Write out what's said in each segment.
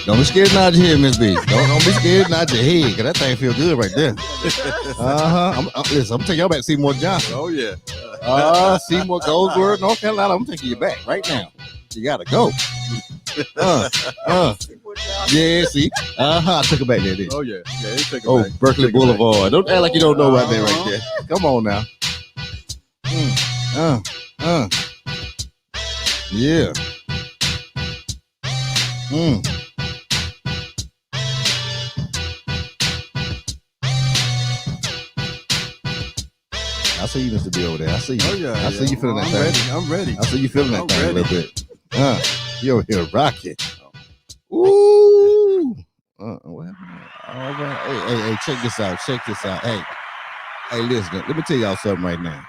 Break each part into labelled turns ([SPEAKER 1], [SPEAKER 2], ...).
[SPEAKER 1] Don't be scared to nod your head, Miss B. Don't be scared to nod your head, because that thing feel good right there. Listen, I'm taking y'all back to Seymour Johnson.
[SPEAKER 2] Oh, yeah.
[SPEAKER 1] Seymour Goldsworth, North Carolina. I'm taking you back right now. You got to go. Yeah, see? I took it back there, didn't
[SPEAKER 2] Oh, yeah. Yeah, he took it back.
[SPEAKER 1] Berkeley Boulevard. Don't act like you don't know about that right there. Come on now. Yeah. I see you, Mr. B, over there. I see you.
[SPEAKER 2] Oh, yeah.
[SPEAKER 1] I see you feeling that thing.
[SPEAKER 2] I'm ready.
[SPEAKER 1] I see you feeling that thing a little bit. You over here rocking. Ooh. What happened? All right. Hey, check this out. Hey, listen. Let me tell y'all something right now.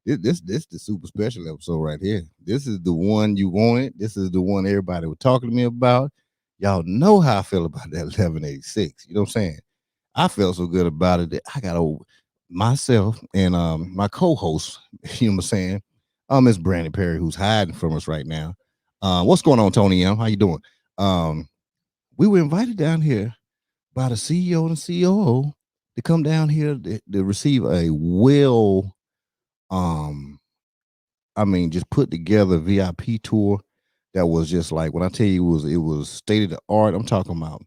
[SPEAKER 1] This the super special episode right here. This is the one you wanted. This is the one everybody was talking to me about. Y'all know how I feel about that 1186. You know what I'm saying? I felt so good about it that I got over myself and my co-host, you know what I'm saying? Miss Brandy Perry, who's hiding from us right now. What's going on, Tony M? How you doing? We were invited down here by the CEO and COO to come down here to receive a just put together VIP tour that was just like, when I tell you it was state of the art. I'm talking about,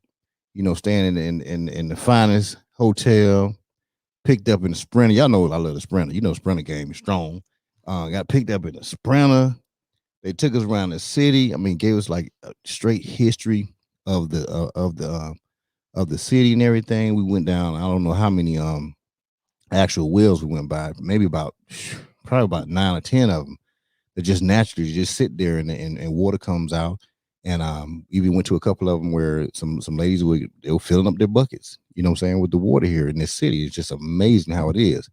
[SPEAKER 1] staying in the finest hotel, picked up in the Sprinter. Y'all know I love the Sprinter. Sprinter game is strong. Got picked up in the Sprinter. They took us around the city. Gave us like a straight history of the city and everything. We went down, I don't know how many actual wheels we went by, probably about 9 or 10 of them that just naturally just sit there and water comes out. And even went to a couple of them where some ladies they were filling up their buckets, you know what I'm saying, with the water here in this city. It's just amazing how it is.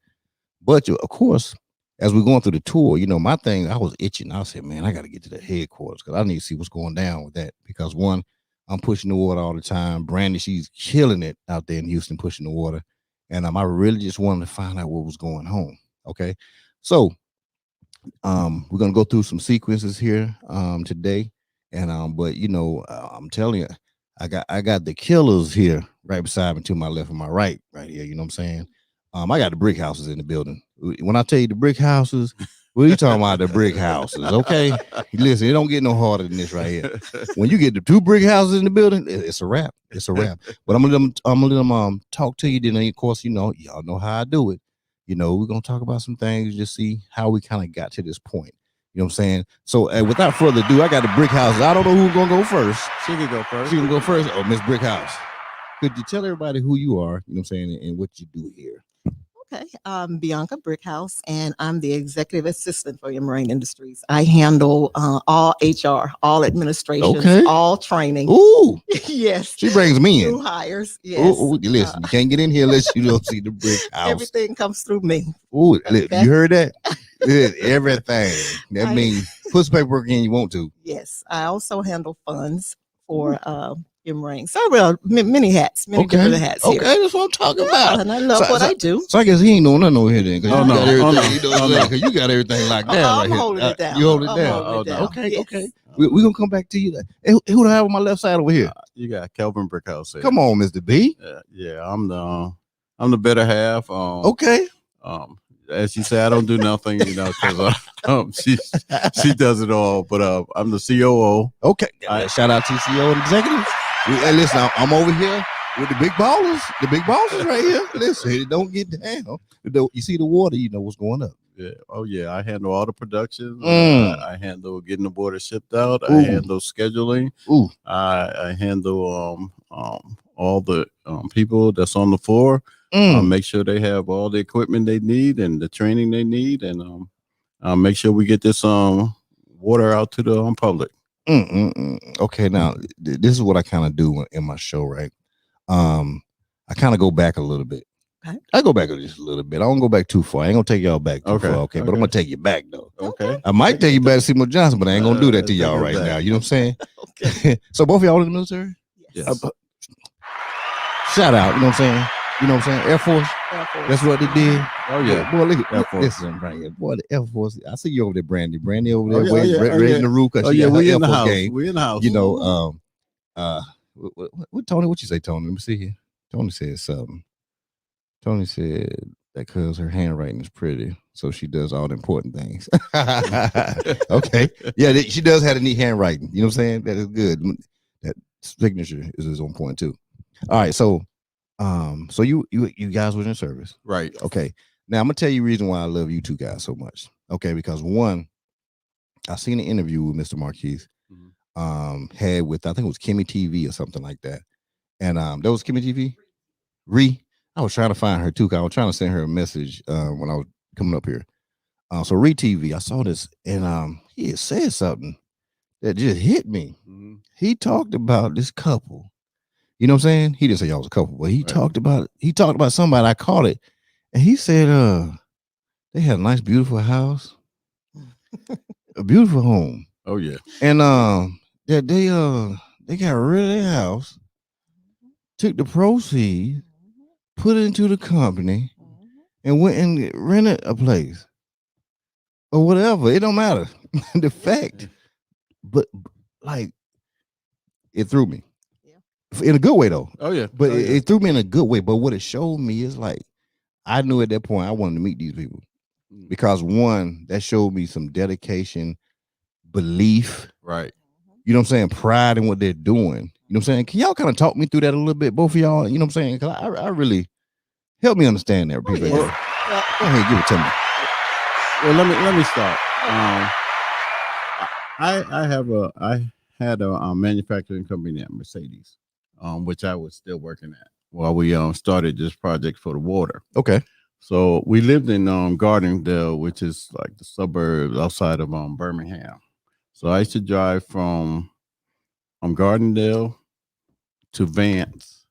[SPEAKER 1] But of course, as we're going through the tour, my thing, I was itching. I said, man, I got to get to the headquarters because I need to see what's going down with that. Because one, I'm pushing the water all the time. Brandy, she's killing it out there in Houston, pushing the water. And I really just wanted to find out what was going on. Okay. So we're going to go through some sequences here today. And but I'm telling you, I got the killers here right beside me, to my left and my right here. You know what I'm saying? I got the brick houses in the building. When I tell you the brick houses, what are you talking about? The brick houses, okay? Listen, it don't get no harder than this right here. When you get the 2 brick houses in the building, it's a wrap. It's a wrap. But I'm gonna let them talk to you. Then of course, y'all know how I do it. We're gonna talk about some things, just see how we kind of got to this point. You know what I'm saying? So without further ado, I got the brick houses. I don't know who's gonna go first.
[SPEAKER 2] She can go first.
[SPEAKER 1] She can go first. Oh, Miss Brickhouse. Could you tell everybody who you are, you know what I'm saying, and what you do here?
[SPEAKER 3] Okay, I'm Bianca Brickhouse, and I'm the executive assistant for your Marine Industries. I handle all HR, all administration, all training.
[SPEAKER 1] Ooh,
[SPEAKER 3] yes.
[SPEAKER 1] She brings me in.
[SPEAKER 3] New hires, yes.
[SPEAKER 1] Ooh, listen, you can't get in here unless you don't see the brick house.
[SPEAKER 3] Everything comes through me.
[SPEAKER 1] Ooh, you heard that? Everything. That means put some paperwork in you want to.
[SPEAKER 3] Yes, I also handle funds for your Marine. So many hats, many different hats here.
[SPEAKER 1] Okay, that's what I'm talking about.
[SPEAKER 3] And I love what I do.
[SPEAKER 1] So I guess he ain't doing nothing over here then.
[SPEAKER 2] No.
[SPEAKER 1] Because you got everything like that right here.
[SPEAKER 3] Holding it down.
[SPEAKER 1] You hold it down. Okay. We're going to come back to you. Who do I have on my left side over here?
[SPEAKER 2] You got Kelvin Brickhouse here.
[SPEAKER 1] Come on, Mr. B.
[SPEAKER 2] Yeah, I'm the better half.
[SPEAKER 1] Okay.
[SPEAKER 2] As she said, I don't do nothing, because she does it all. But I'm the COO.
[SPEAKER 1] Okay. Shout out to CEO and executives. Hey, listen, I'm over here with the big ballers. The big bosses right here. Listen, it don't get down. You see the water, you know what's going up.
[SPEAKER 2] Yeah. Oh yeah. I handle all the production. I handle getting the water shipped out. Ooh. I handle scheduling.
[SPEAKER 1] Ooh.
[SPEAKER 2] I handle all the people that's on the floor. Make sure they have all the equipment they need and the training they need, and make sure we get this water out to the public.
[SPEAKER 1] Okay, now this is what I kind of do in my show, right? I kind of go back a little bit. Okay. I go back just a little bit. I don't go back too far. I ain't gonna take y'all back too far, okay? But I'm gonna take you back though.
[SPEAKER 2] Okay.
[SPEAKER 1] I might take you back to Seymour Johnson, but I ain't gonna do that to y'all right now. You know what I'm saying? Okay. So both of y'all in the military?
[SPEAKER 2] Yes.
[SPEAKER 1] Shout out, you know what I'm saying? You know what I'm saying? Air Force. That's what they did.
[SPEAKER 2] Oh yeah.
[SPEAKER 1] Boy, look at Air Force. Listen right here. Boy, the Air Force. I see you over there, Brandy. Brandy over there raising the roof because she got her Air Force game.
[SPEAKER 2] We in the house.
[SPEAKER 1] You know, what Tony? What you say, Tony? Let me see here. Tony said something. Tony said that because her handwriting is pretty, so she does all the important things. Okay, yeah, she does have a neat handwriting. You know what I'm saying? That is good. That signature is on point too. All right, so you guys was in service,
[SPEAKER 2] Right?
[SPEAKER 1] Okay. Now I'm gonna tell you the reason why I love you two guys so much. Okay, because one, I seen an interview with Mr. Marquis, had with I think it was Kimmy TV or something like that, and that was Kimmy TV. I was trying to find her too. Cause I was trying to send her a message when I was coming up here. So TV, I saw this, and he had said something that just hit me. He talked about this couple. You know what I'm saying? He didn't say y'all was a couple, but he talked about somebody. I caught it, and he said they had a nice, beautiful house, a beautiful home.
[SPEAKER 2] Oh yeah,
[SPEAKER 1] and that they got rid of their house, took the proceeds, put it into the company, and went and rented a place or whatever. It don't matter. The fact, but like it threw me in a good way though.
[SPEAKER 2] Oh yeah,
[SPEAKER 1] but it threw me in a good way. But what it showed me is like I knew at that point I wanted to meet these people because one, that showed me some dedication, belief,
[SPEAKER 2] right?
[SPEAKER 1] You know what I'm saying? Pride in what they're doing. You know what I'm saying? Can y'all kind of talk me through that a little bit, both of y'all? You know what I'm saying? Because I really help me understand that. Go ahead, give it to me.
[SPEAKER 2] Well, let me start. I had a manufacturing company at Mercedes, which I was still working at while we started this project for the water.
[SPEAKER 1] Okay.
[SPEAKER 2] So we lived in Gardendale, which is like the suburbs outside of Birmingham. So I used to drive from Gardendale to Vance,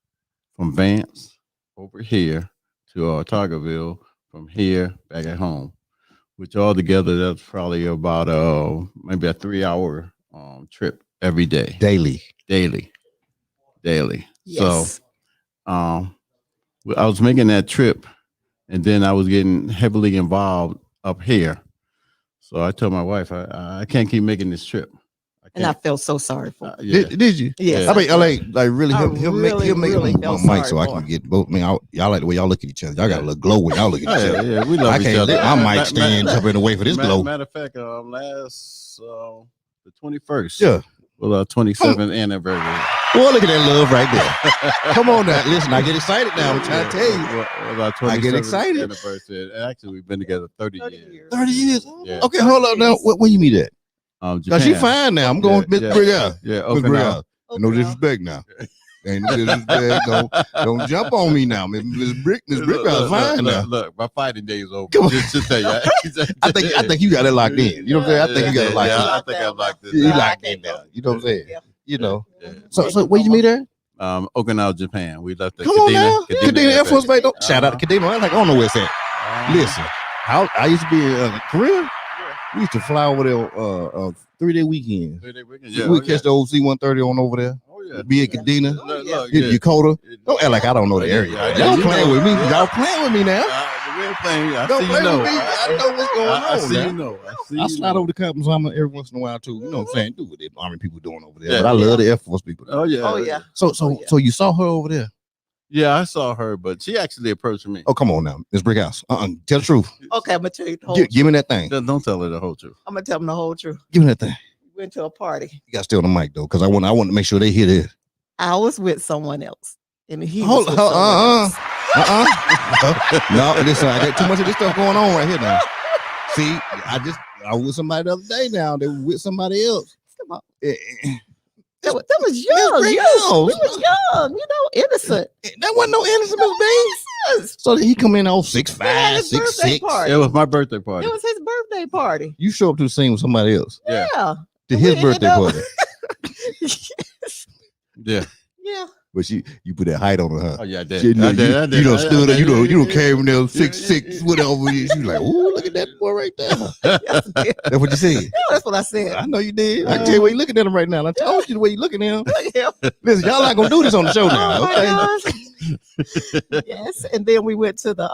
[SPEAKER 2] from Vance over here to Autaugaville, from here back at home, which all together that's probably about maybe a 3-hour trip every day.
[SPEAKER 1] Daily.
[SPEAKER 3] Yes.
[SPEAKER 2] So I was making that trip, and then I was getting heavily involved up here. So I told my wife, I can't keep making this trip.
[SPEAKER 3] And I felt so sorry for her.
[SPEAKER 1] Did you?
[SPEAKER 3] Yes.
[SPEAKER 1] I mean, like really, he'll make my mic so I can get both. I mean, y'all like the way y'all look at each other. Y'all got a little glow when y'all look at each other.
[SPEAKER 2] Yeah, we love
[SPEAKER 1] I
[SPEAKER 2] each
[SPEAKER 1] can't
[SPEAKER 2] other.
[SPEAKER 1] let my mic stand up in the way for this glow.
[SPEAKER 2] Matter of fact, last the 21st.
[SPEAKER 1] Yeah.
[SPEAKER 2] Well, 27th anniversary.
[SPEAKER 1] Well, look at that love right there. Come on now. Listen, I get excited now. I'm trying to tell you.
[SPEAKER 2] Well,
[SPEAKER 1] I get excited.
[SPEAKER 2] Anniversary. Actually, we've been together 30 years.
[SPEAKER 1] 30 years?
[SPEAKER 2] Yeah.
[SPEAKER 1] Okay, hold up now. Where you meet at?
[SPEAKER 2] Japan.
[SPEAKER 1] Now she fine now. I'm going Miss Brickhouse.
[SPEAKER 2] Yeah,
[SPEAKER 1] Miss Brickhouse. No disrespect now. Ain't no disrespect. Don't jump on me now. Miss Brickhouse fine now.
[SPEAKER 2] Look, my fighting day is over. Just tell you.
[SPEAKER 1] I think you got it locked in. You know what I'm saying? I think you got it locked in.
[SPEAKER 2] I think I'm locked in.
[SPEAKER 1] You locked in now. You know what I'm saying? You know. So where you meet at?
[SPEAKER 2] Okinawa, Japan. We left at
[SPEAKER 1] Come on now. Kadena Air Force Base. Shout out to Kadena. I don't know where it's at. Listen, I used to be in Korea. We used to fly over there 3-day weekends.
[SPEAKER 2] 3-day weekend.
[SPEAKER 1] We catch the old C-130 on over there.
[SPEAKER 2] Oh yeah.
[SPEAKER 1] Be at Kadena.
[SPEAKER 2] Hit
[SPEAKER 1] Yokota. Don't act like I don't know the area. Y'all playing with me. Y'all playing with me now.
[SPEAKER 2] We're playing.
[SPEAKER 1] Don't play with me. I know what's going on.
[SPEAKER 2] I see you know.
[SPEAKER 1] I slide over the Captain's Army every once in a while too. You know what I'm saying? Do what the Army people doing over there. But I love the Air Force people.
[SPEAKER 2] Oh yeah.
[SPEAKER 1] So you saw her over there?
[SPEAKER 2] Yeah, I saw her, but she actually approached me.
[SPEAKER 1] Oh, come on now, Miss Brickhouse. Tell the truth.
[SPEAKER 3] Okay, I'm gonna tell you the whole truth.
[SPEAKER 1] Give me that thing.
[SPEAKER 2] Don't tell her the whole truth.
[SPEAKER 3] I'm gonna tell them the whole truth.
[SPEAKER 1] Give me that thing.
[SPEAKER 3] We went to a party.
[SPEAKER 1] You got to stay on the mic though, because I want to make sure they hear this.
[SPEAKER 3] I was with someone else, and he
[SPEAKER 1] No, listen, I got too much of this stuff going on right here now. See, I was with somebody the other day. Now they were with somebody else.
[SPEAKER 3] Come on. That was young. We was young, innocent.
[SPEAKER 1] That wasn't no innocent, Miss Beans. So he come in 6'5", 6'6".
[SPEAKER 2] It was my birthday party.
[SPEAKER 3] It was his birthday party.
[SPEAKER 1] You show up to the scene with somebody else.
[SPEAKER 3] Yeah.
[SPEAKER 1] To his birthday party.
[SPEAKER 2] Yeah.
[SPEAKER 3] Yeah.
[SPEAKER 1] But you put that height on her, huh?
[SPEAKER 2] Oh yeah, I did.
[SPEAKER 1] You
[SPEAKER 2] I did.
[SPEAKER 1] You don't stood up. You don't carry him there 6'6", whatever. You like, ooh, look at that boy right there. That's what you said.
[SPEAKER 3] Yeah, that's what I said.
[SPEAKER 1] I know you did. I can tell you why you looking at him right now. I told you the way you looking at him.
[SPEAKER 3] Yeah.
[SPEAKER 1] Listen, y'all not gonna do this on the show now.
[SPEAKER 3] Okay. Yes, and then we went to the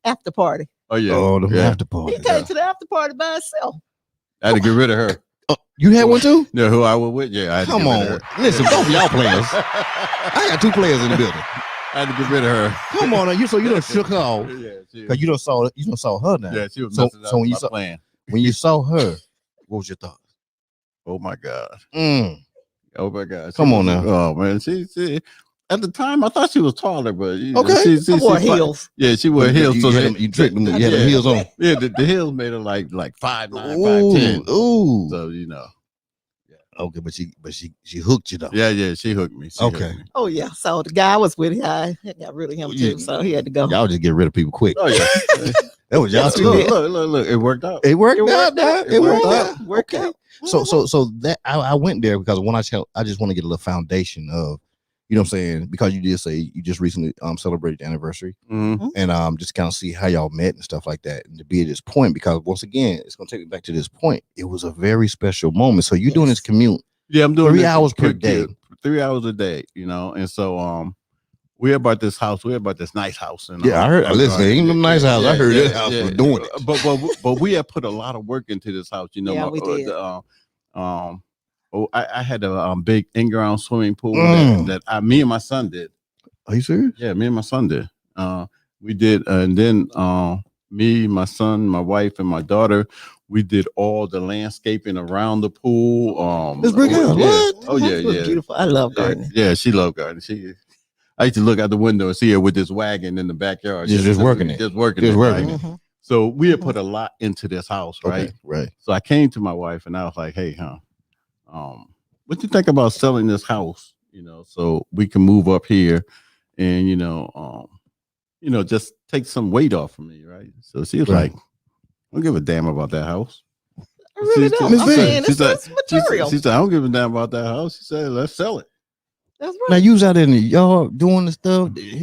[SPEAKER 3] after party.
[SPEAKER 2] Oh yeah.
[SPEAKER 1] Oh, the after party.
[SPEAKER 3] He came to the after party by himself.
[SPEAKER 2] I had to get rid of her.
[SPEAKER 1] You had one too?
[SPEAKER 2] Yeah, who I was with? Yeah, I had
[SPEAKER 1] Come
[SPEAKER 2] to get rid
[SPEAKER 1] on.
[SPEAKER 2] of her.
[SPEAKER 1] Listen, both of y'all players. I got 2 players in the building.
[SPEAKER 2] I had to get rid of her.
[SPEAKER 1] Come on, you done shook her off.
[SPEAKER 2] Yeah,
[SPEAKER 1] Cause you done saw her now.
[SPEAKER 2] yeah, she was
[SPEAKER 1] So
[SPEAKER 2] messing up
[SPEAKER 1] when you
[SPEAKER 2] my
[SPEAKER 1] saw
[SPEAKER 2] plan.
[SPEAKER 1] when you saw her, what was your thoughts?
[SPEAKER 2] Oh my God.
[SPEAKER 1] Oh
[SPEAKER 2] my God.
[SPEAKER 1] Come on now.
[SPEAKER 2] Oh man, she at the time I thought she was taller, but
[SPEAKER 1] Okay.
[SPEAKER 3] She wore heels.
[SPEAKER 2] Yeah, she wore heels.
[SPEAKER 1] You,
[SPEAKER 2] So
[SPEAKER 1] you tricked them. You had them heels on.
[SPEAKER 2] Yeah, the heels made her like 5'9", 5'10".
[SPEAKER 1] Ooh.
[SPEAKER 2] So
[SPEAKER 1] Okay, but she hooked you though.
[SPEAKER 2] Yeah, she hooked me.
[SPEAKER 1] Okay.
[SPEAKER 3] Oh yeah. So the guy I was with, I got rid of him too. So he had to go.
[SPEAKER 1] Y'all just get rid of people quick.
[SPEAKER 2] Oh yeah.
[SPEAKER 1] That was y'all
[SPEAKER 3] Yes, we
[SPEAKER 1] too.
[SPEAKER 3] did.
[SPEAKER 2] Look, it worked out.
[SPEAKER 1] It worked
[SPEAKER 3] It
[SPEAKER 1] out.
[SPEAKER 3] worked out.
[SPEAKER 1] It worked out.
[SPEAKER 3] Worked
[SPEAKER 1] Okay.
[SPEAKER 3] out.
[SPEAKER 1] So that I went there because when I just want to get a little foundation of, you know what I'm saying, because you did say you just recently celebrated the anniversary, and just kind of see how y'all met and stuff like that, and to be at this point, because once again it's gonna take me back to this point. It was a very special moment. So you're doing this commute.
[SPEAKER 2] Yeah, I'm doing
[SPEAKER 1] 3 hours per day.
[SPEAKER 2] 3 hours a day, and so we about this house. We about this nice house. And
[SPEAKER 1] Yeah, I heard. Listen, ain't no nice house. I heard this house was doing it.
[SPEAKER 2] But we had put a lot of work into this house.
[SPEAKER 3] Yeah, we did.
[SPEAKER 2] I had a big in-ground swimming pool that me and my son did.
[SPEAKER 1] Are you serious?
[SPEAKER 2] Yeah, me and my son did. We did, and then me, my son, my wife, and my daughter, we did all the landscaping around the pool.
[SPEAKER 1] This Brickhouse, what?
[SPEAKER 2] Oh yeah,
[SPEAKER 3] It was beautiful. I love gardening.
[SPEAKER 2] Yeah, she loved gardening. I used to look out the window and see her with this wagon in the backyard.
[SPEAKER 1] Just working it.
[SPEAKER 2] Just working
[SPEAKER 1] Just
[SPEAKER 2] it.
[SPEAKER 1] working
[SPEAKER 2] Right?
[SPEAKER 3] Mhm.
[SPEAKER 2] So we had put a lot into this house, right?
[SPEAKER 1] Okay, right.
[SPEAKER 2] So I came to my wife and I was like, hey, what you think about selling this house? So we can move up here and, just take some weight off of me, right? So she was like, I don't give a damn about that house.
[SPEAKER 3] I really don't. I'm saying it's material.
[SPEAKER 2] She said, I don't give a damn about that house. She said, let's sell it.
[SPEAKER 3] That's
[SPEAKER 1] Now
[SPEAKER 3] right.
[SPEAKER 1] you was out in the yard doing the stuff.
[SPEAKER 2] We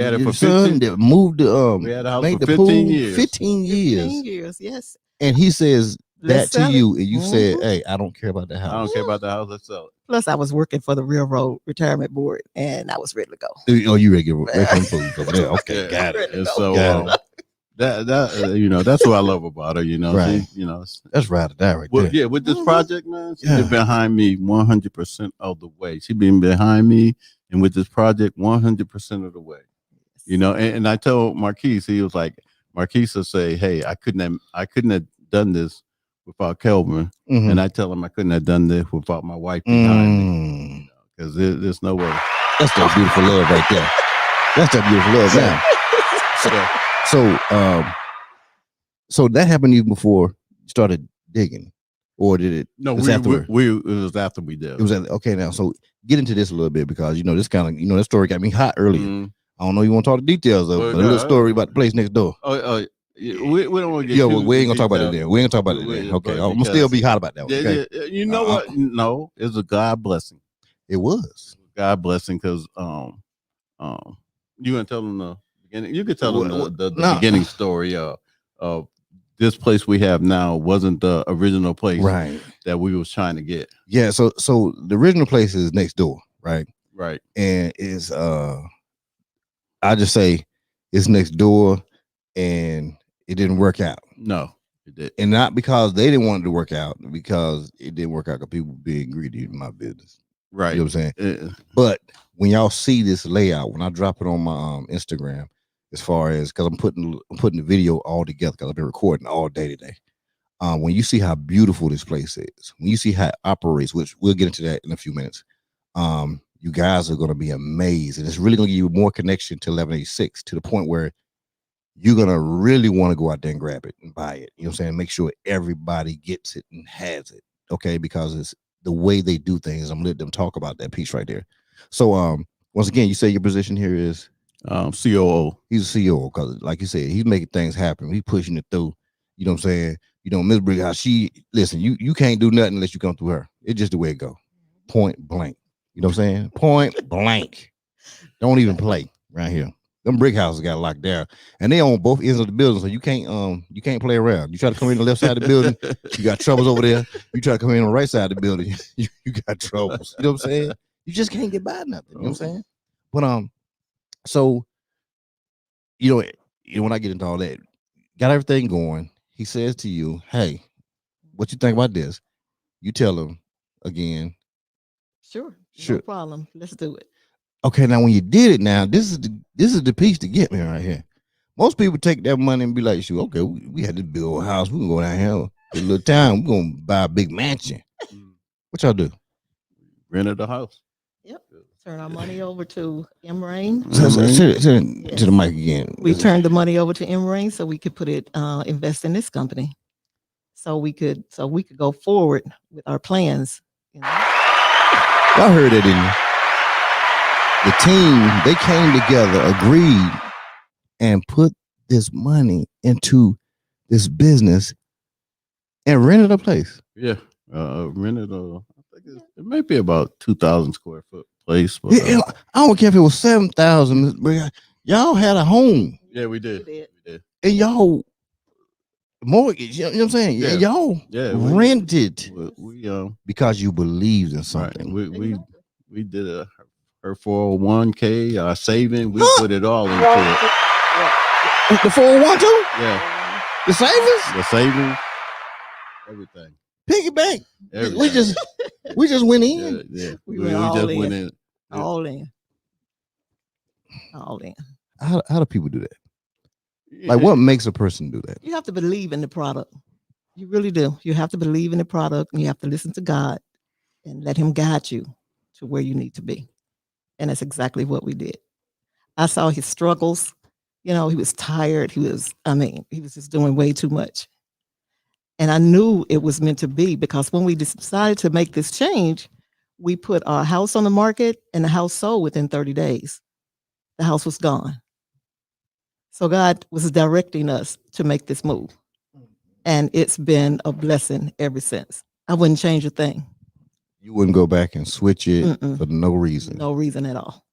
[SPEAKER 2] had it for
[SPEAKER 1] son
[SPEAKER 2] 15
[SPEAKER 1] that moved the
[SPEAKER 2] we had a house
[SPEAKER 1] made
[SPEAKER 2] for
[SPEAKER 1] the
[SPEAKER 2] 15
[SPEAKER 1] pool,
[SPEAKER 2] years.
[SPEAKER 1] 15 years.
[SPEAKER 3] 15 years, yes.
[SPEAKER 1] And he says
[SPEAKER 3] Let's
[SPEAKER 1] that to
[SPEAKER 3] sell
[SPEAKER 1] you,
[SPEAKER 3] it.
[SPEAKER 1] and you said, "Hey, I don't care about that house.
[SPEAKER 2] I don't care about the house. Let's sell it."
[SPEAKER 3] Plus, I was working for the Railroad Retirement Board, and I was ready to go.
[SPEAKER 1] Oh, you ready to get from food over there? Okay,
[SPEAKER 2] Yeah.
[SPEAKER 1] got it.
[SPEAKER 2] And
[SPEAKER 3] Got
[SPEAKER 2] so that's what I love about her.
[SPEAKER 1] Right.
[SPEAKER 2] She,
[SPEAKER 1] That's right or die right there.
[SPEAKER 2] yeah, with this project, man, she's
[SPEAKER 1] Yeah.
[SPEAKER 2] been behind me 100% of the way. She's been behind me, and with this project, 100% of the way. And I told Marquis, he was like, Marquis will say, "Hey, I couldn't have done this without Kelvin,"
[SPEAKER 1] Mhm.
[SPEAKER 2] and I tell him I couldn't have done this without my wife behind me, because there's no way.
[SPEAKER 1] That's that beautiful love right there. That's that beautiful love. Now, so that happened even before you started digging, or did it?
[SPEAKER 2] No,
[SPEAKER 1] it was
[SPEAKER 2] it was after we did.
[SPEAKER 1] It was okay. Now, so get into this a little bit because this kind of that story got me hot earlier.
[SPEAKER 2] Mhm.
[SPEAKER 1] I don't know you want to talk the details of it, but a little story about the place next door.
[SPEAKER 2] Oh, yeah, we don't want to get.
[SPEAKER 1] Yeah, well, we ain't gonna talk about it then. We ain't gonna talk about it then. Okay, I'm gonna still be hot about that one. Okay?
[SPEAKER 2] Yeah, you know what? No, it's a God blessing.
[SPEAKER 1] It was
[SPEAKER 2] God blessing because you gonna tell them the beginning. You could tell them the beginning story of this place we have now wasn't the original place that we was trying to get.
[SPEAKER 1] Yeah, so the original place is next door, right?
[SPEAKER 2] Right.
[SPEAKER 1] And it's I just say it's next door, and it didn't work out.
[SPEAKER 2] No, it did,
[SPEAKER 1] and not because they didn't want it to work out, because it didn't work out because people being greedy in my business.
[SPEAKER 2] Right.
[SPEAKER 1] You know what I'm saying? But when y'all see this layout, when I drop it on my Instagram, as far as because I'm putting the video all together because I've been recording all day today. When you see how beautiful this place is, when you see how it operates, which we'll get into that in a few minutes, you guys are going to be amazed, and it's really going to give you more connection to 1186 to the point where you're going to really want to go out there and grab it and buy it. You know what I'm saying? Make sure everybody gets it and has it. Okay. Because it's the way they do things. I'm going to let them talk about that piece right there. So, once again, you say your position here is
[SPEAKER 2] COO.
[SPEAKER 1] He's a COO because, like you said, he's making things happen. He's pushing it through. You know what I'm saying? Ms. Brickhouse, listen, you can't do nothing unless you come through her. It's just the way it go. Point blank. You know what I'm saying? Point blank. Don't even play right here. Them brick houses got locked down, and they own both ends of the building, so you can't play around. You try to come in the left side of the building, you got troubles over there. You try to come in on the right side of the building, you got troubles. You know what I'm saying? You just can't get by nothing. You know what I'm saying? But so when I get into all that, got everything going. He says to you, "Hey, what you think about this?" You tell them again.
[SPEAKER 3] Sure.
[SPEAKER 1] Sure.
[SPEAKER 3] No problem. Let's do it.
[SPEAKER 1] Okay, now when you did it, now this is the piece to get me right here. Most people take that money and be like, "Shoot, okay, we had this big old house. We can go down here a little time. We're gonna buy a big mansion." What y'all do?
[SPEAKER 2] Rented a house.
[SPEAKER 3] Yep. Turn our money over to M-Rain.
[SPEAKER 1] To the mic again.
[SPEAKER 3] We turned the money over to M-Rain so we could put it invest in this company. So we could go forward with our plans. You know?
[SPEAKER 1] Y'all heard it, didn't you? The team, they came together, agreed, and put this money into this business and rented a place.
[SPEAKER 2] Yeah, rented a. I think it may be about 2,000 square foot place. But,
[SPEAKER 1] I don't care if it was 7,000. Y'all had a home.
[SPEAKER 2] Yeah, we did. We did.
[SPEAKER 1] And y'all mortgage. You know what I'm saying?
[SPEAKER 2] Yeah.
[SPEAKER 1] Y'all rented.
[SPEAKER 2] We
[SPEAKER 1] because you believed in something.
[SPEAKER 2] Right. We did her 401k, our saving. We put it all into it.
[SPEAKER 1] The 401 too?
[SPEAKER 2] Yeah.
[SPEAKER 1] The savings?
[SPEAKER 2] The savings. Everything.
[SPEAKER 1] Piggy bank.
[SPEAKER 2] Everything.
[SPEAKER 1] We just went in.
[SPEAKER 2] Yeah.
[SPEAKER 3] We
[SPEAKER 2] just went in.
[SPEAKER 3] All in.
[SPEAKER 1] How do people do that? Like, what makes a person do that?
[SPEAKER 3] You have to believe in the product. You really do. You have to believe in the product, and you have to listen to God and let him guide you to where you need to be. And that's exactly what we did. I saw his struggles. You know, he was tired. He was just doing way too much. And I knew it was meant to be, because when we decided to make this change, we put our house on the market and the house sold within 30 days. The house was gone. So God was directing us to make this move. And it's been a blessing ever since. I wouldn't change a thing.
[SPEAKER 1] You wouldn't go back and switch it for no reason.
[SPEAKER 3] No reason at all.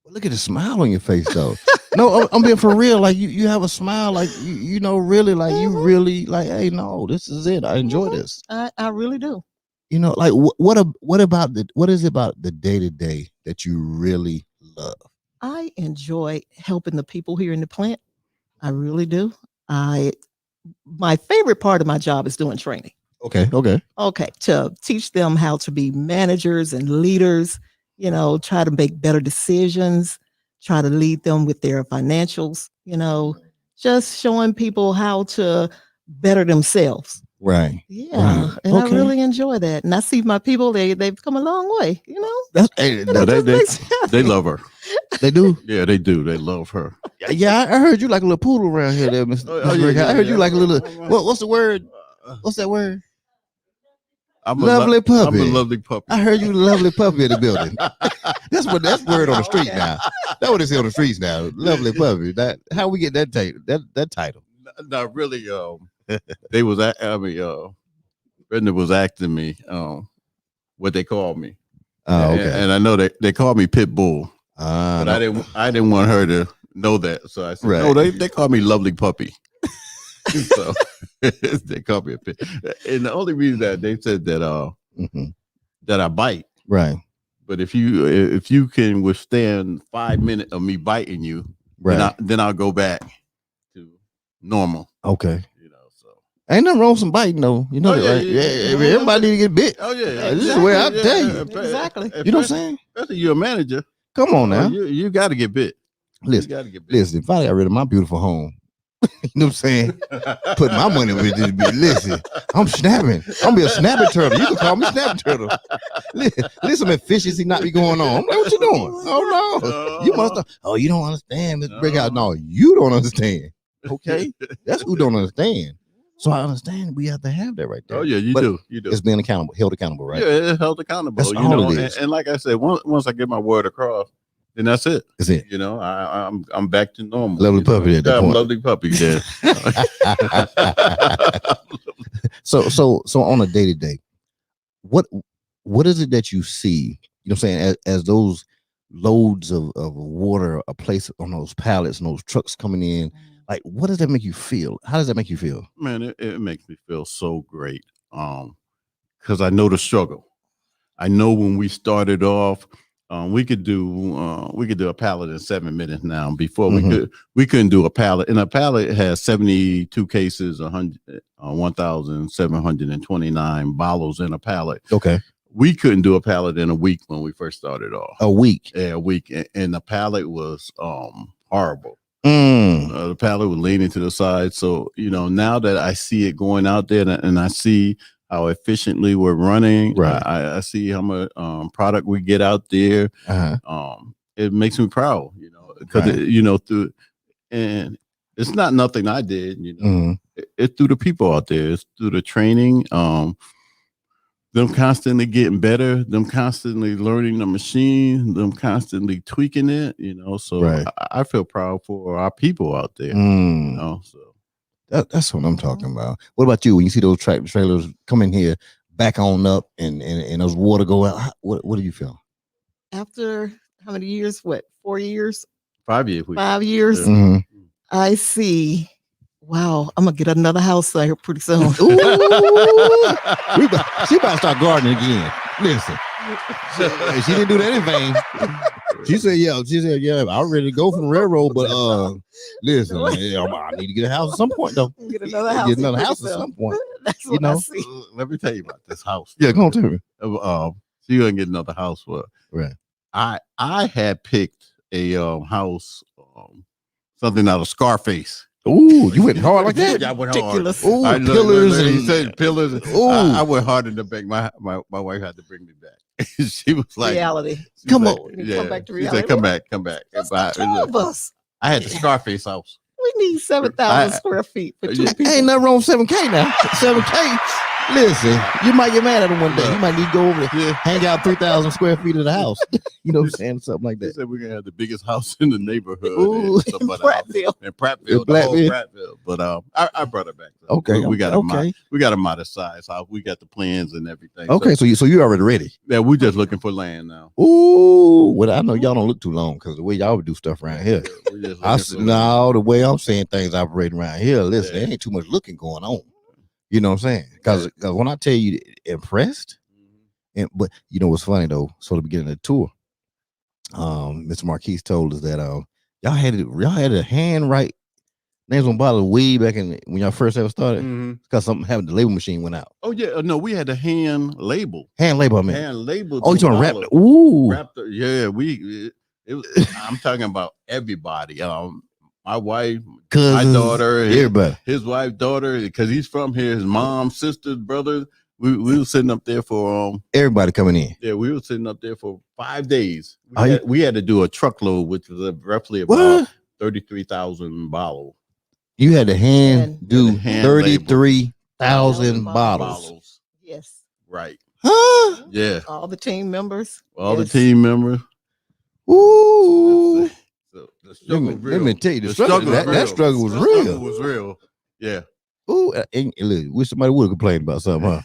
[SPEAKER 1] Look at the smile on your face, though. No, I'm being for real. Like you have a smile, like you know, really, like you really like. Hey, no, this is it. I enjoy this.
[SPEAKER 3] I really do.
[SPEAKER 1] You know, like what is it about the day to day that you really love?
[SPEAKER 3] I enjoy helping the people here in the plant. I really do. My favorite part of my job is doing training.
[SPEAKER 1] Okay.
[SPEAKER 3] To teach them how to be managers and leaders, you know, try to make better decisions, try to lead them with their financials, you know, just showing people how to better themselves.
[SPEAKER 1] Right.
[SPEAKER 3] Yeah.
[SPEAKER 1] Right.
[SPEAKER 3] And I really enjoy that. And I see my people, they've come a long way, you know.
[SPEAKER 2] They love her.
[SPEAKER 1] They do?
[SPEAKER 2] Yeah, they do. They love her.
[SPEAKER 1] Yeah, I heard you like a little poodle around here there, Mr. I heard you like a little, what's the word? What's that word? Lovely puppy.
[SPEAKER 2] I'm a lovely puppy.
[SPEAKER 1] I heard you lovely puppy in the building. That's word on the street now. That's what they say on the streets now. Lovely puppy. How we get that title?
[SPEAKER 2] Not really. They was Brenda was asking me what they called me.
[SPEAKER 1] Oh, okay.
[SPEAKER 2] And I know they called me Pit Bull. But no. I didn't want her to know that. So I said, right. No, they call me Lovely Puppy. So they call me a pit. And the only reason that they said that that I bite.
[SPEAKER 1] Right.
[SPEAKER 2] But if you can withstand 5 minutes of me biting you, right, then I'll go back to normal.
[SPEAKER 1] Okay.
[SPEAKER 2] You know, so
[SPEAKER 1] ain't nothing wrong with some biting though. You know that, right? Yeah. Everybody need to get bit.
[SPEAKER 2] Oh yeah.
[SPEAKER 1] This is where I tell you.
[SPEAKER 3] Exactly.
[SPEAKER 1] You know what I'm saying?
[SPEAKER 2] Especially you're a manager.
[SPEAKER 1] Come on now.
[SPEAKER 2] You got to get bit.
[SPEAKER 1] Listen, if I got rid of my beautiful home, you know what I'm saying? Put my money with this bitch. Listen, I'm snapping. I'm be a snapping turtle. You can call me snapping turtle. Listen, efficiency not be going on. I'm like, what you doing? Oh no. You must you don't understand, Mr. Brickhouse. No, you don't understand. Okay? That's who don't understand. So I understand we have to have that right there.
[SPEAKER 2] Oh yeah, you do.
[SPEAKER 1] It's being held accountable, right?
[SPEAKER 2] Yeah, it's held accountable.
[SPEAKER 1] That's all it is.
[SPEAKER 2] And like I said, once I get my word across, then that's it.
[SPEAKER 1] That's it.
[SPEAKER 2] You know, I'm back to normal.
[SPEAKER 1] Lovely puppy at that point.
[SPEAKER 2] Lovely puppy. Yeah.
[SPEAKER 1] So on a day to day, what is it that you see? You know what I'm saying? As those loads of water are placed on those pallets and those trucks coming in, like what does that make you feel? How does that make you feel?
[SPEAKER 2] Man, it makes me feel so great. Because I know the struggle. I know when we started off, we could do a pallet in 7 minutes now. Before
[SPEAKER 1] Mm-hmm.
[SPEAKER 2] we couldn't do a pallet, and a pallet has 72 cases, 1,729 bottles in a pallet.
[SPEAKER 1] Okay.
[SPEAKER 2] We couldn't do a pallet in a week when we first started off.
[SPEAKER 1] A week.
[SPEAKER 2] Yeah, a week, and the pallet was horrible.
[SPEAKER 1] Mm.
[SPEAKER 2] The pallet was leaning to the side. So now that I see it going out there, and I see how efficiently we're running,
[SPEAKER 1] right.
[SPEAKER 2] I see how much product we get out there. It makes me proud, because
[SPEAKER 1] right.
[SPEAKER 2] through, and it's not nothing I did,
[SPEAKER 1] Mm-hmm.
[SPEAKER 2] It's through the people out there. It's through the training, them constantly getting better, them constantly learning the machine, them constantly tweaking it, so
[SPEAKER 1] right.
[SPEAKER 2] I feel proud for our people out there, so.
[SPEAKER 1] That's what I'm talking about. What about you? When you see those tractor trailers come in here, back on up, and those water go out, what do you feel?
[SPEAKER 3] After how many years? 4 years?
[SPEAKER 2] 5 years.
[SPEAKER 3] 5 years.
[SPEAKER 1] Mm-hmm.
[SPEAKER 3] I see. Wow, I'm gonna get another house here pretty soon.
[SPEAKER 1] She about to start gardening again. Listen, she didn't do that in vain. She said, yeah, I'm ready to go from the railroad, but listen, I need to get a house at some point, though.
[SPEAKER 3] Get another house
[SPEAKER 1] at some point.
[SPEAKER 3] That's what I see.
[SPEAKER 2] Let me tell you about this house.
[SPEAKER 1] Yeah, go on, tell me.
[SPEAKER 2] So you're gonna get another house for.
[SPEAKER 1] Right.
[SPEAKER 2] I had picked a house, something out of Scarface.
[SPEAKER 1] Ooh, you went hard like that?
[SPEAKER 2] Yeah, I went
[SPEAKER 3] Ridiculous.
[SPEAKER 2] hard.
[SPEAKER 1] Ooh, pillars.
[SPEAKER 2] He said pillars.
[SPEAKER 1] Ooh.
[SPEAKER 2] I went hard in the back. My wife had to bring me back. She was like,
[SPEAKER 3] reality.
[SPEAKER 1] Come
[SPEAKER 2] like,
[SPEAKER 1] on.
[SPEAKER 3] Come back to reality.
[SPEAKER 2] She said, come back.
[SPEAKER 3] That's the two of us.
[SPEAKER 2] I had the Scarface house.
[SPEAKER 3] We need 7,000 square feet for 2 people.
[SPEAKER 1] Ain't nothing wrong with 7K now. 7K. Listen, you might get mad at him one day. You might need to go over there, hang out 3,000 square feet of the house. You know what I'm saying? Something like
[SPEAKER 2] They
[SPEAKER 1] that.
[SPEAKER 2] said we're gonna have the biggest house in the neighborhood.
[SPEAKER 3] In Prattville.
[SPEAKER 2] In Prattville, Prattville. But I brought it back.
[SPEAKER 1] Okay.
[SPEAKER 2] We got a modest size house. We got the plans and everything.
[SPEAKER 1] Okay, so you already ready?
[SPEAKER 2] Yeah, we're just looking for land now.
[SPEAKER 1] Ooh, well, I know y'all don't look too long because the way y'all would do stuff around here. The way I'm saying things operating around here, listen, there ain't too much looking going on. You know what I'm saying? Because when I tell you impressed, but you know what's funny though? So the beginning of the tour, Mr. Marquis told us that y'all had a handwrite names on bottle of weed back in when y'all first ever started. Because something happened, the label machine went out.
[SPEAKER 2] Oh yeah, no, we had a hand label.
[SPEAKER 1] I mean.
[SPEAKER 2] Hand label.
[SPEAKER 1] Oh, you talking rap? Ooh,
[SPEAKER 2] yeah, I'm talking about everybody. My wife,
[SPEAKER 1] cousins,
[SPEAKER 2] my daughter,
[SPEAKER 1] everybody,
[SPEAKER 2] his wife, daughter, because he's from here. His mom, sisters, brothers. We were sitting up there for
[SPEAKER 1] everybody coming in.
[SPEAKER 2] Yeah, we were sitting up there for 5 days. We had to do a truckload, which was roughly about
[SPEAKER 1] what?
[SPEAKER 2] 33,000 bottles.
[SPEAKER 1] You had to do 33,000 bottles.
[SPEAKER 3] Yes.
[SPEAKER 2] Right.
[SPEAKER 1] Huh?
[SPEAKER 2] Yeah.
[SPEAKER 3] All the team members.
[SPEAKER 2] The team members.
[SPEAKER 1] Ooh.
[SPEAKER 2] Let
[SPEAKER 1] me tell you, the struggle was real.
[SPEAKER 2] Struggle was real. Yeah.
[SPEAKER 1] Ooh, and look, wish somebody would have complained about something, huh?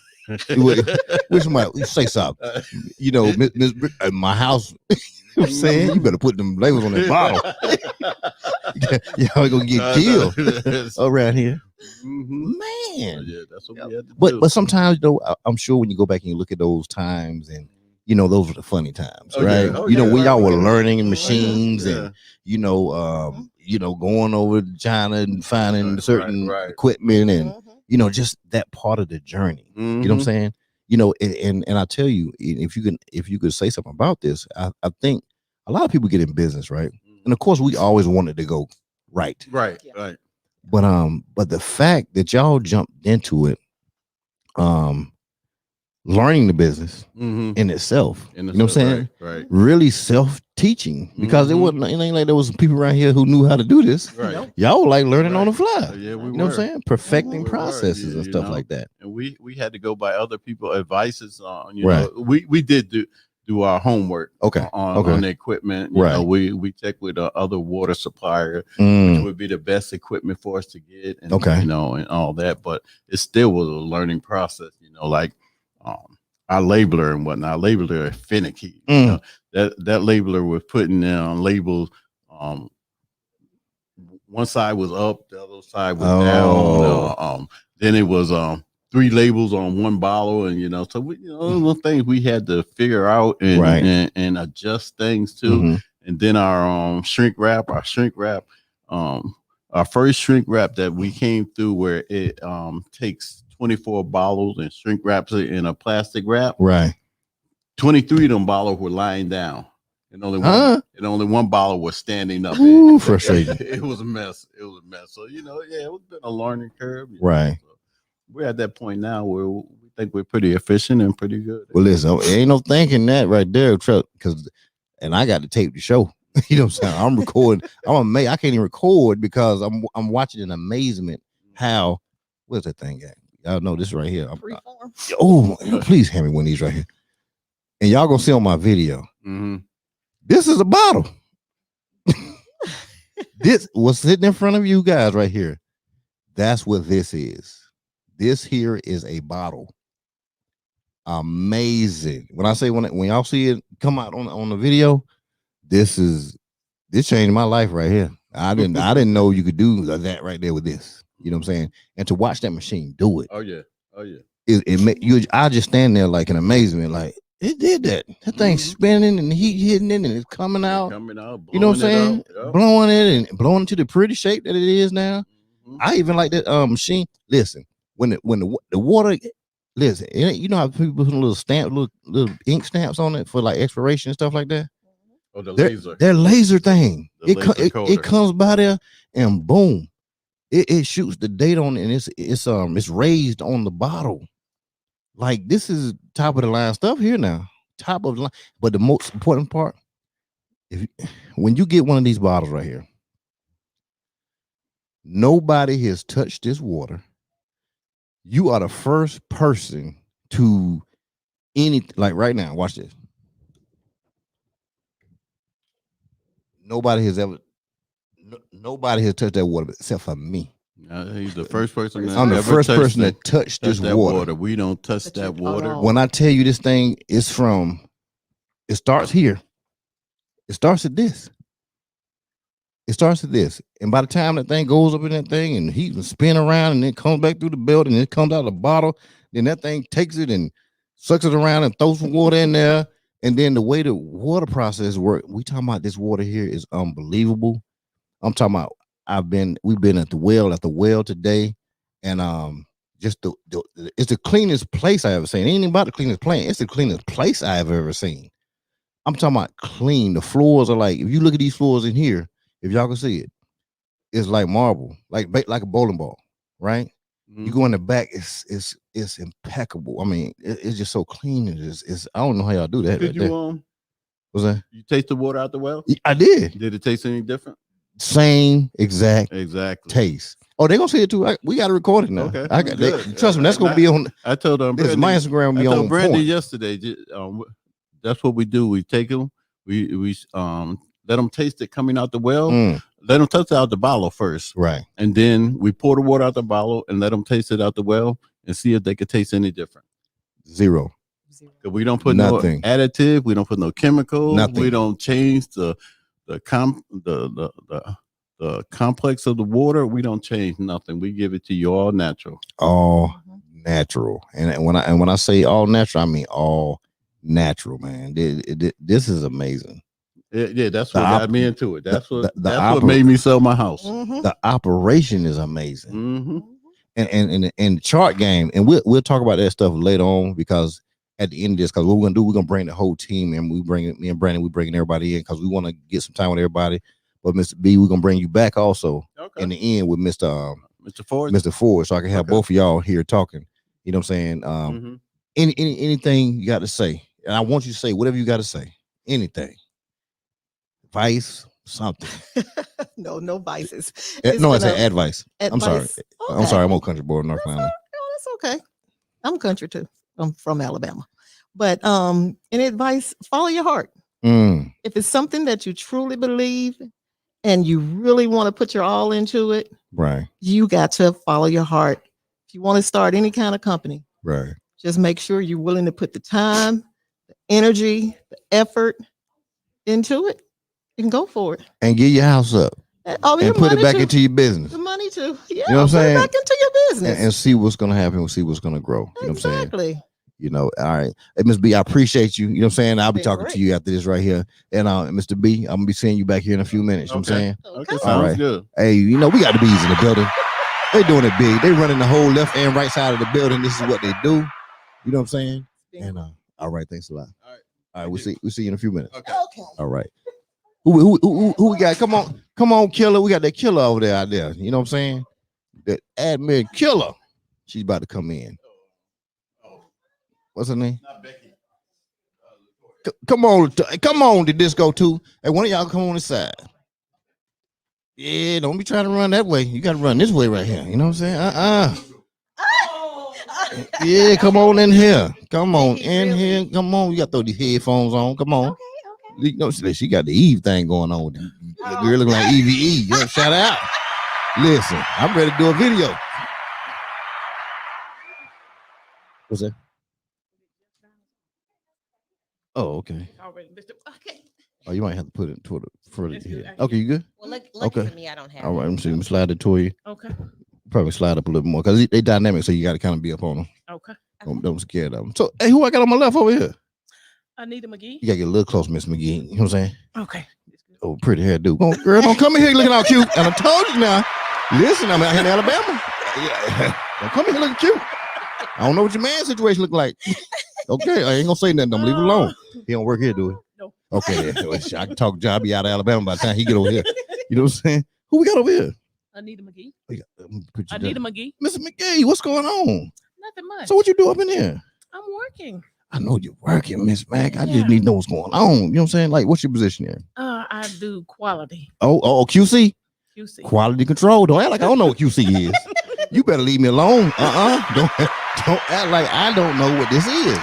[SPEAKER 1] Wish somebody say something. You know, Miss my house. You know what I'm saying, you better put them labels on that bottle. Y'all gonna get killed around here. Man.
[SPEAKER 2] Yeah, that's what we had to do.
[SPEAKER 1] But sometimes, I'm sure when you go back and you look at those times, and those were the funny times, right? When y'all were learning machines and going over to China and finding certain equipment and just that part of the journey. You know what I'm saying? And I tell you, if you could say something about this, I think a lot of people get in business, right? And of course, we always wanted to go right.
[SPEAKER 2] Right.
[SPEAKER 1] But the fact that y'all jumped into it, learning the business in itself, you know what I'm saying?
[SPEAKER 2] Right.
[SPEAKER 1] Really self-teaching, because it ain't like there was some people around here who knew how to do this.
[SPEAKER 2] Right.
[SPEAKER 1] Y'all were like learning on the fly.
[SPEAKER 2] Yeah, we
[SPEAKER 1] you know what I'm saying? Perfecting processes and stuff like that.
[SPEAKER 2] And we had to go by other people's advices on,
[SPEAKER 1] right.
[SPEAKER 2] We did do our homework on the equipment. You know, we check with other water supplier, which would be the best equipment for us to get, and and all that. But it still was a learning process. Like our labeler and whatnot. Our labeler is finicky. That labeler was putting labels. One side was up, the other side was down. Then it was 3 labels on one bottle, and so we, those things we had to figure out and adjust things to. And then our shrink wrap, our first shrink wrap that we came through, where it takes 24 bottles and shrink wraps it in a plastic wrap.
[SPEAKER 1] Right.
[SPEAKER 2] 23 of them bottles were lying down, and only one bottle was standing up.
[SPEAKER 1] Ooh, frustrating.
[SPEAKER 2] It was a mess. So it's been a learning curve.
[SPEAKER 1] Right.
[SPEAKER 2] So we're at that point now where we think we're pretty efficient and pretty good.
[SPEAKER 1] Well, listen, ain't no thinking that right there, because I got to tape the show. You know what I'm saying? I'm recording. I can't even record because I'm watching in amazement how where's that thing at? Y'all know this right here. Please hand me one of these right here. And y'all gonna see on my video. This is a bottle. This was sitting in front of you guys right here. That's what this is. This here is a bottle. Amazing. When I say when y'all see it come out on the video, this changed my life right here. I didn't know you could do that right there with this. You know what I'm saying? And to watch that machine do it.
[SPEAKER 2] Oh yeah.
[SPEAKER 1] I just stand there like in amazement, like it did that. That thing's spinning and heat hitting it and it's coming out. You know what I'm saying? Blowing it and blowing it to the pretty shape that it is now. I even like that machine. Listen, when the water, listen, you know how people put little ink stamps on it for like expiration and stuff like that.
[SPEAKER 2] Oh, the laser.
[SPEAKER 1] That laser thing. It comes by there and boom, it shoots the date on it, and it's raised on the bottle. Like this is top of the line stuff here now. Top of the line. But the most important part, when you get one of these bottles right here, nobody has touched this water. You are the first person to like right now. Watch this. Nobody has touched that water except for me.
[SPEAKER 2] He's the first person.
[SPEAKER 1] I'm the first person that touched this water.
[SPEAKER 2] We don't touch that water.
[SPEAKER 1] When I tell you this thing is it starts here. It starts at this. And by the time that thing goes up in that thing and heat and spin around and then comes back through the belt and it comes out of the bottle, then that thing takes it and sucks it around and throws some water in there. And then the way the water process works, we talking about this water here is unbelievable. I'm talking about we've been at the well today, and just it's the cleanest place I ever seen. It ain't about the cleanest plant, it's the cleanest place I have ever seen. I'm talking about clean. The floors are like, if you look at these floors in here, if y'all can see it, it's like marble, like a bowling ball, right? You go in the back, it's impeccable. I mean, it's just so clean. It's I don't know how y'all do that.
[SPEAKER 2] Did
[SPEAKER 1] right
[SPEAKER 2] you
[SPEAKER 1] there. What's that?
[SPEAKER 2] You taste the water out the well?
[SPEAKER 1] I did.
[SPEAKER 2] Did it taste any different?
[SPEAKER 1] Same exact taste. Oh, they're gonna see it too. We got to record it now.
[SPEAKER 2] Okay,
[SPEAKER 1] trust me, that's gonna be on.
[SPEAKER 2] I told them.
[SPEAKER 1] My Instagram be on. I told
[SPEAKER 2] Brandy
[SPEAKER 1] point.
[SPEAKER 2] yesterday. That's what we do. We take them. We let them taste it coming out the well. Let them touch it out the bottle first,
[SPEAKER 1] right?
[SPEAKER 2] And then we pour the water out the bottle and let them taste it out the well and see if they could taste any different.
[SPEAKER 1] Zero.
[SPEAKER 2] We don't put nothing. No additive. We don't put no chemicals.
[SPEAKER 1] Nothing.
[SPEAKER 2] We don't change the complex of the water. We don't change nothing. We give it to you all natural.
[SPEAKER 1] All natural. And when I say all natural, I mean all natural, man. This is amazing.
[SPEAKER 2] Yeah, that's what got me into it. That's what made me sell my house.
[SPEAKER 1] The operation is amazing. And the chart game, and we'll talk about that stuff later on, because at the end of this, because what we're gonna do, we're gonna bring the whole team, and me and Brandon, we bringing everybody in because we want to get some time with everybody. But Mr. B, we're gonna bring you back also in the end with Mr. Forge, so I can have both of y'all here talking. You know what I'm saying? Anything you got to say, and I want you to say whatever you got to say. Anything, advice, something.
[SPEAKER 3] No vices.
[SPEAKER 1] No, it's advice. I'm sorry.
[SPEAKER 3] Okay.
[SPEAKER 1] I'm sorry. I'm old country boy in North Carolina.
[SPEAKER 3] That's okay. I'm country too. I'm from Alabama. But any advice, follow your heart. If it's something that you truly believe and you really want to put your all into it,
[SPEAKER 1] right,
[SPEAKER 3] you got to follow your heart. If you want to start any kind of company,
[SPEAKER 1] right,
[SPEAKER 3] just make sure you're willing to put the time, the energy, the effort into it and go for it.
[SPEAKER 1] And get your house up.
[SPEAKER 3] And
[SPEAKER 1] put it back into your business.
[SPEAKER 3] The money too. Yeah,
[SPEAKER 1] you know what I'm saying?
[SPEAKER 3] Put it back into your business.
[SPEAKER 1] and see what's gonna happen. We'll see what's gonna grow. You know what I'm saying?
[SPEAKER 3] Exactly.
[SPEAKER 1] You know, all right. Hey, Ms. B, I appreciate you. You know what I'm saying? I'll be
[SPEAKER 3] Been
[SPEAKER 1] talking
[SPEAKER 3] great.
[SPEAKER 1] to you after this right here. And Mr. B, I'm gonna be seeing you back here in a few minutes. You know what I'm saying?
[SPEAKER 2] Okay,
[SPEAKER 3] All
[SPEAKER 2] sounds
[SPEAKER 1] right.
[SPEAKER 2] good.
[SPEAKER 1] Hey, you know, we got the bees in the building. They doing it big. They running the whole left and right side of the building. This is what they do. You know what I'm saying? And all right, thanks a lot. All right, we'll see you in a few minutes.
[SPEAKER 2] Okay.
[SPEAKER 1] All right. Who we got? Come on, killer. We got that killer over there out there. You know what I'm saying? That admin killer. She's about to come in. What's her name?
[SPEAKER 2] Not Becky.
[SPEAKER 1] Come on, the disco too. Hey, one of y'all come on the side. Yeah, don't be trying to run that way. You got to run this way right here. You know what I'm saying? Yeah, come on in here. Come on in here. Come on. You got to throw these headphones on. Come on.
[SPEAKER 4] Okay.
[SPEAKER 1] You know, she got the Eve thing going on. The girl looking like EVE. You know, shout out. Listen, I'm ready to do a video. What's that? Oh, okay.
[SPEAKER 4] Okay.
[SPEAKER 1] Oh, you might have to put it toward the further
[SPEAKER 4] That's
[SPEAKER 1] here.
[SPEAKER 4] good.
[SPEAKER 1] Okay, you good?
[SPEAKER 4] Well, look
[SPEAKER 1] Okay.
[SPEAKER 4] for me. I don't have.
[SPEAKER 1] All right, let me see. Let me slide it to you.
[SPEAKER 4] Okay.
[SPEAKER 1] Probably slide up a little more because they dynamic, so you got to kind of be up on them.
[SPEAKER 4] Okay.
[SPEAKER 1] Don't scare them. So, hey, who I got on my left over here?
[SPEAKER 4] Anita McGee.
[SPEAKER 1] You got to get a little close, Miss McGee. You know what I'm saying?
[SPEAKER 4] Okay.
[SPEAKER 1] Oh, pretty hair dude. Girl, don't come in here looking all cute. And I told you now. Listen, I'm out here in Alabama. Yeah. Don't come in here looking cute. I don't know what your man's situation look like. Okay, I ain't gonna say nothing. I'm gonna leave it alone. He don't work here, do he?
[SPEAKER 4] No.
[SPEAKER 1] Okay, I can talk Jobby out of Alabama by the time he get over here. You know what I'm saying? Who we got over here?
[SPEAKER 4] Anita McGee.
[SPEAKER 1] Anita
[SPEAKER 4] McGee.
[SPEAKER 1] Mr. McGee, what's going on?
[SPEAKER 4] Nothing much.
[SPEAKER 1] So what you do up in here?
[SPEAKER 4] I'm working.
[SPEAKER 1] I know you're working, Miss Mac. I just need to know what's going on. You know what I'm saying? Like, what's your position here?
[SPEAKER 4] I do quality.
[SPEAKER 1] Oh, QC?
[SPEAKER 4] QC.
[SPEAKER 1] Quality control. Don't act like I don't know what QC is. You better leave me alone. Don't act like I don't know what this is.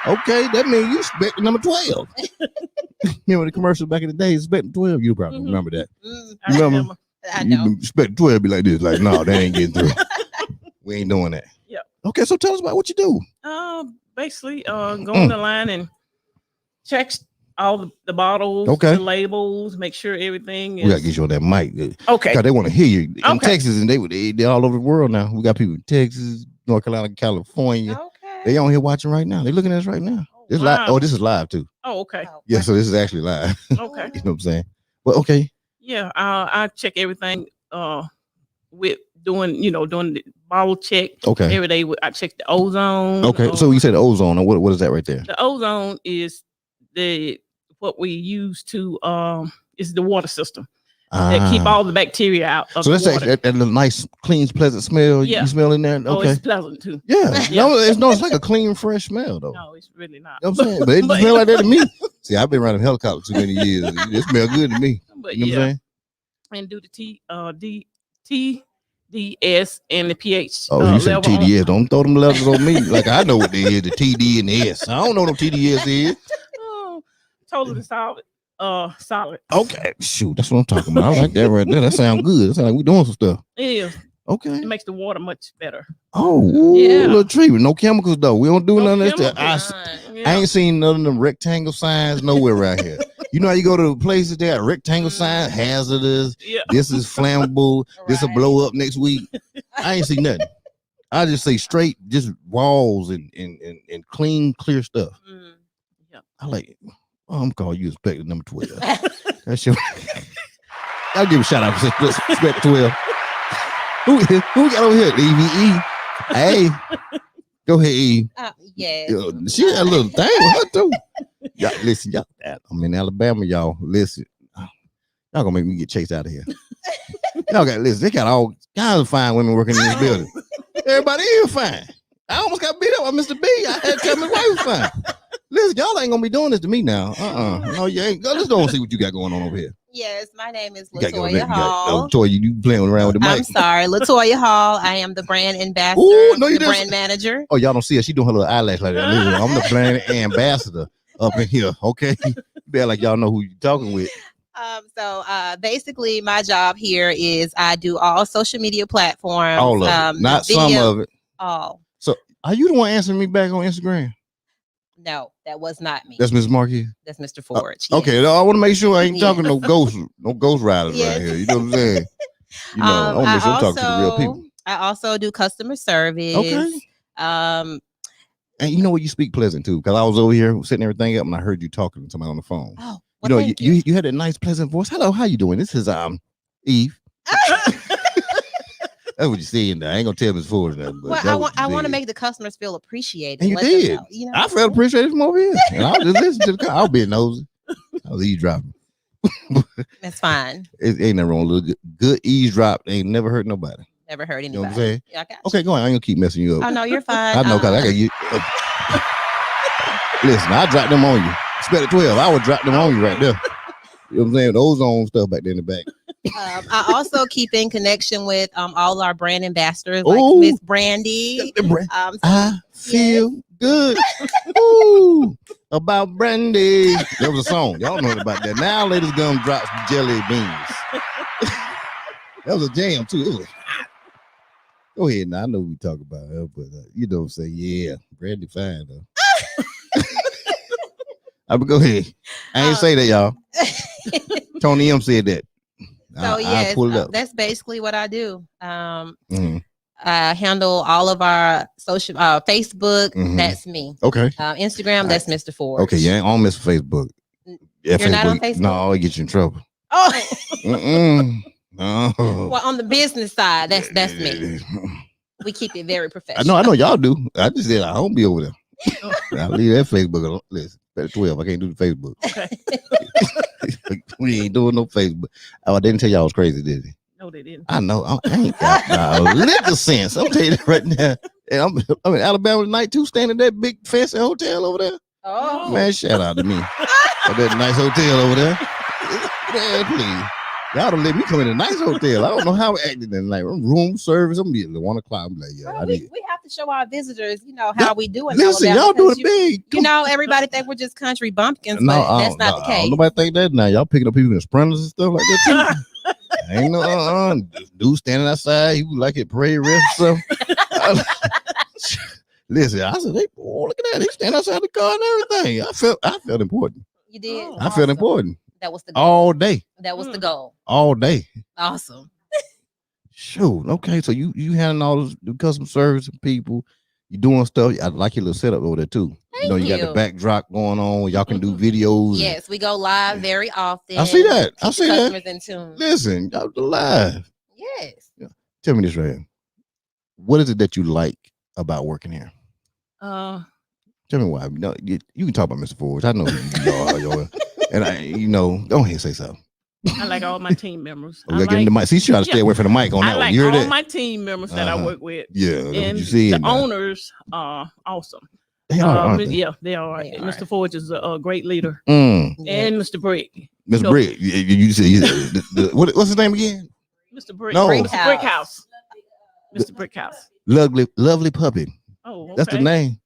[SPEAKER 1] Okay, that means you expect number 12. Remember the commercial back in the day, expecting 12? You probably remember that.
[SPEAKER 4] I remember. I know.
[SPEAKER 1] You expect 12 be like this, like, no, that ain't getting through. We ain't doing that.
[SPEAKER 4] Yep.
[SPEAKER 1] Okay, so tell us about what you do.
[SPEAKER 4] Basically, go on the line and check all the bottles,
[SPEAKER 1] Okay.
[SPEAKER 4] the labels, make sure everything is.
[SPEAKER 1] We gotta get you on that mic.
[SPEAKER 4] Okay.
[SPEAKER 1] God, they want to hear you in
[SPEAKER 4] Okay.
[SPEAKER 1] Texas, and they're all over the world now. We got people in Texas, North Carolina, California.
[SPEAKER 4] Okay.
[SPEAKER 1] They on here watching right now. They looking at us right now. This live.
[SPEAKER 4] wow.
[SPEAKER 1] Oh, this is live too.
[SPEAKER 4] Oh, okay.
[SPEAKER 1] Yeah, so this is actually live.
[SPEAKER 4] Okay.
[SPEAKER 1] You know what I'm saying? Well, okay.
[SPEAKER 4] Yeah, I check everything with doing the bottle check
[SPEAKER 1] Okay.
[SPEAKER 4] every day. I check the ozone.
[SPEAKER 1] Okay. So you said the ozone. What is that right there?
[SPEAKER 4] The ozone is what we use to is the water system that keep all the bacteria out of
[SPEAKER 1] so
[SPEAKER 4] the
[SPEAKER 1] that's
[SPEAKER 4] water.
[SPEAKER 1] that nice, clean, pleasant smell.
[SPEAKER 4] Yeah.
[SPEAKER 1] You smell in there.
[SPEAKER 4] Oh,
[SPEAKER 1] Okay.
[SPEAKER 4] it's pleasant too.
[SPEAKER 1] Yeah.
[SPEAKER 4] Yeah.
[SPEAKER 1] No, it's like a clean, fresh smell though.
[SPEAKER 4] No, it's really not.
[SPEAKER 1] You know what I'm saying? But it smell like that to me. See, I've been running helicopters too many years. It smell good to me.
[SPEAKER 4] But
[SPEAKER 1] You know what I'm saying?
[SPEAKER 4] and do the TDS and the pH.
[SPEAKER 1] Oh, you said
[SPEAKER 4] level on-
[SPEAKER 1] TDS. Don't throw them levels on me. Like I know what they is, the TD and the S. I don't know what TDS is.
[SPEAKER 4] Oh, totally solid. Solid.
[SPEAKER 1] Okay. Shoot, that's what I'm talking about. I like that right there. That sounds good. That sounds like we doing some stuff.
[SPEAKER 4] It is.
[SPEAKER 1] Okay.
[SPEAKER 4] It makes the water much better.
[SPEAKER 1] Oh, ooh,
[SPEAKER 4] Yeah.
[SPEAKER 1] little treatment. No chemicals though. We don't do
[SPEAKER 4] No
[SPEAKER 1] none of this.
[SPEAKER 4] chemicals.
[SPEAKER 1] I ain't seen none of them rectangle signs nowhere right here. You know how you go to places there, rectangle signs, hazardous.
[SPEAKER 4] Yeah.
[SPEAKER 1] This is flammable. This will blow up next week. I ain't seen nothing. I just say straight, just walls and clean, clear stuff.
[SPEAKER 4] Yeah.
[SPEAKER 1] I like it. Oh, I'm calling you Inspector number 12. That's your. I'll give a shout out to Inspector 12. Who we got over here? EVE. Hey, go ahead, Eve.
[SPEAKER 4] Yeah.
[SPEAKER 1] She had a little thing with her too. Y'all, listen, y'all. I'm in Alabama, y'all. Listen, y'all gonna make me get chased out of here. Y'all got listen. They got all kinds of fine women working in this building. Everybody is fine. I almost got beat up by Mr. B. I had to tell my wife was fine. Listen, y'all ain't gonna be doing this to me now. No, you ain't. Let's go and see what you got going on over here.
[SPEAKER 5] Yes, my name is
[SPEAKER 1] You gotta go
[SPEAKER 5] Latoya
[SPEAKER 1] there.
[SPEAKER 5] Hall.
[SPEAKER 1] Latoya, you playing around with the mic.
[SPEAKER 5] I'm sorry, Latoya Hall. I am the brand ambassador,
[SPEAKER 1] Ooh, no, you
[SPEAKER 5] the
[SPEAKER 1] didn't.
[SPEAKER 5] brand manager.
[SPEAKER 1] Oh, y'all don't see her. She doing her little eyelash like that. Listen, I'm the brand ambassador up in here. Okay, be like y'all know who you talking with.
[SPEAKER 5] So basically, my job here is I do all social media platforms.
[SPEAKER 1] All of it, not
[SPEAKER 5] the
[SPEAKER 1] some
[SPEAKER 5] video-
[SPEAKER 1] of it.
[SPEAKER 5] All.
[SPEAKER 1] So, are you the one answering me back on Instagram?
[SPEAKER 5] No, that was not me.
[SPEAKER 1] That's Ms. Marquis.
[SPEAKER 5] That's Mr. Forge.
[SPEAKER 1] Okay,
[SPEAKER 5] yes.
[SPEAKER 1] I want to make sure I ain't
[SPEAKER 5] Yeah.
[SPEAKER 1] talking no ghost riders
[SPEAKER 5] Yes.
[SPEAKER 1] right here. You know what I'm saying? You know, I want to make sure I'm talking to the real people.
[SPEAKER 5] I also do customer service.
[SPEAKER 1] Okay.
[SPEAKER 5] Um,
[SPEAKER 1] And you know what? You speak pleasant too, because I was over here setting everything up, and I heard you talking to somebody on the phone.
[SPEAKER 5] oh,
[SPEAKER 1] You
[SPEAKER 5] well,
[SPEAKER 1] know,
[SPEAKER 5] thank
[SPEAKER 1] you had a nice, pleasant voice. Hello, how you doing? This is Eve. That's what you see in there. I ain't gonna tell Miss Forge that. But
[SPEAKER 5] Well, I want to make the customers feel appreciated.
[SPEAKER 1] And you
[SPEAKER 5] let them
[SPEAKER 1] did.
[SPEAKER 5] know, you know?
[SPEAKER 1] I felt appreciated from over here. And I was just listening to the car. I was being nosy. I was eavesdropping.
[SPEAKER 5] That's fine.
[SPEAKER 1] It ain't nothing wrong. Little good eavesdrop ain't never hurt nobody.
[SPEAKER 5] Never hurt anybody.
[SPEAKER 1] You know what I'm saying?
[SPEAKER 5] Yeah, I got you.
[SPEAKER 1] Okay, go on. I ain't gonna keep messing you up.
[SPEAKER 5] Oh no, you're fine.
[SPEAKER 1] I know, cause I got you. Listen, I dropped them on you. Spell it 12. I would drop them on you right there. You know what I'm saying? The ozone stuff back there in the back.
[SPEAKER 5] I also keep in connection with all our brand ambassadors, like
[SPEAKER 1] Ooh.
[SPEAKER 5] Miss Brandy.
[SPEAKER 1] I feel good. Ooh, about Brandy. That was a song. Y'all know about that. Now, ladies, gonna drop some jelly beans. That was a jam too. It was hot. Go ahead now. I know we talk about her, but you know what I'm saying? Yeah, Brandy fine though. I would go ahead. I ain't say that, y'all. Tony M said that.
[SPEAKER 5] So
[SPEAKER 1] I pull it up.
[SPEAKER 5] that's basically what I do.
[SPEAKER 1] Mhm.
[SPEAKER 5] I handle all of our social, Facebook.
[SPEAKER 1] Mhm.
[SPEAKER 5] That's me.
[SPEAKER 1] Okay.
[SPEAKER 5] Instagram. That's Mr. Forge.
[SPEAKER 1] Okay. You ain't on Mr. Facebook. Yeah,
[SPEAKER 5] You're not on Facebook?
[SPEAKER 1] No, it gets you in trouble.
[SPEAKER 5] Oh,
[SPEAKER 1] No.
[SPEAKER 5] well, on the business side, that's me. We keep it very professional.
[SPEAKER 1] I know y'all do. I just said I don't be over there. I'll leave that Facebook alone. Listen, better 12. I can't do the Facebook.
[SPEAKER 4] Okay.
[SPEAKER 1] We ain't doing no Facebook. Oh, I didn't tell y'all I was crazy, did he?
[SPEAKER 4] No, they didn't.
[SPEAKER 1] I know. I ain't got no little sense. I'm telling you that right now. And I'm in Alabama tonight too, staying in that big fancy hotel over there.
[SPEAKER 5] Oh,
[SPEAKER 1] Man, shout out to me. At that nice hotel over there. Man, please. Y'all don't let me come in a nice hotel. I don't know how we're acting in like room service. I'm getting at 1 o'clock. I'm like, yeah,
[SPEAKER 5] well,
[SPEAKER 1] I need.
[SPEAKER 5] we have to show our visitors, how we do it.
[SPEAKER 1] Listen, y'all doing it big.
[SPEAKER 5] You know, everybody think we're just country bumpkins, but that's not the case.
[SPEAKER 1] Nobody think that now. Y'all picking up people in sprinters and stuff like that too. Ain't no dude standing outside. He would like it parade rest or something. Listen, I said, hey, boy, look at that. They stand outside the car and everything. I felt important.
[SPEAKER 5] You did.
[SPEAKER 4] Oh,
[SPEAKER 1] I felt important
[SPEAKER 5] That was the goal.
[SPEAKER 1] all day.
[SPEAKER 5] That was the goal.
[SPEAKER 1] All day.
[SPEAKER 5] Awesome.
[SPEAKER 1] Shoot. Okay, so you handling all those customer service people. You doing stuff. I like your little setup over there too.
[SPEAKER 5] Thank
[SPEAKER 1] You got the backdrop going on. Y'all can do videos.
[SPEAKER 5] Yes, we go live very often.
[SPEAKER 1] I see that. I
[SPEAKER 5] Keep
[SPEAKER 1] see
[SPEAKER 5] the
[SPEAKER 1] that.
[SPEAKER 5] customers in tune.
[SPEAKER 1] Listen, y'all do live.
[SPEAKER 5] Yes.
[SPEAKER 1] Tell me this right here. What is it that you like about working here? Tell me why. No, you can talk about Mr. Forge. I know who you are. And go ahead and say something.
[SPEAKER 4] I like all my team members.
[SPEAKER 1] We gotta get in the mic. See, she trying to stay away from the mic on
[SPEAKER 4] I
[SPEAKER 1] that
[SPEAKER 4] like
[SPEAKER 1] one. You heard
[SPEAKER 4] all
[SPEAKER 1] that?
[SPEAKER 4] my team members that I work with.
[SPEAKER 1] Yeah, that's what
[SPEAKER 4] And
[SPEAKER 1] you see.
[SPEAKER 4] the owners are awesome.
[SPEAKER 1] They are, aren't they?
[SPEAKER 4] Yeah, they are.
[SPEAKER 5] They
[SPEAKER 4] Mr.
[SPEAKER 5] are.
[SPEAKER 4] Forge is a great leader.
[SPEAKER 1] Mm.
[SPEAKER 4] And Mr. Brick.
[SPEAKER 1] Mr. Brick, you said what's his name again?
[SPEAKER 4] Mr. Brick.
[SPEAKER 1] No.
[SPEAKER 4] Mr. Brickhouse. Mr. Brickhouse.
[SPEAKER 1] Lovely puppy.
[SPEAKER 4] Oh, okay.
[SPEAKER 1] That's the name.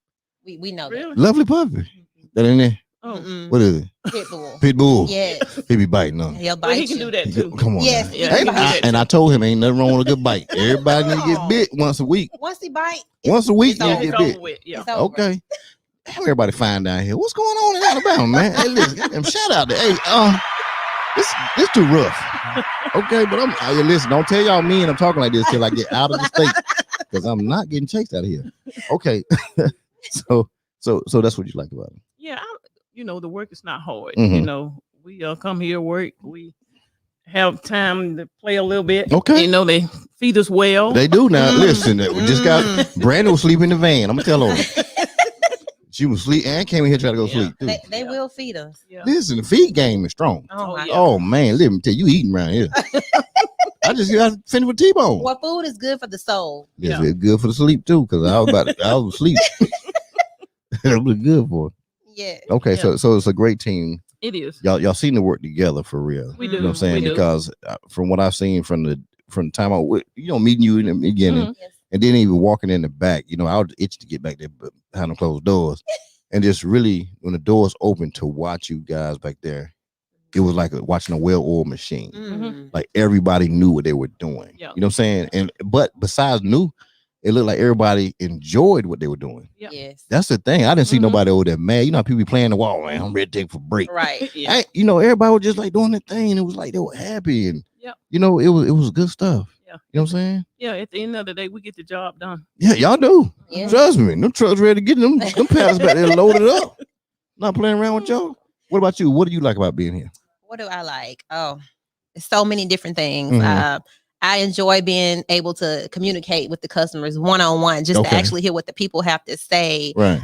[SPEAKER 5] We know
[SPEAKER 4] Really?
[SPEAKER 1] Lovely puppy. That in there?
[SPEAKER 4] Oh.
[SPEAKER 5] that.
[SPEAKER 1] What is it?
[SPEAKER 5] Pitbull.
[SPEAKER 1] Pitbull.
[SPEAKER 5] Yes.
[SPEAKER 1] He be biting on.
[SPEAKER 5] He'll
[SPEAKER 4] Well,
[SPEAKER 5] bite
[SPEAKER 4] he can
[SPEAKER 5] you.
[SPEAKER 4] do that too.
[SPEAKER 1] Come on.
[SPEAKER 5] Yes,
[SPEAKER 1] now.
[SPEAKER 5] he
[SPEAKER 4] Yeah,
[SPEAKER 5] can
[SPEAKER 4] he
[SPEAKER 5] bite
[SPEAKER 4] can do
[SPEAKER 5] you.
[SPEAKER 4] that
[SPEAKER 1] And I told him ain't nothing wrong with a good bite. Everybody need to get bit once a week.
[SPEAKER 5] Once he bite,
[SPEAKER 1] Once a week,
[SPEAKER 5] it's
[SPEAKER 1] you
[SPEAKER 5] over.
[SPEAKER 1] get
[SPEAKER 4] It's
[SPEAKER 1] bit.
[SPEAKER 4] over with. Yeah.
[SPEAKER 5] it's over.
[SPEAKER 1] Okay. How everybody find down here? What's going on in Alabama, man? Hey, listen, goddamn, shout out to this too rough. Okay, but listen, don't tell y'all me and I'm talking like this till I get out of the state. Because I'm not getting chased out of here. Okay. So that's what you like about it.
[SPEAKER 4] Yeah, the work is not hard.
[SPEAKER 1] Mhm.
[SPEAKER 4] We come here, work. We have time to play a little bit.
[SPEAKER 1] Okay.
[SPEAKER 4] They feed us well.
[SPEAKER 1] They do now. Listen, we just got Brandon was sleeping in the van. I'm gonna tell her. She was sleep and came in here trying to go sleep too.
[SPEAKER 5] They will feed us.
[SPEAKER 4] Yeah.
[SPEAKER 1] Listen, the feed game is strong.
[SPEAKER 5] Oh, my
[SPEAKER 4] yeah.
[SPEAKER 1] Oh man, let me tell you, eating around here. I just got finished with T-bone.
[SPEAKER 5] Well, food is good for the soul.
[SPEAKER 1] Yes,
[SPEAKER 4] Yeah.
[SPEAKER 1] it's good for the sleep too, because I was asleep. It was good for it.
[SPEAKER 5] Yeah.
[SPEAKER 1] Okay,
[SPEAKER 4] Yeah.
[SPEAKER 1] so it's a great team.
[SPEAKER 4] It is.
[SPEAKER 1] Y'all seem to work together for real.
[SPEAKER 4] We
[SPEAKER 5] You
[SPEAKER 4] do.
[SPEAKER 1] You know what I'm saying?
[SPEAKER 4] We do.
[SPEAKER 1] Because from what I've seen from the time I meeting you in the beginning,
[SPEAKER 4] Mhm.
[SPEAKER 5] Yes.
[SPEAKER 1] and then even walking in the back, I was itching to get back there behind the closed doors, and just really when the doors open to watch you guys back there, it was like watching a well-oiled machine.
[SPEAKER 5] Mm.
[SPEAKER 1] Like everybody knew what they were doing.
[SPEAKER 4] Yeah.
[SPEAKER 1] You know what I'm saying? But besides knew, it looked like everybody enjoyed what they were doing.
[SPEAKER 4] Yeah.
[SPEAKER 5] Yes.
[SPEAKER 1] That's the thing. I didn't see
[SPEAKER 4] Mhm.
[SPEAKER 1] nobody over there mad. You know how people be playing the wall, man. I'm ready to take for a break.
[SPEAKER 5] Right.
[SPEAKER 4] Yeah.
[SPEAKER 1] Everybody was just like doing the thing. It was like they were happy, and
[SPEAKER 4] Yep.
[SPEAKER 1] it was good stuff.
[SPEAKER 4] Yeah.
[SPEAKER 1] You know what I'm saying?
[SPEAKER 4] Yeah, at the end of the day, we get the job done.
[SPEAKER 1] Yeah, y'all do.
[SPEAKER 5] Yeah.
[SPEAKER 1] Trust me. Them trucks ready to get them pallets back there loaded up. Not playing around with y'all. What about you? What do you like about being here?
[SPEAKER 5] What do I like? Oh, so many different things.
[SPEAKER 1] Mhm.
[SPEAKER 5] I enjoy being able to communicate with the customers one-on-one, just to
[SPEAKER 1] Okay.
[SPEAKER 5] actually hear what the people have to say.
[SPEAKER 1] Right.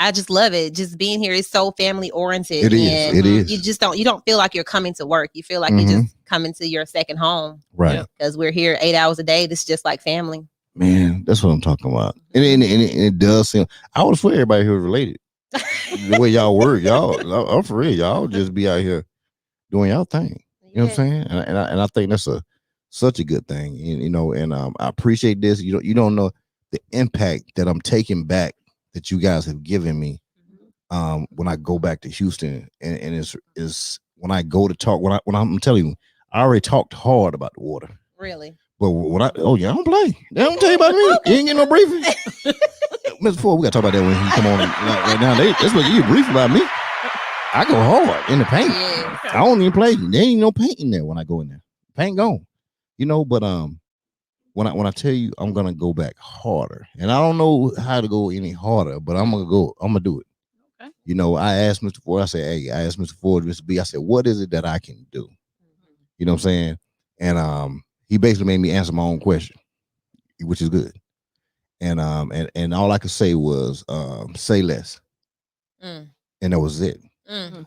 [SPEAKER 5] I just love it. Just being here is so family oriented.
[SPEAKER 1] It is.
[SPEAKER 5] And
[SPEAKER 1] It is.
[SPEAKER 5] you don't feel like you're coming to work. You feel like
[SPEAKER 1] Mhm.
[SPEAKER 5] you're just coming to your second home.
[SPEAKER 1] Right.
[SPEAKER 4] Yeah.
[SPEAKER 5] Because we're here 8 hours a day. This is just like family.
[SPEAKER 1] Man, that's what I'm talking about. And it does seem, I would swear everybody here is related. The way y'all work, y'all, I'm for real. Y'all just be out here doing y'all thing. You know what I'm saying? And I think that's such a good thing. And I appreciate this. You don't know the impact that I'm taking back that you guys have given me. When I go back to Houston, and it's when I go to talk, when I'm telling you, I already talked hard about the water.
[SPEAKER 5] Really?
[SPEAKER 1] But when I don't play. They don't tell you about me. You ain't getting no briefing. Mr. Ford, we gotta talk about that when he come on right now. That's what you brief about me. I go hard in the paint.
[SPEAKER 5] Yeah.
[SPEAKER 1] I don't even play. There ain't no paint in there when I go in there. Paint gone. But when I tell you I'm gonna go back harder, and I don't know how to go any harder, but I'm gonna do it.
[SPEAKER 4] Okay.
[SPEAKER 1] I asked Mr. Ford, I asked Mr. Ford, Mr. B, I said, what is it that I can do? You know what I'm saying? And he basically made me answer my own question, which is good. And all I could say was say less.
[SPEAKER 5] Mm.
[SPEAKER 1] And that was it.
[SPEAKER 5] Mm.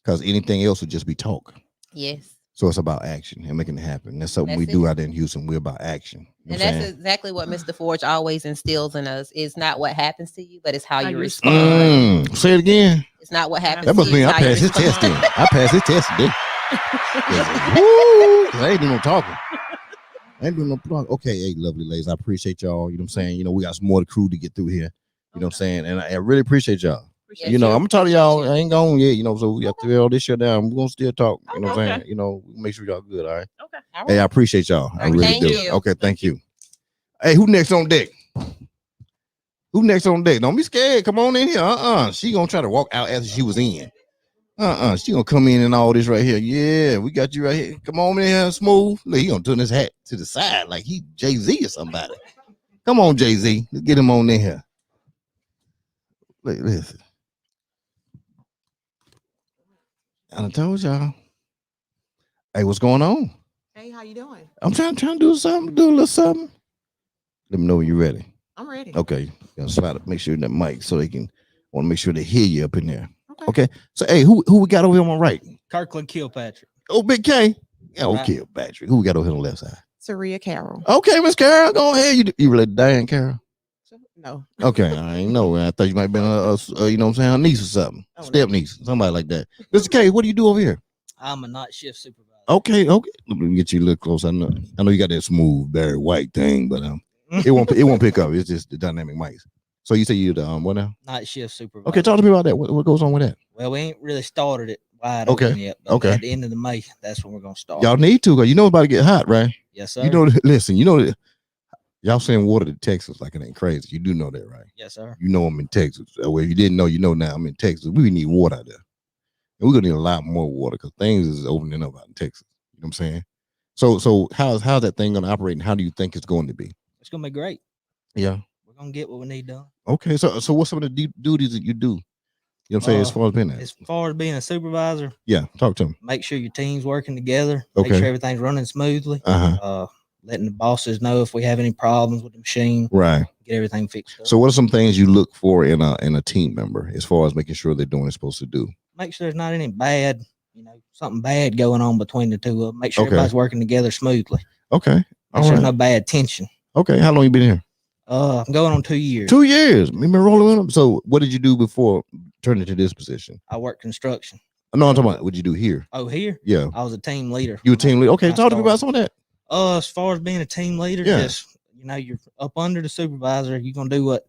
[SPEAKER 1] Because anything else would just be talk.
[SPEAKER 5] Yes.
[SPEAKER 1] So it's about action and making it happen. That's something we do out there in Houston. We're about action. You know
[SPEAKER 5] And
[SPEAKER 1] what I'm
[SPEAKER 5] that's
[SPEAKER 1] saying?
[SPEAKER 5] exactly what Mr. Forge always instills in us. It's not what happens to you, but it's how you respond.
[SPEAKER 1] Say it again.
[SPEAKER 5] It's not what happens
[SPEAKER 1] That
[SPEAKER 5] to
[SPEAKER 1] must
[SPEAKER 5] you.
[SPEAKER 1] mean I
[SPEAKER 5] it's how you
[SPEAKER 1] passed his test then.
[SPEAKER 5] respond.
[SPEAKER 1] I passed his test today. Woo! 'Cause I ain't doing no talking. I ain't doing no talking. Okay, hey, lovely ladies. I appreciate y'all. You know what I'm saying? We got some more crew to get through here. You know what I'm saying? And I really appreciate y'all.
[SPEAKER 5] Appreciate
[SPEAKER 1] I'm gonna tell y'all,
[SPEAKER 5] Appreciate
[SPEAKER 1] I ain't gone yet, so we got to tear all this shit down. We're gonna still talk. You know what I'm
[SPEAKER 4] Okay.
[SPEAKER 1] saying? Make sure y'all good, all right?
[SPEAKER 4] Okay.
[SPEAKER 5] All right.
[SPEAKER 1] Hey, I appreciate y'all. I really
[SPEAKER 5] Thank
[SPEAKER 1] do.
[SPEAKER 5] you.
[SPEAKER 1] Okay, thank you. Hey, who next on deck? Who next on deck? Don't be scared. Come on in here. She gonna try to walk out after she was in. She gonna come in and all this right here. Yeah, we got you right here. Come on in here, smooth. Look, he gonna turn his hat to the side like he Jay-Z or somebody. Come on, Jay-Z. Let's get him on in here. Look, listen. I told y'all. Hey, what's going on?
[SPEAKER 3] Hey, how you doing?
[SPEAKER 1] I'm trying to do something, do a little something. Let me know when you're ready.
[SPEAKER 3] I'm ready.
[SPEAKER 1] Okay. Gonna slide up, make sure that mic so they can want to make sure they hear you up in there. Okay. So hey, who we got over here on my right?
[SPEAKER 6] Kirkland Kilpatrick.
[SPEAKER 1] Oh, Big K. Yeah,
[SPEAKER 6] Right.
[SPEAKER 1] okay, Patrick. Who we got over here on the left side?
[SPEAKER 3] Saria Carroll.
[SPEAKER 1] Okay, Miss Carol, go ahead. You related to Diane Carol?
[SPEAKER 3] No.
[SPEAKER 1] Okay, I ain't know. I thought you might have been you know what I'm saying, her niece or something.
[SPEAKER 3] Oh, no.
[SPEAKER 1] Step niece, somebody like that. Mr. K, what do you do over here?
[SPEAKER 6] I'm a night shift supervisor.
[SPEAKER 1] Okay. Let me get you a little closer. I know you got that smooth, very white thing, but it won't pick up. It's just the dynamic mics. So you say you're the what now?
[SPEAKER 6] Night shift supervisor.
[SPEAKER 1] Okay, talk to me about that. What goes on with that?
[SPEAKER 6] Well, we ain't really started it wide
[SPEAKER 1] Okay.
[SPEAKER 6] open yet. But
[SPEAKER 1] Okay.
[SPEAKER 6] At the end of the May, that's when we're gonna start.
[SPEAKER 1] Y'all need to, because it's about to get hot, right?
[SPEAKER 6] Yes, sir.
[SPEAKER 1] Listen, y'all send water to Texas like it ain't crazy. You do know that, right?
[SPEAKER 6] Yes, sir.
[SPEAKER 1] You know I'm in Texas. Well, if you didn't know, you know now I'm in Texas. We need water out there. And we're gonna need a lot more water because things is opening up out in Texas. You know what I'm saying? So how's that thing gonna operate, and how do you think it's going to be?
[SPEAKER 6] It's gonna be great.
[SPEAKER 1] Yeah.
[SPEAKER 6] We're gonna get what we need done.
[SPEAKER 1] Okay. So what's some of the duties that you do? You know what I'm saying? As far as being there.
[SPEAKER 6] As far as being a supervisor,
[SPEAKER 1] Yeah. Talk to him.
[SPEAKER 6] make sure your team's working together.
[SPEAKER 1] Okay.
[SPEAKER 6] Make sure everything's running smoothly. Letting the bosses know if we have any problems with the machine.
[SPEAKER 1] Right.
[SPEAKER 6] Get everything fixed up.
[SPEAKER 1] So what are some things you look for in a team member as far as making sure they're doing what they're supposed to do?
[SPEAKER 6] Make sure there's not any bad, something bad going on between the two of them. Make sure
[SPEAKER 1] Okay.
[SPEAKER 6] everybody's working together smoothly.
[SPEAKER 1] Okay.
[SPEAKER 6] Make
[SPEAKER 1] All
[SPEAKER 6] sure
[SPEAKER 1] right.
[SPEAKER 6] there's no bad tension.
[SPEAKER 1] Okay. How long you been here?
[SPEAKER 6] I'm going on 2 years.
[SPEAKER 1] 2 years. We've been rolling with them. So what did you do before turning to this position?
[SPEAKER 6] I work construction.
[SPEAKER 1] No, I'm talking about what did you do here?
[SPEAKER 6] Oh, here?
[SPEAKER 1] Yeah.
[SPEAKER 6] I was a team leader.
[SPEAKER 1] You a team leader? Okay.
[SPEAKER 6] when I
[SPEAKER 1] Talk to me about
[SPEAKER 6] started.
[SPEAKER 1] some of that.
[SPEAKER 6] As far as being a team leader,
[SPEAKER 1] Yeah.
[SPEAKER 6] just you're up under the supervisor. You're gonna do what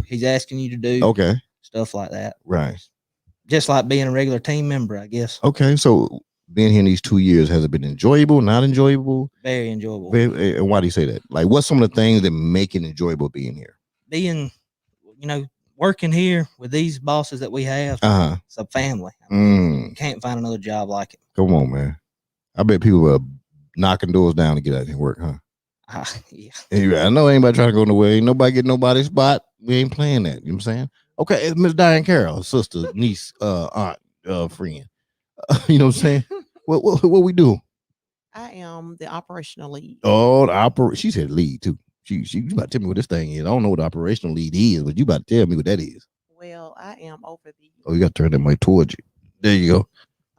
[SPEAKER 6] he's asking you to do.
[SPEAKER 1] Okay.
[SPEAKER 6] Stuff like that.
[SPEAKER 1] Right.
[SPEAKER 6] Just like being a regular team member, I guess.
[SPEAKER 1] Okay. So being here in these 2 years, has it been enjoyable, not enjoyable?
[SPEAKER 6] Very enjoyable.
[SPEAKER 1] And why do you say that? Like, what's some of the things that make it enjoyable being here?
[SPEAKER 6] Being, working here with these bosses that we have, it's a family. You can't find another job like it.
[SPEAKER 1] Come on, man. I bet people are knocking doors down to get out here and work, huh?
[SPEAKER 6] Yeah.
[SPEAKER 1] I know anybody trying to go nowhere. Ain't nobody get nobody's spot. We ain't playing that. You know what I'm saying? Okay, it's Miss Diane Carroll, sister, niece, aunt, friend. You know what I'm saying? What we do?
[SPEAKER 7] I am the operational lead.
[SPEAKER 1] Oh, she said lead too. She you about to tell me what this thing is. I don't know what the operational lead is, but you about to tell me what that is.
[SPEAKER 7] Well, I am over the.
[SPEAKER 1] Oh, you got to turn that mic towards you. There you go.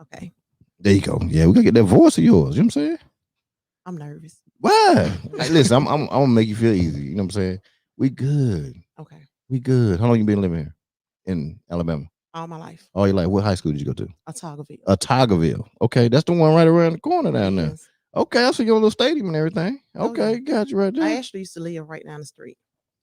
[SPEAKER 7] Okay.
[SPEAKER 1] There you go. Yeah, we gotta get that voice of yours. You know what I'm saying?
[SPEAKER 7] I'm nervous.
[SPEAKER 1] Why? Hey, listen, I'm gonna make you feel easy. You know what I'm saying? We good.
[SPEAKER 7] Okay.
[SPEAKER 1] We good. How long you been living here in Alabama?
[SPEAKER 7] All my life.
[SPEAKER 1] Oh, you like what high school did you go to?
[SPEAKER 7] Autaugaville.
[SPEAKER 1] Autaugaville. Okay, that's the one right around the corner down there.
[SPEAKER 7] Yes.
[SPEAKER 1] Okay, I see your little stadium and everything.
[SPEAKER 7] Oh,
[SPEAKER 1] Okay,
[SPEAKER 7] yeah.
[SPEAKER 1] got you right there.
[SPEAKER 7] I actually used to live right down the street.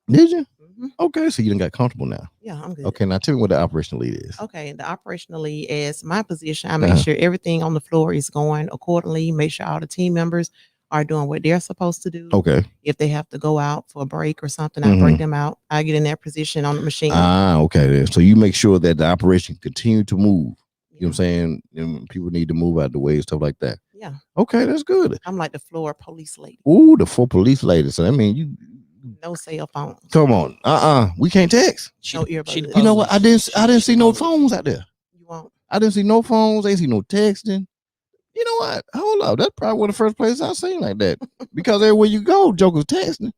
[SPEAKER 1] Did you?
[SPEAKER 7] Mm-hmm.
[SPEAKER 1] Okay, so you done got comfortable now.
[SPEAKER 7] Yeah, I'm good.
[SPEAKER 1] Okay, now tell me what the operational lead is.
[SPEAKER 7] Okay, the operational lead is my position. I make sure everything on the floor is going accordingly. Make sure all the team members are doing what they're supposed to do.
[SPEAKER 1] Okay.
[SPEAKER 7] If they have to go out for a break or something, I break them out. I get in their position on the machine.
[SPEAKER 1] Okay. Then. So you make sure that the operation continue to move. You know what I'm saying? And people need to move out the way and stuff like that.
[SPEAKER 7] Yeah.
[SPEAKER 1] Okay, that's good.
[SPEAKER 7] I'm like the floor police lady.
[SPEAKER 1] Ooh, the full police lady. So I mean, you.
[SPEAKER 7] No cell phones.
[SPEAKER 1] Come on. We can't text.
[SPEAKER 7] No earbuds.
[SPEAKER 1] You know what? I didn't see no phones out there.
[SPEAKER 7] You won't.
[SPEAKER 1] I didn't see no phones. I didn't see no texting. You know what? Hold up. That's probably one of the first places I've seen like that. Because everywhere you go, jokers texting.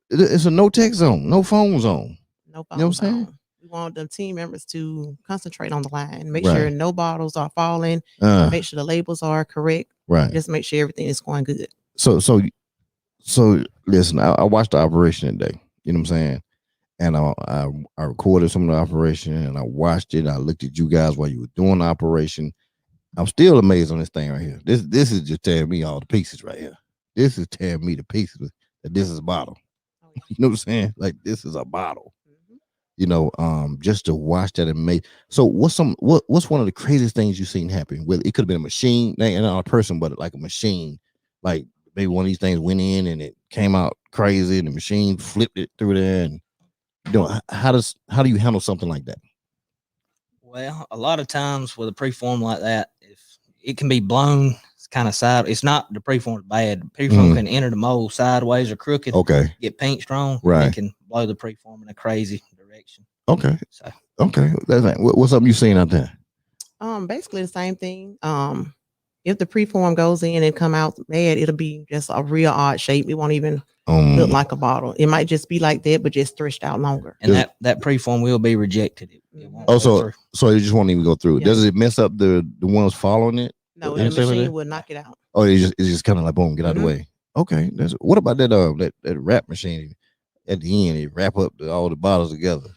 [SPEAKER 1] It's a no text zone, no phone zone.
[SPEAKER 7] No phone.
[SPEAKER 1] You know what I'm saying?
[SPEAKER 7] We want the team members to concentrate on the line. Make sure no bottles are falling. Make sure the labels are correct.
[SPEAKER 1] Right.
[SPEAKER 7] Just make sure everything is going good.
[SPEAKER 1] So listen, I watched the operation today. You know what I'm saying? And I recorded some of the operation and I watched it. I looked at you guys while you were doing the operation. I'm still amazed on this thing right here. This is just tearing me all to pieces right here. This is tearing me to pieces. That this is a bottle. You know what I'm saying? Like this is a bottle. You know, just to watch that and make. So what's one of the craziest things you've seen happen? Well, it could have been a machine, not a person, but like a machine. Like maybe one of these things went in and it came out crazy, and the machine flipped it through there. And you know, how do you handle something like that?
[SPEAKER 6] Well, a lot of times with a preform like that, if it can be blown, it's kind of side. It's not the preform bad. The preform can enter the mold sideways or crooked.
[SPEAKER 1] Okay.
[SPEAKER 6] Get paint strong.
[SPEAKER 1] Right.
[SPEAKER 6] It can blow the preform in a crazy direction.
[SPEAKER 1] Okay.
[SPEAKER 6] So.
[SPEAKER 1] Okay. That's right. What's something you seen out there?
[SPEAKER 7] Basically the same thing. If the preform goes in and come out bad, it'll be just a real odd shape. It won't even look like a bottle. It might just be like that, but just stretched out longer.
[SPEAKER 6] And that preform will be rejected. It won't
[SPEAKER 1] so it just won't even go through.
[SPEAKER 7] Yeah.
[SPEAKER 1] Does it mess up the ones following it?
[SPEAKER 7] No, the machine will knock it out.
[SPEAKER 1] Oh, it's just kind of like boom, get out of the way. Okay. What about that wrap machine? At the end, it wrap up all the bottles together.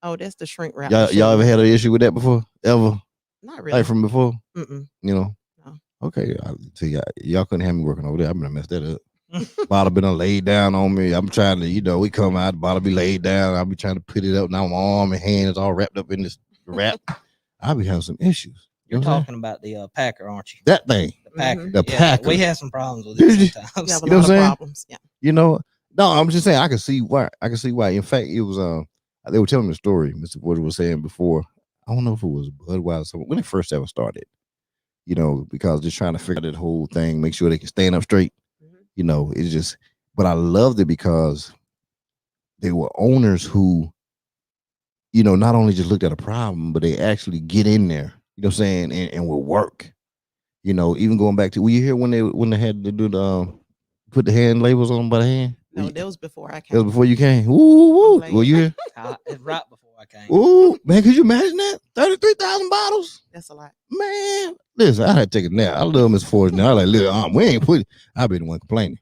[SPEAKER 7] Oh, that's the shrink wrap.
[SPEAKER 1] Y'all ever had an issue with that before? Ever?
[SPEAKER 7] Not really.
[SPEAKER 1] Like from before?
[SPEAKER 7] Mm-mm.
[SPEAKER 1] You know?
[SPEAKER 7] No.
[SPEAKER 1] Okay. I see y'all couldn't have me working over there. I'm gonna mess that up. Bottle been laid down on me. I'm trying to, we come out, the bottle be laid down. I'll be trying to put it up. Now my arm and hand is all wrapped up in this wrap. I'll be having some issues.
[SPEAKER 6] You're talking about the Packer, aren't you?
[SPEAKER 1] That thing.
[SPEAKER 6] The Packer.
[SPEAKER 1] The Packer.
[SPEAKER 6] We had some problems with it sometimes.
[SPEAKER 7] We have a
[SPEAKER 1] You know
[SPEAKER 7] lot
[SPEAKER 1] what I'm
[SPEAKER 7] of
[SPEAKER 1] saying?
[SPEAKER 7] problems. Yeah.
[SPEAKER 1] You know, no, I'm just saying I can see why. In fact, it was they were telling me a story. Mr. Forge was saying before. I don't know if it was Budweiser when it first ever started. You know, because just trying to figure out that whole thing, make sure they can stand up straight. You know, it's just. But I loved it because they were owners who, you know, not only just looked at a problem, but they actually get in there. You know what I'm saying, and will work. You know, even going back to, were you here when they had to do the put the hand labels on by the hand?
[SPEAKER 7] No, that was before I came.
[SPEAKER 1] That was before you came. Ooh, were you here?
[SPEAKER 6] It's right before I came.
[SPEAKER 1] Ooh, man, could you imagine that? 33,000 bottles?
[SPEAKER 7] That's a lot.
[SPEAKER 1] Man, listen, I had to take a nap. I love Mr. Forge now. I like, look, we ain't put. I've been the one complaining.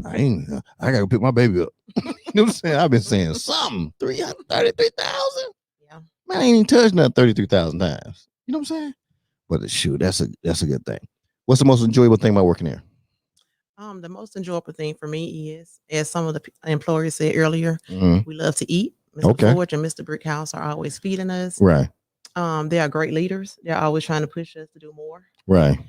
[SPEAKER 1] I gotta pick my baby up. You know what I'm saying? I've been saying something. 333,000.
[SPEAKER 7] Yeah.
[SPEAKER 1] Man, I ain't even touched nothing 33,000 times. You know what I'm saying? But shoot, that's a good thing. What's the most enjoyable thing about working there?
[SPEAKER 7] The most enjoyable thing for me is, as some of the employers said earlier, we love to eat. Mr. Forge and Mr. Brickhouse are always feeding us.
[SPEAKER 1] Right.
[SPEAKER 7] They are great leaders. They're always trying to push us to do more.
[SPEAKER 1] Right.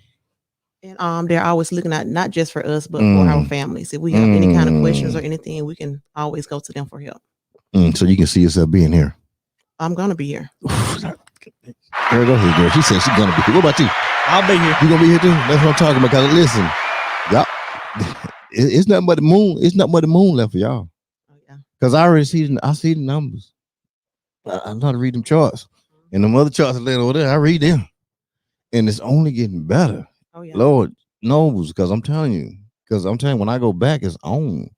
[SPEAKER 7] And they're always looking at not just for us, but for our families. If we have any kind of questions or anything, we can always go to them for help.
[SPEAKER 1] So you can see yourself being here.
[SPEAKER 7] I'm gonna be here.
[SPEAKER 1] Girl, go ahead, girl. She said she's gonna be here. What about you?
[SPEAKER 6] I'll be here.
[SPEAKER 1] You gonna be here too? That's what I'm talking about. Cause listen, it's nothing but the moon. It's nothing but the moon left for y'all.
[SPEAKER 7] Oh, yeah.
[SPEAKER 1] Because I see the numbers. I know how to read them charts. And the other charts are laying over there. I read them. And it's only getting better.
[SPEAKER 7] Oh, yeah.
[SPEAKER 1] Lord knows, because I'm telling you, when I go back, it's on.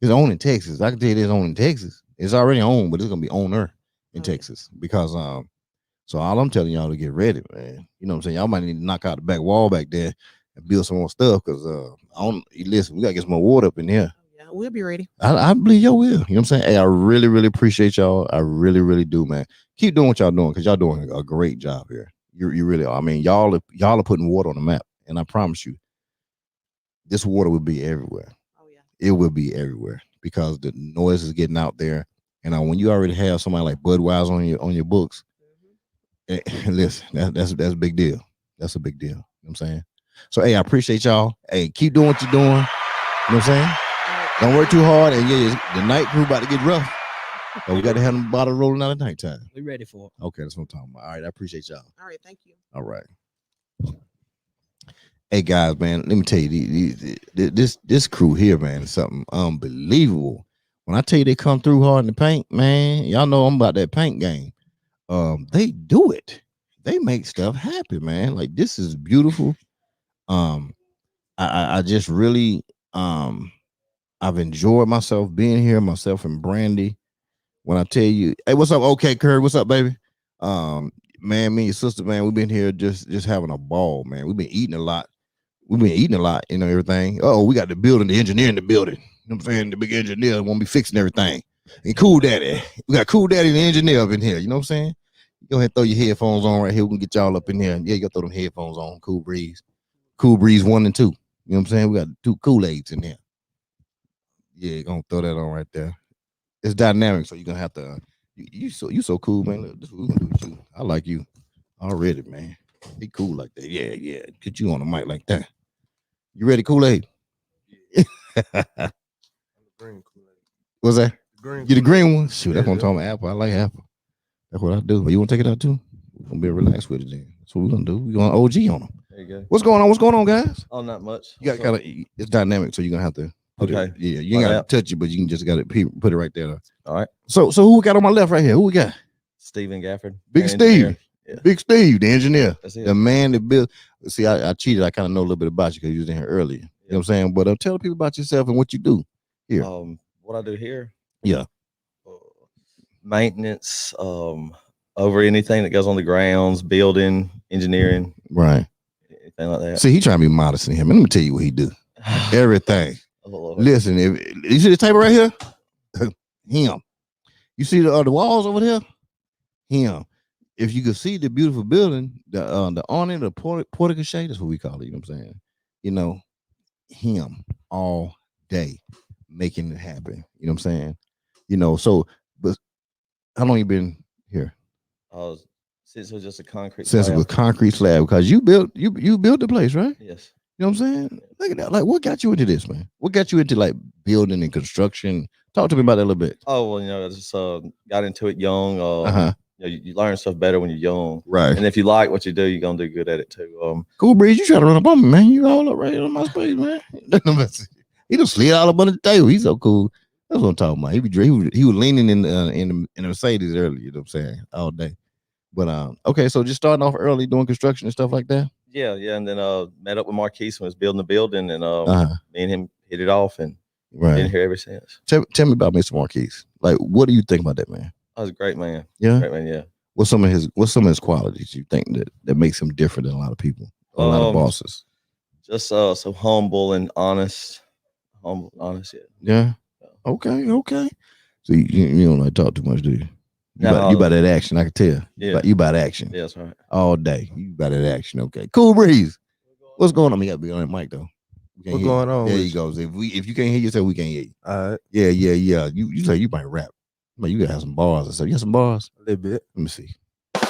[SPEAKER 1] It's on in Texas. I can tell you it's on in Texas. It's already on, but it's gonna be owner in Texas. Because so all I'm telling y'all to get ready, man. You know what I'm saying? Y'all might need to knock out the back wall back there and build some more stuff. Cause listen, we gotta get some more water up in here.
[SPEAKER 7] Yeah, we'll be ready.
[SPEAKER 1] I believe y'all will. You know what I'm saying? Hey, I really, really appreciate y'all. I really, really do, man. Keep doing what y'all doing, because y'all doing a great job here. You really are. I mean, y'all are putting water on the map. And I promise you, this water will be everywhere.
[SPEAKER 7] Oh, yeah.
[SPEAKER 1] It will be everywhere, because the noise is getting out there. And when you already have somebody like Budweiser on your books, listen, that's a big deal. That's a big deal. You know what I'm saying? So, hey, I appreciate y'all. Hey, keep doing what you're doing. You know what I'm saying? Don't work too hard. And the night crew about to get rough. But we got to have them bottle rolling out at nighttime.
[SPEAKER 6] We ready for it.
[SPEAKER 1] Okay, that's what I'm talking about. All right, I appreciate y'all.
[SPEAKER 7] All right, thank you.
[SPEAKER 1] All right. Hey guys, man, let me tell you, this crew here, man, is something unbelievable. When I tell you they come through hard in the paint, man, y'all know I'm about that paint game. They do it. They make stuff happen, man. Like, this is beautiful. I just really I've enjoyed myself being here, myself and Brandy. When I tell you, hey, what's up? Okay, Curry, what's up, baby? Man, me and your sister, man, we've been here just having a ball, man. We've been eating a lot. You know, everything. Oh, we got the building, the engineer in the building. You know what I'm saying? The big engineer won't be fixing everything. And Cool Daddy. We got Cool Daddy and the engineer up in here. You know what I'm saying? Go ahead and throw your headphones on right here. We can get y'all up in here. Yeah, you gotta throw them headphones on. Cool Breeze 1 and 2. You know what I'm saying? We got 2 Kool-Aids in here. Yeah, gonna throw that on right there. It's dynamic, so you're gonna have to. You so cool, man. Look, this is what we gonna do with you. I like you already, man. Be cool like that. Yeah. Get you on the mic like that. You ready, Kool-Aid? What's that? You the green one? Shoot, that's what I'm talking about. Apple. I like Apple. That's what I do. You want to take it out too? We're gonna be relaxed with it then. That's what we're gonna do. We're gonna OG on them.
[SPEAKER 8] There you go.
[SPEAKER 1] What's going on, guys?
[SPEAKER 8] Oh, not much.
[SPEAKER 1] You got kind of, it's dynamic, so you're gonna have to put
[SPEAKER 8] Okay.
[SPEAKER 1] it. Yeah, you ain't gotta touch it, but you can just gotta put it right there.
[SPEAKER 8] All right.
[SPEAKER 1] So who we got on my left right here? Who we got?
[SPEAKER 8] Stephen Gafford.
[SPEAKER 1] Big Steve.
[SPEAKER 8] Yeah.
[SPEAKER 1] Big Steve, the engineer.
[SPEAKER 8] That's it.
[SPEAKER 1] The man that built. See, I cheated. I kind of know a little bit about you because you was in here earlier. You know what I'm saying? But tell people about yourself and what you do here.
[SPEAKER 8] What I do here?
[SPEAKER 1] Yeah.
[SPEAKER 8] Maintenance, over anything that goes on the grounds, building, engineering.
[SPEAKER 1] Right.
[SPEAKER 8] Anything like that.
[SPEAKER 1] See, he trying to be modest in him. Let me tell you what he do. Everything. Listen, if you see the table right here, him. You see the walls over there, him. If you could see the beautiful building, the awning, the portico shade, that's what we call it. You know what I'm saying? You know, him all day making it happen. You know what I'm saying? You know, so, but how long you been here?
[SPEAKER 8] Since it was just a concrete
[SPEAKER 1] Since
[SPEAKER 8] slab.
[SPEAKER 1] it was concrete slab, because you built the place, right?
[SPEAKER 8] Yes.
[SPEAKER 1] You know what I'm saying? Look at that. Like, what got you into this, man? What got you into like building and construction? Talk to me about that a little bit.
[SPEAKER 8] Oh, well, I just got into it young. You learn stuff better when you're young.
[SPEAKER 1] Right.
[SPEAKER 8] And if you like what you do, you're going to do good at it too.
[SPEAKER 1] Cool Breeze, you try to run up on me, man. You all up right on my space, man. He just slid all up on the table. He's so cool. That's what I'm talking about. He was leaning in the Mercedes earlier, you know what I'm saying, all day. But okay, so just starting off early doing construction and stuff like that.
[SPEAKER 8] Yeah, and then met up with Marquis when he was building the building, and me and him hit it off, and been here ever since.
[SPEAKER 1] Tell me about Mr. Marquis. Like, what do you think about that man?
[SPEAKER 8] I was a great man.
[SPEAKER 1] Yeah,
[SPEAKER 8] great man. Yeah.
[SPEAKER 1] What's some of his qualities you think that makes him different than a lot of people, a lot of bosses? Just
[SPEAKER 8] so humble and honest.
[SPEAKER 1] Yeah. Okay. So you don't like talk too much, do you? You about that action, I can tell.
[SPEAKER 8] Yeah.
[SPEAKER 1] You about action.
[SPEAKER 8] Yeah, that's right.
[SPEAKER 1] All day. You about that action. Okay. Cool Breeze. What's going on? We got to be on that mic though.
[SPEAKER 9] What's going on?
[SPEAKER 1] There you go. If you can't hear yourself, we can't hear you.
[SPEAKER 9] All right.
[SPEAKER 1] Yeah. You say you might rap. But you gotta have some bars or something. You got some bars?
[SPEAKER 9] A little bit.
[SPEAKER 1] Let me see. You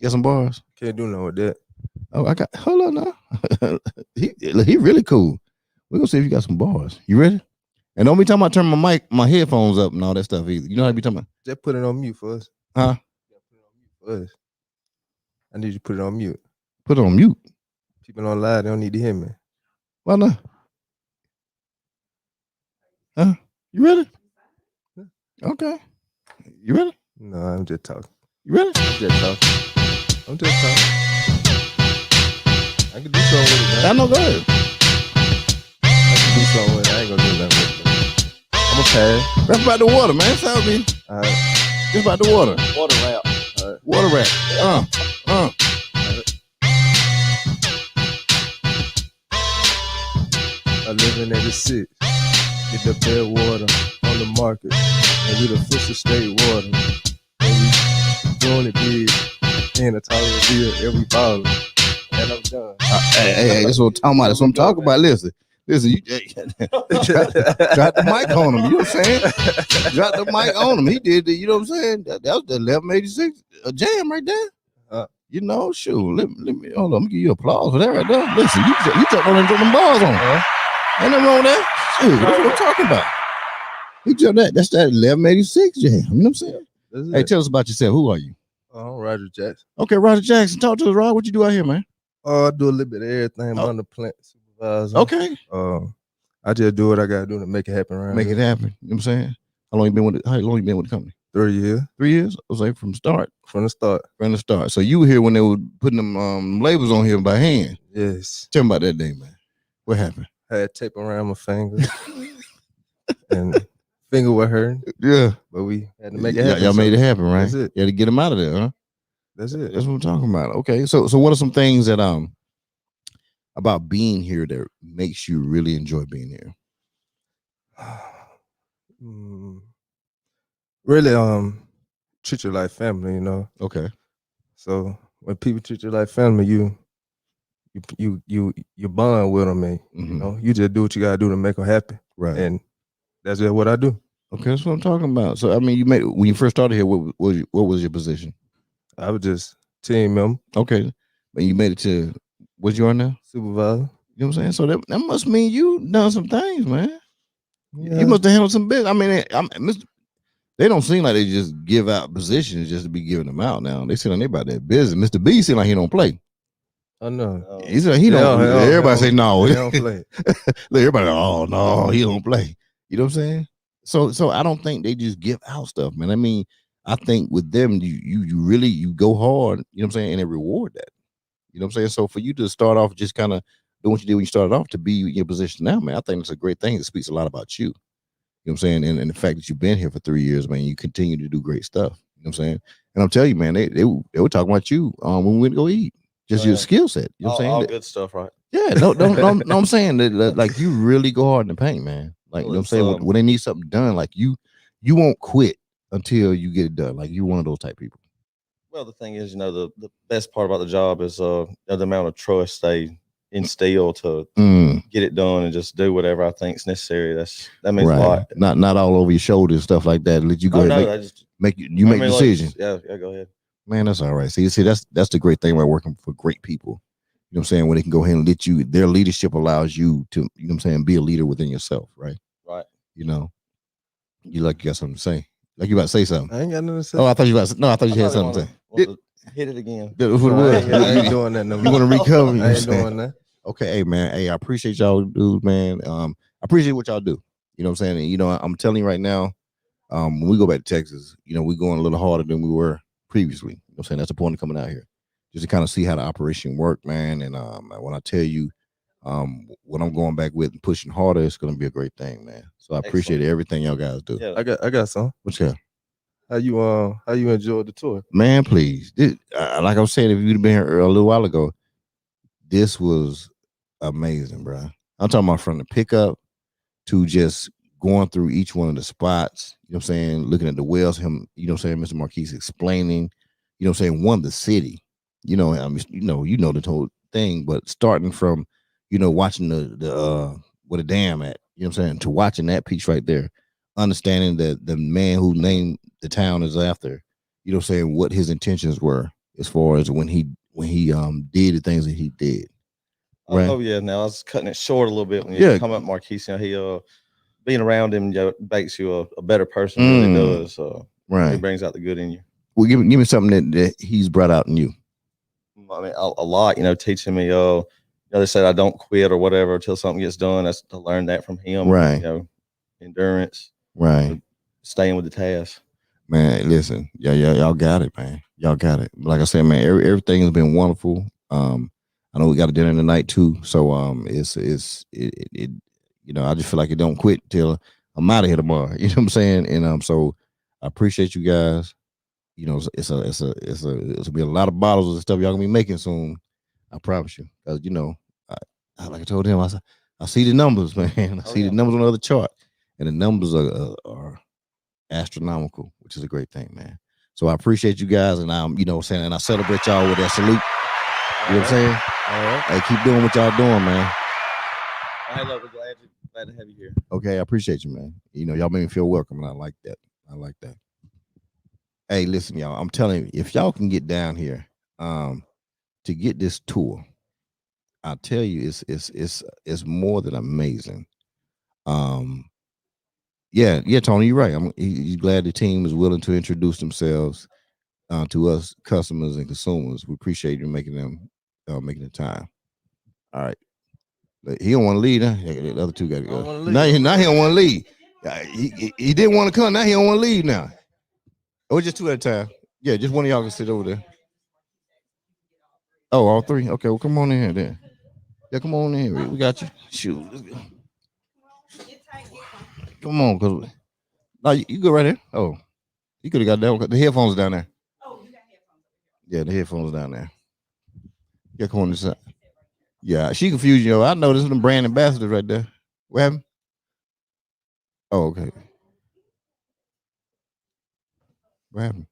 [SPEAKER 1] got some bars?
[SPEAKER 9] Can't do nothing with that.
[SPEAKER 1] Oh, hold on now. he really cool. We're gonna see if you got some bars. You ready? And don't be talking about turning my headphones up and all that stuff either. You know how to be talking about?
[SPEAKER 9] Just put it on mute for us.
[SPEAKER 1] Huh?
[SPEAKER 9] I need you to put it on mute.
[SPEAKER 1] Put it on mute.
[SPEAKER 9] People on live, they don't need to hear me.
[SPEAKER 1] Why not? Huh? You ready? Okay. You ready?
[SPEAKER 9] No, I'm just talking.
[SPEAKER 1] You ready?
[SPEAKER 9] I'm just talking. I can do something with it, man.
[SPEAKER 1] I know, go ahead.
[SPEAKER 9] I can do something with it. I ain't gonna do nothing with it. I'm a pass.
[SPEAKER 1] That's about the water, man. Sound me.
[SPEAKER 9] All right.
[SPEAKER 1] It's about the water.
[SPEAKER 8] Water rap.
[SPEAKER 9] All right.
[SPEAKER 1] Water rap.
[SPEAKER 9] I live in 86. Get the bed water on the market. And we the official state water. And we doing it big. In a Autaugaville, every bottle. And I'm done.
[SPEAKER 1] Hey, that's what I'm talking about. That's what I'm talking about. Listen, you drop the mic on him. You know what I'm saying? Drop the mic on him. He did you know what I'm saying? That was the 1186 jam right there. You know, shoot. Let me hold on. Let me give you applause for that right there. Listen, you jumped on and put them bars on. Ain't nothing wrong with that. Shoot, that's what I'm talking about. He jumped that. That's that 1186 jam. You know what I'm saying? Hey, tell us about yourself. Who are you?
[SPEAKER 9] I'm Roger Jackson.
[SPEAKER 1] Okay, Roger Jackson. Talk to us, Rod. What you do out here, man?
[SPEAKER 9] I do a little bit of everything. I'm the plant supervisor.
[SPEAKER 1] Okay.
[SPEAKER 9] I just do what I gotta do to make it happen around
[SPEAKER 1] Make
[SPEAKER 9] here.
[SPEAKER 1] it happen. You know what I'm saying? How long you been with the company?
[SPEAKER 9] 3 years.
[SPEAKER 1] 3 years? I was like from the start.
[SPEAKER 9] From the start.
[SPEAKER 1] So you were here when they were putting them labels on here by hand.
[SPEAKER 9] Yes.
[SPEAKER 1] Tell me about that day, man. What happened?
[SPEAKER 9] I had tape around my finger. And finger was hurting.
[SPEAKER 1] Yeah.
[SPEAKER 9] But we had to make it happen.
[SPEAKER 1] Y'all made it happen, right?
[SPEAKER 9] That's it.
[SPEAKER 1] You had to get them out of there, huh?
[SPEAKER 9] That's it.
[SPEAKER 1] That's what I'm talking about. Okay. So what are some things that about being here that makes you really enjoy being here?
[SPEAKER 9] Really, treat you like family, you know.
[SPEAKER 1] Okay.
[SPEAKER 9] So when people treat you like family, you bond with them, and you know, you just do what you gotta do to make them happy.
[SPEAKER 1] Right.
[SPEAKER 9] And that's just what I do.
[SPEAKER 1] Okay, that's what I'm talking about. So I mean, when you first started here, what was your position?
[SPEAKER 9] I was just team member.
[SPEAKER 1] Okay, but you made it to what you are now?
[SPEAKER 9] Supervisor.
[SPEAKER 1] You know what I'm saying? So that must mean you done some things, man.
[SPEAKER 9] Yeah.
[SPEAKER 1] You must have handled some business. I mean, they don't seem like they just give out positions just to be giving them out now. They seem like they about that business. Mr. B seem like he don't play.
[SPEAKER 9] I know.
[SPEAKER 1] He said he don't. Everybody say no.
[SPEAKER 9] He don't play.
[SPEAKER 1] Everybody, oh no, he don't play. You know what I'm saying? So I don't think they just give out stuff, man. I mean, I think with them, you really go hard. You know what I'm saying, and they reward that. You know what I'm saying? So for you to start off just kind of doing what you did when you started off to be in your position now, man, I think it's a great thing. It speaks a lot about you. You know what I'm saying? And the fact that you've been here for 3 years, man, you continue to do great stuff. You know what I'm saying? And I'm telling you, man, they were talking about you when we went to go eat. Just your skill set. You know what I'm saying?
[SPEAKER 8] All good stuff, right?
[SPEAKER 1] Yeah, no, I'm saying that like you really go hard in the paint, man. Like, you know what I'm saying? When they need something done, like you won't quit until you get it done. Like you're one of those type people.
[SPEAKER 8] Well, the thing is, you know, the best part about the job is the amount of trust they instill to get it done and just do whatever I think is necessary. That means a lot.
[SPEAKER 1] Not all over your shoulders and stuff like that. Let you go ahead make decisions.
[SPEAKER 8] Yeah, go ahead.
[SPEAKER 1] Man, that's all right. See, that's the great thing about working for great people. You know what I'm saying? When they can go ahead and let you, their leadership allows you to, you know what I'm saying, be a leader within yourself, right?
[SPEAKER 8] Right.
[SPEAKER 1] You know, you got something to say. Like you about to say something.
[SPEAKER 9] I ain't got nothing to say.
[SPEAKER 1] Oh, I thought you had something to say.
[SPEAKER 8] Hit it again.
[SPEAKER 1] That's what it was.
[SPEAKER 9] I ain't doing that no more.
[SPEAKER 1] You want to recover?
[SPEAKER 9] I ain't doing that.
[SPEAKER 1] Okay, hey man, hey, I appreciate y'all dudes, man. I appreciate what y'all do. You know what I'm saying? And, you know, I'm telling you right now, when we go back to Texas, you know, we're going a little harder than we were previously. You know what I'm saying? That's the point of coming out here. Just to kind of see how the operation work, man. And when I tell you what I'm going back with and pushing harder, it's gonna be a great thing, man. So I appreciate everything y'all guys do.
[SPEAKER 8] Yeah.
[SPEAKER 9] I got some.
[SPEAKER 1] What's that?
[SPEAKER 9] How you enjoyed the tour?
[SPEAKER 1] Man, please. Like I was saying, if you'd been here a little while ago, this was amazing, bro. I'm talking about from the pickup to just going through each one of the spots, you know what I'm saying, looking at the wells, him, you know what I'm saying, Mr. Marquis explaining, you know what I'm saying, the city, you know, I mean, you know the whole thing, but starting from, you know, watching the where the dam at, you know what I'm saying, to watching that piece right there, understanding that the man who named the town is after, you know what I'm saying, what his intentions were as far as when he did the things that he did. Right?
[SPEAKER 8] Oh yeah, now I was cutting it short a little bit when you come up, Marquis. You know, he being around him, you know, makes you a better person. Really does.
[SPEAKER 1] Right,
[SPEAKER 8] he brings out the good in you.
[SPEAKER 1] Well, give me something that he's brought out in you.
[SPEAKER 8] I mean, a lot. You know, teaching me, you know, they said I don't quit or whatever until something gets done. That's to learn that from him.
[SPEAKER 1] Right.
[SPEAKER 8] You know, endurance.
[SPEAKER 1] Right.
[SPEAKER 8] Staying with the task.
[SPEAKER 1] Man, listen, y'all got it, man. Y'all got it. Like I said, man, everything has been wonderful. I know we got a dinner tonight too, so it's you know, I just feel like it don't quit till I'm out of here tomorrow. You know what I'm saying? And so I appreciate you guys. You know, it's gonna be a lot of bottles and stuff y'all gonna be making soon. I promise you, because you know, I like I told him, I see the numbers, man. I see the numbers on the other chart, and the numbers are astronomical, which is a great thing, man. So I appreciate you guys, and I'm, you know, saying, and I celebrate y'all with that salute. You know what I'm saying?
[SPEAKER 8] All right.
[SPEAKER 1] Hey, keep doing what y'all doing, man.
[SPEAKER 8] Hey, look, we're glad to have you here.
[SPEAKER 1] Okay, I appreciate you, man. You know, y'all make me feel welcome, and I like that. I like that. Hey, listen, y'all. I'm telling you, if y'all can get down here, to get this tour, I tell you, it's more than amazing. Yeah, Tony, you're right. He's glad the team is willing to introduce themselves to us customers and consumers. We appreciate you making the time. All right. But he don't want to leave, huh? The other two got to go. Now he don't want to leave. He didn't want to come. Now he don't want to leave now. Or just two at a time. Yeah, just one of y'all can sit over there. Oh, all three? Okay, well, come on in here then. Yeah, come on in here. We got you. Shoot, let's go. Come on, cause no, you go right there. Oh, you could have got that. The headphones down there. Oh, you got headphones. Yeah, the headphones down there. Yeah, come on this side. Yeah, she confused you. I know this is the brand ambassadors right there. What happened? Oh, okay. What happened?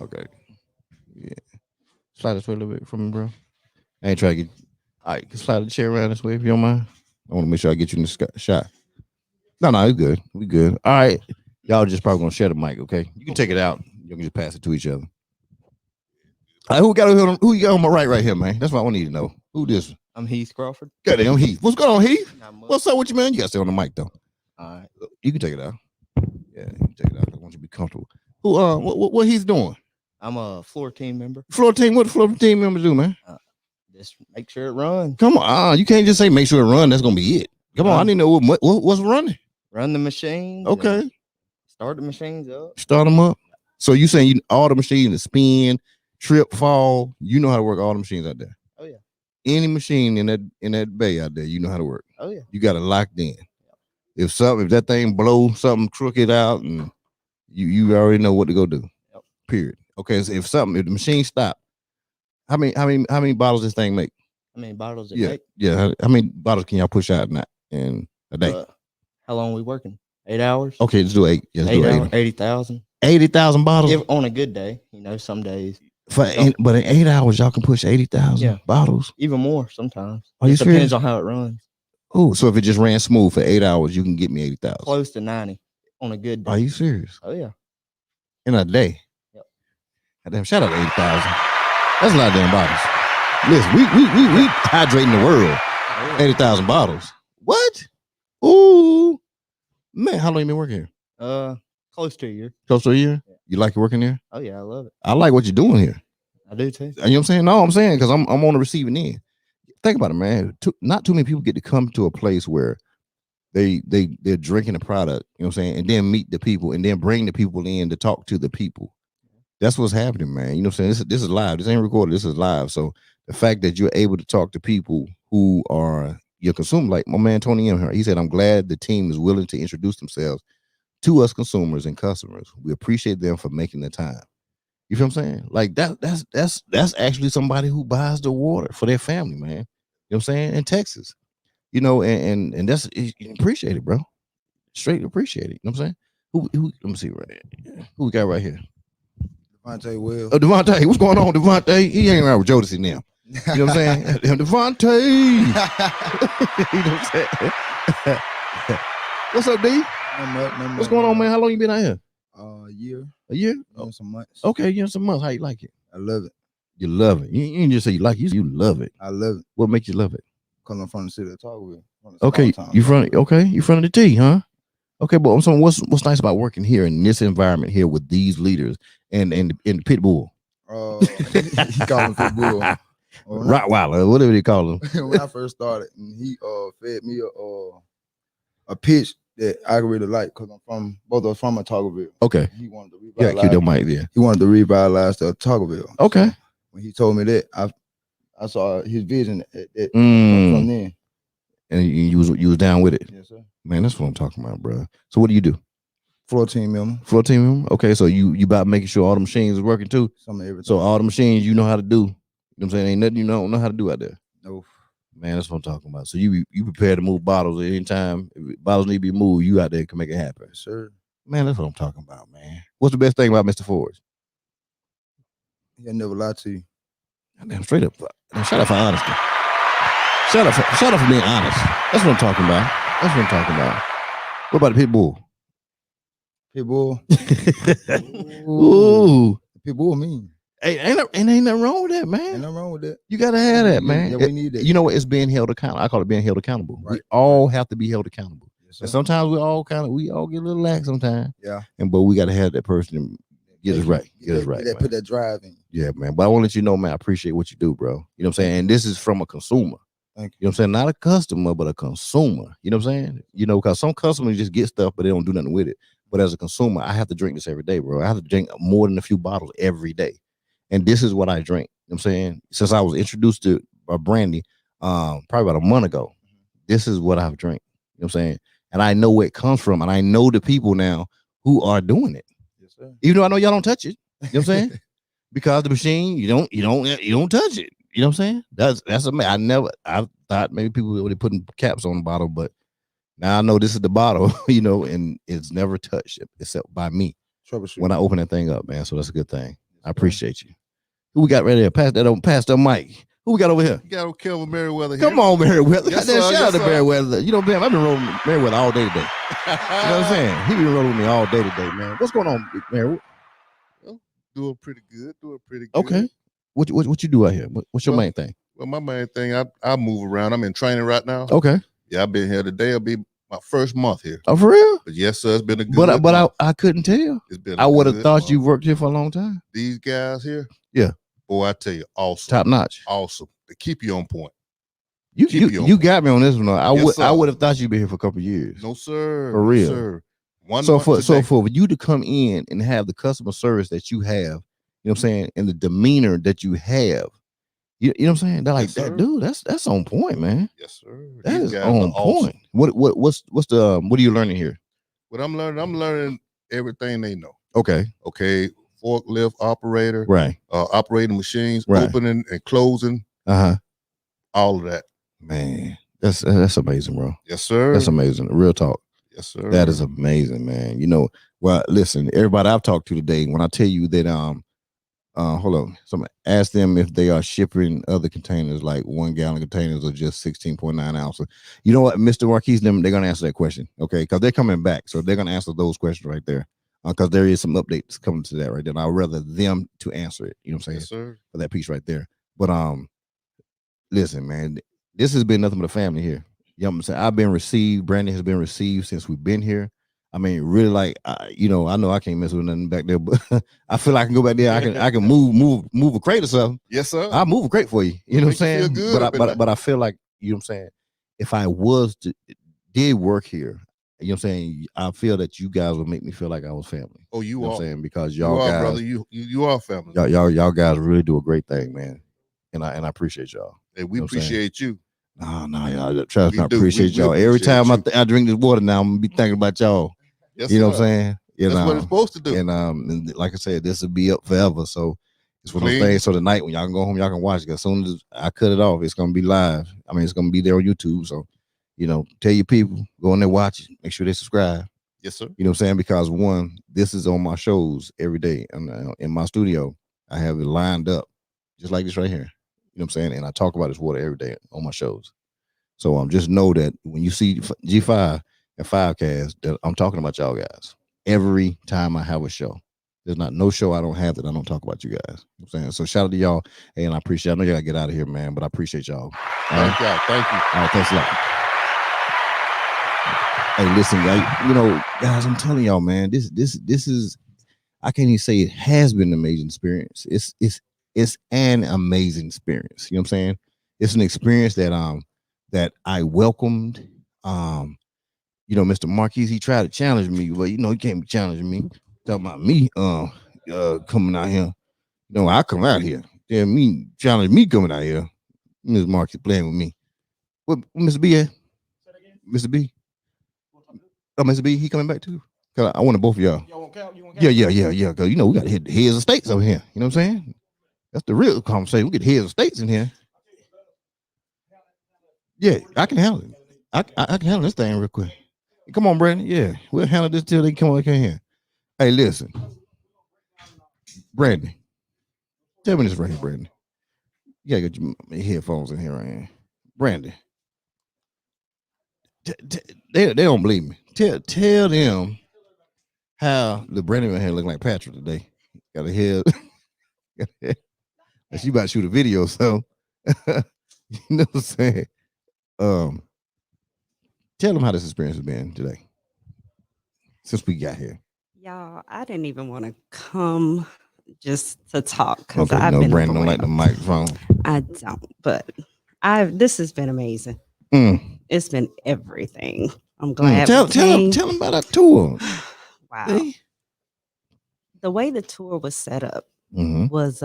[SPEAKER 1] Okay. Yeah. Slide this way a little bit from me, bro. I ain't trying to get. All right, slide the chair around this way if you don't mind. I want to make sure I get you in the shot. No, it's good. We good. All right. Y'all just probably gonna share the mic, okay? You can take it out. You can just pass it to each other. All right, who you got on my right here, man? That's what I need to know. Who this?
[SPEAKER 10] I'm Heath Crawford.
[SPEAKER 1] Goddamn Heath. What's going on, Heath? What's up with you, man? You gotta stay on the mic though.
[SPEAKER 10] All right.
[SPEAKER 1] You can take it out. Yeah, you can take it out. I want you to be comfortable. Who what he's doing?
[SPEAKER 10] I'm a floor team member.
[SPEAKER 1] Floor team, what the floor team members do, man?
[SPEAKER 10] Just make sure it runs.
[SPEAKER 1] Come on, you can't just say make sure it run. That's gonna be it. Come on, I need to know what's running.
[SPEAKER 10] Run the machines.
[SPEAKER 1] Okay.
[SPEAKER 10] Start the machines up.
[SPEAKER 1] Start them up. So you saying all the machines that spin, trip, fall, you know how to work all the machines out there.
[SPEAKER 10] Oh yeah.
[SPEAKER 1] Any machine in that bay out there, you know how to work.
[SPEAKER 10] Oh yeah.
[SPEAKER 1] You got it locked in. If that thing blow something crooked out, and you already know what to go do.
[SPEAKER 10] Yep.
[SPEAKER 1] Period. Okay. So if the machine stop, how many bottles this thing make?
[SPEAKER 10] How many bottles it
[SPEAKER 1] Yeah.
[SPEAKER 10] make?
[SPEAKER 1] Yeah. How many bottles can y'all push out in a day?
[SPEAKER 10] How long we working? 8 hours.
[SPEAKER 1] Okay, let's do 8. Yeah, let's do 8.
[SPEAKER 10] 80,000.
[SPEAKER 1] 80,000 bottles
[SPEAKER 10] on a good day. You know, some days.
[SPEAKER 1] But in 8 hours, y'all can push 80,000 bottles.
[SPEAKER 10] Even more sometimes.
[SPEAKER 1] Are you
[SPEAKER 10] Depends
[SPEAKER 1] serious?
[SPEAKER 10] on how it runs.
[SPEAKER 1] Oh, so if it just ran smooth for 8 hours, you can get me 80,000.
[SPEAKER 10] Close to 90 on a good day.
[SPEAKER 1] Are you serious?
[SPEAKER 10] Oh yeah.
[SPEAKER 1] In a day.
[SPEAKER 10] Yep.
[SPEAKER 1] Damn, shout out to 80,000. That's a lot of damn bottles. Listen, we hydrating the world. 80,000 bottles. What? Ooh, man, how long you been working here?
[SPEAKER 10] Close to a year.
[SPEAKER 1] Close to a year? Yeah. You like working there?
[SPEAKER 10] Oh yeah, I love it.
[SPEAKER 1] I like what you're doing here.
[SPEAKER 10] I do too.
[SPEAKER 1] You know what I'm saying? No, I'm saying because I'm on the receiving end. Think about it, man. Not too many people get to come to a place where they're drinking a product, you know what I'm saying, and then meet the people and then bring the people in to talk to the people. That's what's happening, man. You know what I'm saying? This is live. This ain't recorded. This is live. So the fact that you're able to talk to people who are your consumers, like my man Tony M here, he said, I'm glad the team is willing to introduce themselves to us consumers and customers. We appreciate them for making the time. You feel what I'm saying? Like that's actually somebody who buys the water for their family, man. You know what I'm saying? In Texas. You know, and that's appreciate it, bro. Straight appreciate it. You know what I'm saying? Who let me see right here. Who we got right here?
[SPEAKER 11] Devontae Wells.
[SPEAKER 1] Oh, Devontae, what's going on, Devontae? He ain't around with Jodeci now. You know what I'm saying? Devontae. You know what I'm saying? What's up, D? What's going on, man? How long you been out here?
[SPEAKER 11] A year.
[SPEAKER 1] A year?
[SPEAKER 11] Oh, some months.
[SPEAKER 1] Okay, you know, some months. How you like it?
[SPEAKER 11] I love it.
[SPEAKER 1] You love it. You didn't just say you like it. You love it.
[SPEAKER 11] I love it.
[SPEAKER 1] What makes you love it?
[SPEAKER 11] Because I'm from the city of Autaugaville.
[SPEAKER 1] Okay, you from the T, huh? Okay, but I'm saying what's nice about working here in this environment here with these leaders and the pit bull?
[SPEAKER 11] He called him pit bull.
[SPEAKER 1] Rottweiler, whatever they call them.
[SPEAKER 11] When I first started, and he fed me a pitch that I really like because both of us from Autaugaville.
[SPEAKER 1] Okay.
[SPEAKER 11] He wanted to
[SPEAKER 1] Yeah, keep them mic there.
[SPEAKER 11] He wanted to revitalize the Autaugaville.
[SPEAKER 1] Okay.
[SPEAKER 11] So when he told me that, I saw his vision from then.
[SPEAKER 1] And you was down with it.
[SPEAKER 11] Yes, sir.
[SPEAKER 1] Man, that's what I'm talking about, bro. So what do you do?
[SPEAKER 11] Floor team member.
[SPEAKER 1] Floor team member. Okay, so you about making sure all the machines is working too.
[SPEAKER 11] Some of everything.
[SPEAKER 1] So all the machines you know how to do. You know what I'm saying? Ain't nothing you don't know how to do out there.
[SPEAKER 11] No.
[SPEAKER 1] Man, that's what I'm talking about. So you prepare to move bottles at any time. If bottles need to be moved, you out there can make it happen.
[SPEAKER 11] Yes, sir.
[SPEAKER 1] Man, that's what I'm talking about, man. What's the best thing about Mr. Forge?
[SPEAKER 11] He'll never lie to you.
[SPEAKER 1] Damn, straight up. Shout out for honesty. Shout out for being honest. That's what I'm talking about. That's what I'm talking about. What about the pit bull?
[SPEAKER 11] Pit bull.
[SPEAKER 1] Ooh.
[SPEAKER 11] Pit bull mean.
[SPEAKER 1] Hey, ain't nothing wrong with that, man.
[SPEAKER 11] Ain't nothing wrong with that.
[SPEAKER 1] You gotta have that, man.
[SPEAKER 11] Yeah, we need that.
[SPEAKER 1] You know what? It's being held accountable. I call it being held accountable.
[SPEAKER 11] Right.
[SPEAKER 1] We all have to be held accountable.
[SPEAKER 11] Yes,
[SPEAKER 1] and sometimes we all get a little lax sometimes.
[SPEAKER 11] Yeah.
[SPEAKER 1] But we gotta have that person get us right. Get us right.
[SPEAKER 11] Put that drive in.
[SPEAKER 1] Yeah, man. But I want to let you know, man, I appreciate what you do, bro. You know what I'm saying? And this is from a consumer.
[SPEAKER 11] Thank you.
[SPEAKER 1] You know what I'm saying? Not a customer, but a consumer. You know what I'm saying? You know, because some customers just get stuff, but they don't do nothing with it. But as a consumer, I have to drink this every day, bro. I have to drink more than a few bottles every day. And this is what I drink. You know what I'm saying? Since I was introduced to Brandy, probably about a month ago, this is what I've drank. You know what I'm saying? And I know where it comes from. And I know the people now who are doing it.
[SPEAKER 11] Yes, sir.
[SPEAKER 1] Even though I know y'all don't touch it. You know what I'm saying? Because the machine, you don't touch it. You know what I'm saying? That's amazing. I thought maybe people would be putting caps on the bottle, but now I know this is the bottle, you know, and it's never touched except by me when I open that thing up, man. So that's a good thing. I appreciate you. Who we got right there? Pass the mic. Who we got over here?
[SPEAKER 12] You got Kelvin Merriweather here.
[SPEAKER 1] Come on, Merriweather.
[SPEAKER 12] Yes,
[SPEAKER 1] Shout out to
[SPEAKER 12] sir.
[SPEAKER 1] Merriweather. You know, man, I've been rolling with Merriweather all day today. You know what I'm saying? He been rolling with me all day today, man. What's going on, Merriweather?
[SPEAKER 12] Doing pretty good.
[SPEAKER 1] Okay. What you do out here? What's your main thing?
[SPEAKER 12] Well, my main thing, I move around. I'm in training right now.
[SPEAKER 1] Okay.
[SPEAKER 12] Yeah, I've been here today. It'll be my first month here.
[SPEAKER 1] Oh, for real?
[SPEAKER 12] But yes, sir, it's been a good
[SPEAKER 1] But
[SPEAKER 12] month.
[SPEAKER 1] I couldn't tell.
[SPEAKER 12] It's been
[SPEAKER 1] I would have
[SPEAKER 12] good
[SPEAKER 1] thought
[SPEAKER 12] month.
[SPEAKER 1] you worked here for a long time.
[SPEAKER 12] These guys here,
[SPEAKER 1] Yeah.
[SPEAKER 12] boy, I tell you, awesome.
[SPEAKER 1] Top notch.
[SPEAKER 12] Awesome. They keep you on point.
[SPEAKER 1] You got me on this one.
[SPEAKER 12] Yes,
[SPEAKER 1] I
[SPEAKER 12] sir.
[SPEAKER 1] would have thought you'd been here for a couple of years.
[SPEAKER 12] No, sir.
[SPEAKER 1] For
[SPEAKER 12] No,
[SPEAKER 1] real.
[SPEAKER 12] sir. One
[SPEAKER 1] So
[SPEAKER 12] month today.
[SPEAKER 1] for you to come in and have the customer service that you have, you know what I'm saying, and the demeanor that you have, you know what I'm saying? They're like,
[SPEAKER 12] Yes,
[SPEAKER 1] that
[SPEAKER 12] sir.
[SPEAKER 1] dude, that's on point, man.
[SPEAKER 12] Yes, sir.
[SPEAKER 1] That
[SPEAKER 12] These
[SPEAKER 1] is
[SPEAKER 12] guys
[SPEAKER 1] on
[SPEAKER 12] are awesome.
[SPEAKER 1] point. What are you learning here?
[SPEAKER 12] What I'm learning everything they know.
[SPEAKER 1] Okay.
[SPEAKER 12] Okay. Forklift operator,
[SPEAKER 1] Right.
[SPEAKER 12] Operating machines,
[SPEAKER 1] Right.
[SPEAKER 12] opening and closing,
[SPEAKER 1] Uh-huh.
[SPEAKER 12] all of that.
[SPEAKER 1] Man, that's amazing, bro.
[SPEAKER 12] Yes, sir.
[SPEAKER 1] That's amazing. Real talk.
[SPEAKER 12] Yes, sir.
[SPEAKER 1] That is amazing, man. You know, well, listen, everybody I've talked to today, when I tell you that hold on. Somebody ask them if they are shipping other containers like 1 gallon containers or just 16.9 ounces. You know what, Mr. Marquis, they're gonna answer that question, okay? Because they're coming back. So they're gonna answer those questions right there. Because there is some updates coming to that right there. And I'd rather them to answer it, you know what I'm saying?
[SPEAKER 12] Yes, sir.
[SPEAKER 1] For that piece right there. But listen, man, this has been nothing but a family here. You know what I'm saying? I've been received, Brandon has been received since we've been here. I mean, really, like, I know I can't mess with nothing back there, but I feel like I can go back there. I can move a crate or something.
[SPEAKER 12] Yes, sir.
[SPEAKER 1] I'll move a crate for you. You know what I'm
[SPEAKER 12] Make you
[SPEAKER 1] saying?
[SPEAKER 12] feel good up in there.
[SPEAKER 1] But I feel like, you know what I'm saying, if I did work here, you know what I'm saying, I feel that you guys would make me feel like I was family.
[SPEAKER 12] Oh,
[SPEAKER 1] You know what
[SPEAKER 12] are.
[SPEAKER 1] I'm saying? Because
[SPEAKER 12] You
[SPEAKER 1] y'all
[SPEAKER 12] are,
[SPEAKER 1] guys,
[SPEAKER 12] brother. You are family.
[SPEAKER 1] y'all guys really do a great thing, man. And I appreciate y'all.
[SPEAKER 12] And we
[SPEAKER 1] You know what I'm saying?
[SPEAKER 12] appreciate you.
[SPEAKER 1] No, y'all. Trust me, I
[SPEAKER 12] We do.
[SPEAKER 1] appreciate
[SPEAKER 12] We
[SPEAKER 1] y'all. Every
[SPEAKER 12] appreciate
[SPEAKER 1] time
[SPEAKER 12] you.
[SPEAKER 1] I drink this water now, I'm gonna be thinking about y'all.
[SPEAKER 12] Yes,
[SPEAKER 1] You know what
[SPEAKER 12] sir.
[SPEAKER 1] I'm saying?
[SPEAKER 12] That's what it's supposed to do.
[SPEAKER 1] And like I said, this will be up forever. So it's one of those
[SPEAKER 12] Clean.
[SPEAKER 1] things. So tonight when y'all can go home, y'all can watch it. As soon as I cut it off, it's gonna be live. I mean, it's gonna be there on YouTube. So, you know, tell your people, go in there, watch it, make sure they subscribe.
[SPEAKER 12] Yes, sir.
[SPEAKER 1] You know what I'm saying? Because one, this is on my shows every day. And in my studio, I have it lined up just like this right here. You know what I'm saying? And I talk about this water every day on my shows. So just know that when you see G5 and 5Cast, that I'm talking about y'all guys every time I have a show. There's not no show I don't have that I don't talk about you guys. You know what I'm saying? So shout out to y'all. And I appreciate, I know y'all gotta get out of here, man, but I appreciate y'all. All right?
[SPEAKER 12] Thank y'all. Thank you.
[SPEAKER 1] All right, thanks a lot. Hey, listen, guys, I'm telling y'all, man, this is, I can't even say it has been an amazing experience. It's it's an amazing experience. You know what I'm saying? It's an experience that I welcomed. Mr. Marquis, he tried to challenge me, but he can't be challenging me. Talking about me coming out here. I come out here. Yeah, me challenge me coming out here. Mr. Marquis playing with me. What Mr. B at? Mr. B? Oh, Mr. B, he coming back too? Cause I wanted both of y'all. Yeah. Cause we got to hit the heads of states over here. You know what I'm saying? That's the real conversation. We get heads of states in here. Yeah, I can handle it. I can handle this thing real quick. Come on, Brandon. Yeah, we'll handle this till they come here. Hey, listen, Brandon. Tell me this right here, Brandon. You gotta get your headphones in here, right here. Brandon. They don't believe me. Tell them how the Brandon in here look like Patrick today. Got a head. She about to shoot a video, so you know what I'm saying. Tell them how this experience has been today since we got here.
[SPEAKER 13] Y'all, I didn't even want to come just to talk because
[SPEAKER 1] okay,
[SPEAKER 13] I've been
[SPEAKER 1] Brandon don't like the microphone.
[SPEAKER 13] I don't, but this has been amazing. It's been everything. I'm glad.
[SPEAKER 1] Tell them about our tour.
[SPEAKER 13] Wow.
[SPEAKER 1] Hey.
[SPEAKER 13] The way the tour was set up was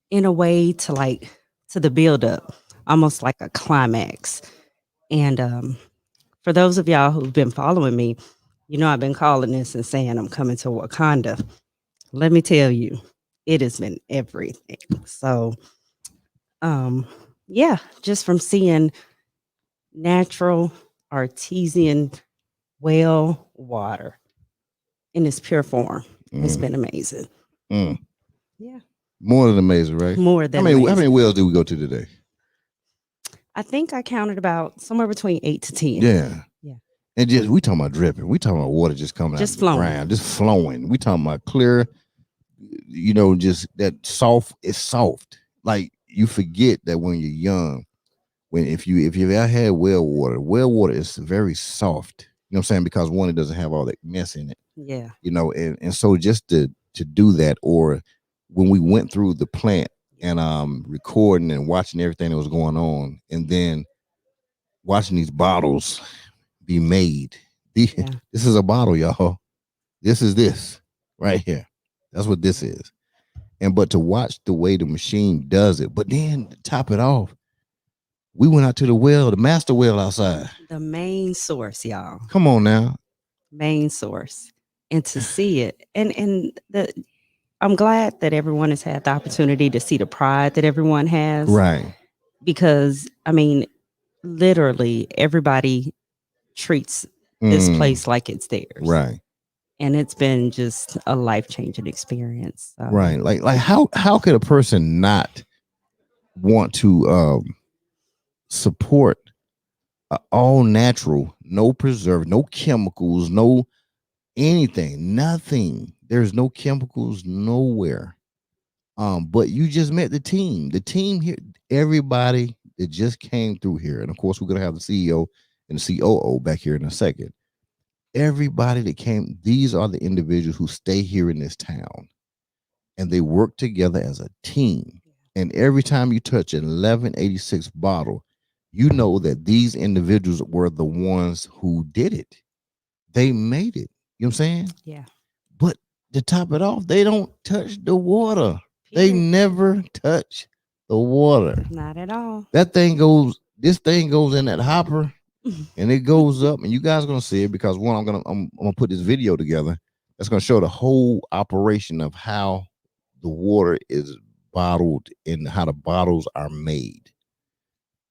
[SPEAKER 13] in a way to the build up, almost like a climax. And for those of y'all who've been following me, I've been calling this and saying I'm coming to Wakanda. Let me tell you, it has been everything. So, just from seeing natural artesian well water in its pure form, it's been amazing. Yeah.
[SPEAKER 1] More than amazing, right?
[SPEAKER 13] More than
[SPEAKER 1] amazing. How many wells did we go to today?
[SPEAKER 13] I think I counted about somewhere between 8 to 10.
[SPEAKER 1] Yeah. And we talking about dripping. We talking about water just coming out of the ground, just flowing. We talking about clear, just that soft. It's soft. Like you forget that when you're young, if you've ever had well water is very soft. You know what I'm saying? Because one, it doesn't have all that mess in it.
[SPEAKER 13] Yeah.
[SPEAKER 1] And so just to do that, or when we went through the plant and recording and watching everything that was going on, and then watching these bottles be made. This is a bottle, y'all. This is this right here. That's what this is. But to watch the way the machine does it, but then to top it off, we went out to the well, the master well outside.
[SPEAKER 13] The main source, y'all.
[SPEAKER 1] Come on now.
[SPEAKER 13] Main source. And to see it. And I'm glad that everyone has had the opportunity to see the pride that everyone has.
[SPEAKER 1] Right.
[SPEAKER 13] Because, literally everybody treats this place like it's theirs.
[SPEAKER 1] Right.
[SPEAKER 13] And it's been just a life-changing experience. So.
[SPEAKER 1] Right. Like how could a person not want to support all natural, no preserve, no chemicals, no anything, nothing. There's no chemicals nowhere. But you just met the team here, everybody that just came through here. And of course, we're going to have the CEO and the COO back here in a second. Everybody that came, these are the individuals who stay here in this town, and they work together as a team. And every time you touch an 1186 bottle, you know that these individuals were the ones who did it. They made it. You know what I'm saying?
[SPEAKER 13] Yeah.
[SPEAKER 1] But to top it off, they don't touch the water. They never touch the water.
[SPEAKER 13] Not at all.
[SPEAKER 1] This thing goes in that hopper and it goes up, and you guys are gonna see it because one, I'm gonna put this video together that's gonna show the whole operation of how the water is bottled and how the bottles are made.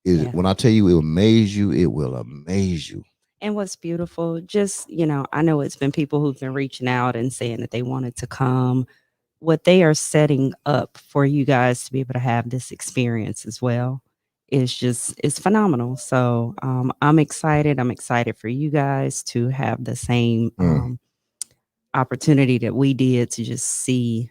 [SPEAKER 1] When I tell you it will amaze you, it will amaze you.
[SPEAKER 13] And what's beautiful, just, I know it's been people who've been reaching out and saying that they wanted to come. What they are setting up for you guys to be able to have this experience as well it's phenomenal. So I'm excited. I'm excited for you guys to have the same opportunity that we did to just see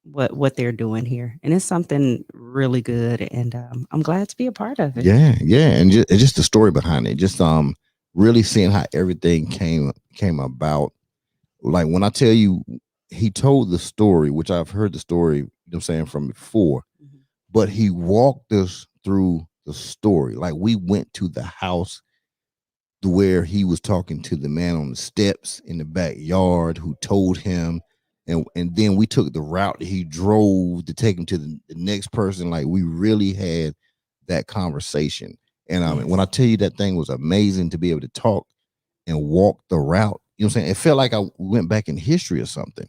[SPEAKER 13] what they're doing here. And it's something really good. And I'm glad to be a part of it.
[SPEAKER 1] Yeah. And just the story behind it. Just really seeing how everything came about. Like when I tell you, he told the story, which I've heard the story, you know what I'm saying, from before, but he walked us through the story. Like we went to the house where he was talking to the man on the steps in the backyard who told him, and then we took the route that he drove to take him to the next person. Like we really had that conversation. And when I tell you that thing was amazing to be able to talk and walk the route, you know what I'm saying? It felt like I went back in history or something.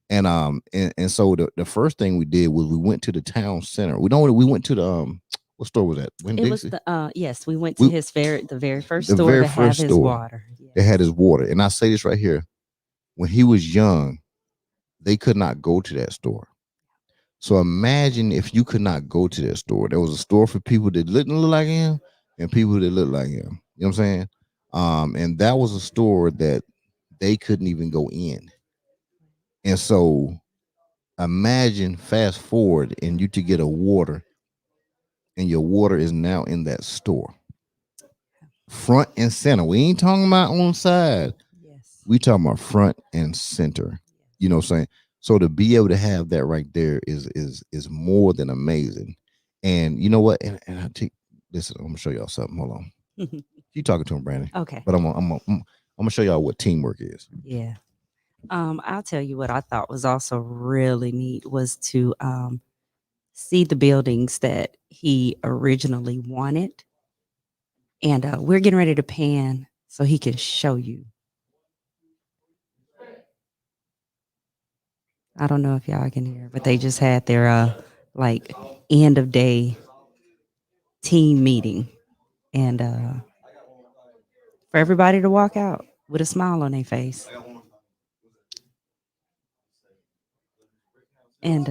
[SPEAKER 1] And so the first thing we did was we went to the town center. We went to the what store was that?
[SPEAKER 13] It was the yes, we went to the very first store to have his water. Yes.
[SPEAKER 1] They had his water. And I say this right here. When he was young, they could not go to that store. So imagine if you could not go to that store. There was a store for people that didn't look like him and people that looked like him. You know what I'm saying? And that was a store that they couldn't even go in. And so imagine fast forward and you to get a water, and your water is now in that store. Front and center. We ain't talking about on side.
[SPEAKER 13] Yes.
[SPEAKER 1] We talking about front and center. You know what I'm saying? So to be able to have that right there is more than amazing. And you know what? And I take this. I'm gonna show y'all something. Hold on. You talking to him, Brandy?
[SPEAKER 13] Okay.
[SPEAKER 1] But I'm gonna show y'all what teamwork is.
[SPEAKER 13] Yeah. I'll tell you what I thought was also really neat was to see the buildings that he originally wanted. And we're getting ready to pan so he can show you. I don't know if y'all can hear, but they just had their like end of day team meeting. And for everybody to walk out with a smile on their face. And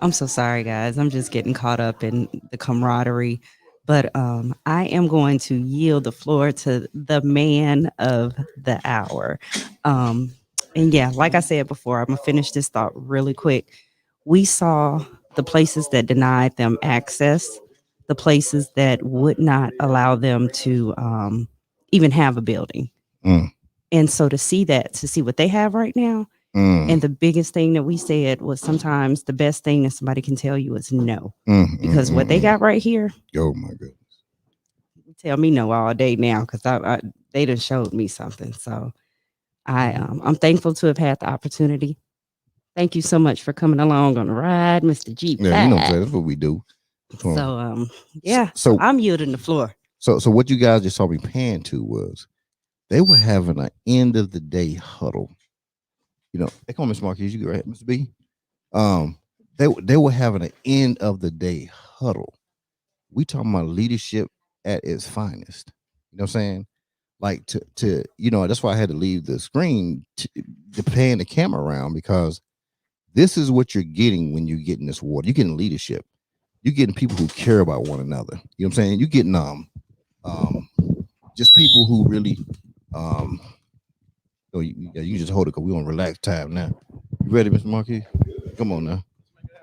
[SPEAKER 13] I'm so sorry, guys. I'm just getting caught up in the camaraderie. But I am going to yield the floor to the man of the hour. And yeah, like I said before, I'm going to finish this thought really quick. We saw the places that denied them access, the places that would not allow them to even have a building. And so to see what they have right now, and the biggest thing that we said was sometimes the best thing that somebody can tell you is no. Because what they got right here.
[SPEAKER 1] Oh my goodness.
[SPEAKER 13] Tell me no all day now because they done showed me something. So I'm thankful to have had the opportunity. Thank you so much for coming along on the ride, Mr. G.
[SPEAKER 1] Yeah, you know what I'm saying? That's what we do.
[SPEAKER 13] So yeah. So I'm yielding the floor.
[SPEAKER 1] So what you guys just saw me pan to was they were having an end of the day huddle. You know, they call me Mr. Marquis, you go right, Mr. B. They were having an end of the day huddle. We talking about leadership at its finest. You know what I'm saying? Like to you know, that's why I had to leave the screen to pan the camera around, because this is what you're getting when you're getting this water. You're getting leadership. You're getting people who care about one another. You know what I'm saying? You're getting just people who really you just hold it because we're on relaxed time now. You ready, Mr. Marquis? Come on now.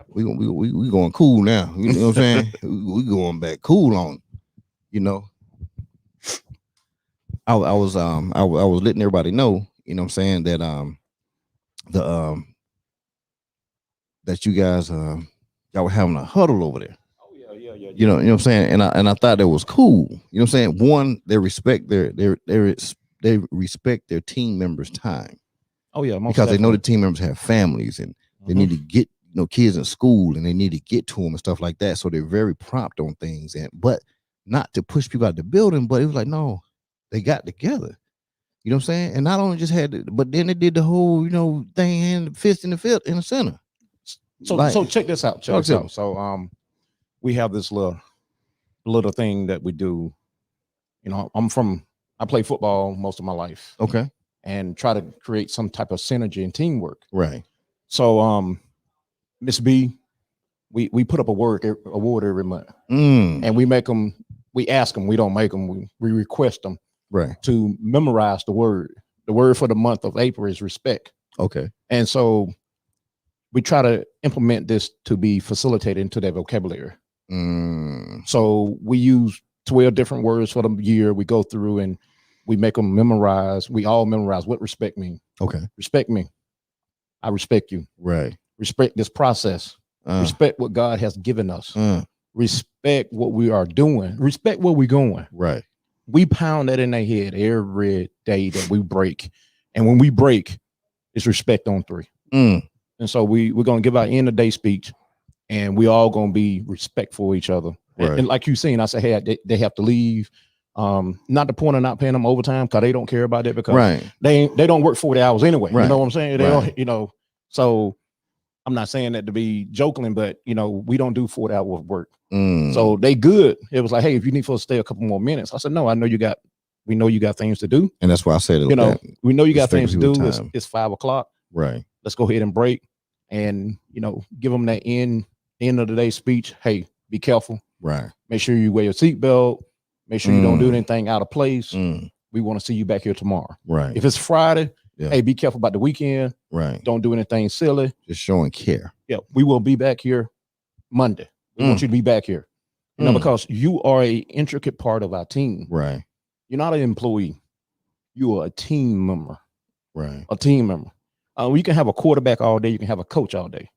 [SPEAKER 1] We going cool now. You know what I'm saying? we going back cool on. You know. I was letting everybody know, you know what I'm saying, that that you guys y'all were having a huddle over there. Oh yeah. You know what I'm saying? And I thought that was cool. You know what I'm saying? One, they respect they respect their team members' time.
[SPEAKER 14] Oh yeah,
[SPEAKER 1] because they know the team members have families and they need to get kids in school and they need to get to them and stuff like that. So they're very prompt on things, but not to push people out the building. But it was like, no, they got together. You know what I'm saying? And not only just but then they did the whole, thing and fist in the center.
[SPEAKER 14] So check this out. So we have this little thing that we do. I play football most of my life.
[SPEAKER 1] Okay.
[SPEAKER 14] And try to create some type of synergy and teamwork.
[SPEAKER 1] Right.
[SPEAKER 14] So Miss B, we put up a award every month. And we ask them, we don't make them, we request them to memorize the word. The word for the month of April is respect.
[SPEAKER 1] Okay.
[SPEAKER 14] And so we try to implement this to be facilitated into their vocabulary. So we use 12 different words for the year. We go through and We make them memorize. We all memorize what respect means.
[SPEAKER 1] Okay.
[SPEAKER 14] Respect me. I respect you.
[SPEAKER 1] Right.
[SPEAKER 14] Respect this process. Respect what God has given us. Respect what we are doing. Respect where we're going.
[SPEAKER 1] Right.
[SPEAKER 14] We pound that in their head every day that we break. And when we break, it's respect on 3. And so we're going to give our end of day speech, and we all going to be respectful of each other.
[SPEAKER 1] Right.
[SPEAKER 14] And like you seen, I said, hey, they have to leave. Not the point of not paying them overtime, because they don't care about that, because they don't work 40 hours anyway. You know what I'm saying? They don't, you know, so I'm not saying that to be joking, but you know, we don't do 40 hours of work. So they good. It was like, hey, if you need for us to stay a couple more minutes. I said, no, we know you got things to do.
[SPEAKER 1] And that's why I said it.
[SPEAKER 14] You know, we know you got things to do.
[SPEAKER 1] Time.
[SPEAKER 14] It's 5 o'clock.
[SPEAKER 1] Right.
[SPEAKER 14] Let's go ahead and break, and you know, give them that end of the day speech. Hey, be careful.
[SPEAKER 1] Right.
[SPEAKER 14] Make sure you wear your seatbelt. Make sure you don't do anything out of place. We want to see you back here tomorrow.
[SPEAKER 1] Right.
[SPEAKER 14] If it's Friday, hey, be careful about the weekend.
[SPEAKER 1] Right.
[SPEAKER 14] Don't do anything silly.
[SPEAKER 1] Just showing care.
[SPEAKER 14] Yeah. We will be back here Monday. We want you to be back here. You know, because you are a intricate part of our team.
[SPEAKER 1] Right.
[SPEAKER 14] You're not an employee. You are a team member.
[SPEAKER 1] Right.
[SPEAKER 14] A team member. You can have a quarterback all day. You can have a coach all day.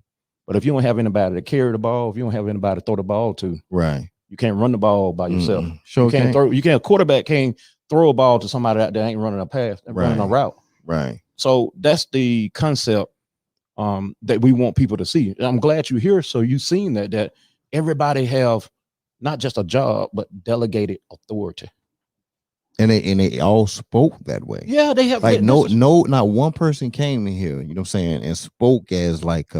[SPEAKER 14] But if you don't have anybody to carry the ball, if you don't have anybody to throw the ball to,
[SPEAKER 1] right,
[SPEAKER 14] you can't run the ball by yourself.
[SPEAKER 1] Sure,
[SPEAKER 14] you can't throw. You can't. A quarterback can't throw a ball to somebody out there ain't running a pass and running a route.
[SPEAKER 1] Right.
[SPEAKER 14] So that's the concept that we want people to see. And I'm glad you're here. So you've seen that everybody have not just a job, but delegated authority.
[SPEAKER 1] And they all spoke that way.
[SPEAKER 14] Yeah, they have.
[SPEAKER 1] Like not one person came in here, you know what I'm saying, and spoke as like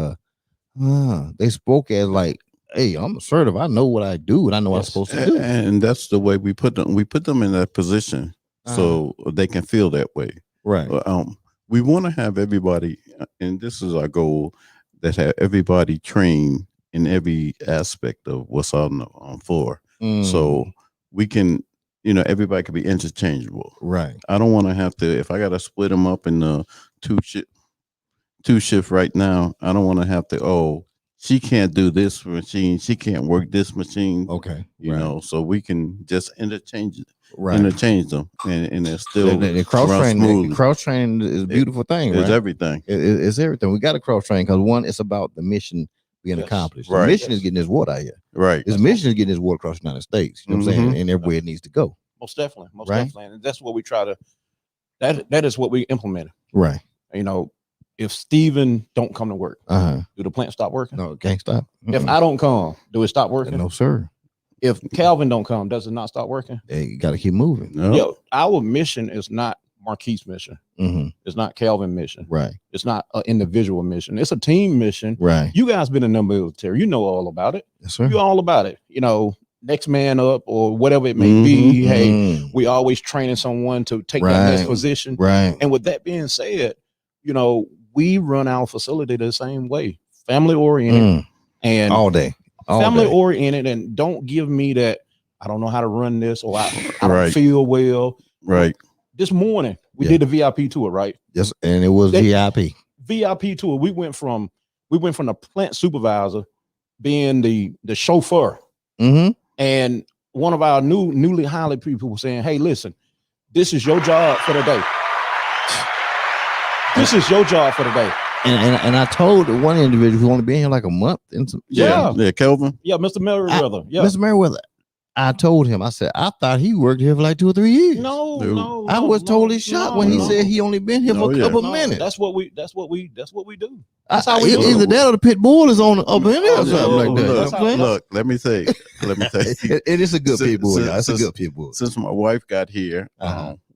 [SPEAKER 1] they spoke as like, hey, I'm assertive. I know what I do, and I know what I'm supposed to do.
[SPEAKER 2] And that's the way we put them. We put them in that position so they can feel that way.
[SPEAKER 1] Right.
[SPEAKER 2] We want to have everybody, and this is our goal, that have everybody trained in every aspect of what's on the floor. So we can, you know, everybody can be interchangeable.
[SPEAKER 1] Right.
[SPEAKER 2] I don't want to have to, if I got to split them up in two shift right now, I don't want to have to, she can't do this machine, she can't work this machine.
[SPEAKER 1] Okay.
[SPEAKER 2] You know, so we can just interchange them and they're still
[SPEAKER 1] the cross training. Cross training is a beautiful thing, right?
[SPEAKER 2] It's everything.
[SPEAKER 1] It's everything. We got to cross train because one, it's about the mission being accomplished. The mission is getting this water out here.
[SPEAKER 2] Right.
[SPEAKER 1] This mission is getting this water across the United States. You know what I'm saying? And everywhere it needs to go.
[SPEAKER 14] Most definitely. Most definitely. And that's what we try to, that is what we implemented.
[SPEAKER 1] Right.
[SPEAKER 14] You know, if Steven don't come to work, do the plant stop working?
[SPEAKER 1] No, it can't stop.
[SPEAKER 14] If I don't come, do it stop working?
[SPEAKER 1] No, sir.
[SPEAKER 14] If Calvin don't come, does it not stop working?
[SPEAKER 1] Hey, you got to keep moving.
[SPEAKER 2] No.
[SPEAKER 14] Yo, our mission is not Marquis' mission. It's not Calvin's mission.
[SPEAKER 1] Right.
[SPEAKER 14] It's not an individual mission. It's a team mission.
[SPEAKER 1] Right.
[SPEAKER 14] You guys been in the military. You know all about it.
[SPEAKER 1] Yes, sir.
[SPEAKER 14] You all about it. You know, next man up or whatever it may be. Hey, we always training someone to take that next position.
[SPEAKER 1] Right.
[SPEAKER 14] And with that being said, you know, we run our facility the same way, family oriented and
[SPEAKER 1] all day.
[SPEAKER 14] Family oriented, and don't give me that I don't know how to run this or I don't feel well.
[SPEAKER 2] Right.
[SPEAKER 14] This morning we did the VIP tour, right?
[SPEAKER 1] Yes, and it was VIP.
[SPEAKER 14] VIP tour. We went from the plant supervisor being the chauffeur, and one of our newly hired people was saying, "Hey, listen, this is your job for the day. This is your job for the day."
[SPEAKER 1] And I told one individual who only been here like a month.
[SPEAKER 2] Yeah, Kelvin.
[SPEAKER 14] Yeah, Mr. Merriweather. Yeah,
[SPEAKER 1] Mr. Merriweather. I told him, I said, I thought he worked here for like 2 or 3 years.
[SPEAKER 14] No.
[SPEAKER 1] I was totally shocked when he said he only been here for a couple minutes.
[SPEAKER 14] That's what we do.
[SPEAKER 1] That's how we do. Either that or the pit bull is on up in there or something like that.
[SPEAKER 2] Look, let me tell you.
[SPEAKER 1] It is a good pit bull. It's a good pit bull.
[SPEAKER 2] Since my wife got here,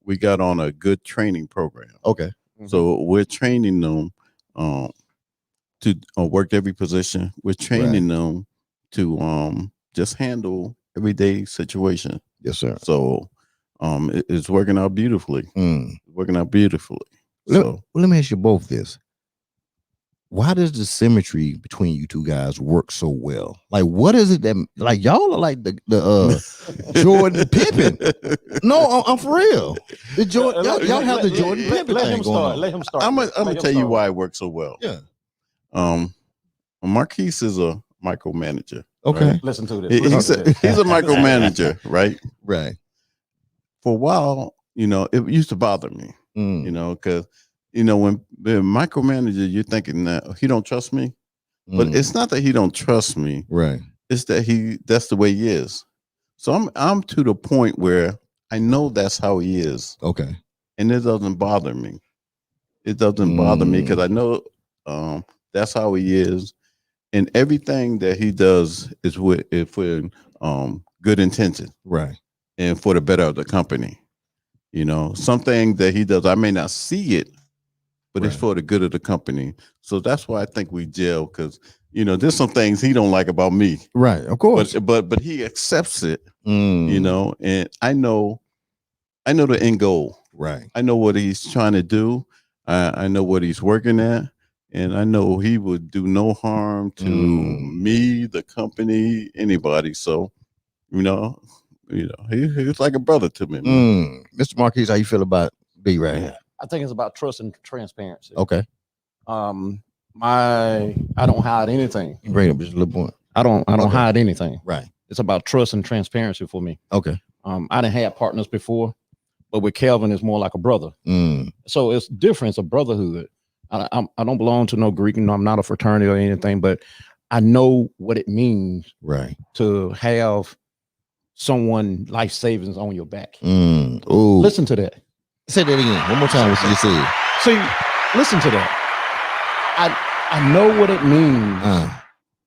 [SPEAKER 2] we got on a good training program.
[SPEAKER 1] Okay.
[SPEAKER 2] So we're training them to work every position. We're training them to just handle everyday situation.
[SPEAKER 1] Yes, sir.
[SPEAKER 2] So it's working out beautifully. Working out beautifully.
[SPEAKER 1] Let me ask you both this. Why does the symmetry between you two guys work so well? Like, what is it that, like, y'all are like the Jordan Pippen? No, I'm for real. The Jordan, y'all have the Jordan Pippen thing going on.
[SPEAKER 14] Let him start.
[SPEAKER 2] I'm gonna tell you why it works so well.
[SPEAKER 1] Yeah.
[SPEAKER 2] Marquis is a micromanager.
[SPEAKER 1] Okay.
[SPEAKER 2] Right?
[SPEAKER 14] Listen to this.
[SPEAKER 2] He's a micromanager, right?
[SPEAKER 1] Right.
[SPEAKER 2] For a while, you know, it used to bother me, you know, because, you know, when the micromanager, you're thinking that he don't trust me, but it's not that he don't trust me.
[SPEAKER 1] Right.
[SPEAKER 2] It's that that's the way he is. So I'm to the point where I know that's how he is.
[SPEAKER 1] Okay.
[SPEAKER 2] And it doesn't bother me. It doesn't bother me because I know that's how he is. And everything that he does is with good intention.
[SPEAKER 1] Right.
[SPEAKER 2] And for the better of the company. You know, something that he does, I may not see it, but it's for the good of the company. So that's why I think we gel, because, you know, there's some things he don't like about me.
[SPEAKER 1] Right, of course.
[SPEAKER 2] But he accepts it, you know, and I know the end goal.
[SPEAKER 1] Right.
[SPEAKER 2] I know what he's trying to do. I know what he's working at. And I know he would do no harm to me, the company, anybody. So, you know, he's like a brother to me.
[SPEAKER 1] Mr. Marquis, how you feel about B right here?
[SPEAKER 14] I think it's about trust and transparency.
[SPEAKER 1] Okay.
[SPEAKER 14] I don't hide anything.
[SPEAKER 1] You bring up just a little point.
[SPEAKER 14] I don't hide anything.
[SPEAKER 1] Right.
[SPEAKER 14] It's about trust and transparency for me.
[SPEAKER 1] Okay.
[SPEAKER 14] I didn't have partners before, but with Kelvin, it's more like a brother. So it's different. It's a brotherhood. I don't belong to no Greek, and I'm not a fraternity or anything, but I know what it means,
[SPEAKER 1] right,
[SPEAKER 14] to have someone life savings on your back.
[SPEAKER 1] Ooh.
[SPEAKER 14] Listen to that.
[SPEAKER 1] Say that again. One more time. What you said.
[SPEAKER 14] See, listen to that. I know what it means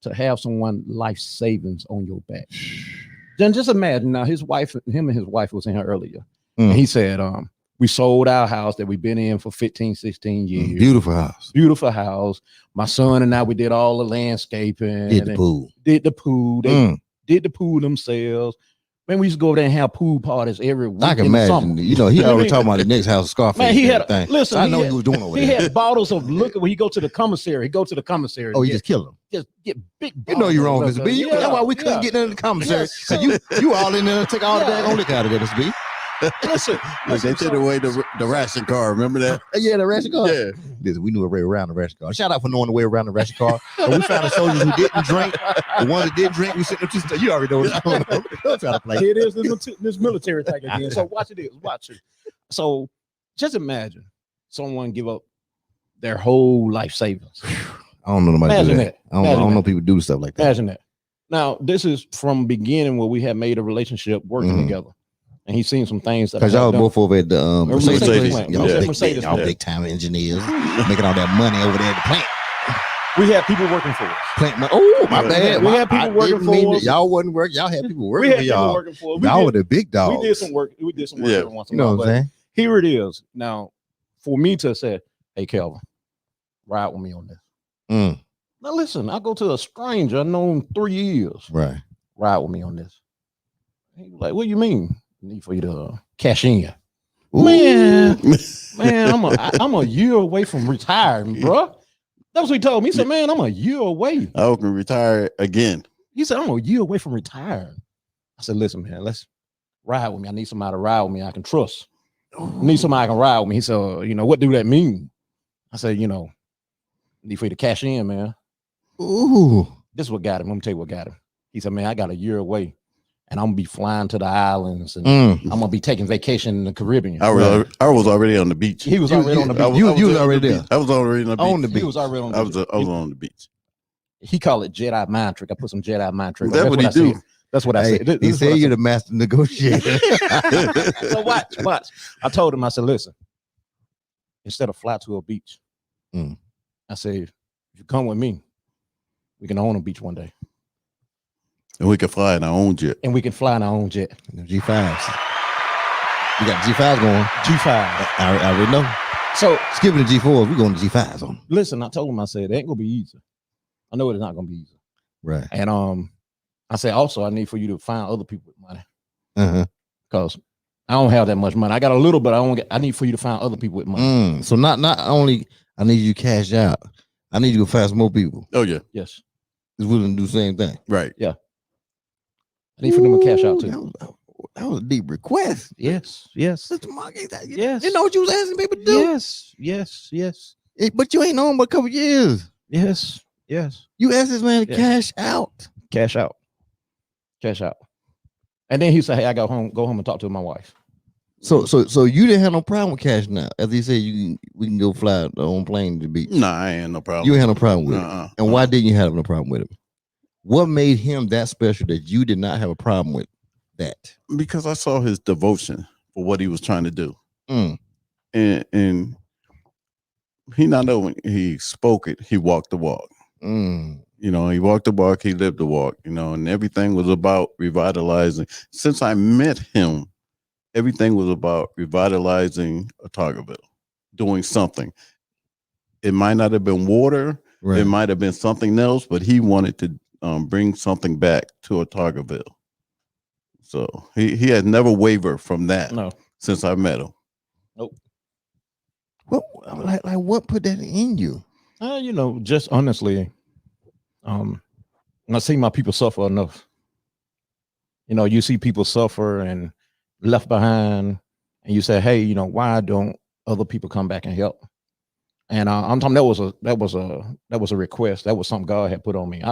[SPEAKER 14] to have someone life savings on your back. Then just imagine now, him and his wife was in here earlier. And he said, we sold our house that we've been in for 15, 16 years.
[SPEAKER 1] Beautiful house.
[SPEAKER 14] Beautiful house. My son and I, we did all the landscaping.
[SPEAKER 1] Did the pool.
[SPEAKER 14] They did the pool themselves. Man, we used to go over there and have pool parties every week.
[SPEAKER 1] I can imagine. You know, he already talking about the next house of Scarface.
[SPEAKER 14] Man, he had
[SPEAKER 1] thing.
[SPEAKER 14] Listen.
[SPEAKER 1] So I know he was doing over
[SPEAKER 14] he
[SPEAKER 1] there.
[SPEAKER 14] He had bottles of liquor when he go to the commissary.
[SPEAKER 1] Oh, you just kill him.
[SPEAKER 14] Just get big.
[SPEAKER 1] You know you're wrong, Mr. B. That's why we couldn't get into the commissary. Because you all in there to take all the bad liquor out of there, Mr. B.
[SPEAKER 14] Listen,
[SPEAKER 2] they took away the ration car. Remember that?
[SPEAKER 1] Yeah, the ration car.
[SPEAKER 2] Yeah.
[SPEAKER 1] Listen, we knew a way around the ration car. Shout out for knowing the way around the ration car. But we found the soldiers who didn't drink. The ones that did drink, we sent them to. You already know what's going on. Don't try to play.
[SPEAKER 14] Here it is, this military thing again. So watch it. Watch it. So just imagine someone give up their whole life savings.
[SPEAKER 1] I don't know nobody
[SPEAKER 14] Imagine
[SPEAKER 1] do that.
[SPEAKER 14] that.
[SPEAKER 1] I don't know people do stuff like that.
[SPEAKER 14] Imagine that. Now, this is from beginning where we have made a relationship working together. And he's seen some things that
[SPEAKER 1] because y'all both over at the Mercedes.
[SPEAKER 14] Mercedes.
[SPEAKER 1] Y'all big time engineers making all that money over there at the plant.
[SPEAKER 14] We have people working for us.
[SPEAKER 1] Oh, my bad.
[SPEAKER 14] We had people working for us.
[SPEAKER 1] Y'all wasn't working. Y'all had people working
[SPEAKER 14] We had
[SPEAKER 1] for
[SPEAKER 14] people
[SPEAKER 1] y'all.
[SPEAKER 14] working for us.
[SPEAKER 1] Y'all were the big dogs.
[SPEAKER 14] We did some work. Every once in a
[SPEAKER 1] You know
[SPEAKER 14] while.
[SPEAKER 1] what I'm saying?
[SPEAKER 14] Here it is. Now, for me to say, hey, Kelvin, ride with me on this. Now, listen, I go to a stranger I know him 3 years.
[SPEAKER 1] Right.
[SPEAKER 14] Ride with me on this. He was like, what do you mean? Need for you to cash in.
[SPEAKER 1] Ooh.
[SPEAKER 14] Man, I'm a year away from retiring, bro. That's what he told me. He said, man, I'm a year away.
[SPEAKER 2] I can retire again.
[SPEAKER 14] He said, I'm a year away from retiring. I said, listen, man, let's ride with me. I need somebody to ride with me I can trust. I need somebody I can ride with me. He said, what do that mean? I said, need for you to cash in, man.
[SPEAKER 1] Ooh.
[SPEAKER 14] This is what got him. Let me tell you what got him. He said, man, I got a year away. And I'm gonna be flying to the islands, and I'm gonna be taking vacation in the Caribbean.
[SPEAKER 2] I was already on the beach.
[SPEAKER 14] He was already on the beach.
[SPEAKER 1] You was already there.
[SPEAKER 2] I was already on the beach.
[SPEAKER 14] He was already on the beach.
[SPEAKER 2] I was on the beach.
[SPEAKER 14] He called it Jedi mind trick. I put some Jedi mind trick.
[SPEAKER 2] That's what he do.
[SPEAKER 14] That's what I said.
[SPEAKER 1] He said you're the master negotiator.
[SPEAKER 14] So watch. I told him, I said, listen, instead of fly to a beach, I said, if you come with me, we can own a beach one day.
[SPEAKER 2] And we can fly in our own jet.
[SPEAKER 1] G5s. You got G5s going.
[SPEAKER 14] G5.
[SPEAKER 1] I already know.
[SPEAKER 14] So
[SPEAKER 1] skipping the G4s, we're going to G5s on.
[SPEAKER 14] Listen, I told him, I said, it ain't gonna be easy. I know it's not gonna be easy.
[SPEAKER 1] Right.
[SPEAKER 14] And I said, also, I need for you to find other people with money. Because I don't have that much money. I got a little, but I need for you to find other people with money.
[SPEAKER 1] So not only I need you to cash out, I need you to find some more people.
[SPEAKER 2] Oh yeah.
[SPEAKER 14] Yes.
[SPEAKER 1] Is willing to do the same thing.
[SPEAKER 2] Right.
[SPEAKER 14] Yeah. I need for them to cash out too.
[SPEAKER 1] That was a deep request.
[SPEAKER 14] Yes.
[SPEAKER 1] Mr. Marquis,
[SPEAKER 14] yes.
[SPEAKER 1] You know what you was asking people to do?
[SPEAKER 14] Yes.
[SPEAKER 1] But you ain't known but a couple years.
[SPEAKER 14] Yes.
[SPEAKER 1] You asked this man to cash out.
[SPEAKER 14] Cash out. And then he said, hey, I go home and talk to my wife.
[SPEAKER 1] So you didn't have no problem with cashing out. As he said, we can go fly on plane to the beach.
[SPEAKER 2] Nah, I ain't had no problem.
[SPEAKER 1] You had no problem with it. And why didn't you have no problem with it? What made him that special that you did not have a problem with that?
[SPEAKER 2] Because I saw his devotion for what he was trying to do. And he not only he spoke it, he walked the walk. You know, he walked the walk, he lived the walk, you know, and everything was about revitalizing. Since I met him, everything was about revitalizing Autaugaville, doing something. It might not have been water, it might have been something else, but he wanted to bring something back to Autaugaville. So he had never wavered from that since I met him.
[SPEAKER 14] Nope.
[SPEAKER 1] What like what put that in you?
[SPEAKER 14] You know, just honestly, when I see my people suffer enough, you know, you see people suffer and left behind, and you say, hey, you know, why don't other people come back and help? And I'm talking that was a request. That was something God had put on me.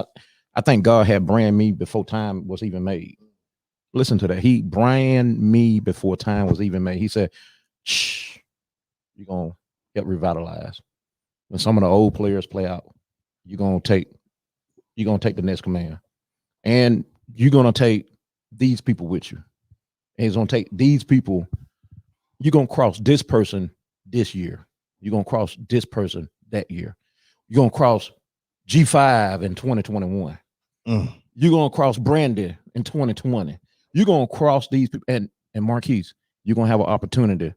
[SPEAKER 14] I think God had brand me before time was even made. Listen to that. He brand me before time was even made. He said, shh, you're gonna help revitalize. When some of the old players play out, you're gonna take the next command. And you're gonna take these people with you. And he's gonna take these people, you're gonna cross this person this year. You're gonna cross this person that year. You're gonna cross G5 in 2021. You're gonna cross Brandy in 2020. You're gonna cross these people and Marquis, you're gonna have an opportunity.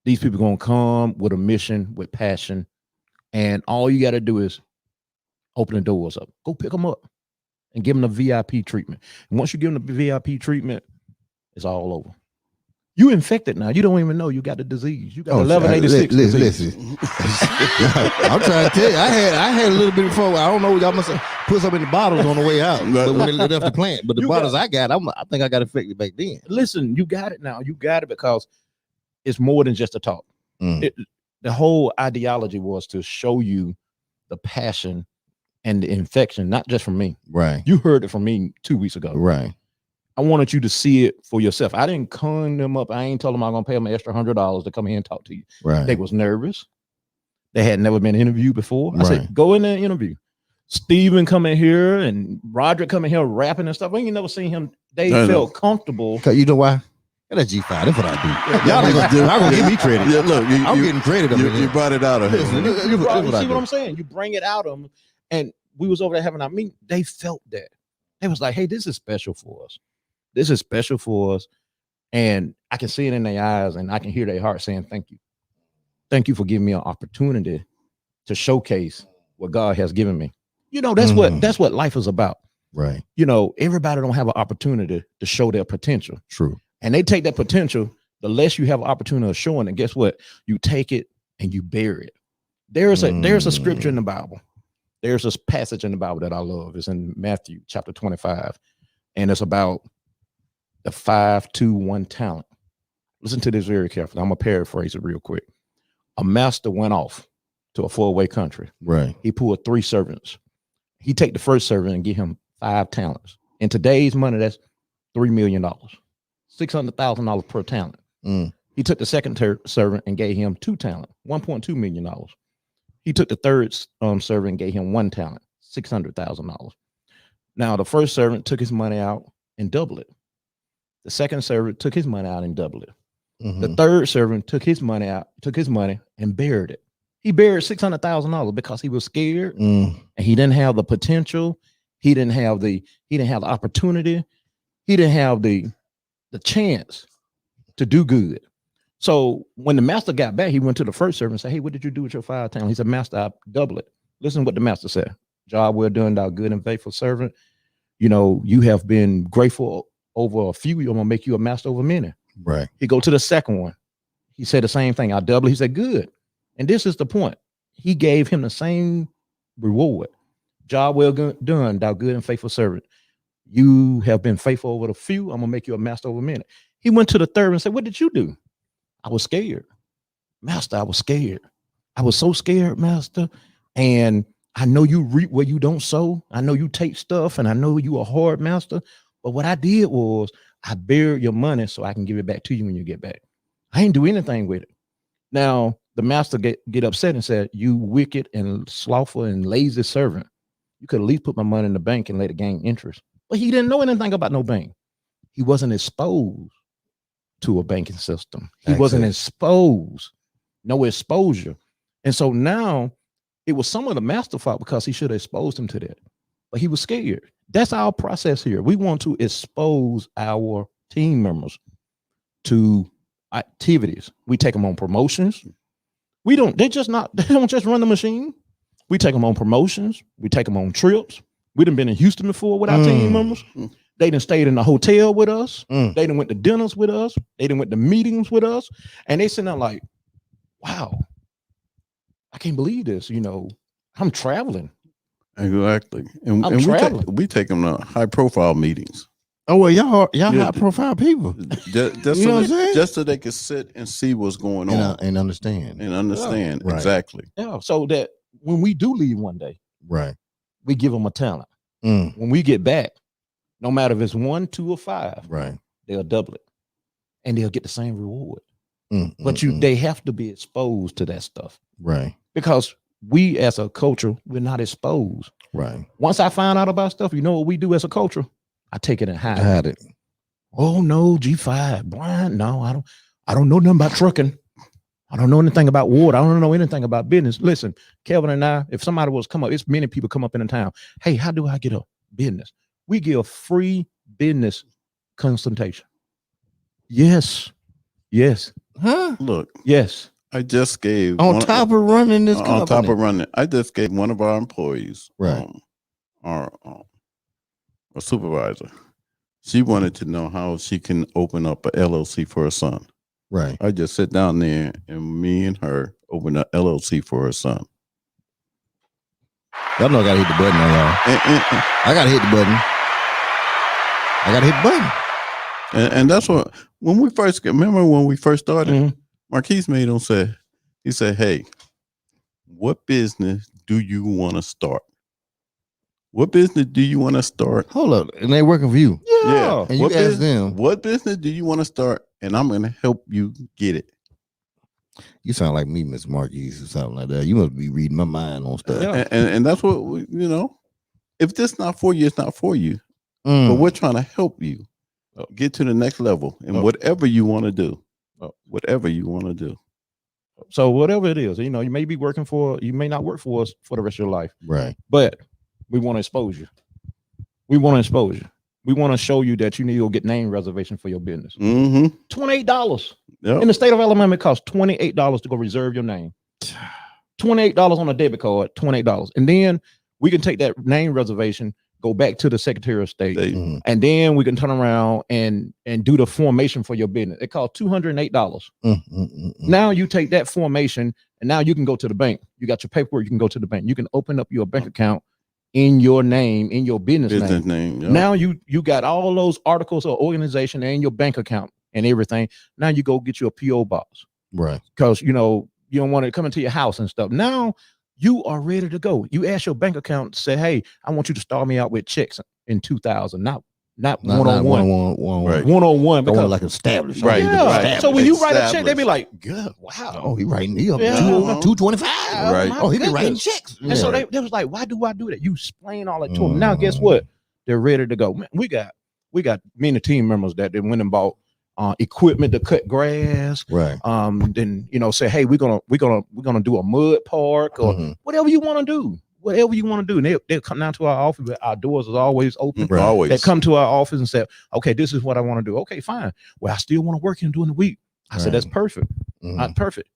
[SPEAKER 14] These people are gonna come with a mission, with passion, and all you got to do is open the doors up. Go pick them up and give them the VIP treatment. And once you give them the VIP treatment, it's all over. You infected now. You don't even know you got the disease. You got 1186 disease.
[SPEAKER 1] Listen. I'm trying to tell you, I had a little bit before. I don't know. Y'all must have put some in the bottles on the way out. But when they left the plant, but the bottles I got, I think I got infected back then.
[SPEAKER 14] Listen, you got it now. You got it because it's more than just a talk. The whole ideology was to show you the passion and the infection, not just from me.
[SPEAKER 1] Right.
[SPEAKER 14] You heard it from me 2 weeks ago.
[SPEAKER 1] Right.
[SPEAKER 14] I wanted you to see it for yourself. I didn't con them up. I ain't told them I'm gonna pay them an extra $100 to come here and talk to you.
[SPEAKER 1] Right.
[SPEAKER 14] They was nervous. They had never been interviewed before. I said, go in there and interview. Steven come in here and Roderick come in here rapping and stuff. We ain't never seen him. They felt comfortable.
[SPEAKER 1] You know why? That's G5. That's what I do. Y'all gonna give me credit.
[SPEAKER 2] Yeah, look,
[SPEAKER 1] I'm getting credit.
[SPEAKER 2] You brought it out of him.
[SPEAKER 14] You see what I'm saying? You bring it out of them. And we was over there having our meeting. They felt that. They was like, hey, this is special for us. This is special for us. And I can see it in their eyes and I can hear their heart saying, thank you. Thank you for giving me an opportunity to showcase what God has given me. You know, that's what life is about.
[SPEAKER 1] Right.
[SPEAKER 14] You know, everybody don't have an opportunity to show their potential.
[SPEAKER 1] True.
[SPEAKER 14] And they take that potential, the less you have an opportunity of showing it, guess what? You take it and you bury it. There's a scripture in the Bible. There's this passage in the Bible that I love. It's in Matthew chapter 25. And it's about the 5, 2, 1 talent. Listen to this very carefully. I'm gonna paraphrase it real quick. A master went off to a faraway country.
[SPEAKER 1] Right.
[SPEAKER 14] He pulled 3 servants. He take the first servant and give him 5 talents. In today's money, that's $3 million, $600,000 per talent. He took the second servant and gave him 2 talents, $1.2 million. He took the third servant and gave him 1 talent, $600,000. Now the first servant took his money out and doubled it. The second servant took his money out and doubled it. The third servant took his money and buried it. He buried $600,000 because he was scared and he didn't have the potential. He didn't have the opportunity. He didn't have the chance to do good. So when the master got back, he went to the first servant and said, hey, what did you do with your 5 talents? He said, master, I double it. Listen to what the master said. Job well done, thou good and faithful servant. You know, you have been grateful over a few. I'm gonna make you a master over many.
[SPEAKER 1] Right.
[SPEAKER 14] He go to the second one. He said the same thing. I double it. He said, good. And this is the point. He gave him the same reward. Job well done, thou good and faithful servant. You have been faithful over the few. I'm gonna make you a master over many. He went to the third and said, what did you do? I was scared. Master, I was scared. I was so scared, master. And I know you reap where you don't sow. I know you take stuff and I know you a hard master, But what I did was I buried your money so I can give it back to you when you get back. I ain't do anything with it. Now the master get upset and said, you wicked and slothful and lazy servant. You could at least put my money in the bank and let it gain interest. But he didn't know anything about no bank. He wasn't exposed to a banking system. He wasn't exposed, no exposure. And so now it was some of the master fault because he should have exposed him to that. But he was scared. That's our process here. We want to expose our team members to activities. We take them on promotions. They don't just run the machine. We take them on promotions. We take them on trips. We done been in Houston before with our team members. They done stayed in the hotel with us. They done went to dinners with us. They done went to meetings with us. And they sitting there like, wow, I can't believe this. I'm traveling.
[SPEAKER 2] Exactly. And we take them to high profile meetings.
[SPEAKER 1] Oh, well, y'all high profile people.
[SPEAKER 2] Just so they could sit and see what's going on.
[SPEAKER 1] And understand.
[SPEAKER 2] Yeah. Exactly.
[SPEAKER 14] Yeah. So that when we do leave one day,
[SPEAKER 1] right,
[SPEAKER 14] we give them a talent. When we get back, no matter if it's 1, 2, or 5,
[SPEAKER 1] right,
[SPEAKER 14] they'll double it. And they'll get the same reward. But they have to be exposed to that stuff.
[SPEAKER 1] Right.
[SPEAKER 14] Because we as a culture, we're not exposed.
[SPEAKER 1] Right.
[SPEAKER 14] Once I find out about stuff, you know what we do as a culture? I take it and hide
[SPEAKER 1] it.
[SPEAKER 14] Oh no, G5, Brian. No, I don't know nothing about trucking. I don't know anything about water. I don't know anything about business. Listen, Kelvin and I, if somebody was come up, it's many people come up in the town. Hey, how do I get a business? We give free business consultation. Yes.
[SPEAKER 1] Huh?
[SPEAKER 2] Look.
[SPEAKER 14] Yes.
[SPEAKER 2] I just gave
[SPEAKER 1] on top of running this company.
[SPEAKER 2] On top of running, I just gave one of our employees,
[SPEAKER 1] right,
[SPEAKER 2] our supervisor. She wanted to know how she can open up a LLC for her son.
[SPEAKER 1] Right.
[SPEAKER 2] I just sit down there and me and her open an LLC for her son.
[SPEAKER 1] Y'all know I gotta hit the button on y'all. I gotta hit the button. I gotta hit the button.
[SPEAKER 2] And that's what when we first started, Marquis made him say, he said, hey, what business do you want to start? What business do you want to start?
[SPEAKER 1] Hold up. And they working for you.
[SPEAKER 2] Yeah.
[SPEAKER 1] And you ask them,
[SPEAKER 2] what business do you want to start? And I'm going to help you get it.
[SPEAKER 1] You sound like me, Mr. Marquis, or something like that. You must be reading my mind on stuff.
[SPEAKER 2] Yeah. And that's what, if this not for you, it's not for you. But we're trying to help you get to the next level in whatever you want to do. Whatever you want to do.
[SPEAKER 14] So whatever it is, you may be working you may not work for us for the rest of your life.
[SPEAKER 1] Right.
[SPEAKER 14] But we want to expose you. We want to expose you. We want to show you that you need to go get name reservation for your business. $28. In the state of Alabama, it costs $28 to go reserve your name. $28 on a debit card, $28. And then we can take that name reservation, go back to the Secretary of State, and then we can turn around and do the formation for your business. It costs $208. Now you take that formation and now you can go to the bank. You got your paperwork, you can go to the bank. You can open up your bank account in your name, in your business name. Now you got all those articles of organization and your bank account and everything. Now you go get you a PO box.
[SPEAKER 1] Right.
[SPEAKER 14] Because you don't want it coming to your house and stuff. Now you are ready to go. You ask your bank account to say, hey, I want you to start me out with checks in 2000, not one-on-one. One-on-one.
[SPEAKER 1] Because like established.
[SPEAKER 14] Right. Yeah. So when you write a check, they be like, good. Wow.
[SPEAKER 1] Oh, he writing me up 225.
[SPEAKER 2] Right.
[SPEAKER 1] Oh, he be writing checks.
[SPEAKER 14] And so they was like, why do I do that? You explain all that to them. Now guess what? They're ready to go. Man, we got many team members that they went and bought equipment to cut grass.
[SPEAKER 1] Right.
[SPEAKER 14] Then say, hey, we're gonna do a mud park or whatever you want to do. Whatever you want to do. And they'll come down to our office, but our doors is always open.
[SPEAKER 2] Right. Always.
[SPEAKER 14] They come to our office and say, okay, this is what I want to do. Okay, fine. Well, I still want to work in during the week. I said, that's perfect. Not perfect.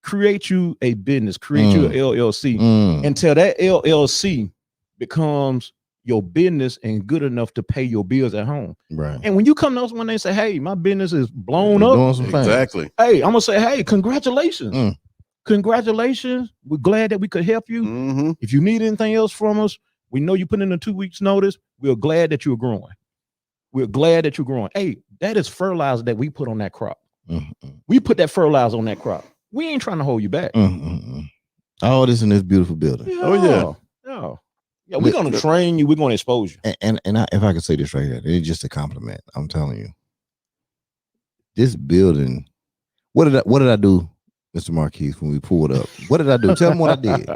[SPEAKER 14] Create you a business, create you an LLC until that LLC becomes your business and good enough to pay your bills at home.
[SPEAKER 1] Right.
[SPEAKER 14] And when you come to us one day and say, hey, my business is blown up.
[SPEAKER 2] Exactly.
[SPEAKER 14] Hey, I'm gonna say, hey, congratulations. Congratulations. We're glad that we could help you. If you need anything else from us, we know you put in a 2 weeks notice. We're glad that you're growing. We're glad that you're growing. Hey, that is fertilizer that we put on that crop. We put that fertilizer on that crop. We ain't trying to hold you back.
[SPEAKER 1] All this in this beautiful building.
[SPEAKER 14] Yeah. Yeah, we're going to train you. We're going to expose you.
[SPEAKER 1] If I could say this right here, it's just a compliment. I'm telling you, this building. What did I do, Mr. Marquis, when we pulled up? What did I do? Tell them what I did.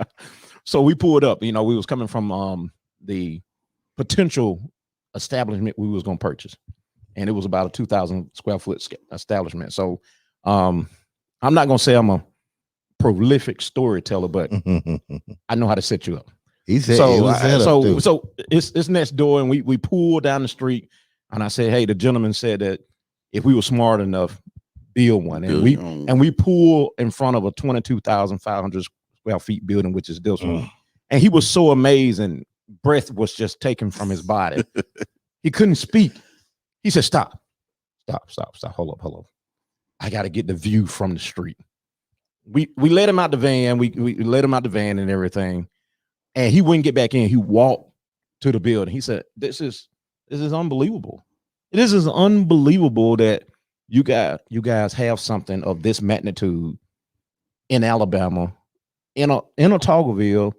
[SPEAKER 14] So we pulled up. You know, we was coming from the potential establishment we was going to purchase, and it was about a 2,000 square foot establishment. So I'm not going to say I'm a prolific storyteller, but I know how to set you up.
[SPEAKER 1] He said
[SPEAKER 14] so it's next door, and we pulled down the street, and I said, hey, the gentleman said that if we were smart enough, build one, and we pulled in front of a 22,500 square feet building, which is this one, and he was so amazing, breath was just taken from his body. He couldn't speak. He said, stop, hold up. I got to get the view from the street. We let him out the van. We let him out the van and everything. And he wouldn't get back in. He walked to the building. He said, this is unbelievable. This is unbelievable that you guys have something of this magnitude in Alabama, in Autaugaville,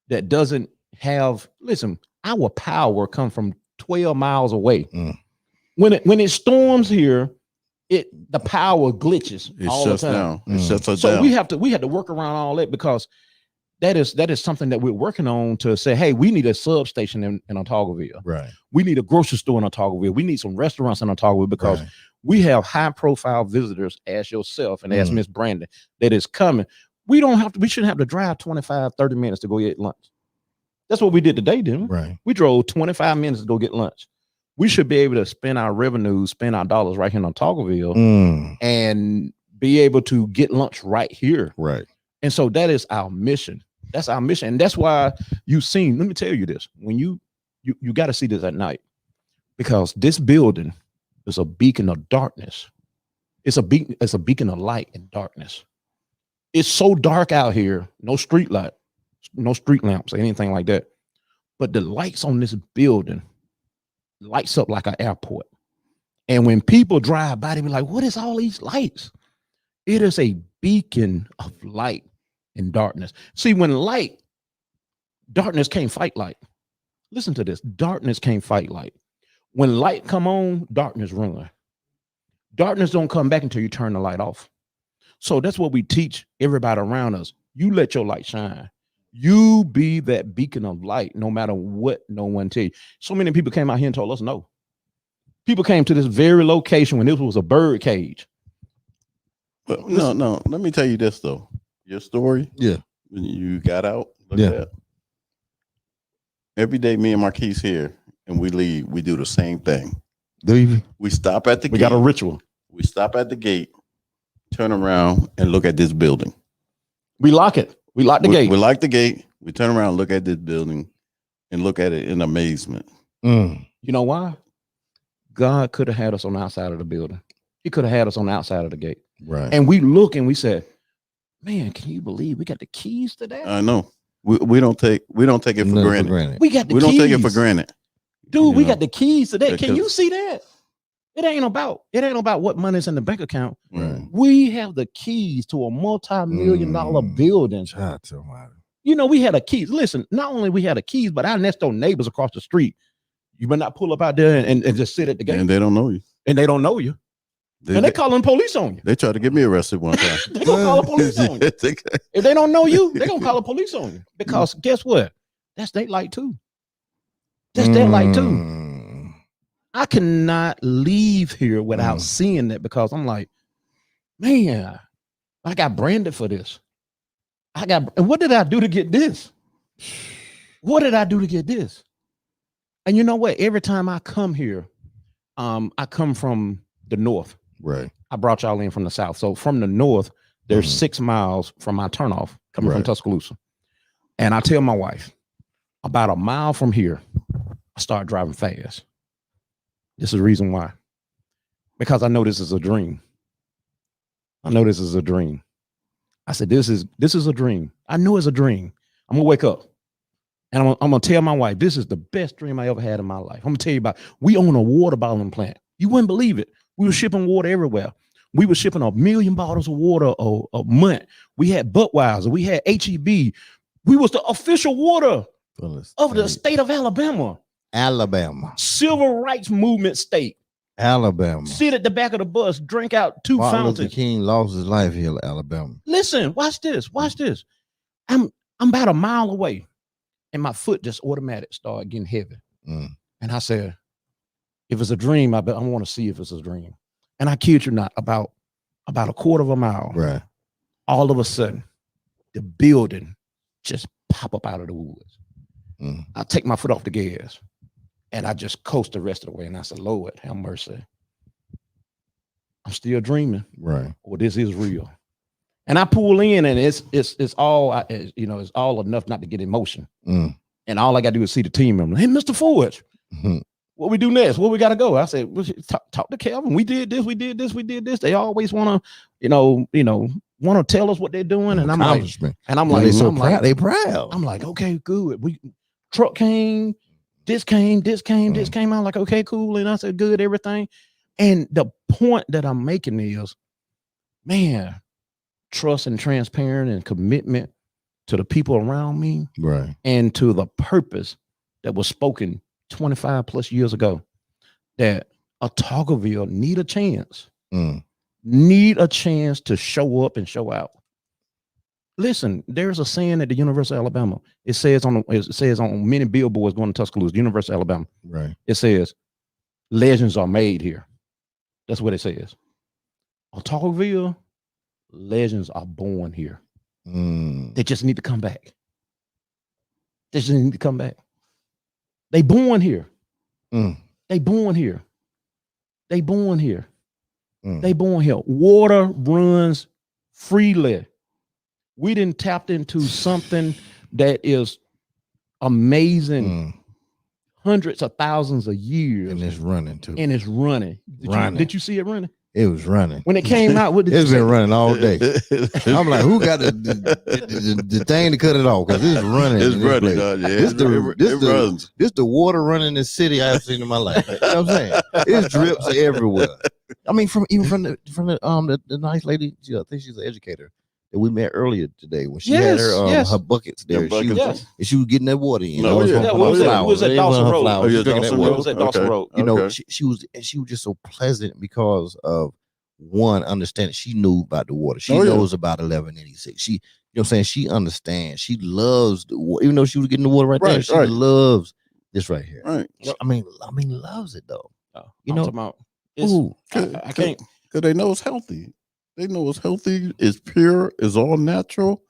[SPEAKER 14] that doesn't have, listen, our power come from 12 miles away. When it storms here, the power glitches all the time.
[SPEAKER 2] It shuts us
[SPEAKER 14] so
[SPEAKER 2] down.
[SPEAKER 14] we had to work around all that, because that is something that we're working on to say, hey, we need a substation in Autaugaville.
[SPEAKER 1] Right.
[SPEAKER 14] We need a grocery store in Autaugaville. We need some restaurants in Autaugaville, because we have high profile visitors as yourself and as Miss Brandy that is coming. We shouldn't have to drive 25, 30 minutes to go get lunch. That's what we did today, didn't we?
[SPEAKER 1] Right.
[SPEAKER 14] We drove 25 minutes to go get lunch. We should be able to spend our revenues, spend our dollars right here in Autaugaville and be able to get lunch right here.
[SPEAKER 1] Right.
[SPEAKER 14] And so that is our mission. That's our mission. And that's why you've seen, let me tell you this, when you got to see this at night, because this building is a beacon of darkness. It's a beacon of light in darkness. It's so dark out here, no street light, no street lamps or anything like that. But the lights on this building lights up like an airport. And when people drive by, they be like, what is all these lights? It is a beacon of light in darkness. See, when darkness can't fight light. Listen to this. Darkness can't fight light. When light come on, darkness run. Darkness don't come back until you turn the light off. So that's what we teach everybody around us. You let your light shine. You be that beacon of light, no matter what no one tell you. So many people came out here and told us no. People came to this very location when this was a bird cage.
[SPEAKER 2] But no. Let me tell you this though. Your story.
[SPEAKER 1] Yeah.
[SPEAKER 2] When you got out. Look at that. Every day, me and Marquis here, and we leave. We do the same thing.
[SPEAKER 1] Do you?
[SPEAKER 2] We stop at the gate.
[SPEAKER 14] We got a ritual.
[SPEAKER 2] We stop at the gate, turn around, and look at this building.
[SPEAKER 14] We lock it. We lock the gate.
[SPEAKER 2] We lock the gate. We turn around, look at this building, and look at it in amazement.
[SPEAKER 14] You know why? God could have had us on the outside of the building. He could have had us on the outside of the gate.
[SPEAKER 1] Right.
[SPEAKER 14] And we look and we said, man, can you believe we got the keys to that?
[SPEAKER 2] I know. We don't take it for granted.
[SPEAKER 14] We got the
[SPEAKER 2] keys. We don't take it for granted.
[SPEAKER 14] Dude, we got the keys to that. Can you see that? It ain't about what money's in the bank account.
[SPEAKER 1] Right.
[SPEAKER 14] We have the keys to a multi-million-dollar building. You know, we had a keys. Listen, not only we had the keys, but our next door neighbors across the street. You better not pull up out there and just sit at the gate.
[SPEAKER 2] And they don't know you.
[SPEAKER 14] And they don't know you. They calling police on you.
[SPEAKER 2] They tried to get me arrested one time.
[SPEAKER 14] They gonna call the police on you. If they don't know you, they gonna call the police on you. Because guess what? That's their light too. That's their light too. I cannot leave here without seeing that, because I'm like, man, I got branded for this. And what did I do to get this? What did I do to get this? And you know what? Every time I come here, I come from the north.
[SPEAKER 1] Right.
[SPEAKER 14] I brought y'all in from the south. So from the north, there's 6 miles from my turnoff coming from Tuscaloosa. And I tell my wife, about a mile from here, I start driving fast. This is the reason why. Because I know this is a dream. I know this is a dream. I said, this is a dream. I know it's a dream. I'm gonna wake up and I'm gonna tell my wife, this is the best dream I ever had in my life. I'm gonna tell you about, we own a water bottling plant. You wouldn't believe it. We were shipping water everywhere. We were shipping 1 million bottles of water a month. We had Budweiser. We had HEB. We was the official water of the state of Alabama.
[SPEAKER 1] Alabama.
[SPEAKER 14] Civil rights movement state.
[SPEAKER 1] Alabama.
[SPEAKER 14] Sit at the back of the bus, drink out 2
[SPEAKER 1] Martin
[SPEAKER 14] fountains.
[SPEAKER 1] Luther King lost his life here in Alabama.
[SPEAKER 14] Listen, watch this. Watch this. I'm about a mile away, and my foot just automatic started getting heavy. And I said, if it's a dream, I want to see if it's a dream. And I kid you not, about a quarter of a mile,
[SPEAKER 1] right?
[SPEAKER 14] All of a sudden, the building just pop up out of the woods. I take my foot off the gas, and I just coast the rest of the way. And I said, Lord, have mercy. I'm still dreaming,
[SPEAKER 1] right?
[SPEAKER 14] Or this is real. And I pull in, and it's all it's all enough not to get emotion. And all I got to do is see the team member. Hey, Mr. Forge, what we do next? Where we got to go? I said, well, talk to Kelvin. We did this. We did this. We did this. They always want to, want to tell us what they're doing. And I'm like,
[SPEAKER 1] they so proud. They proud.
[SPEAKER 14] I'm like, okay, good. Truck came, this came. I'm like, okay, cool. And I said, good, everything. And the point that I'm making is, man, trust and transparent and commitment to the people around me,
[SPEAKER 1] right? And
[SPEAKER 14] to the purpose that was spoken 25 plus years ago, that Autaugaville need a chance, to show up and show out. Listen, there's a saying at the University of Alabama. It says on many billboards going to Tuscaloosa, University of Alabama.
[SPEAKER 1] Right.
[SPEAKER 14] It says, legends are made here. That's what it says. Autaugaville, legends are born here. They just need to come back. They just need to come back. They born here. They born here. They born here. They born here. Water runs freely. We didn't tap into something that is amazing. Hundreds of thousands of years.
[SPEAKER 1] And it's running too.
[SPEAKER 14] And it's running. Did you see it running?
[SPEAKER 1] It was running.
[SPEAKER 14] When it came out, what did
[SPEAKER 1] it's
[SPEAKER 14] you
[SPEAKER 1] been
[SPEAKER 14] say?
[SPEAKER 1] running all day. I'm like, who got the thing to cut it off? Because it's running.
[SPEAKER 2] It's running.
[SPEAKER 1] This the water running in the city I've seen in my life. You know what I'm saying? It's drips everywhere. I mean, from the nice lady, I think she's an educator that we met earlier today when she had her buckets there. She was getting that water in.
[SPEAKER 14] It was at Dawson Road. It was at Dawson Road.
[SPEAKER 1] You know, she was just so pleasant because of one understanding. She knew about the water. She knows about 1186. She, you know what I'm saying? She understands. She loves the water. Even though she was getting the water right there, she loves this right here.
[SPEAKER 2] Right.
[SPEAKER 1] I mean, loves it though.
[SPEAKER 14] You know,
[SPEAKER 2] I can't, because they know it's healthy. They know it's healthy, it's pure, it's all natural,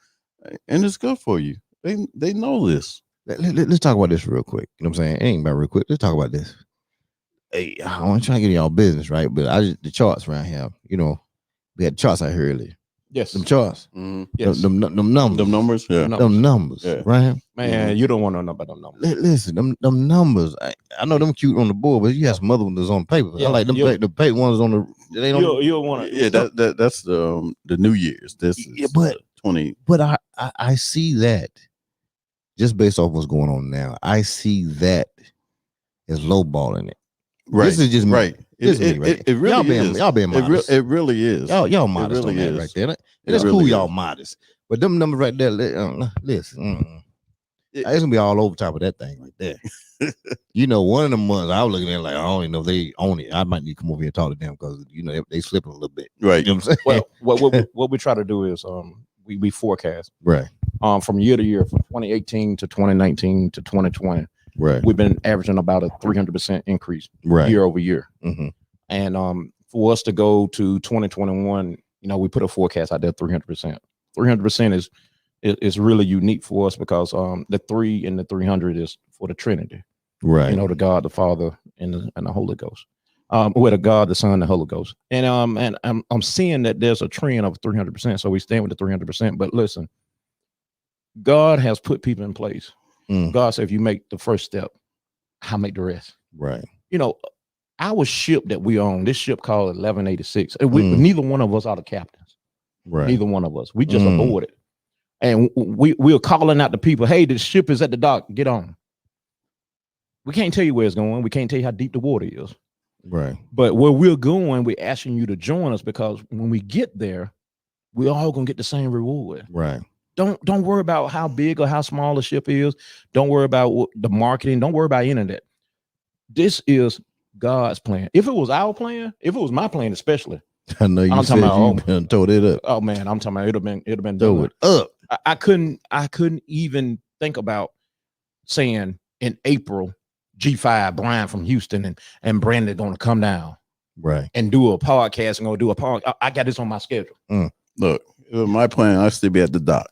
[SPEAKER 2] and it's good for you. They know this.
[SPEAKER 1] Let's talk about this real quick. You know what I'm saying? It ain't about real quick. Let's talk about this. Hey, I want to try to get y'all business, right? But the charts around here, we had charts out here earlier.
[SPEAKER 14] Yes.
[SPEAKER 1] Them charts.
[SPEAKER 14] Yes.
[SPEAKER 1] Them numbers.
[SPEAKER 2] Them numbers. Yeah.
[SPEAKER 1] Them numbers.
[SPEAKER 2] Yeah.
[SPEAKER 1] Right?
[SPEAKER 14] Man, you don't want to know about them numbers.
[SPEAKER 1] Listen, them numbers. I know them cute on the board, but you have some other ones on paper. I like them the paper ones on the. They don't.
[SPEAKER 14] You'll want to.
[SPEAKER 2] Yeah, that's the New Year's. This is 20.
[SPEAKER 1] But I see that just based off what's going on now. I see that as lowballing it.
[SPEAKER 2] Right.
[SPEAKER 1] This is just me.
[SPEAKER 2] Right.
[SPEAKER 1] This is me, right?
[SPEAKER 2] It really is.
[SPEAKER 1] Y'all being modest.
[SPEAKER 2] It really is.
[SPEAKER 1] Y'all modest
[SPEAKER 2] really
[SPEAKER 1] on that
[SPEAKER 2] is.
[SPEAKER 1] right there. It's
[SPEAKER 2] really
[SPEAKER 1] cool,
[SPEAKER 2] is.
[SPEAKER 1] y'all modest. But them numbers right there, listen. It's gonna be all over top of that thing right there. One of the months I was looking at like, I don't even know if they own it. I might need to come over here and talk to them because they slipping a little bit.
[SPEAKER 2] Right.
[SPEAKER 1] You know what I'm saying?
[SPEAKER 14] Well, what we try to do is we forecast
[SPEAKER 1] right
[SPEAKER 14] from year to year, from 2018 to 2019 to 2020.
[SPEAKER 1] Right.
[SPEAKER 14] We've been averaging about a 300% increase year over year. And for us to go to 2021, we put a forecast out there 300%. 300% is really unique for us because the 3 and the 300 is for the Trinity.
[SPEAKER 1] Right.
[SPEAKER 14] The God, the Father, and the Holy Ghost. With the God, the Son, the Holy Ghost. And I'm seeing that there's a trend of 300%. So we stand with the 300%. But listen, God has put people in place. God said, if you make the first step, I'll make the rest.
[SPEAKER 1] Right.
[SPEAKER 14] Our ship that we own, this ship called 1186, and neither one of us are the captains.
[SPEAKER 1] Right.
[SPEAKER 14] Neither one of us. We just aboard it. And we're calling out to people, hey, the ship is at the dock, get on. We can't tell you where it's going. We can't tell you how deep the water is.
[SPEAKER 1] Right.
[SPEAKER 14] But where we're going, we're asking you to join us because when we get there, we're all going to get the same reward.
[SPEAKER 1] Right.
[SPEAKER 14] Don't worry about how big or how small the ship is. Don't worry about the marketing. Don't worry about any of that. This is God's plan. If it was our plan, if it was my plan, especially,
[SPEAKER 1] I know you said you told it up.
[SPEAKER 14] Oh man, I'm talking about it'd have been
[SPEAKER 1] Throw
[SPEAKER 14] done.
[SPEAKER 1] it up.
[SPEAKER 14] I couldn't even think about saying in April, G5 Brian from Houston and Brandy gonna come down,
[SPEAKER 1] right,
[SPEAKER 14] and do a podcast and gonna do a podcast. I got this on my schedule.
[SPEAKER 2] Look, my plan, I still be at the dock.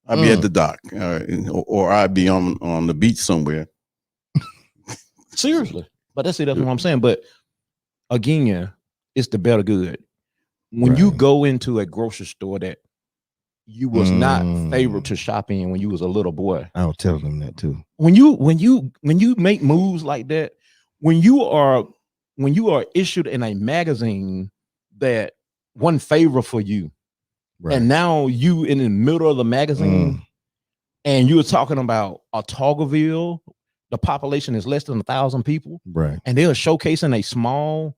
[SPEAKER 2] I'd be at the dock, all right, or I'd be on the beach somewhere.
[SPEAKER 14] Seriously, but that's what I'm saying. But again, it's the better good. When you go into a grocery store that you was not favored to shop in when you was a little boy,
[SPEAKER 1] I was telling them that too.
[SPEAKER 14] When you make moves like that, when you are issued in a magazine that one favor for you, and now you in the middle of the magazine, and you were talking about Autaugaville, the population is less than 1,000 people,
[SPEAKER 1] right?
[SPEAKER 14] And they are showcasing a small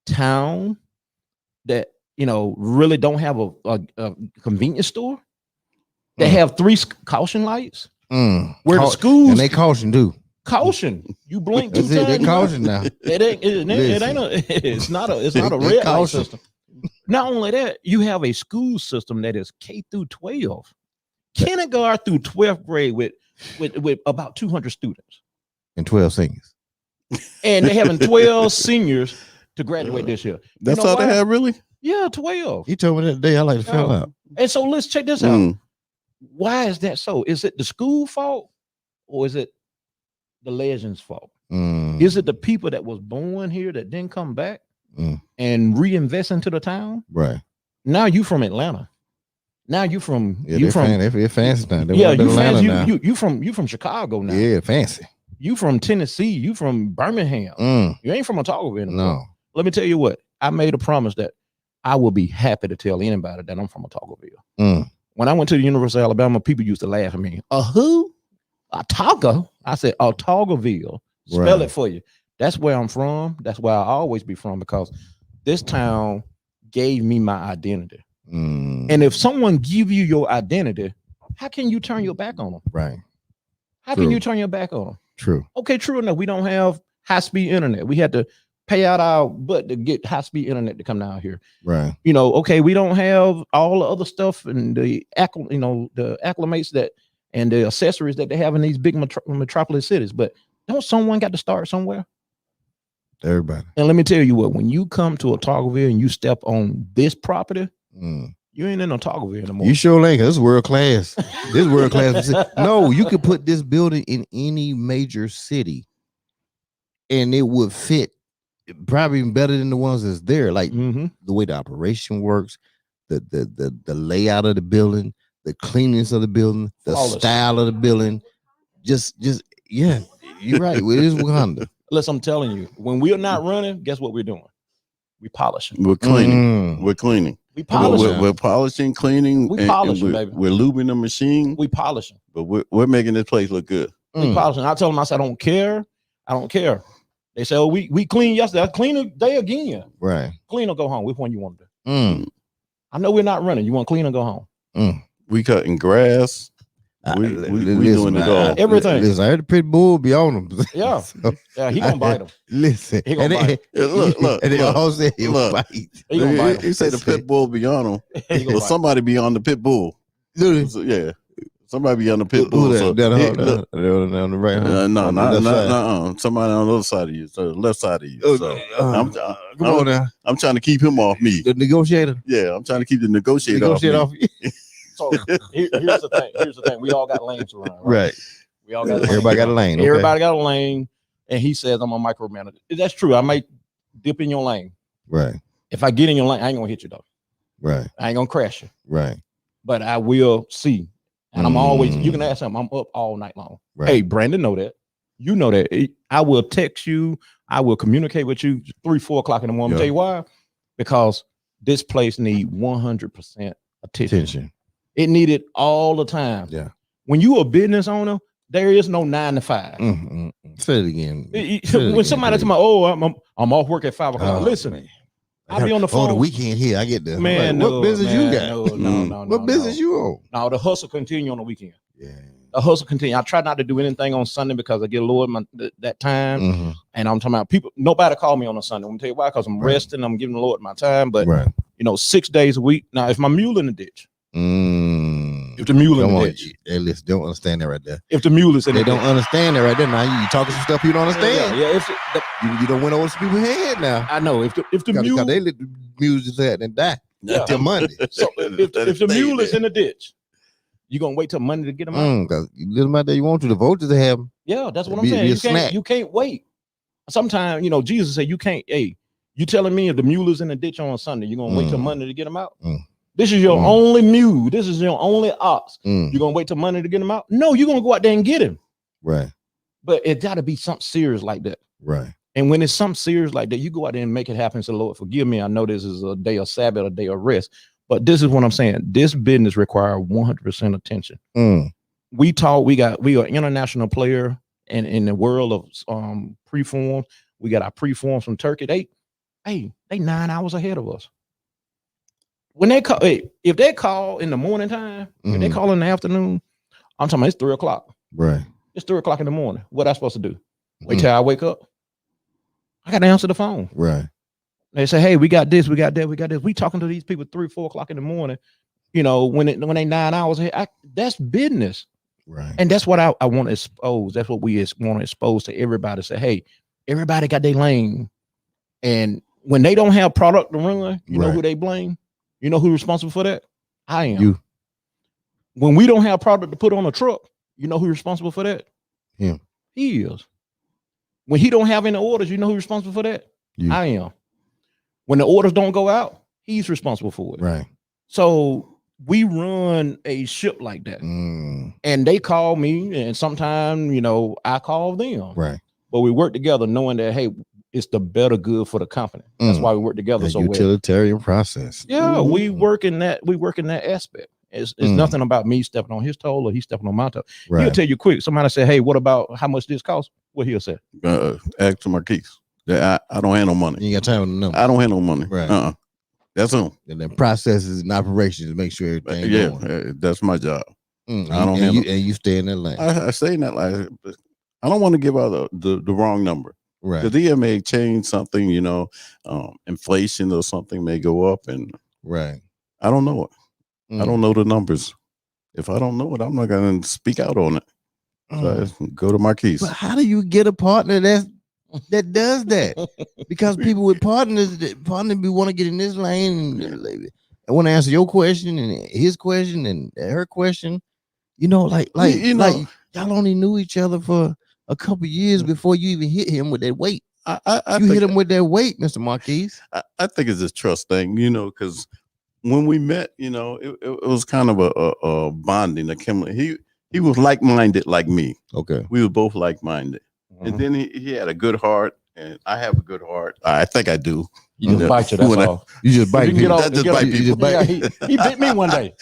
[SPEAKER 14] town that really don't have a convenience store. They have 3 caution lights. Where the schools
[SPEAKER 1] and they caution too.
[SPEAKER 14] Caution. You blink 2 times.
[SPEAKER 1] They caution now.
[SPEAKER 14] It's not a red light system. Not only that, you have a school system that is K through 12, kindergarten through 12th grade with about 200 students
[SPEAKER 1] and 12 seniors,
[SPEAKER 14] and they having 12 seniors to graduate this year.
[SPEAKER 2] That's all they have, really?
[SPEAKER 14] Yeah, 12.
[SPEAKER 1] He told me that day. I like to fill out.
[SPEAKER 14] And so let's check this out. Why is that so? Is it the school fault or is it the Legends' fault? Is it the people that was born here that didn't come back and reinvest into the town?
[SPEAKER 1] Right.
[SPEAKER 14] Now you from Atlanta. Now you from
[SPEAKER 1] they're fancy now.
[SPEAKER 14] You from Chicago now.
[SPEAKER 1] Yeah, fancy.
[SPEAKER 14] You from Tennessee. You from Birmingham. You ain't from Autaugaville anymore.
[SPEAKER 1] No.
[SPEAKER 14] Let me tell you what. I made a promise that I will be happy to tell anybody that I'm from Autaugaville. When I went to the University of Alabama, people used to laugh at me. Who? Autauga? I said Autaugaville. Spell it for you. That's where I'm from. That's where I always be from, because this town gave me my identity. And if someone give you your identity, how can you turn your back on them?
[SPEAKER 1] Right.
[SPEAKER 14] How can you turn your back on them?
[SPEAKER 1] True.
[SPEAKER 14] Okay, true enough. We don't have high-speed internet. We had to pay out our butt to get high-speed internet to come down here.
[SPEAKER 1] Right.
[SPEAKER 14] Okay, we don't have all the other stuff and the acclimates that and the accessories that they have in these big metropolis cities. But don't someone got to start somewhere?
[SPEAKER 1] Everybody.
[SPEAKER 14] And let me tell you what, when you come to Autaugaville and you step on this property, you ain't in Autaugaville anymore.
[SPEAKER 1] You sure ain't. This is world class. This world class. No, you could put this building in any major city and it would fit probably even better than the ones that's there. Like the way the operation works, the layout of the building, the cleanliness of the building, the style of the building. Just yeah, you're right. It is Wakanda.
[SPEAKER 14] Listen, I'm telling you, when we are not running, guess what we're doing? We polishing.
[SPEAKER 2] We're cleaning. We're cleaning.
[SPEAKER 14] We polishing.
[SPEAKER 2] We're polishing, cleaning.
[SPEAKER 14] We polishing, baby.
[SPEAKER 2] We're lubing the machine.
[SPEAKER 14] We polishing.
[SPEAKER 2] But we're making this place look good.
[SPEAKER 14] We polishing. I told them, I said, I don't care. I don't care. They said, oh, we cleaned yesterday. I clean today again.
[SPEAKER 1] Right.
[SPEAKER 14] Clean or go home. Which one you want to do? I know we're not running. You want to clean or go home?
[SPEAKER 2] We cutting grass. We doing it all.
[SPEAKER 14] Everything.
[SPEAKER 1] Listen, I heard the pit bull be on him.
[SPEAKER 14] Yeah. Yeah, he gonna bite him.
[SPEAKER 1] Listen.
[SPEAKER 14] He gonna bite him.
[SPEAKER 2] Look.
[SPEAKER 1] And they all say he'll
[SPEAKER 2] look.
[SPEAKER 1] bite.
[SPEAKER 14] He gonna bite him.
[SPEAKER 2] He say the pit bull be on him. Well, somebody be on the pit bull. So, yeah. Somebody be on the pit bull.
[SPEAKER 1] On the right hand.
[SPEAKER 2] No. Somebody on the other side of you. So the left side of you. So I'm trying to keep him off me.
[SPEAKER 1] The negotiator.
[SPEAKER 2] Yeah, I'm trying to keep the negotiator off me.
[SPEAKER 14] So here's the thing. Here's the thing. We all got lanes to run.
[SPEAKER 1] Right.
[SPEAKER 14] We all got
[SPEAKER 1] everybody got a lane. Okay.
[SPEAKER 14] Everybody got a lane. And he says I'm a micromanager. That's true. I might dip in your lane.
[SPEAKER 1] Right.
[SPEAKER 14] If I get in your lane, I ain't gonna hit you though.
[SPEAKER 1] Right.
[SPEAKER 14] I ain't gonna crash you.
[SPEAKER 1] Right.
[SPEAKER 14] But I will see. And I'm always, you can ask him, I'm up all night long.
[SPEAKER 1] Right.
[SPEAKER 14] Hey, Brandon know that. You know that. I will text you. I will communicate with you 3-4 o'clock in the morning.
[SPEAKER 1] Yeah.
[SPEAKER 14] Tell you why? Because this place need 100% attention. It needed all the time.
[SPEAKER 1] Yeah.
[SPEAKER 14] When you a business owner, there is no 9 to 5.
[SPEAKER 1] Say it again.
[SPEAKER 14] When somebody tell me, oh, I'm off work at 5 o'clock.
[SPEAKER 1] Oh,
[SPEAKER 14] listen,
[SPEAKER 1] man.
[SPEAKER 14] I'll be on the phone.
[SPEAKER 1] Oh, the weekend here. I get the
[SPEAKER 14] man.
[SPEAKER 1] Like,
[SPEAKER 14] No,
[SPEAKER 1] what business
[SPEAKER 14] man,
[SPEAKER 1] you got?
[SPEAKER 14] No.
[SPEAKER 1] What business you on?
[SPEAKER 14] No, the hustle continue on the weekend.
[SPEAKER 1] Yeah.
[SPEAKER 14] The hustle continue. I try not to do anything on Sunday because I get lowered that time.
[SPEAKER 1] Mm-hmm.
[SPEAKER 14] And I'm talking about people. Nobody call me on a Sunday. I'm gonna tell you why. Because I'm resting. I'm giving the Lord my time. But 6 days a week. Now, if my mule in the ditch, if the mule in the ditch,
[SPEAKER 1] hey, listen, don't understand that right there.
[SPEAKER 14] If the mule is in
[SPEAKER 1] they
[SPEAKER 14] the
[SPEAKER 1] don't
[SPEAKER 14] ditch.
[SPEAKER 1] understand that right there. Now you talking some stuff you don't understand.
[SPEAKER 14] Yeah.
[SPEAKER 1] You don't went over some people's head now.
[SPEAKER 14] I know. If the mule,
[SPEAKER 1] because they let the mules just out and die till Monday.
[SPEAKER 14] So if the mule is in the ditch, you gonna wait till Monday to get them out?
[SPEAKER 1] Because you let them out there, you want to the voters to have them.
[SPEAKER 14] Yeah, that's what I'm saying. You can't wait. Sometimes Jesus said you can't. Hey, you telling me if the mule is in the ditch on Sunday, you're gonna wait till Monday to get them out? This is your only mule. This is your only ox. You're gonna wait till Monday to get him out? No, you're gonna go out there and get him.
[SPEAKER 1] Right.
[SPEAKER 14] But it got to be something serious like that.
[SPEAKER 1] Right.
[SPEAKER 14] And when it's something serious like that, you go out there and make it happen. So Lord, forgive me. I know this is a day of Sabbath, a day of rest. But this is what I'm saying. This business requires 100% attention. We are international player and in the world of preforms. We got our preforms from Turkey. They 9 hours ahead of us. When they call, if they call in the morning time, if they call in the afternoon, I'm talking about it's 3 o'clock.
[SPEAKER 1] Right.
[SPEAKER 14] It's 3 o'clock in the morning. What I supposed to do? Wait till I wake up? I got to answer the phone.
[SPEAKER 1] Right.
[SPEAKER 14] They say, hey, we got this, we got that, we got this. We talking to these people 3, 4 o'clock in the morning. When they 9 hours ahead, that's business.
[SPEAKER 1] Right.
[SPEAKER 14] And that's what I want to expose. That's what we want to expose to everybody. Say, hey, everybody got their lane. And when they don't have product to run, you know who they blame? You know who's responsible for that? I am.
[SPEAKER 1] You.
[SPEAKER 14] When we don't have product to put on a truck, you know who's responsible for that?
[SPEAKER 1] Him.
[SPEAKER 14] He is. When he don't have any orders, you know who's responsible for that?
[SPEAKER 1] You.
[SPEAKER 14] I am. When the orders don't go out, he's responsible for it.
[SPEAKER 1] Right.
[SPEAKER 14] So we run a ship like that. And they call me, and sometimes, I call them.
[SPEAKER 1] Right.
[SPEAKER 14] But we work together knowing that, hey, it's the better good for the company. That's why we work together so well.
[SPEAKER 1] Utilitarian process.
[SPEAKER 14] Yeah, we work in that aspect. It's nothing about me stepping on his toe or he stepping on my toe.
[SPEAKER 1] Right.
[SPEAKER 14] He'll tell you quick. Somebody say, hey, what about how much this costs? What he'll say?
[SPEAKER 2] Ask to Marquis. I don't have no money.
[SPEAKER 1] You got time with the number.
[SPEAKER 2] I don't have no money.
[SPEAKER 1] Right.
[SPEAKER 2] That's him.
[SPEAKER 1] And then processes and operations to make sure everything going.
[SPEAKER 2] That's my job.
[SPEAKER 1] I don't have and you stay in that lane.
[SPEAKER 2] I stay in that lane. I don't want to give out the wrong number.
[SPEAKER 1] Right.
[SPEAKER 2] Because he may change something, inflation or something may go up, and
[SPEAKER 1] right.
[SPEAKER 2] I don't know it. I don't know the numbers. If I don't know it, I'm not going to speak out on it. So I go to Marquis.
[SPEAKER 1] But how do you get a partner that does that? Because people with partners we want to get in this lane and I want to answer your question and his question and her question. Like y'all only knew each other for a couple years before you even hit him with that weight. You hit him with that weight, Mr. Marquis.
[SPEAKER 2] I think it's a trust thing, because when we met, it was kind of a bonding. He was like-minded like me.
[SPEAKER 1] Okay.
[SPEAKER 2] We were both like-minded. And then he had a good heart, and I have a good heart. I think I do.
[SPEAKER 14] You just bite you, that's all.
[SPEAKER 1] You just bite people.
[SPEAKER 14] He bit me one day.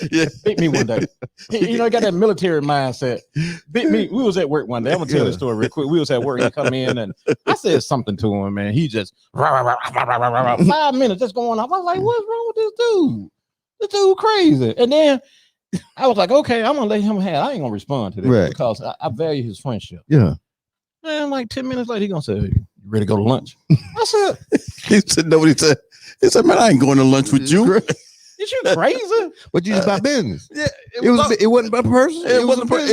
[SPEAKER 14] Bit me one day. He got that military mindset. Bit me. We was at work one day. I'm gonna tell this story real quick. We was at work. He come in and I said something to him, man. He just 5 minutes just going off. I was like, what's wrong with this dude? This dude crazy. And then I was like, okay, I'm gonna let him have. I ain't gonna respond to this because I value his friendship.
[SPEAKER 1] Yeah.
[SPEAKER 14] Man, like 10 minutes later, he gonna say, hey, you ready to go to lunch? I said,
[SPEAKER 2] he said, nobody said, he said, man, I ain't going to lunch with you.
[SPEAKER 14] Is you crazy?
[SPEAKER 1] But you just about business.
[SPEAKER 2] Yeah,
[SPEAKER 1] it wasn't about person.
[SPEAKER 2] It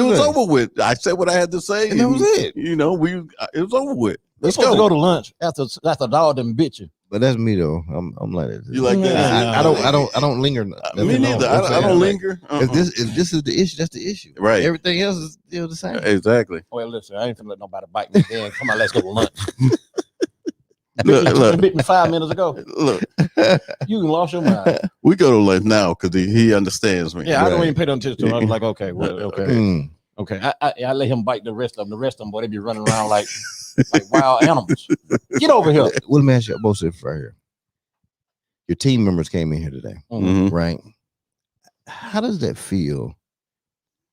[SPEAKER 2] was over with. I said what I had to say,
[SPEAKER 1] and that was it.
[SPEAKER 2] It was over with.
[SPEAKER 14] Let's go to lunch after dog done bit you.
[SPEAKER 1] But that's me though. I'm like that.
[SPEAKER 2] You like that?
[SPEAKER 1] I don't linger.
[SPEAKER 2] Me neither. I don't linger.
[SPEAKER 1] If this is the issue, that's the issue.
[SPEAKER 2] Right.
[SPEAKER 1] Everything else is still the same.
[SPEAKER 2] Exactly.
[SPEAKER 14] Well, listen, I ain't finna let nobody bite me. Then come on, let's go to lunch.
[SPEAKER 2] Look,
[SPEAKER 14] bit me 5 minutes ago.
[SPEAKER 2] Look,
[SPEAKER 14] you lost your mind.
[SPEAKER 2] We go to lunch now because he understands me.
[SPEAKER 14] Yeah, I don't even pay attention to him. I was like, okay, well, okay, okay. I let him bite the rest of them. The rest of them, boy, they be running around like wild animals. Get over here.
[SPEAKER 1] Well, let me ask you both this right here. Your team members came in here today, right? How does that feel?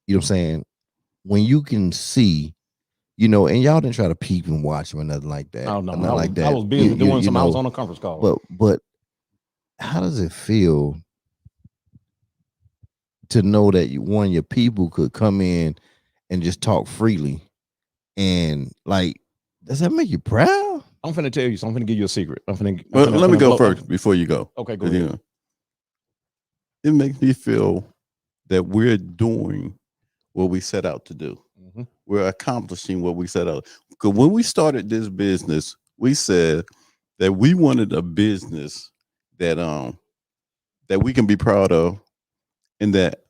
[SPEAKER 1] You know what I'm saying? When you can see, and y'all didn't try to peep and watch him or nothing like that.
[SPEAKER 14] Oh, no,
[SPEAKER 1] nothing like that.
[SPEAKER 14] I was busy doing something. I was on a conference call.
[SPEAKER 1] But how does it feel to know that one of your people could come in and just talk freely, and like, does that make you proud?
[SPEAKER 14] I'm finna tell you, so I'm finna give you a secret.
[SPEAKER 2] Let me go first before you go.
[SPEAKER 14] Okay, go ahead.
[SPEAKER 2] It makes me feel that we're doing what we set out to do.
[SPEAKER 14] Mm-hmm.
[SPEAKER 2] We're accomplishing what we set out. Because when we started this business, we said that we wanted a business that we can be proud of, and that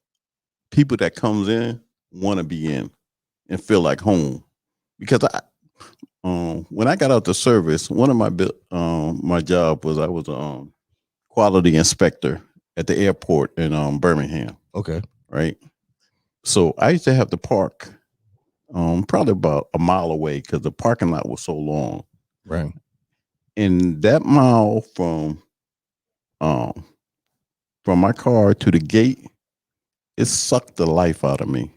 [SPEAKER 2] people that comes in want to be in and feel like home. Because when I got out the service, one of my job was I was a quality inspector at the airport in Birmingham.
[SPEAKER 1] Okay.
[SPEAKER 2] Right. So I used to have to park probably about a mile away because the parking lot was so long.
[SPEAKER 1] Right.
[SPEAKER 2] And that mile from my car to the gate, it sucked the life out of me.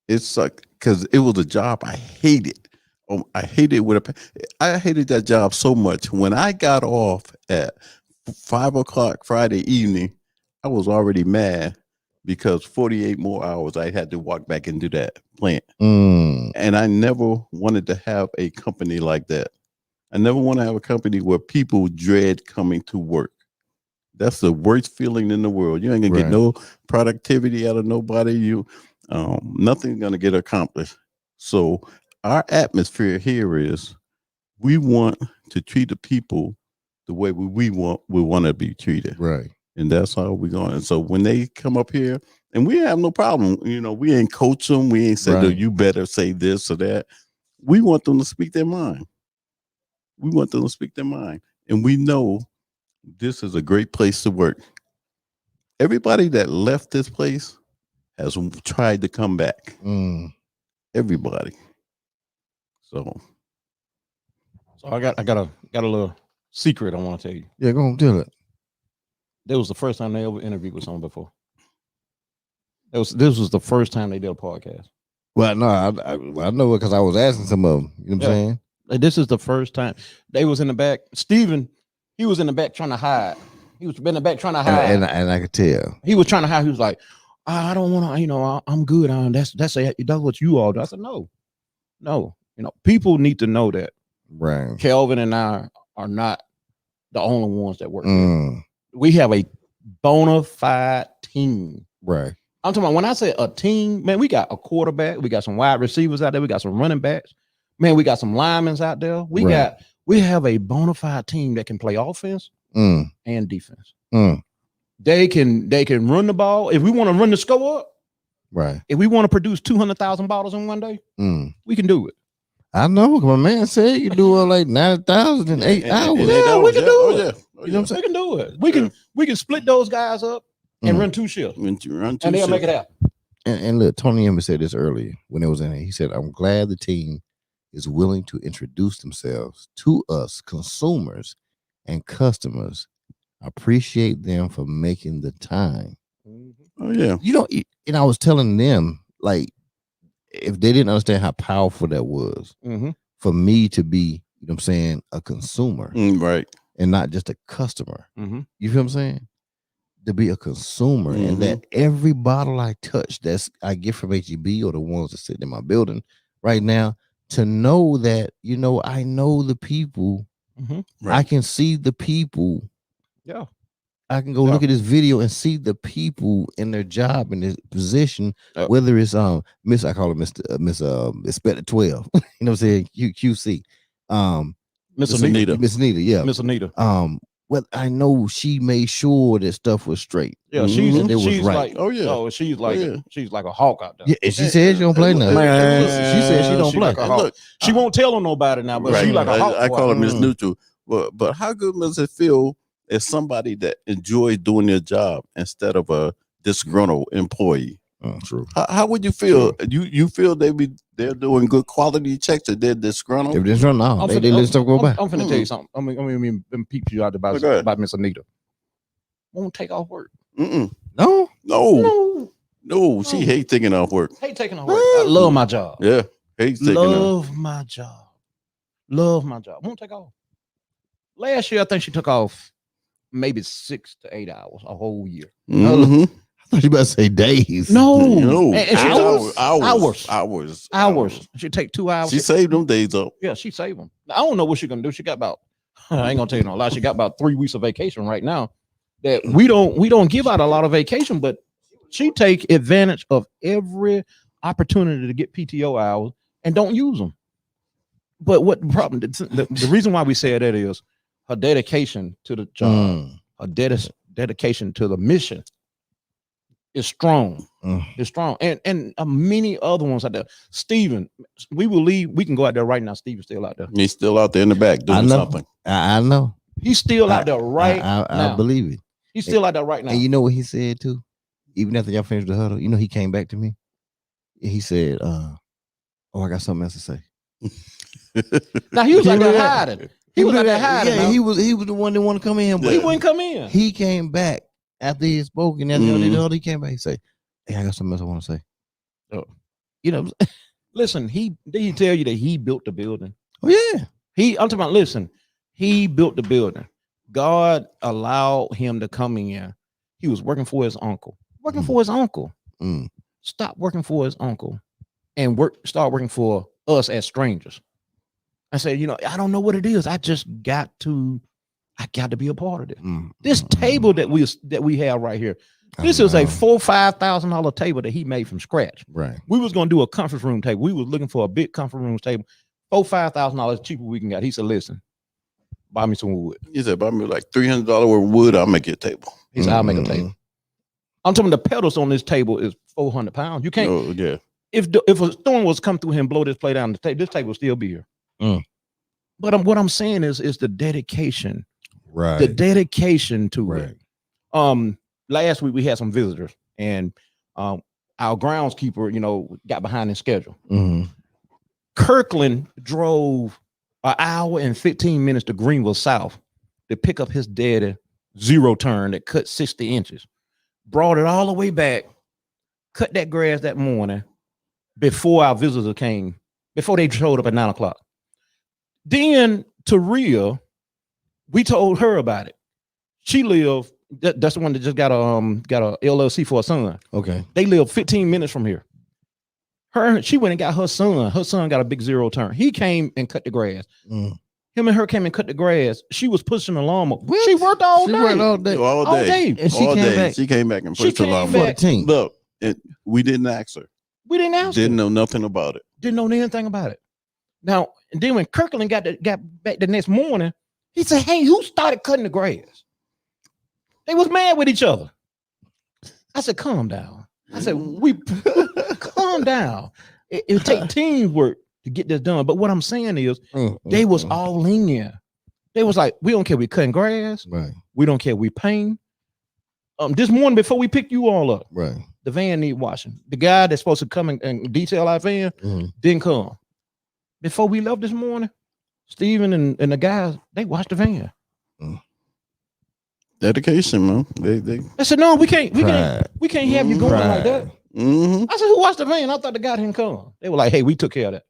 [SPEAKER 2] It sucked because it was a job I hated. I hated that job so much. When I got off at 5 o'clock Friday evening, I was already mad because 48 more hours I had to walk back into that plant. And I never wanted to have a company like that. I never want to have a company where people dread coming to work. That's the worst feeling in the world. You ain't gonna get no productivity out of nobody. Nothing's gonna get accomplished. So our atmosphere here is we want to treat the people the way we want to be treated.
[SPEAKER 1] Right.
[SPEAKER 2] And that's how we're going. And so when they come up here, and we have no problem, we ain't coach them. We ain't say, you better say this or that. We want them to speak their mind. We want them to speak their mind. And we know this is a great place to work. Everybody that left this place has tried to come back. Everybody. So
[SPEAKER 14] I got a little secret I want to tell you.
[SPEAKER 1] Yeah, go on, tell it.
[SPEAKER 14] That was the first time they ever interviewed with someone before. This was the first time they did a podcast.
[SPEAKER 1] Well, no, I know it because I was asking some of them. You know what I'm saying?
[SPEAKER 14] This is the first time they was in the back. Steven, he was in the back trying to hide. He was in the back trying to hide,
[SPEAKER 1] and I could tell
[SPEAKER 14] he was trying to hide. He was like, I don't want to. I'm good on that's what you all do. I said no. People need to know that.
[SPEAKER 1] Right.
[SPEAKER 14] Kelvin and I are not the only ones that work. We have a bona fide team.
[SPEAKER 1] Right.
[SPEAKER 14] I'm talking about when I say a team, man, we got a quarterback, we got some wide receivers out there, we got some running backs, man, we got some linemen out there. We have a bona fide team that can play offense and defense. They can run the ball. If we want to run the score up,
[SPEAKER 1] right.
[SPEAKER 14] If we want to produce 200,000 bottles in one day, we can do it.
[SPEAKER 1] I know. My man said you do like 9,000 in 8 hours.
[SPEAKER 14] Yeah, we can do it.
[SPEAKER 1] You know what I'm saying?
[SPEAKER 14] We can do it. We can split those guys up and run 2 shifts. And they'll make it happen.
[SPEAKER 1] And look, Tony Emmer said this earlier when it was in it. He said, I'm glad the team is willing to introduce themselves to us consumers and customers. I appreciate them for making the time.
[SPEAKER 2] Oh, yeah.
[SPEAKER 1] And I was telling them, like, if they didn't understand how powerful that was for me to be, you know what I'm saying, a consumer.
[SPEAKER 2] Right.
[SPEAKER 1] And not just a customer. You feel what I'm saying? To be a consumer and that every bottle I touch I get from HEB or the ones that sit in my building right now, to know that, I know the people. I can see the people.
[SPEAKER 14] Yeah.
[SPEAKER 1] I can go look at this video and see the people in their job in this position, whether it's I call it Miss Inspector 12. You know what I'm saying? QC.
[SPEAKER 14] Miss Anita.
[SPEAKER 1] Miss Anita, yeah.
[SPEAKER 14] Miss Anita.
[SPEAKER 1] Well, I know she made sure that stuff was straight.
[SPEAKER 14] Yeah, she's right. She's like a hawk out there.
[SPEAKER 1] Yeah, and she said she don't play now. She said she don't play.
[SPEAKER 14] Like look, she won't tell on nobody now, but she like a hawk.
[SPEAKER 2] I call her Miss Neutral. But how good does it feel as somebody that enjoys doing their job instead of a disgruntled employee?
[SPEAKER 1] True.
[SPEAKER 2] How would you feel? You feel they're doing good quality checks or they're disgruntled?
[SPEAKER 1] If they're disgruntled, no, they let stuff go by.
[SPEAKER 14] I'm finna tell you something. I mean, peep you out about Miss Anita. Won't take off work.
[SPEAKER 1] No.
[SPEAKER 2] She hates taking off work.
[SPEAKER 14] Hate taking off work. I love my job.
[SPEAKER 2] Yeah, hates taking off.
[SPEAKER 14] Love my job. Won't take off. Last year, I think she took off maybe 6 to 8 hours a whole year.
[SPEAKER 2] Mhm.
[SPEAKER 1] I thought you about to say days.
[SPEAKER 14] No,
[SPEAKER 2] And
[SPEAKER 14] she
[SPEAKER 2] hours,
[SPEAKER 14] hours,
[SPEAKER 2] hours,
[SPEAKER 14] hours. She take 2 hours.
[SPEAKER 2] She saved them days up.
[SPEAKER 14] Yeah, she saved them. I don't know what she's gonna do. She got about I ain't gonna tell you no lie. She got about 3 weeks of vacation right now. That we don't give out a lot of vacation, but she take advantage of every opportunity to get PTO hours and don't use them. But what the problem? The reason why we say that is her dedication to the job, her dedication to the mission is strong. It's strong, and many other ones out there. Steven, we will leave. We can go out there right now. Steven's still out there.
[SPEAKER 2] He's still out there in the back doing something.
[SPEAKER 1] I know.
[SPEAKER 14] He's still out there right
[SPEAKER 1] now.
[SPEAKER 14] I
[SPEAKER 1] believe it.
[SPEAKER 14] He's still out there right now.
[SPEAKER 1] And you know what he said too? Even after y'all finished the huddle, you know he came back to me. He said, "Oh, I got something else to say."
[SPEAKER 14] Now he was out there hiding. He was out there hiding.
[SPEAKER 1] Yeah, he was the one that want to come in, but
[SPEAKER 14] he wouldn't come in.
[SPEAKER 1] He came back after he had spoken. And he came back. He said, "Hey, I got something else I want to say."
[SPEAKER 14] Oh, you know, listen. Did he tell you that he built the building?
[SPEAKER 1] Oh yeah.
[SPEAKER 14] I'm talking about. Listen, he built the building. God allowed him to come in. He was working for his uncle. For his uncle. Stop working for his uncle and start working for us as strangers. I said, you know, I don't know what it is. I got to be a part of it. This table that we have right here. This is a $4,000-$5,000 table that he made from scratch.
[SPEAKER 1] Right.
[SPEAKER 14] We was gonna do a conference room table. We was looking for a big conference room table. $4,000-$5,000 cheaper we can get. He said, listen, buy me some wood.
[SPEAKER 2] He said, buy me like $300 worth of wood. I'll make you a table.
[SPEAKER 14] He said, I'll make a table. I'm talking the pedals on this table is 400 pounds. You can't.
[SPEAKER 2] Oh, yeah.
[SPEAKER 14] If a storm was come through here and blow this plate down the table, this table will still be here. But what I'm saying is the dedication.
[SPEAKER 1] Right.
[SPEAKER 14] The dedication to it. Last week we had some visitors, and our groundskeeper, you know, got behind his schedule. Kirkland drove an hour and 15 minutes to Greenville South to pick up his daddy zero turn that cut 60 inches. Brought it all the way back, cut that grass that morning before our visitor came, before they showed up at 9 o'clock. Then Taria, we told her about it. She lived, that's the one that just got a LLC for a son.
[SPEAKER 1] Okay.
[SPEAKER 14] They live 15 minutes from here. She went and got her son. Her son got a big zero turn. He came and cut the grass. Him and her came and cut the grass. She was pushing the lawnmower. What? She worked all day.
[SPEAKER 2] All day.
[SPEAKER 1] And she came back.
[SPEAKER 2] She came back and pushed the lawnmower. Look, we didn't ask her.
[SPEAKER 14] We didn't ask her.
[SPEAKER 2] Didn't know nothing about it.
[SPEAKER 14] Didn't know anything about it. Now, and then when Kirkland got back the next morning, he said, hey, who started cutting the grass? They was mad with each other. I said, calm down. I said, calm down. It would take teamwork to get this done. But what I'm saying is they was all in. They was like, we don't care we cutting grass.
[SPEAKER 1] Right.
[SPEAKER 14] We don't care we paint. This morning before we picked you all up,
[SPEAKER 1] right,
[SPEAKER 14] the van need washing. The guy that's supposed to come and detail our van didn't come. Before we left this morning, Steven and the guys, they washed the van.
[SPEAKER 2] Dedication, man.
[SPEAKER 14] They said, no, we can't have you going like that. I said, who washed the van? I thought the guy didn't come. They were like, hey, we took care of that.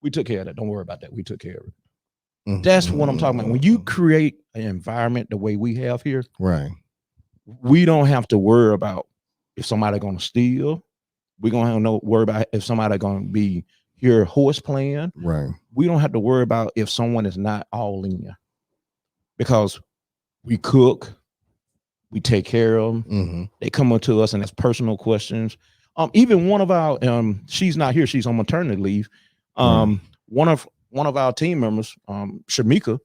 [SPEAKER 14] We took care of that. Don't worry about that. We took care of it. That's what I'm talking about. When you create an environment the way we have here,
[SPEAKER 1] right,
[SPEAKER 14] we don't have to worry about if somebody's gonna steal. We're gonna have no worry about if somebody's gonna be here horse playing.
[SPEAKER 1] Right.
[SPEAKER 14] We don't have to worry about if someone is not all in, because we cook, we take care of them. They come up to us and ask personal questions. Even one of our she's not here, she's on maternity leave. One of our team members, Shamika,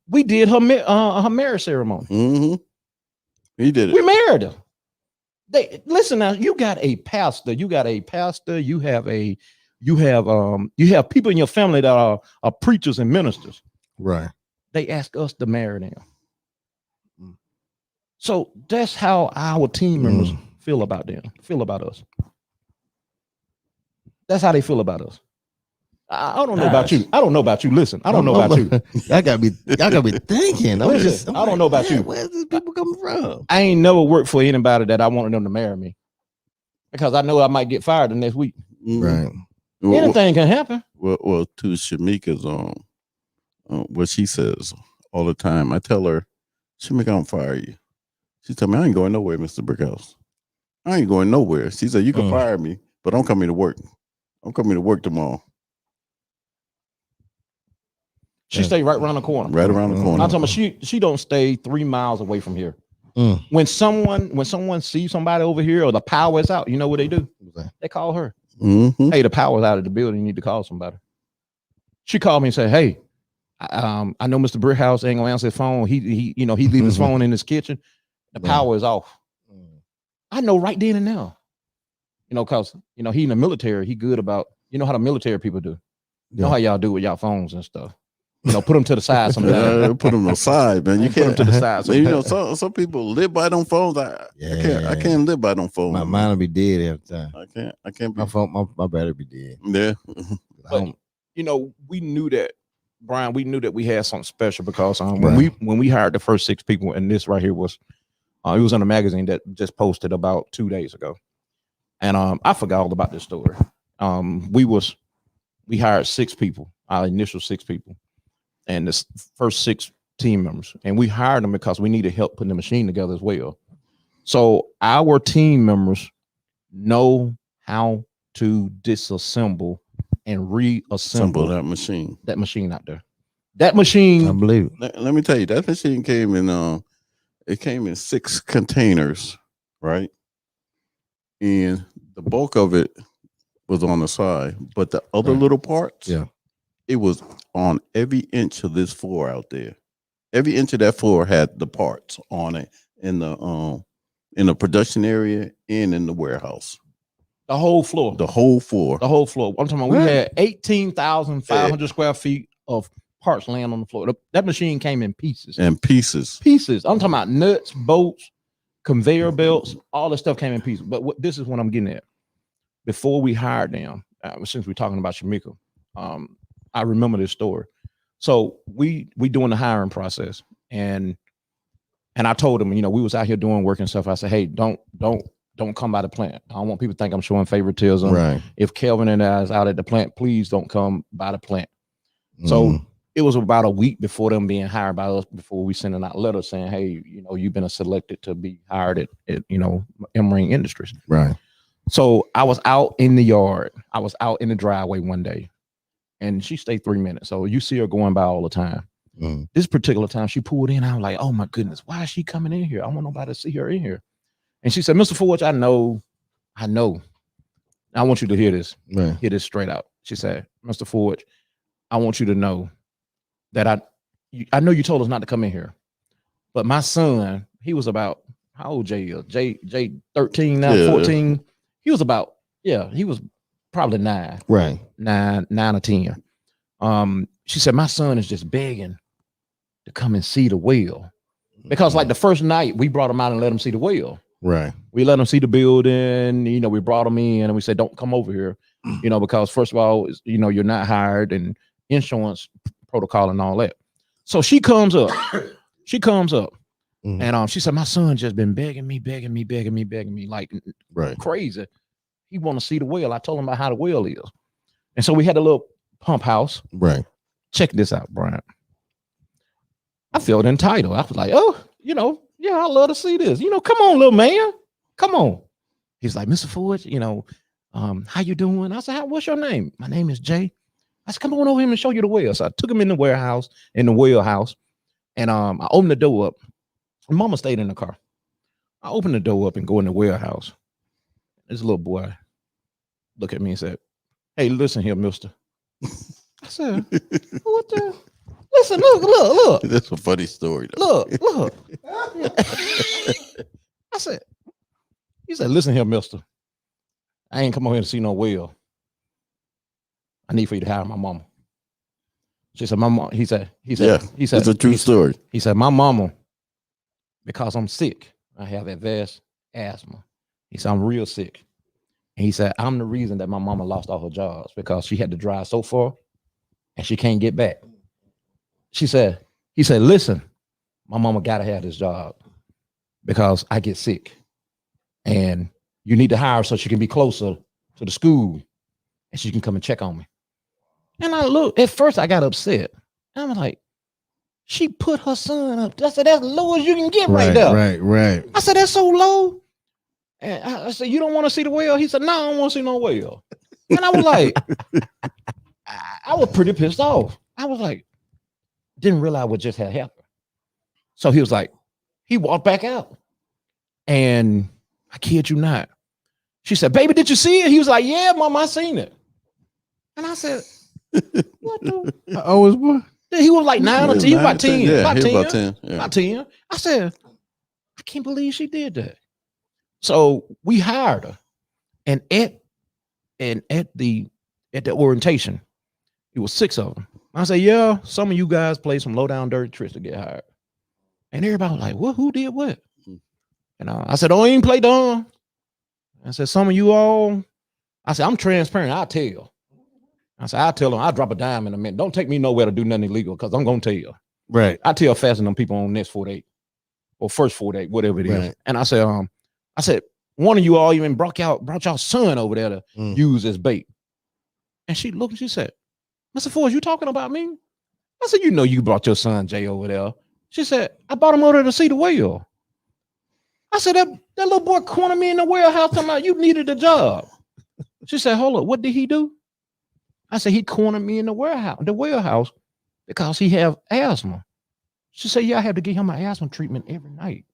[SPEAKER 14] we did her marriage ceremony.
[SPEAKER 2] He did it.
[SPEAKER 14] We married her. Listen now, you got a pastor, you have people in your family that are preachers and ministers.
[SPEAKER 1] Right.
[SPEAKER 14] They ask us to marry them. So that's how our team members feel about us. That's how they feel about us. I don't know about you. I don't know about you. Listen, I don't know about you.
[SPEAKER 1] Y'all gotta be thinking.
[SPEAKER 14] I don't know about you.
[SPEAKER 1] Where's these people coming from?
[SPEAKER 14] I ain't never worked for anybody that I wanted them to marry me, because I know I might get fired the next week.
[SPEAKER 1] Right.
[SPEAKER 14] Anything can happen.
[SPEAKER 2] Well, to Shamika's what she says all the time, I tell her, She make I'm fire you. She told me I ain't going nowhere, Mr. Brickhouse. I ain't going nowhere. She said you can fire me, but I'm coming to work. I'm coming to work tomorrow.
[SPEAKER 14] She stayed right around the corner.
[SPEAKER 2] Right around the corner.
[SPEAKER 14] I'm talking about she don't stay 3 miles away from here. When someone sees somebody over here or the power is out, you know what they do? They call her. Hey, the power's out of the building. You need to call somebody. She called me and said, "Hey, I know Mr. Brickhouse ain't gonna answer his phone. He leave his phone in his kitchen. The power is off." I know right then and now. Cause he in the military. He good about how the military people do. You know how y'all do with y'all phones and stuff. Put them to the side sometimes.
[SPEAKER 2] Put them aside, man. You can't
[SPEAKER 14] put them to the side.
[SPEAKER 2] Sometimes. Some people live by them phones. I can't live by them phones.
[SPEAKER 1] Mine will be dead every time.
[SPEAKER 2] I can't.
[SPEAKER 1] My phone, my battery be dead.
[SPEAKER 2] Yeah.
[SPEAKER 14] But, we knew that, Brian. We knew that we had something special because when we hired the first 6 people, and this right here was, it was in a magazine that just posted about 2 days ago, and I forgot all about this story. We hired 6 people, our initial 6 people. And the first 6 team members, and we hired them because we needed help putting the machine together as well. So our team members know how to disassemble and reassemble
[SPEAKER 2] that machine.
[SPEAKER 14] That machine out there. That machine.
[SPEAKER 1] I believe.
[SPEAKER 2] Let me tell you, that machine came in. It came in 6 containers, right? And the bulk of it was on the side, but the other little parts, it was on every inch of this floor out there. Every inch of that floor had the parts on it in the production area and in the warehouse.
[SPEAKER 14] The whole floor.
[SPEAKER 2] The whole floor.
[SPEAKER 14] The whole floor. I'm talking about we had 18,500 square feet of parts laying on the floor. That machine came in pieces. Pieces. I'm talking about nuts, bolts, conveyor belts, all this stuff came in pieces. But this is what I'm getting at. Before we hired them, since we're talking about Shamika, I remember this story. So we doing the hiring process, and I told him, we was out here doing work and stuff. I said, hey, don't come by the plant. I don't want people to think I'm showing favoritism.
[SPEAKER 1] Right.
[SPEAKER 2] If Kelvin and I is out at the plant, please don't come by the plant. So it was about a week before them being hired by us, before we sending out letters saying, hey, you've been selected to be hired at M-Ring Industries.
[SPEAKER 1] Right.
[SPEAKER 2] So I was out in the yard. I was out in the driveway one day, and she stayed 3 minutes. So you see her going by all the time. This particular time she pulled in. I was like, oh my goodness, why is she coming in here? I want nobody to see her in here. And she said, Mr. Forge, I know. I want you to hear this.
[SPEAKER 1] Right.
[SPEAKER 2] Hear this straight out. She said, Mr. Forge, I want you to know that I know you told us not to come in here, but my son, he was about, how old Jay is? Jay 13 now, 14. He was about, he was probably 9.
[SPEAKER 1] Right.
[SPEAKER 2] 9 or 10. She said, my son is just begging to come and see the well. Because like the first night we brought him out and let him see the well.
[SPEAKER 1] Right.
[SPEAKER 2] We let him see the building, we brought him in and we said, don't come over here, because first of all, you're not hired and insurance protocol and all that. So she comes up, and she said, my son just been begging me, like crazy. He want to see the well. I told him about how the well is. And so we had a little pump house.
[SPEAKER 1] Right.
[SPEAKER 2] Check this out, Brian. I felt entitled. I was like, oh, I love to see this. Come on, little man. Come on. He's like, Mr. Forge, how you doing? I said, what's your name? My name is Jay. I said, come on over here and show you the well. So I took him in the warehouse, in the well house, and I opened the door up. Mama stayed in the car. I opened the door up and go in the warehouse. This little boy looked at me and said, hey, listen here, mister. I said, what the? Listen, look.
[SPEAKER 12] That's a funny story.
[SPEAKER 2] Look. I said, he said, listen here, mister. I ain't come over here to see no well. I need for you to hire my mama. She said, my mom, he said,
[SPEAKER 12] it's a true story.
[SPEAKER 2] He said, my mama, because I'm sick, I have advanced asthma. He said, I'm real sick. And he said, I'm the reason that my mama lost all her jobs because she had to drive so far and she can't get back. He said, listen, my mama got to have this job because I get sick and you need to hire her so she can be closer to the school and she can come and check on me. And at first I got upset. And I was like,
[SPEAKER 14] She put her son up. I said, that's low as you can get right there.
[SPEAKER 1] Right.
[SPEAKER 14] I said, that's so low. And I said, you don't want to see the whale? He said, no, I don't want to see no whale. And I was like, I was pretty pissed off. I was like, didn't realize what just had happened. So he was like, he walked back out. And I kid you not. She said, baby, did you see it? He was like, yeah, mom, I seen it. And I said, what the?
[SPEAKER 1] How old was boy?
[SPEAKER 14] He was like 9 or 10. He was about 10.
[SPEAKER 2] Yeah,
[SPEAKER 14] about
[SPEAKER 2] he
[SPEAKER 14] 10.
[SPEAKER 2] was about 10. Yeah.
[SPEAKER 14] About 10. I said, I can't believe she did that. So we hired her. And at the orientation, it was 6 of them. I said, yeah, some of you guys play some low down dirty tricks to get hired. And everybody was like, what? Who did what? And I said, oh, you ain't play dumb. I said, some of you all, I said, I'm transparent. I'll tell you. I said, I'll tell them, I'll drop a dime in a minute. Don't take me nowhere to do nothing illegal because I'm going to tell you.
[SPEAKER 1] Right.
[SPEAKER 14] I tell faster than people on next 48 or first 48, whatever it is.
[SPEAKER 1] Right.
[SPEAKER 14] And I said, one of you all even brought y'all son over there to use as bait. And she looked and she said, Mr. Forge, you talking about me? I said, you know, you brought your son Jay over there. She said, I brought him over there to see the whale. I said, that little boy cornered me in the warehouse talking about you needed a job. She said, hold up, what did he do? I said, he cornered me in the warehouse because he have asthma. She said, yeah, I have to give him an asthma treatment every night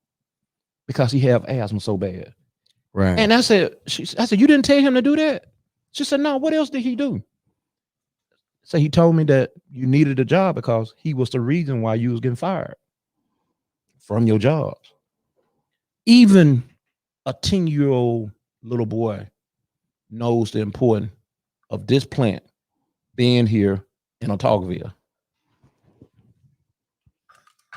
[SPEAKER 14] because he have asthma so bad.
[SPEAKER 1] Right.
[SPEAKER 14] And I said, you didn't tell him to do that? She said, no, what else did he do? So he told me that you needed a job because he was the reason why you was getting fired from your jobs. Even a 10-year-old little boy knows the importance of this plant being here in Autaugaville.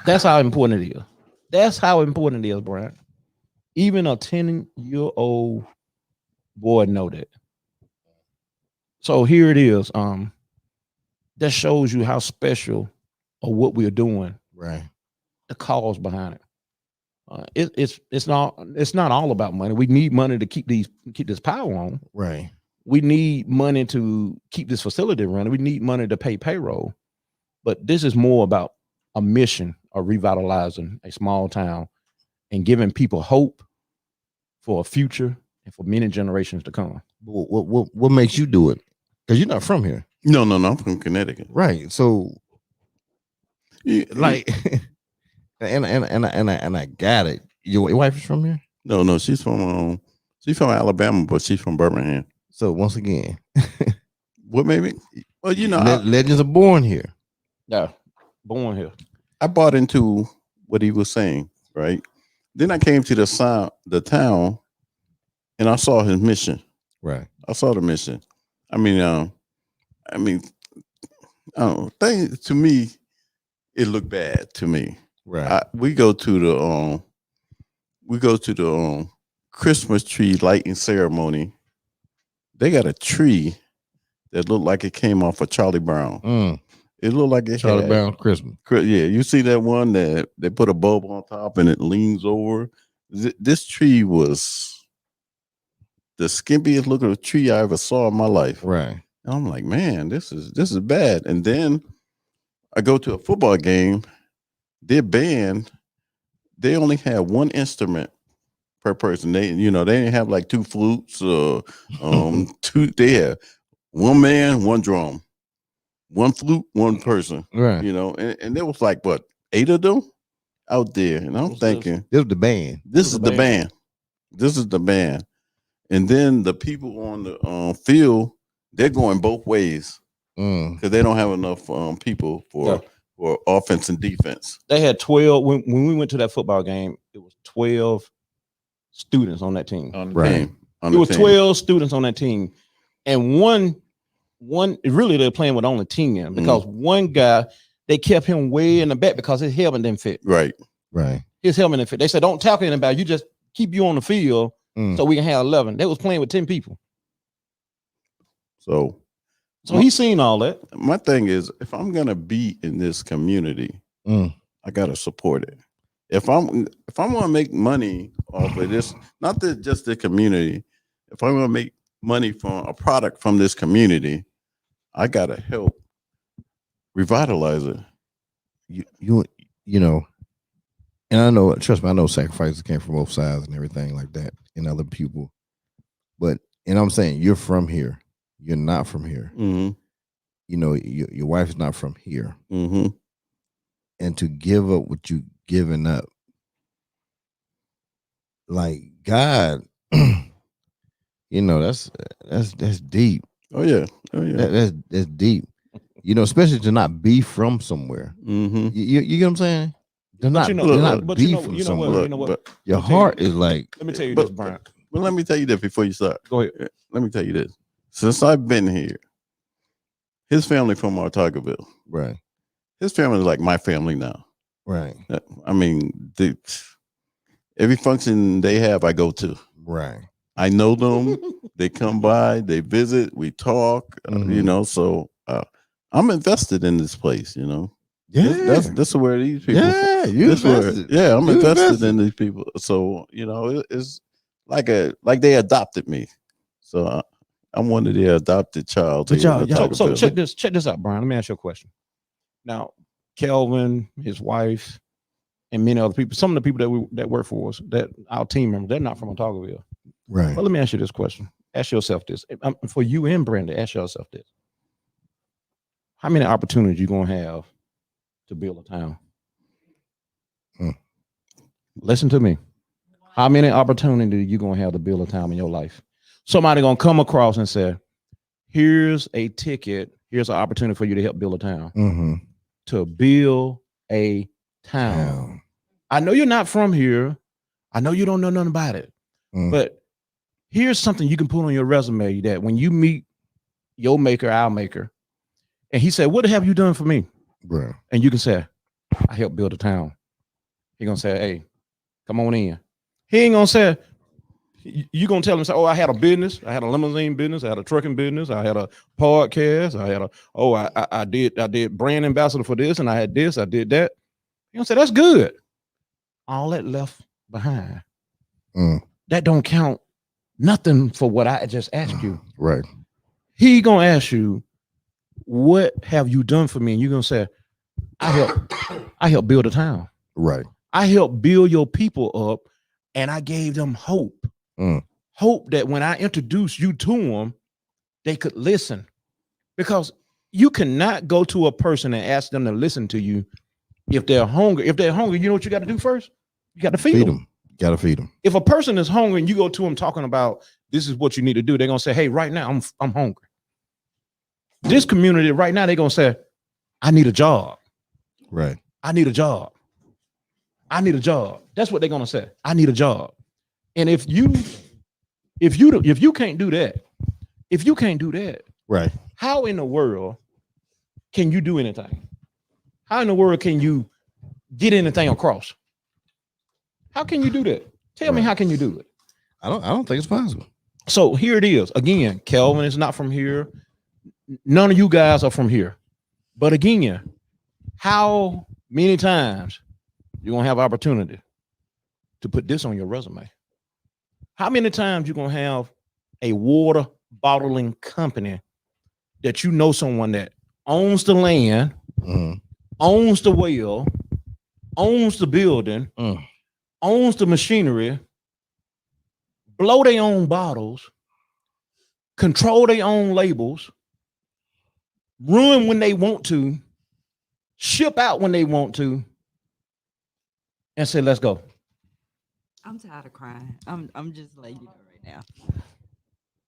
[SPEAKER 14] That's how important it is. That's how important it is, Brian. Even a 10-year-old boy know that. So here it is. That shows you how special of what we're doing.
[SPEAKER 1] Right.
[SPEAKER 14] The cause behind it. It's not all about money. We need money to keep this power on.
[SPEAKER 1] Right.
[SPEAKER 14] We need money to keep this facility running. We need money to pay payroll. But this is more about a mission of revitalizing a small town and giving people hope for a future and for many generations to come.
[SPEAKER 1] What makes you do it? Because you're not from here.
[SPEAKER 2] No, I'm from Connecticut.
[SPEAKER 1] Right. So, like, and I got it. Your wife is from here?
[SPEAKER 2] No, she's from Alabama, but she's from Birmingham.
[SPEAKER 1] So once again,
[SPEAKER 2] what made me? Well, you know,
[SPEAKER 1] legends are born here.
[SPEAKER 14] Yeah, born here.
[SPEAKER 2] I bought into what he was saying, right? Then I came to the town, and I saw his mission.
[SPEAKER 1] Right.
[SPEAKER 2] I saw the mission. I mean, to me, it looked bad to me.
[SPEAKER 1] Right.
[SPEAKER 2] We go to the Christmas tree lighting ceremony. They got a tree that looked like it came off of Charlie Brown. It looked like it
[SPEAKER 1] Charlie Brown Christmas.
[SPEAKER 2] Yeah, you see that one that they put a bulb on top and it leans over. This tree was the skimpiest looking tree I ever saw in my life.
[SPEAKER 1] Right.
[SPEAKER 2] And I'm like, man, this is bad. And then I go to a football game. Their band, they only had one instrument per person. They didn't have like 2 flutes or two. They had one man, one drum, one flute, one person.
[SPEAKER 1] Right.
[SPEAKER 2] And there was like what, 8 of them out there. And I'm thinking,
[SPEAKER 1] this is the band.
[SPEAKER 2] This is the band. This is the band. And then the people on the field, they're going both ways because they don't have enough people for offense and defense.
[SPEAKER 14] They had 12 when we went to that football game. It was 12 students on that team.
[SPEAKER 2] Right.
[SPEAKER 14] It was 12 students on that team, and one really they're playing with only 10 because one guy they kept him way in the back because his helmet didn't fit.
[SPEAKER 2] Right.
[SPEAKER 14] His helmet didn't fit. They said, "Don't tackle anybody. You just keep you on the field so we can have 11." They was playing with 10 people.
[SPEAKER 2] So
[SPEAKER 14] he's seen all that.
[SPEAKER 2] My thing is, if I'm gonna be in this community, I gotta support it. If I'm gonna make money off of this, not just the community, if I'm gonna make money from a product from this community, I gotta help revitalize it.
[SPEAKER 1] you know, and I know, trust me, I know sacrifices came from both sides and everything like that, and other people. But and I'm saying you're from here, you're not from here.
[SPEAKER 2] Mm-hmm.
[SPEAKER 1] You know, your wife is not from here,
[SPEAKER 2] mm-hmm.
[SPEAKER 1] and to give up what you giving up, like God, you know, that's deep.
[SPEAKER 2] Oh yeah,
[SPEAKER 1] That's deep. You know, especially to not be from somewhere.
[SPEAKER 2] Mm-hmm.
[SPEAKER 1] You get what I'm saying? To not,
[SPEAKER 14] But
[SPEAKER 1] be
[SPEAKER 14] you know,
[SPEAKER 1] from
[SPEAKER 14] you know
[SPEAKER 1] somewhere.
[SPEAKER 14] what? You know what?
[SPEAKER 1] Your heart is like.
[SPEAKER 14] Let me tell you this, Brian.
[SPEAKER 2] Well, let me tell you this before you start.
[SPEAKER 14] Go ahead.
[SPEAKER 2] Let me tell you this. Since I've been here, his family from Autaugaville.
[SPEAKER 1] Right.
[SPEAKER 2] His family is like my family now.
[SPEAKER 1] Right.
[SPEAKER 2] I mean, every function they have, I go to.
[SPEAKER 1] Right.
[SPEAKER 2] I know them. They come by, they visit, we talk. You know, so I'm invested in this place. You know.
[SPEAKER 1] Yeah.
[SPEAKER 2] That's where these people.
[SPEAKER 1] Yeah, you invested.
[SPEAKER 2] I'm invested in these people. So you know, it's like they adopted me. So I'm one of their adopted child.
[SPEAKER 14] But so check this out, Brian. Let me ask you a question. Now, Kelvin, his wife, and many other people, some of the people that work for us, that our team members, they're not from Autaugaville.
[SPEAKER 1] Right.
[SPEAKER 14] But let me ask you this question. Ask yourself this. For you and Brenda, ask yourself this. How many opportunities you gonna have to build a town? Listen to me. How many opportunities you gonna have to build a town in your life? Somebody gonna come across and say, here's a ticket, here's an opportunity for you to help build a town. To build a town. I know you're not from here. I know you don't know nothing about it. But here's something you can put on your resume that when you meet your maker, our maker, and he said, what have you done for me?
[SPEAKER 1] Right.
[SPEAKER 14] And you can say, I helped build a town. He gonna say, hey, come on in. He ain't gonna say, you gonna tell him, say, oh, I had a business, I had a limousine business, I had a trucking business, I had a podcast, I had I did brand ambassador for this, and I had this, I did that. He gonna say, that's good. All that left behind. That don't count nothing for what I just asked you.
[SPEAKER 1] Right.
[SPEAKER 14] He gonna ask you, what have you done for me? And you're gonna say, I helped build a town.
[SPEAKER 1] Right.
[SPEAKER 14] I helped build your people up, and I gave them hope. Hope that when I introduced you to them, they could listen. Because you cannot go to a person and ask them to listen to you if they're hungry. If they're hungry, you know what you got to do first? You got to feed them.
[SPEAKER 1] You got to feed them.
[SPEAKER 14] If a person is hungry and you go to them talking about this is what you need to do, they're gonna say, hey, right now I'm hungry. This community right now, they're gonna say, I need a job.
[SPEAKER 1] Right.
[SPEAKER 14] I need a job. I need a job. That's what they're gonna say. I need a job. And if you can't do that,
[SPEAKER 1] right?
[SPEAKER 14] How in the world can you do anything? How in the world can you get anything across? How can you do that? Tell me, how can you do it?
[SPEAKER 1] I don't think it's possible.
[SPEAKER 14] So here it is. Again, Kelvin is not from here. None of you guys are from here. But again, how many times you're gonna have opportunity to put this on your resume? How many times you're gonna have a water bottling company that you know someone that owns the land, owns the well, owns the building, owns the machinery, blow their own bottles, control their own labels, run when they want to, ship out when they want to, and say, let's go.
[SPEAKER 13] I'm tired of crying. I'm just letting you know right now.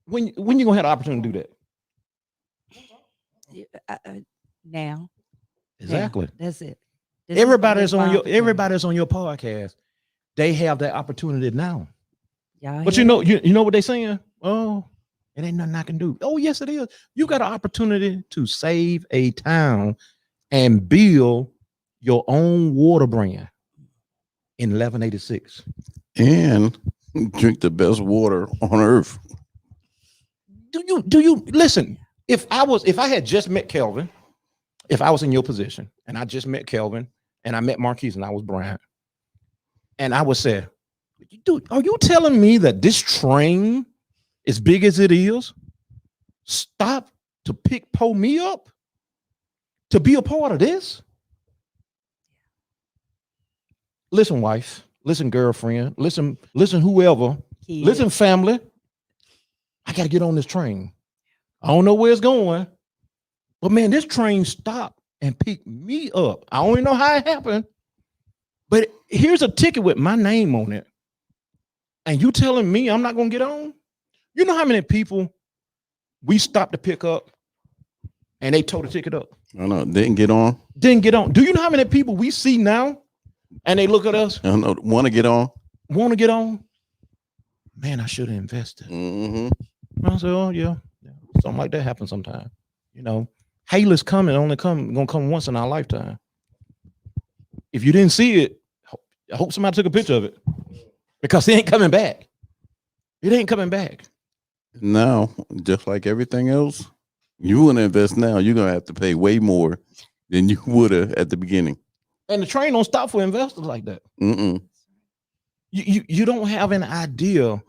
[SPEAKER 14] When you gonna have the opportunity to do
[SPEAKER 13] that? Now.
[SPEAKER 14] Exactly.
[SPEAKER 13] Now. That's it.
[SPEAKER 14] Everybody's on your podcast. They have that opportunity now.
[SPEAKER 13] Yeah.
[SPEAKER 14] But you know what they saying? Oh, it ain't nothing I can do. Oh, yes, it is. You got an opportunity to save a town and build your own water brand in 1186.
[SPEAKER 2] And drink the best water on earth.
[SPEAKER 14] Do you listen? If I had just met Kelvin, if I was in your position and I just met Kelvin and I met Marquis and I was Brian, and I would say, dude, are you telling me that this train, as big as it is, stop to pull me up to be a part of this? listen, wife, listen, girlfriend, listen, whoever, listen, family. I got to get on this train. I don't know where it's going, but man, this train stopped and picked me up. I don't even know how it happened, but here's a ticket with my name on it. And you telling me I'm not going to get on? You know how many people we stopped to pick up and they tore the ticket up?
[SPEAKER 2] I know, didn't get on.
[SPEAKER 14] Didn't get on. Do you know how many people we see now and they look at us?
[SPEAKER 2] I don't know, want to get on.
[SPEAKER 14] Want to get on? Man, I should have invested. I said, oh yeah, something like that happens sometime. You know, hail is coming, gonna come once in our lifetime. If you didn't see it, I hope somebody took a picture of it, because it ain't coming back. It ain't coming back.
[SPEAKER 2] Now, just like everything else, you want to invest now, you're gonna have to pay way more than you would have at the beginning.
[SPEAKER 14] And the train don't stop for investors like that. You don't have an idea.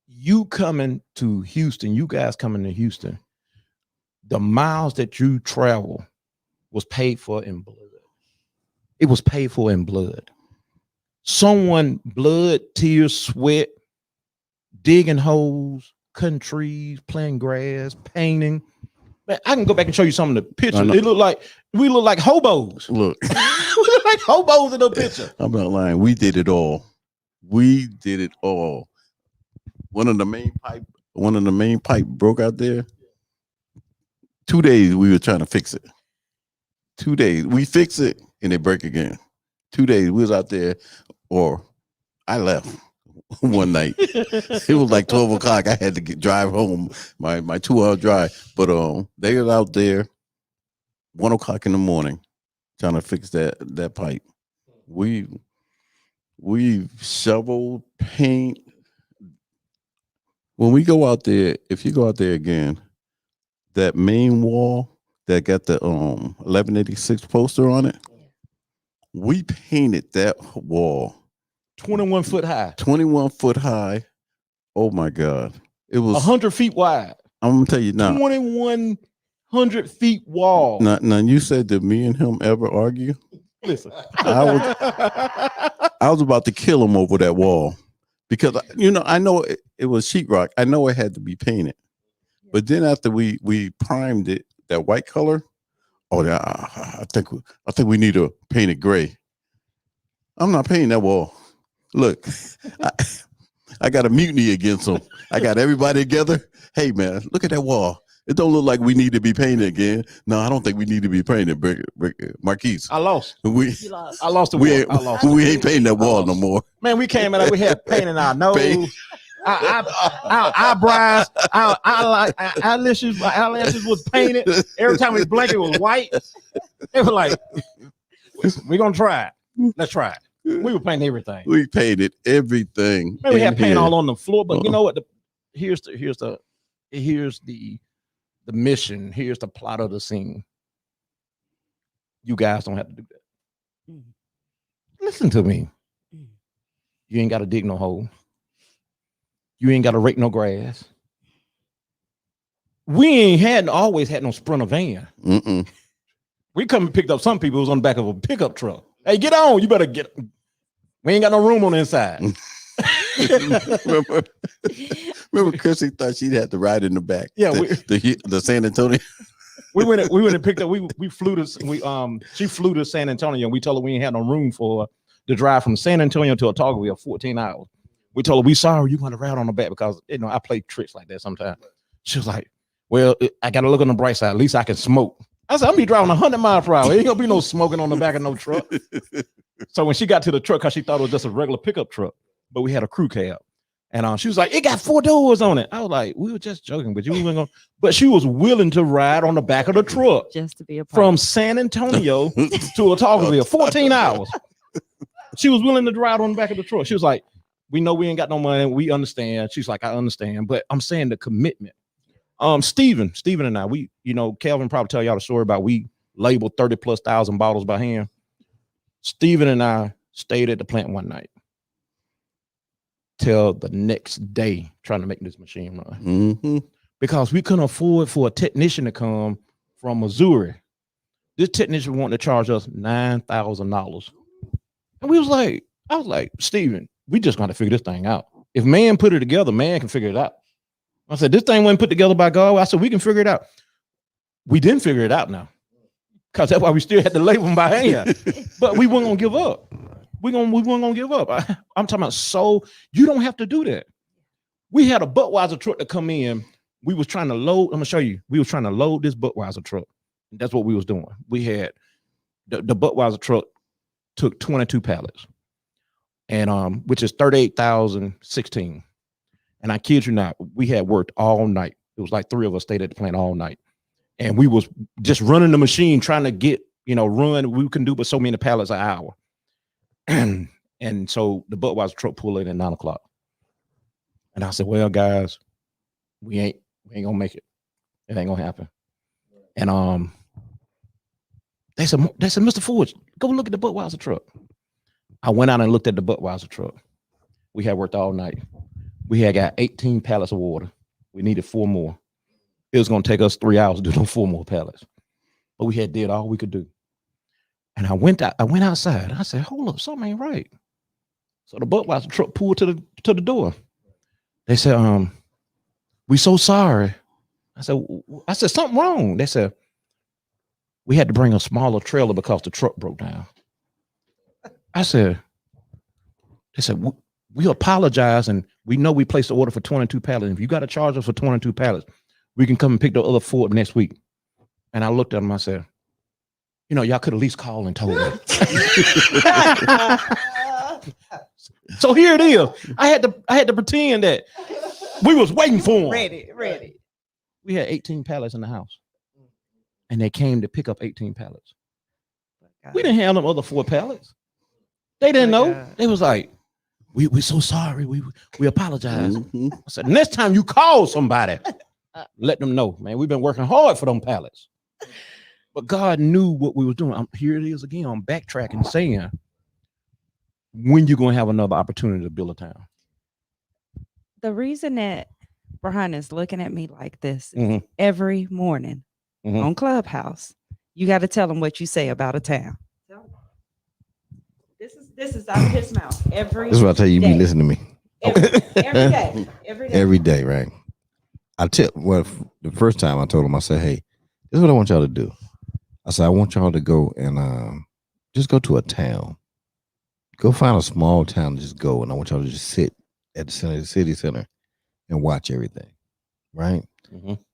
[SPEAKER 14] You coming to Houston, you guys coming to Houston, the miles that you travel was paid for in blood. It was paid for in blood. Someone blood, tears, sweat, digging holes, cutting trees, planting grass, painting. Man, I can go back and show you some of the pictures. It look like we look like hobos.
[SPEAKER 2] Look,
[SPEAKER 14] we look like hobos in the picture.
[SPEAKER 2] I'm not lying. We did it all. We did it all. One of the main pipe broke out there. 2 days we were trying to fix it. 2 days we fix it and it break again. 2 days we was out there, or I left one night. It was like 12 o'clock. I had to drive home, my 2-hour drive. But they were out there 1 o'clock in the morning trying to fix that pipe. We shoveled, paint. When we go out there, if you go out there again, that main wall that got the 1186 poster on it, we painted that wall
[SPEAKER 14] 21 foot high.
[SPEAKER 2] 21 foot high. Oh my God. It was
[SPEAKER 14] 100 feet wide.
[SPEAKER 2] I'm gonna tell you now.
[SPEAKER 14] 2100 feet wall.
[SPEAKER 2] Now you said that me and him ever argue?
[SPEAKER 14] Listen.
[SPEAKER 2] I was about to kill him over that wall. Because I know it was sheetrock. I know it had to be painted. But then after we primed it, that white color, I think we need to paint it gray. I'm not painting that wall. Look, I got a mutiny against them. I got everybody together. Hey man, look at that wall. It don't look like we need to be painted again. No, I don't think we need to be painted. Marquis.
[SPEAKER 14] I lost. I lost the
[SPEAKER 2] wall. We ain't painting that wall no more.
[SPEAKER 14] Man, we came in like we had paint in our nose, our eyebrows, our eyelashes was painted. Every time we blinked, it was white. It was like, we're gonna try it. Let's try it. We were painting everything.
[SPEAKER 2] We painted everything.
[SPEAKER 14] Man, we had paint all on the floor, but you know what? Here's the mission. Here's the plot of the scene. You guys don't have to do that. Listen to me. You ain't got to dig no hole. You ain't got to rake no grass. We ain't always had no Sprinter van. We come and picked up some people who was on the back of a pickup truck. Hey, get on. You better get. We ain't got no room on the inside.
[SPEAKER 2] Remember Chrissy thought she'd have to ride in the back.
[SPEAKER 14] Yeah,
[SPEAKER 2] the San Antonio.
[SPEAKER 14] we went and picked up. We flew to she flew to San Antonio, and we told her we ain't had no room for the drive from San Antonio to Autaugaville 14 hours. We told her we sorry you want to ride on the back because I play tricks like that sometimes. She was like, "Well, I got to look on the bright side. At least I can smoke." I said, "I'm be driving 100 miles per hour. Ain't gonna be no smoking on the back of no truck." So when she got to the truck, because she thought it was just a regular pickup truck, but we had a crew cab, and she was like, "It got 4 doors on it." I was like, "We were just joking, but you weren't gonna." But she was willing to ride on the back of the truck
[SPEAKER 13] just to be a part.
[SPEAKER 14] From San Antonio to Autaugaville, 14 hours. She was willing to ride on the back of the truck. She was like, "We know we ain't got no money. We understand." She's like, "I understand," but I'm saying the commitment. Stephen and I, Kelvin probably tell y'all the story about we labeled 30,000+ bottles by hand. Stephen and I stayed at the plant one night till the next day trying to make this machine run. Because we couldn't afford for a technician to come from Missouri. This technician wanted to charge us $9,000. And I was like, Steven, we just got to figure this thing out. If man put it together, man can figure it out. I said, this thing wasn't put together by God. I said, we can figure it out. We didn't figure it out now. Because that's why we still had to label them by hand. But we weren't going to give up. We weren't going to give up. I'm talking about you don't have to do that. We had a Budweiser truck to come in. We was trying to load. I'm going to show you. We was trying to load this Budweiser truck. That's what we was doing. We had the Budweiser truck took 22 pallets. And which is 38,016. And I kid you not, we had worked all night. It was like 3 of us stayed at the plant all night. And we was just running the machine, trying to get, run. We can do but so many pallets an hour. And so the Budweiser truck pulled in at 9 o'clock. And I said, well, guys, we ain't gonna make it. It ain't gonna happen. And they said, Mr. Forge, go look at the Budweiser truck. I went out and looked at the Budweiser truck. We had worked all night. We had got 18 pallets of water. We needed 4 more. It was going to take us 3 hours to do those 4 more pallets. But we had did all we could do. And I went outside. I said, hold up, something ain't right. So the Budweiser truck pulled to the door. They said, we so sorry. I said, something wrong. They said, we had to bring a smaller trailer because the truck broke down. They said, we apologize, and we know we placed the order for 22 pallets. If you got to charge us for 22 pallets, we can come and pick the other 4 up next week. And I looked at them, I said, y'all could at least call and told me. So here it is. I had to pretend that we was waiting for them.
[SPEAKER 3] Ready.
[SPEAKER 14] We had 18 pallets in the house. And they came to pick up 18 pallets. We didn't have them other 4 pallets. They didn't know. God. They was like, we're so sorry. We apologize. I said, next time you call somebody, let them know, man, we've been working hard for them pallets. But God knew what we was doing. Here it is again. I'm backtracking, saying, when you going to have another opportunity to build a town?
[SPEAKER 13] The reason that Brian is looking at me like this is every morning on Clubhouse, you got to tell him what you say about a town. This is out of his mouth every day.
[SPEAKER 1] This is what I tell you, you be listening to me.
[SPEAKER 13] Every
[SPEAKER 1] day, right? The first time I told him, I said, hey, this is what I want y'all to do. I said, I want y'all to go and just go to a town. Go find a small town and just go. And I want y'all to just sit at the city center and watch everything, right?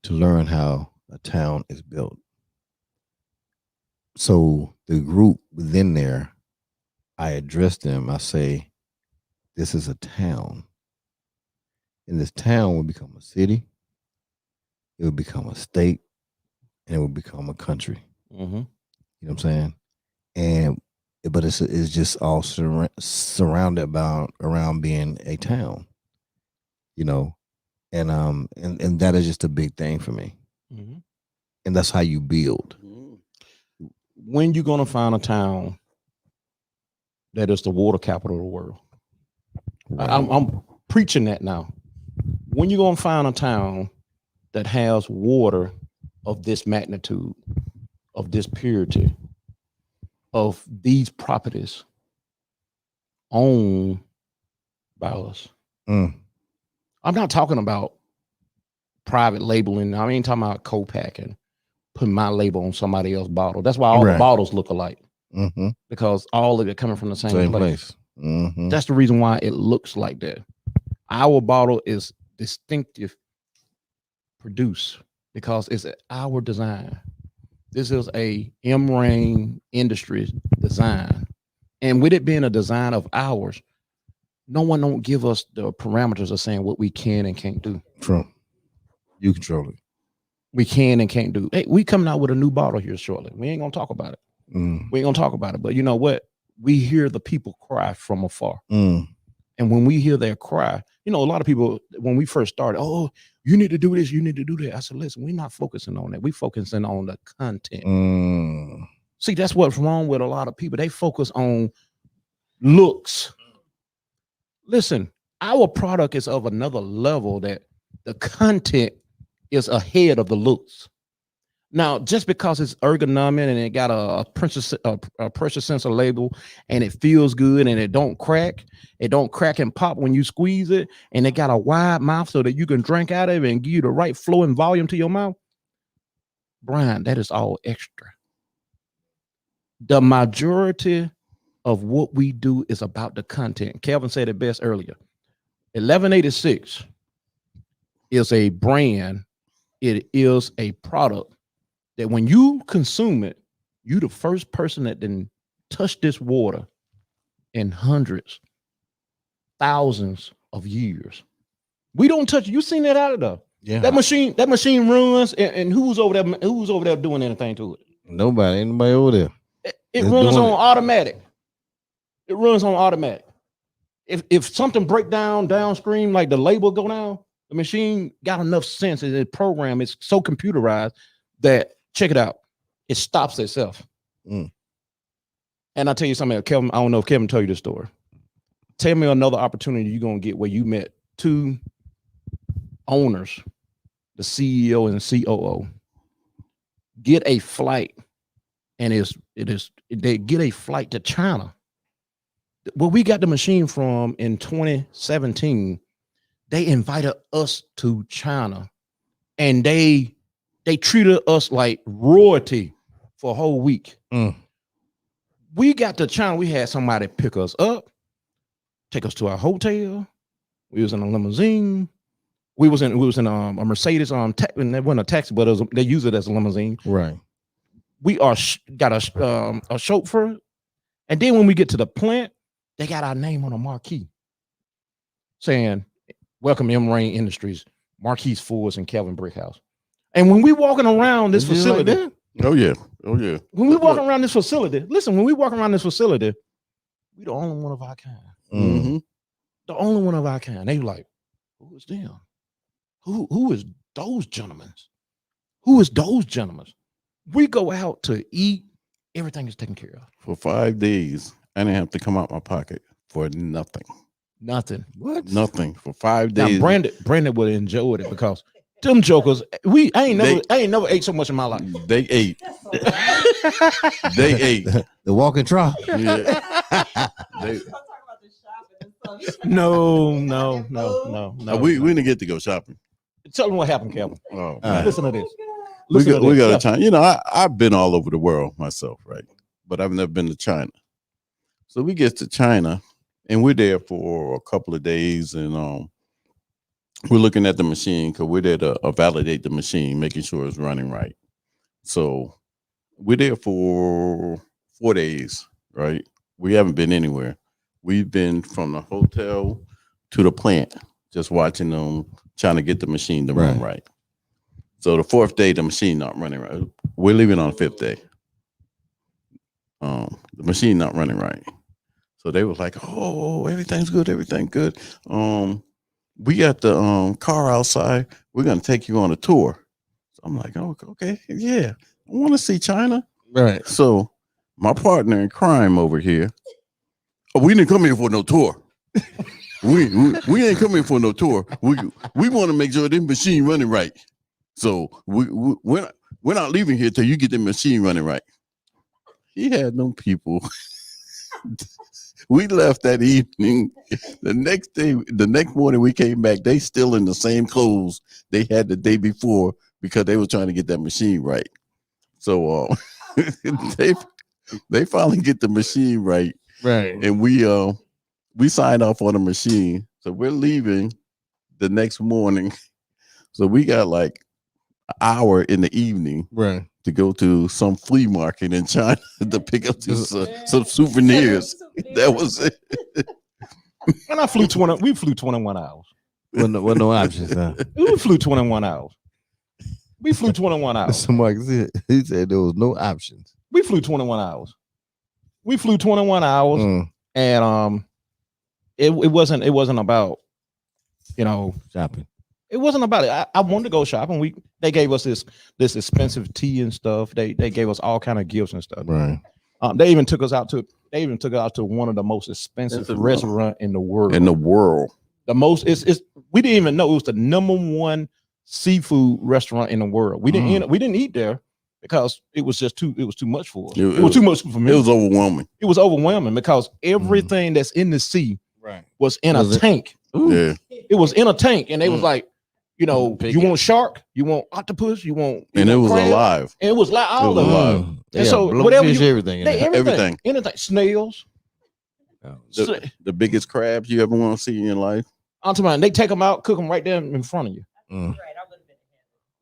[SPEAKER 1] To learn how a town is built. So the group within there, I address them. I say, this is a town. And this town will become a city. It will become a state. And it will become a country. You know what I'm saying? But it's just all surrounded around being a town. And that is just a big thing for me. And that's how you build.
[SPEAKER 14] When you gonna find a town that is the water capital of the world? Right. I'm preaching that now. When you gonna find a town that has water of this magnitude, of this purity, of these properties owned by us? I'm not talking about private labeling. I ain't talking about co-packing, putting my label on somebody else's bottle. That's why all the bottles look alike. Because all of it coming from the same place. That's the reason why it looks like that. Our bottle is distinctive produce because it's our design. This is a M-Rain Industries design. And with it being a design of ours, no one don't give us the parameters of saying what we can and can't do.
[SPEAKER 1] Trump, you control it.
[SPEAKER 14] We can and can't do. Hey, we coming out with a new bottle here shortly. We ain't gonna talk about it. We ain't gonna talk about it. But you know what? We hear the people cry from afar. And when we hear their cry, a lot of people, when we first started, oh, you need to do this, you need to do that. I said, listen, we're not focusing on that. We're focusing on the content. See, that's what's wrong with a lot of people. They focus on looks. Listen, our product is of another level that the content is ahead of the looks. Now, just because it's ergonomic and it got a pressure sensor label and it feels good and it don't crack and pop when you squeeze it, and it got a wide mouth so that you can drink out of it and give you the right flow and volume to your mouth, Brian, that is all extra. The majority of what we do is about the content. Kelvin said it best earlier. 1186 is a brand. It is a product that when you consume it, you the first person that didn't touch this water in hundreds, thousands of years. We don't touch it. You seen that out of there.
[SPEAKER 1] Yeah.
[SPEAKER 14] That machine runs, and who's over there doing anything to it?
[SPEAKER 1] Nobody, ain't nobody over there.
[SPEAKER 14] It runs on automatic. It runs on automatic. If something break down downstream, like the label go down, the machine got enough sense in the program. It's so computerized that, check it out, it stops itself. And I'll tell you something, Kelvin, I don't know if Kevin told you this story. Tell me another opportunity you're going to get where you met two owners, the CEO and the COO, get a flight, and they get a flight to China. Where we got the machine from in 2017, they invited us to China, and they treated us like royalty for a whole week. We got to China, we had somebody pick us up, take us to our hotel. We was in a limousine. We was in a Mercedes and it wasn't a taxi, but they use it as a limousine.
[SPEAKER 1] Right.
[SPEAKER 14] We got a chauffeur, and then when we get to the plant, they got our name on a marquee saying, "Welcome M-Rain Industries, Marquis Forge and Kelvin Brickhouse." And when we walking around this facility,
[SPEAKER 12] like oh yeah.
[SPEAKER 14] When we walk around this facility, listen, when we walk around this facility, we the only one of our kind.
[SPEAKER 12] Mm-hmm.
[SPEAKER 14] The only one of our kind. They like, who is them? Who is those gentlemen? Who is those gentlemen? We go out to eat, everything is taken care of.
[SPEAKER 12] For 5 days, I didn't have to come out my pocket for nothing.
[SPEAKER 14] Nothing.
[SPEAKER 1] What?
[SPEAKER 12] Nothing for 5 days.
[SPEAKER 14] Now, Brandon would have enjoyed it because them jokers, I ain't never ate so much in my life.
[SPEAKER 12] They ate. They ate.
[SPEAKER 1] The walking trough.
[SPEAKER 12] Yeah.
[SPEAKER 14] No.
[SPEAKER 12] We didn't get to go shopping.
[SPEAKER 14] Tell them what happened, Kelvin.
[SPEAKER 12] Oh,
[SPEAKER 14] listen to this.
[SPEAKER 12] We got to China. You know, I've been all over the world myself, right? But I've never been to China. So we get to China, and we're there for a couple of days, and we're looking at the machine because we're there to validate the machine, making sure it's running right. So we're there for 4 days, right? We haven't been anywhere. We've been from the hotel to the plant, just watching them, trying to get the machine to run right. So the 4th day, the machine not running right. We're leaving on the 5th day. The machine not running right. So they was like, "Oh, everything's good, everything good. We got the car outside. We're gonna take you on a tour." So I'm like, "Oh, okay, yeah. I want to see China."
[SPEAKER 1] Right.
[SPEAKER 12] So my partner in crime over here, we didn't come here for no tour. we ain't coming for no tour. We want to make sure this machine running right. So we're not leaving here till you get the machine running right. He had no people. We left that evening. The next morning we came back. They still in the same clothes they had the day before because they were trying to get that machine right. So they finally get the machine right.
[SPEAKER 1] Right.
[SPEAKER 12] And we signed off on the machine. So we're leaving the next morning. So we got like an hour in the evening to go to some flea market in China to pick up some souvenirs. That was it.
[SPEAKER 14] And we flew 21 hours.
[SPEAKER 1] With no options, huh?
[SPEAKER 14] We flew 21 hours. We flew 21 hours.
[SPEAKER 1] Somebody said, he said there was no options.
[SPEAKER 14] We flew 21 hours. And it wasn't about,
[SPEAKER 1] shopping.
[SPEAKER 14] It wasn't about it. I wanted to go shopping. They gave us this expensive tea and stuff. They gave us all kind of gifts and stuff.
[SPEAKER 1] Right.
[SPEAKER 14] They even took us out to one of the most expensive restaurant in the world. The most we didn't even know it was the #1 seafood restaurant in the world. We didn't eat there. because it was too much for us. It was too much for me.
[SPEAKER 12] It was overwhelming.
[SPEAKER 14] It was overwhelming because everything that's in the sea was in a tank.
[SPEAKER 12] Yeah.
[SPEAKER 14] It was in a tank, and they was like, you know, you want shark, you want octopus, you want,
[SPEAKER 12] and it was
[SPEAKER 14] crab.
[SPEAKER 12] alive.
[SPEAKER 14] And it was like all of them. And
[SPEAKER 1] Yeah,
[SPEAKER 14] so
[SPEAKER 1] blowfish,
[SPEAKER 14] whatever
[SPEAKER 1] everything.
[SPEAKER 12] Everything.
[SPEAKER 14] anything, snails.
[SPEAKER 12] The biggest crabs you ever want to see in your life.
[SPEAKER 14] I'm talking about, they take them out, cook them right there in front of you.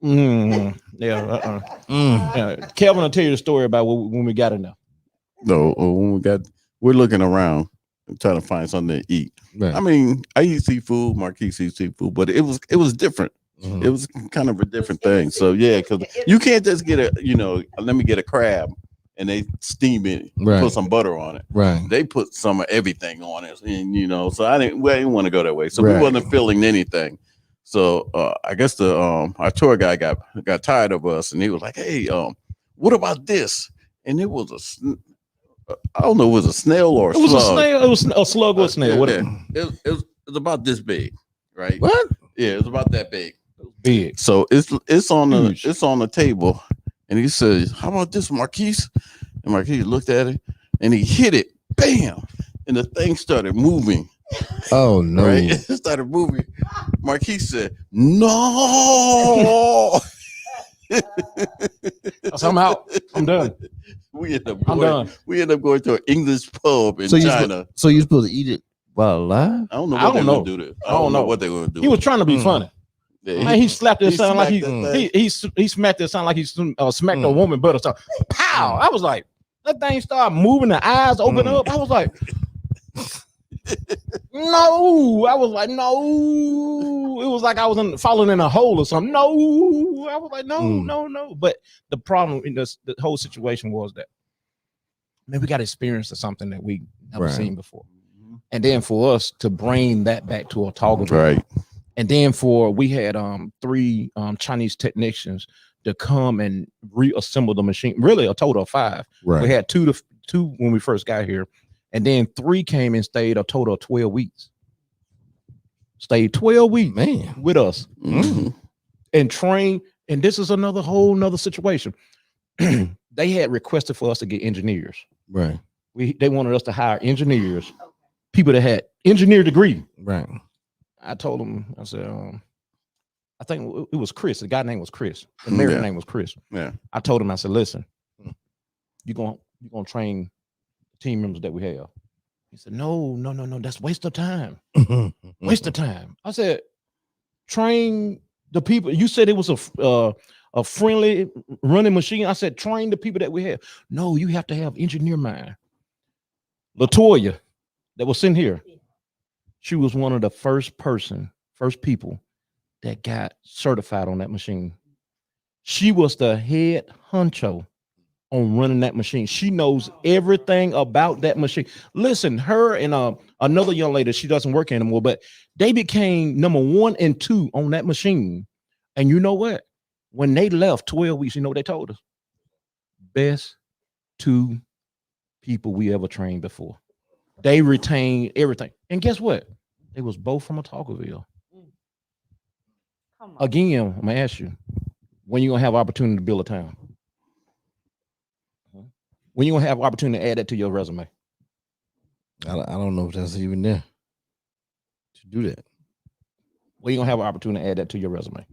[SPEAKER 14] Yeah. Yeah. Kelvin will tell you the story about when we got in there.
[SPEAKER 12] No, when we're looking around and trying to find something to eat.
[SPEAKER 1] Right.
[SPEAKER 12] I mean, I eat seafood, Marquis eats seafood, but it was different. It was kind of a different thing. So yeah, because you can't just get let me get a crab and they steam it, put some butter on it.
[SPEAKER 1] Right.
[SPEAKER 12] They put some of everything on it, and so I didn't want to go that way. So we wasn't feeling anything. So I guess our tour guy got tired of us, and he was like, "Hey, what about this?" And it was I don't know, it was a snail or a slug.
[SPEAKER 14] It was a snail. It was a slug or a snail.
[SPEAKER 12] It was about this big, right?
[SPEAKER 1] What?
[SPEAKER 12] Yeah, it was about that big.
[SPEAKER 14] Big.
[SPEAKER 12] So it's on the table, and he says, "How about this, Marquis?" And Marquis looked at it, and he hit it, bam, and the thing started moving.
[SPEAKER 1] Oh no!
[SPEAKER 12] Right? It started moving. Marquis said, "No."
[SPEAKER 14] I'm out. I'm done.
[SPEAKER 12] We end up going to an English pub in China.
[SPEAKER 1] So you're supposed to eat it while alive?
[SPEAKER 12] I don't know what they're gonna do this. I don't know what they're gonna do.
[SPEAKER 14] He was trying to be funny.
[SPEAKER 12] Yeah,
[SPEAKER 14] Man, he slapped it sound like he smacked it sound like he smacked a woman butt or something. Pow! I was like, that thing started moving, the eyes open up. I was like, no. I was like, no. It was like I was falling in a hole or something. No. I was like, no. But the problem in the whole situation was that, man, we got experience of something that we never seen before. And then for us to bring that back to Autaugaville.
[SPEAKER 12] Right.
[SPEAKER 14] And then we had 3 Chinese technicians to come and reassemble the machine. Really, a total of 5.
[SPEAKER 1] Right.
[SPEAKER 14] We had two when we first got here, and then 3 came and stayed a total of 12 weeks. Stayed 12 weeks,
[SPEAKER 1] man,
[SPEAKER 14] with us, and trained. And this is whole nother situation. They had requested for us to get engineers.
[SPEAKER 1] Right.
[SPEAKER 14] They wanted us to hire engineers, people that had engineer degree.
[SPEAKER 1] Right.
[SPEAKER 14] I told him, I said, I think it was Chris. The guy name was Chris. The married name was Chris.
[SPEAKER 12] Yeah.
[SPEAKER 14] I told him, I said, listen, you're gonna train team members that we have. He said, no, that's waste of time. Waste of time. I said, train the people. You said it was a friendly running machine. I said, train the people that we have. No, you have to have engineer mind. Latoya, that was sitting here, she was one of the first people that got certified on that machine. She was the head honcho on running that machine. She knows everything about that machine. Listen, her and another young lady, she doesn't work anymore, but they became number 1 and 2 on that machine. And you know what? When they left 12 weeks, you know what they told us? Best 2 people we ever trained before. They retained everything. And guess what? They was both from Autaugaville. Again, I'm gonna ask you, when you gonna have opportunity to build a town? When you gonna have opportunity to add that to your resume?
[SPEAKER 1] I don't know if that's even there to do that.
[SPEAKER 14] When you gonna have an opportunity to add that to your resume?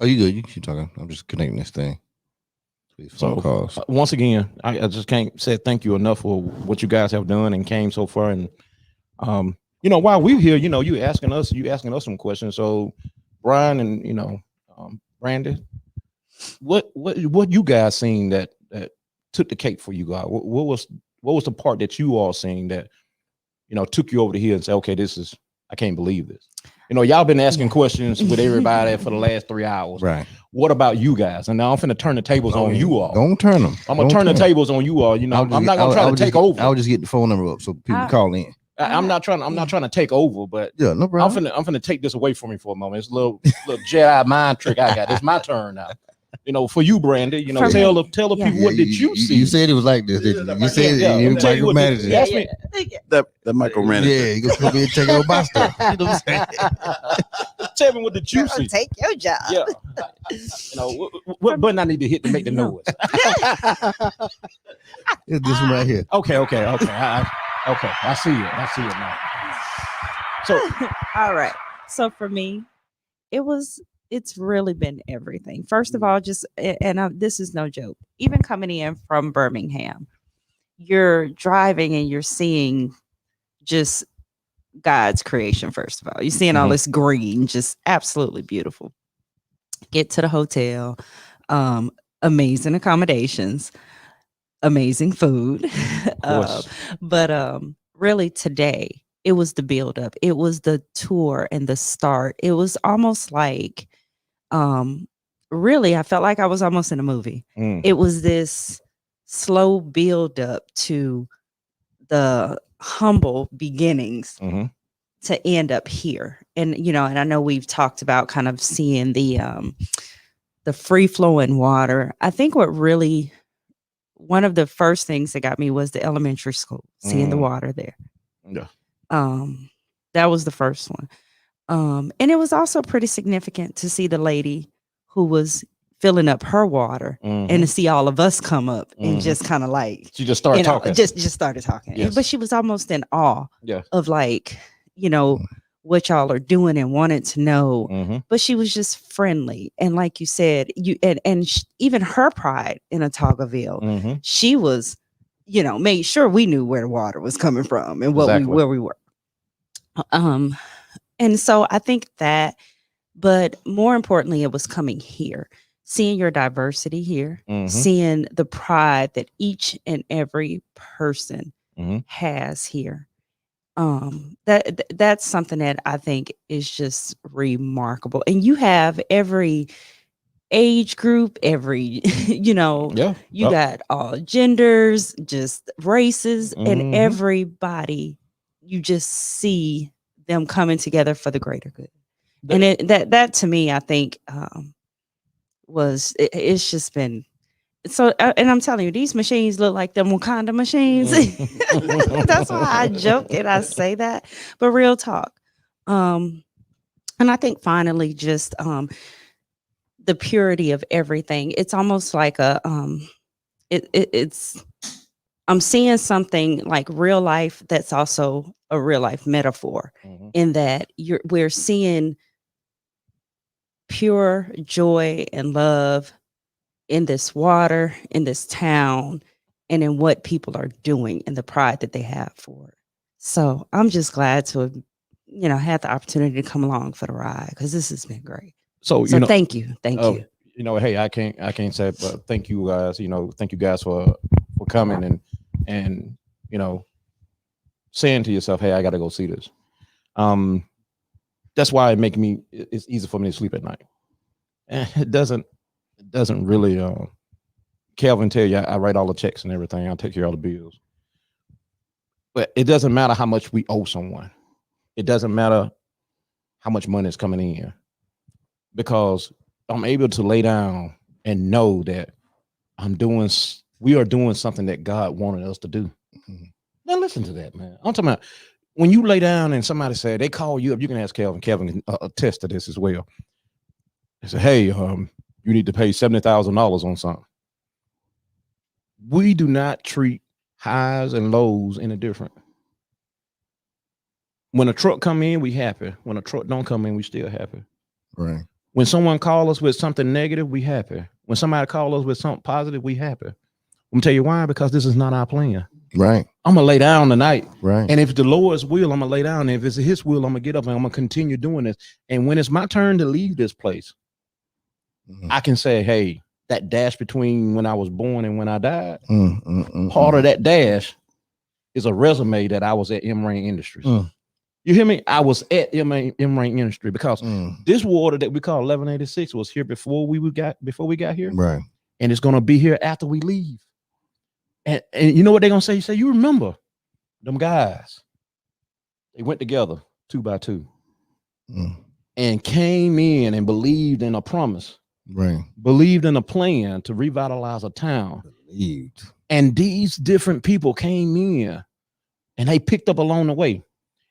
[SPEAKER 1] Oh, you good? You keep talking. I'm just connecting this thing.
[SPEAKER 14] So once again, I just can't say thank you enough for what you guys have done and came so far. And while we're here, you asking us some questions. So Brian and Brandy, what you guys seen that took the cake for you guys? What was the part that you all seen that took you over the hill and say, okay, I can't believe this. Y'all been asking questions with everybody for the last 3 hours.
[SPEAKER 1] Right.
[SPEAKER 14] What about you guys? And now I'm finna turn the tables on you all.
[SPEAKER 1] Don't turn them.
[SPEAKER 14] I'm gonna turn the tables on you all. I'm not gonna try to take over.
[SPEAKER 1] I'll just get the phone number up so people call in.
[SPEAKER 14] I'm not trying to take over, but
[SPEAKER 1] yeah, no problem.
[SPEAKER 14] I'm finna take this away from me for a moment. It's a little Jedi mind trick I got. It's my turn now. for you, Brandy,
[SPEAKER 13] For
[SPEAKER 14] tell
[SPEAKER 13] me,
[SPEAKER 14] the people
[SPEAKER 1] Yeah,
[SPEAKER 14] what did you see?
[SPEAKER 1] You said it was like this, didn't you? You said you
[SPEAKER 14] Let me tell you what
[SPEAKER 1] micromanaging.
[SPEAKER 14] ask me.
[SPEAKER 12] That micromanager.
[SPEAKER 1] Yeah, you gonna come in and take over my stuff. You know what I'm saying?
[SPEAKER 14] Tell me what did you see?
[SPEAKER 5] Take your job.
[SPEAKER 14] Yeah. What button I need to hit to make the noise?
[SPEAKER 1] It's this one right here.
[SPEAKER 14] Okay. I see it now. So,
[SPEAKER 13] all right. So for me, it's really been everything. First of all, this is no joke. Even coming in from Birmingham, you're driving and you're seeing just God's creation. First of all, you're seeing all this green, just absolutely beautiful. Get to the hotel, amazing accommodations, amazing food. But really today, it was the build up. It was the tour and the start. It was almost like, really, I felt like I was almost in a movie. It was this slow build up to the humble beginnings to end up here. And, and I know we've talked about kind of seeing the free flowing water. I think one of the first things that got me was the elementary school, seeing the water there.
[SPEAKER 14] Yeah.
[SPEAKER 13] That was the first one. And it was also pretty significant to see the lady who was filling up her water and to see all of us come up and just kind of like
[SPEAKER 14] she just started talking.
[SPEAKER 13] Just started talking.
[SPEAKER 14] Yes.
[SPEAKER 13] But she was almost in awe of like, what y'all are doing and wanted to know. But she was just friendly. And like you said, even her pride in Autaugaville, she was, made sure we knew where the water was coming from and where we were. And so I think that, but more importantly, it was coming here, seeing your diversity here, seeing the pride that each and every person has here. That's something that I think is just remarkable. And you have every age group, every, you got all genders, just races, and everybody, you just see them coming together for the greater good. And that to me, I think, it's just been so. And I'm telling you, these machines look like them Wakanda machines. That's why I joke and I say that. But real talk, and I think finally, just the purity of everything. It's almost like it's. I'm seeing something like real life that's also a real life metaphor in that we're seeing pure joy and love in this water, in this town, and in what people are doing and the pride that they have for it. So I'm just glad to have, had the opportunity to come along for the ride because this has been great.
[SPEAKER 14] So
[SPEAKER 13] thank you. Thank you.
[SPEAKER 14] Hey, I can't say, but thank you guys, thank you guys for coming and saying to yourself, hey, I got to go see this. That's why it's easy for me to sleep at night. And it doesn't really, Kelvin tell you, I write all the checks and everything. I take care of all the bills. But it doesn't matter how much we owe someone. It doesn't matter how much money is coming in, because I'm able to lay down and know that we are doing something that God wanted us to do. Now listen to that, man. I'm talking about when you lay down and somebody said, they call you up, you can ask Kelvin. Kelvin can attest to this as well. They say, hey, you need to pay $70,000 on something. We do not treat highs and lows any different. When a truck come in, we happy. When a truck don't come in, we still happy.
[SPEAKER 1] Right.
[SPEAKER 14] When someone call us with something negative, we happy. When somebody call us with something positive, we happy. I'm gonna tell you why, because this is not our plan.
[SPEAKER 1] Right.
[SPEAKER 14] I'm gonna lay down tonight.
[SPEAKER 1] Right.
[SPEAKER 14] And if the Lord's will, I'm gonna lay down. And if it's his will, I'm gonna get up and I'm gonna continue doing this. And when it's my turn to leave this place, I can say, hey, that dash between when I was born and when I died, part of that dash is a resume that I was at M-Rain Industries. You hear me? I was at M-Rain Industry because this water that we call 1186 was here before we got here.
[SPEAKER 1] Right.
[SPEAKER 14] And it's gonna be here after we leave. And you know what they're gonna say? You say, you remember them guys? They went together 2 by 2 and came in and believed in a promise
[SPEAKER 1] Right.
[SPEAKER 14] believed in a plan to revitalize a town.
[SPEAKER 1] Believed.
[SPEAKER 14] And these different people came in and they picked up along the way.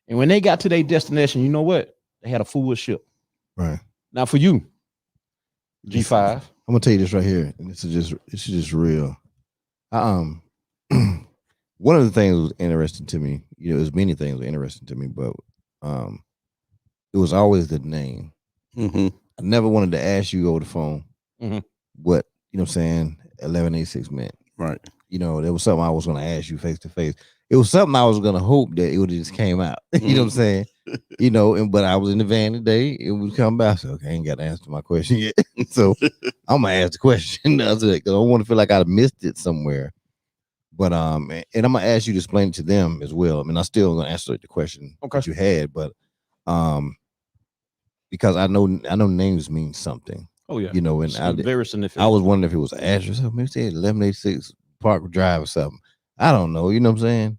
[SPEAKER 14] And when they got to their destination, you know what? They had a full ship.
[SPEAKER 1] Right.
[SPEAKER 14] Now for you, G5.
[SPEAKER 1] I'm gonna tell you this right here, and this is just real. One of the things that was interesting to me, there's many things that were interesting to me, but it was always the name.
[SPEAKER 12] Mm-hmm.
[SPEAKER 1] I never wanted to ask you over the phone what, 1186 meant.
[SPEAKER 12] Right.
[SPEAKER 1] There was something I was gonna ask you face to face. It was something I was gonna hope that it would just came out. You know what I'm saying? But I was in the van today, it would come back. So okay, I ain't got to answer my question yet. So I'm gonna ask the question. Because I don't want to feel like I missed it somewhere. But and I'm gonna ask you to explain it to them as well. I mean, I still gonna answer the question that you had, but because I know names mean something.
[SPEAKER 14] Oh yeah.
[SPEAKER 1] And I
[SPEAKER 14] very significant.
[SPEAKER 1] I was wondering if it was an address. Maybe it said 1186 Park Drive or something. I don't know. You know what I'm saying?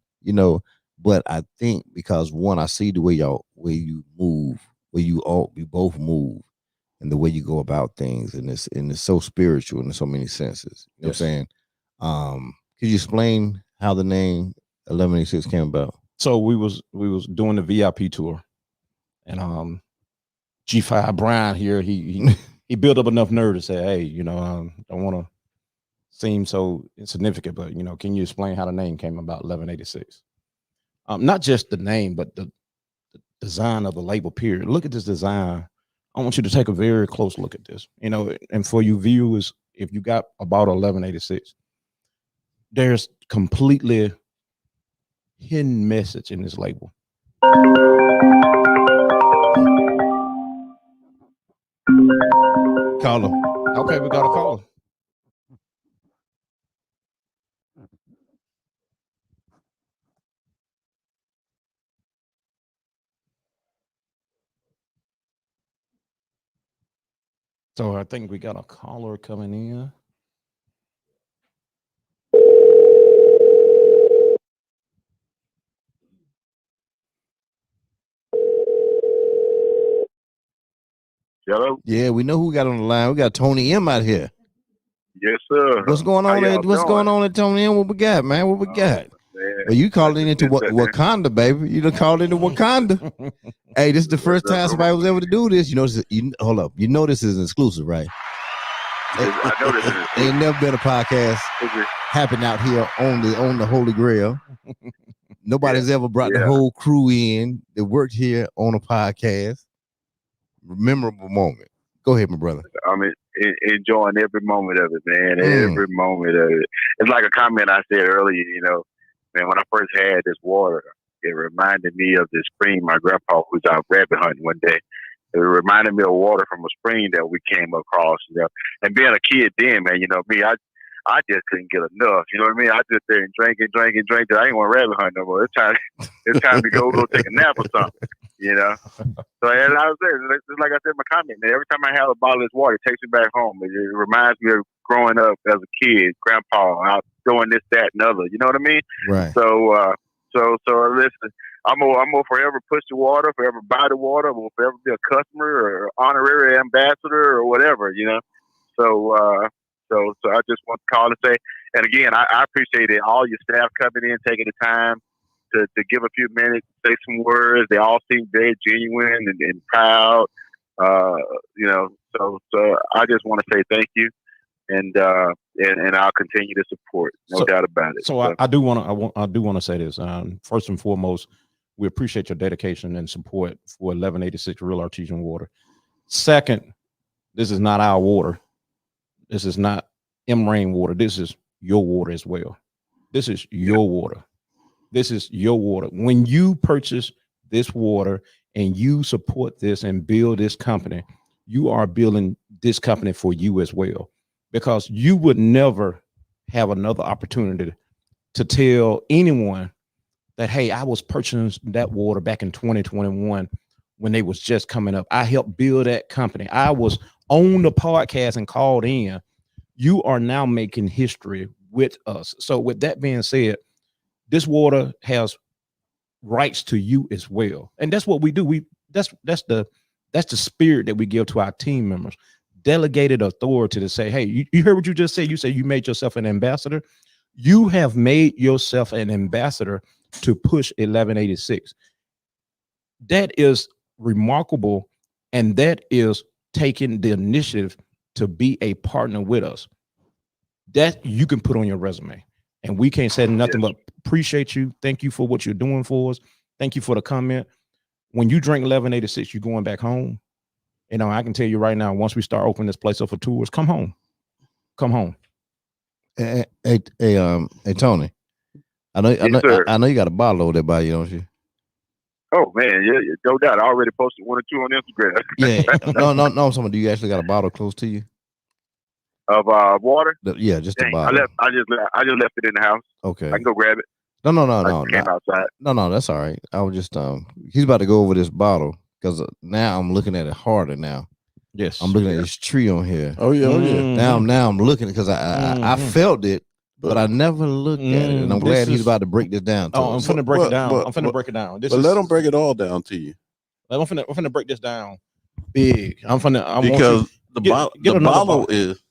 [SPEAKER 1] But I think because one, I see the way you move, where you both move, and the way you go about things, and it's so spiritual in so many senses. You know what I'm saying? Could you explain how the name 1186 came about?
[SPEAKER 14] So we was doing the VIP tour, and G5 Brian here, he built up enough nerve to say, hey, don't want to seem so insignificant, but can you explain how the name came about 1186? Not just the name, but the design of the label, period. Look at this design. I want you to take a very close look at this, and for you viewers, if you got about 1186, there's completely hidden message in this label.
[SPEAKER 1] Call him.
[SPEAKER 14] Okay, we got a caller. So I think we got a caller coming in.
[SPEAKER 15] Hello?
[SPEAKER 1] Yeah, we know who we got on the line. We got Tony M out here.
[SPEAKER 15] Yes, sir.
[SPEAKER 1] What's going on at Tony M? What we got, man? What we got? Well, you called into Wakanda, baby. You done called into Wakanda. Hey, this is the first time somebody was able to do this. Hold up. You know this is exclusive, right?
[SPEAKER 15] I know this is
[SPEAKER 1] Ain't never been a podcast happen out here on the Holy Grail. Nobody's ever brought the whole crew in that worked here on a podcast. Memorable moment. Go ahead, my brother.
[SPEAKER 15] I'm enjoying every moment of it, man. Every moment of it. It's like a comment I said earlier, man, when I first had this water, it reminded me of this spring my grandpa was out rabbit hunting one day. It reminded me of water from a spring that we came across, And being a kid then, man, me, I just couldn't get enough. You know what I mean? I just there and drank. I ain't want to rabbit hunt no more. It's time to go take a nap or something. So and I was there, just like I said in my comment, man, every time I have a bottle of this water, it takes me back home. It reminds me of growing up as a kid, grandpa out doing this, that, and other. You know what I mean?
[SPEAKER 1] Right.
[SPEAKER 15] So listen, I'm gonna forever push the water, forever buy the water, I'm gonna forever be a customer or honorary ambassador or whatever, So I just want to call and say, and again, I appreciate it. All your staff coming in, taking the time to give a few minutes, say some words. They all seem very genuine and proud. So I just want to say thank you, and I'll continue to support, no doubt about it.
[SPEAKER 14] So I do want to say this. First and foremost, we appreciate your dedication and support for 1186 Real Artesian Water. Second, this is not our water. This is not M-Rain water. This is your water as well. This is your water. This is your water. When you purchase this water and you support this and build this company, you are building this company for you as well, because you would never have another opportunity to tell anyone that, hey, I was purchasing that water back in 2021 when they was just coming up. I helped build that company. I was on the podcast and called in. You are now making history with us. So with that being said, this water has rights to you as well. And that's what we do. That's the spirit that we give to our team members. delegated authority to say, hey, you heard what you just said. You said you made yourself an ambassador. You have made yourself an ambassador to push 1186. That is remarkable, and that is taking the initiative to be a partner with us. That you can put on your resume, and we can't say nothing but appreciate you. Thank you for what you're doing for us. Thank you for the comment. When you drink 1186, you're going back home. You know, I can tell you right now, once we start opening this place up for tours, come home.
[SPEAKER 1] Hey, Tony, I know you got a bottle over there by you, don't you?
[SPEAKER 15] Oh man, yeah, no doubt. I already posted 1 or 2 on Instagram.
[SPEAKER 1] Yeah, no. Someone, do you actually got a bottle close to you?
[SPEAKER 15] Of water?
[SPEAKER 1] Yeah, just
[SPEAKER 15] Dang,
[SPEAKER 1] a bottle.
[SPEAKER 15] I just left it in the house.
[SPEAKER 1] Okay,
[SPEAKER 15] I can go grab it.
[SPEAKER 1] No.
[SPEAKER 15] Came outside.
[SPEAKER 1] No, that's all right. I was just he's about to go over this bottle because now I'm looking at it harder now.
[SPEAKER 14] Yes,
[SPEAKER 1] I'm looking at this tree on here.
[SPEAKER 12] Oh yeah.
[SPEAKER 1] Now I'm looking because I felt it, but I never looked at it, and I'm glad he's about to break this down.
[SPEAKER 14] I'm finna break it down. I'm finna break it down.
[SPEAKER 12] But let him break it all down to you.
[SPEAKER 14] I'm finna break this down big.
[SPEAKER 12] Because the bottle is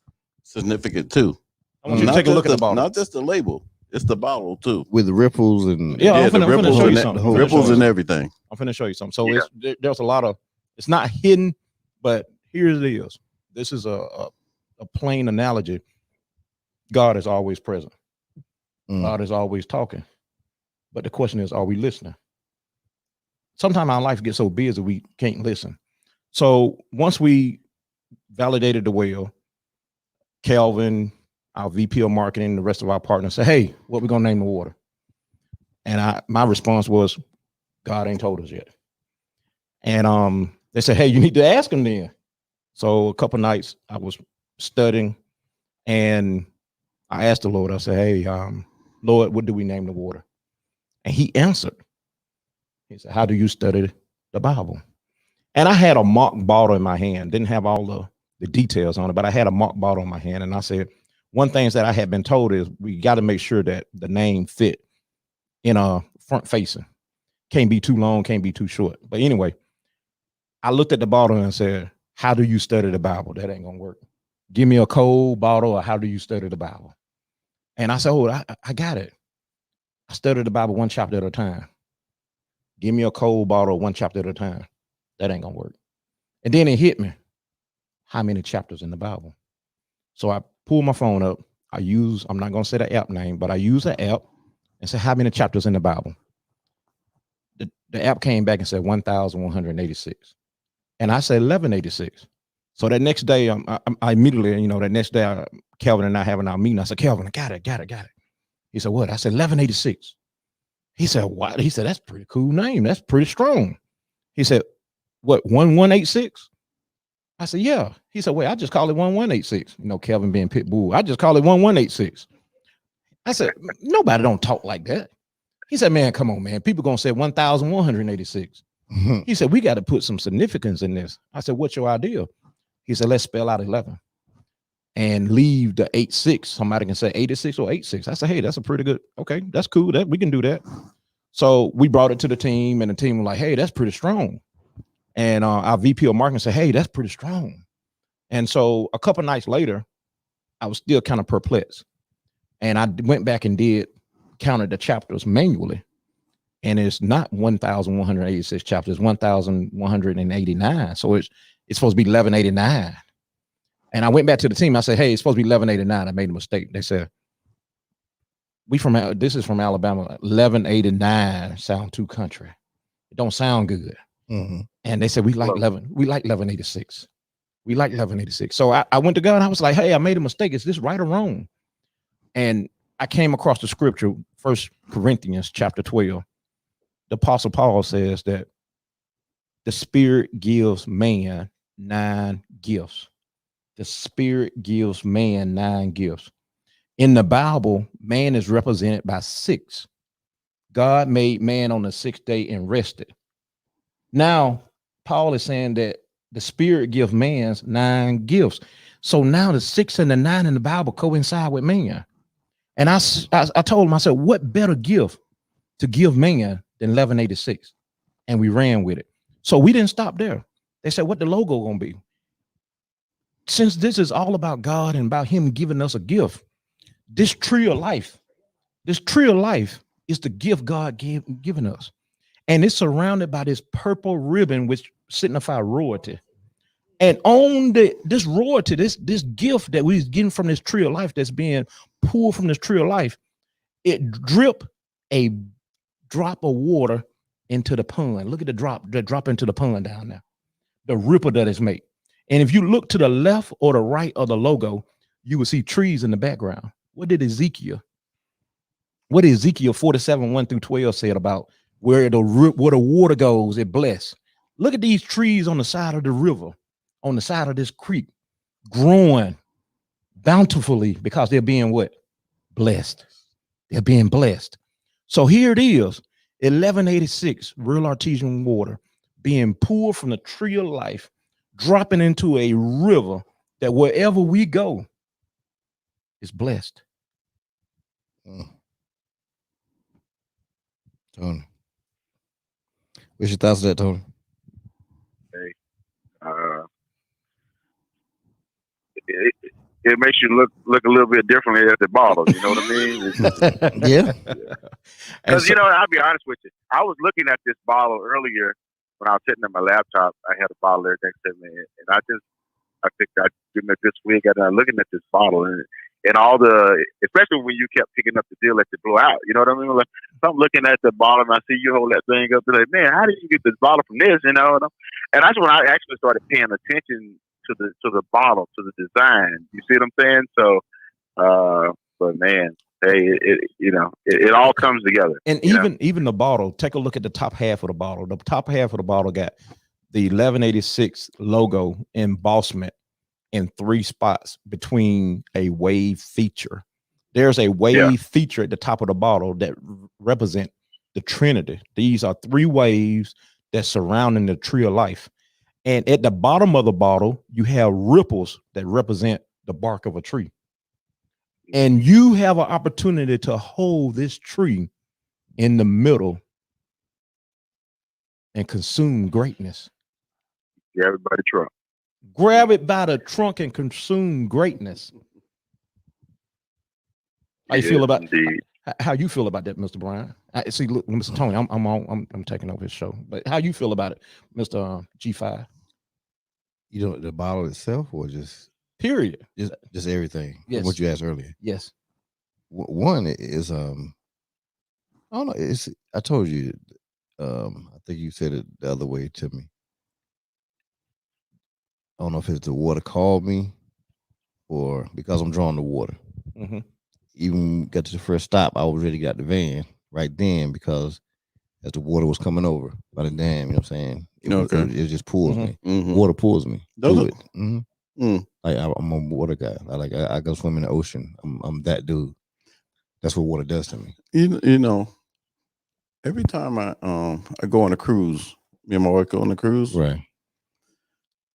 [SPEAKER 12] significant too.
[SPEAKER 14] I want you to take a look at the bottle,
[SPEAKER 12] not just the label. It's the bottle too,
[SPEAKER 1] with the ripples and
[SPEAKER 14] the
[SPEAKER 12] ripples and everything.
[SPEAKER 14] I'm finna show you something. So there's a lot of. It's not hidden, but here it is. This is a plain analogy. God is always present. God is always talking. But the question is, are we listening? Sometimes our life gets so busy we can't listen. So once we validated the well, Kelvin, our VP of marketing, the rest of our partners said, hey, what we gonna name the water? And my response was, God ain't told us yet. And they said, hey, you need to ask him then. So a couple nights I was studying and I asked the Lord, I said, hey, Lord, what do we name the water? And he answered. He said, how do you study the Bible? And I had a mock bottle in my hand, didn't have all the details on it, but I had a mock bottle in my hand. And I said, one thing that I had been told is we got to make sure that the name fit in a front facing. Can't be too long, can't be too short. But anyway, I looked at the bottle and said, how do you study the Bible? That ain't gonna work. Give me a cold bottle or how do you study the Bible? And I said, oh, I got it. I studied the Bible one chapter at a time. Give me a cold bottle, one chapter at a time. That ain't gonna work. And then it hit me. How many chapters in the Bible? So I pulled my phone up. I'm not gonna say the app name, but I use the app and said, how many chapters in the Bible? The app came back and said 1,186. And I said 1186. So that next day, I immediately, that next day, Kelvin and I having our meeting. I said, Kelvin, I got it. He said, what? I said 1186. He said, what? He said, that's a pretty cool name. That's pretty strong. He said, what, 1186? I said, yeah. He said, wait, I just call it 1186. Kelvin being pit bull. I just call it 1186. I said, nobody don't talk like that. He said, man, come on, man. People going to say 1,186. He said, we got to put some significance in this. I said, what's your idea? He said, let's spell out 11 and leave the 86. Somebody can say 86 or 86. I said, hey, that's a pretty good. Okay, that's cool. That we can do that. So we brought it to the team and the team was like, hey, that's pretty strong. And our VP of marketing said, hey, that's pretty strong. And so a couple nights later, I was still kind of perplexed. And I went back and counted the chapters manually. And it's not 1,186 chapters, 1,189. So it's supposed to be 1189. And I went back to the team. I said, hey, it's supposed to be 1189. I made a mistake. They said, this is from Alabama. 1189 sound too country. It don't sound good. And they said, we like 1186. We like 1186. So I went to God and I was like, hey, I made a mistake. Is this right or wrong? And I came across the scripture, 1 Corinthians chapter 12. The Apostle Paul says that the Spirit gives man 9 gifts. The Spirit gives man 9 gifts. In the Bible, man is represented by 6. God made man on the 6th day and rested. Now, Paul is saying that the Spirit gives man's 9 gifts. So now the 6 and the 9 in the Bible coincide with man. And I told him, I said, what better gift to give man than 1186? And we ran with it. So we didn't stop there. They said, what the logo gonna be? since this is all about God and about him giving us a gift, this tree of life is the gift God given us. And it's surrounded by this purple ribbon, which signifies royalty. And on this royalty, this gift that we're getting from this tree of life that's being pulled from this tree of life, it drip a drop of water into the pond. Look at the drop into the pond down there, the ripple that is made. And if you look to the left or the right of the logo, you will see trees in the background. What did Ezekiel 47, 1-12 said about where the water goes, it bless. Look at these trees on the side of the river, on the side of this creek, growing bountifully because they're being what? Blessed. They're being blessed. So here it is, 1186 real artesian water being poured from the tree of life, dropping into a river that wherever we go is blessed.
[SPEAKER 1] Tony, what's your thoughts on that, Tony?
[SPEAKER 15] Hey, it makes you look a little bit differently at the bottle. You know what I mean?
[SPEAKER 1] Yeah.
[SPEAKER 15] Because I'll be honest with you. I was looking at this bottle earlier when I was sitting at my laptop. I had a bottle there next to me, and I picked out this week, and I'm looking at this bottle and all especially when you kept picking up the deal that you blow out. You know what I mean? Like, so I'm looking at the bottle and I see you hold that thing up and like, man, how did you get this bottle from this? And that's when I actually started paying attention to the bottle, to the design. You see what I'm saying? So, but man, hey, it all comes together.
[SPEAKER 14] And even the bottle, take a look at the top half of the bottle. The top half of the bottle got the 1186 logo embossment in 3 spots between a wave feature. There's a wave feature at the top of the bottle that represent the Trinity. These are 3 waves that's surrounding the tree of life. And at the bottom of the bottle, you have ripples that represent the bark of a tree. And you have an opportunity to hold this tree in the middle and consume greatness.
[SPEAKER 15] Yeah, everybody trunk.
[SPEAKER 14] Grab it by the trunk and consume greatness. How you feel about that, Mr. Brian? See, look, Mr. Tony, I'm taking over his show, but how you feel about it, Mr. G5?
[SPEAKER 1] The bottle itself, or just
[SPEAKER 14] period,
[SPEAKER 1] just everything.
[SPEAKER 14] Yes.
[SPEAKER 1] What you asked earlier.
[SPEAKER 14] Yes.
[SPEAKER 1] One is I don't know. I told you. I think you said it the other way to me. I don't know if it's the water called me or because I'm drawing the water.
[SPEAKER 14] Mm-hmm.
[SPEAKER 1] Even got to the first stop, I already got the van right then because as the water was coming over by the dam, you know what I'm saying? It just pulls me.
[SPEAKER 12] Mm-hmm.
[SPEAKER 1] Water pulls me.
[SPEAKER 12] Does
[SPEAKER 1] to
[SPEAKER 12] it?
[SPEAKER 1] Mm-hmm. Like I'm a water guy. I go swim in the ocean. I'm that dude. That's what water does to me.
[SPEAKER 12] You know, every time I go on a cruise, me and my wife go on a cruise,
[SPEAKER 1] right?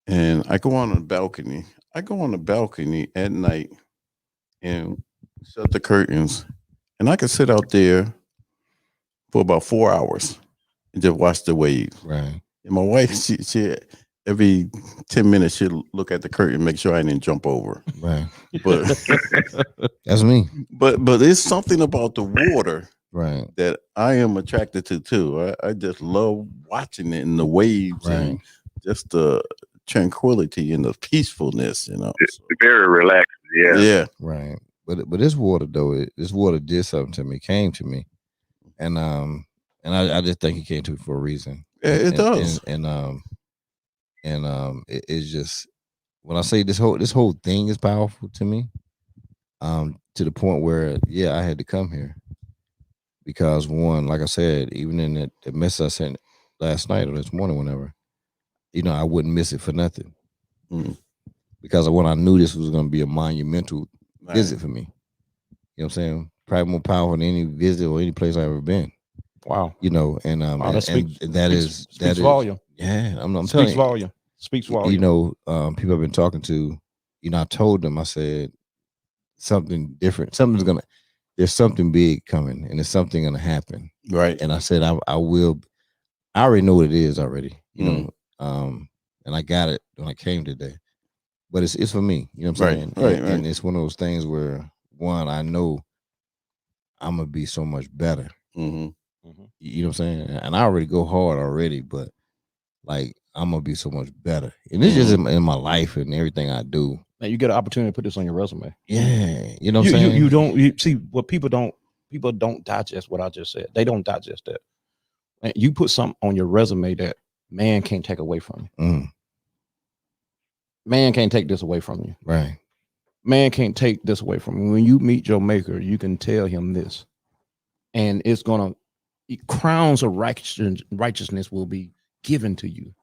[SPEAKER 12] And I go on the balcony. I go on the balcony at night and shut the curtains, and I can sit out there for about 4 hours and just watch the waves.
[SPEAKER 1] Right.
[SPEAKER 12] And my wife, she every 10 minutes she'll look at the curtain, make sure I didn't jump over.
[SPEAKER 1] Right.
[SPEAKER 12] But
[SPEAKER 1] that's me.
[SPEAKER 12] But it's something about the water,
[SPEAKER 1] right,
[SPEAKER 12] that I am attracted to too. I just love watching it in the waves,
[SPEAKER 1] right,
[SPEAKER 12] and just the tranquility and the peacefulness,
[SPEAKER 15] It's very relaxed.
[SPEAKER 12] Yeah.
[SPEAKER 1] Right. But this water though, this water did something to me, came to me. And I just think it came to me for a reason.
[SPEAKER 12] Yeah, it does.
[SPEAKER 1] It's just, when I say this whole thing is powerful to me, to the point where I had to come here. Because one, like I said, even in the message I sent last night or this morning, whenever, I wouldn't miss it for nothing. Because when I knew this was going to be a monumental visit for me. You know what I'm saying? Probably more powerful than any visit or any place I've ever been.
[SPEAKER 14] Wow.
[SPEAKER 1] And that is
[SPEAKER 14] volume.
[SPEAKER 1] Yeah, I'm telling
[SPEAKER 14] Speaks
[SPEAKER 1] you.
[SPEAKER 14] volume. Speaks volume.
[SPEAKER 1] People I've been talking to, I told them, I said, something different. There's something big coming, and there's something gonna happen.
[SPEAKER 12] Right.
[SPEAKER 1] And I said, I will. I already know what it is already. And I got it when I came today. but it's for me. You know what I'm saying?
[SPEAKER 12] Right.
[SPEAKER 1] And it's one of those things where one, I know I'm gonna be so much better.
[SPEAKER 12] Mm-hmm.
[SPEAKER 1] You know what I'm saying? And I already go hard already, but like I'm gonna be so much better. And it's just in my life and everything I do.
[SPEAKER 14] Man, you get an opportunity to put this on your resume.
[SPEAKER 1] Yeah, you know what I'm saying?
[SPEAKER 14] You don't see what people don't digest what I just said. They don't digest that. And you put something on your resume that man can't take away from you. Man can't take this away from you.
[SPEAKER 1] Right.
[SPEAKER 14] Man can't take this away from you. When you meet your maker, you can tell him this. And it's gonna crowns of righteousness will be given to you.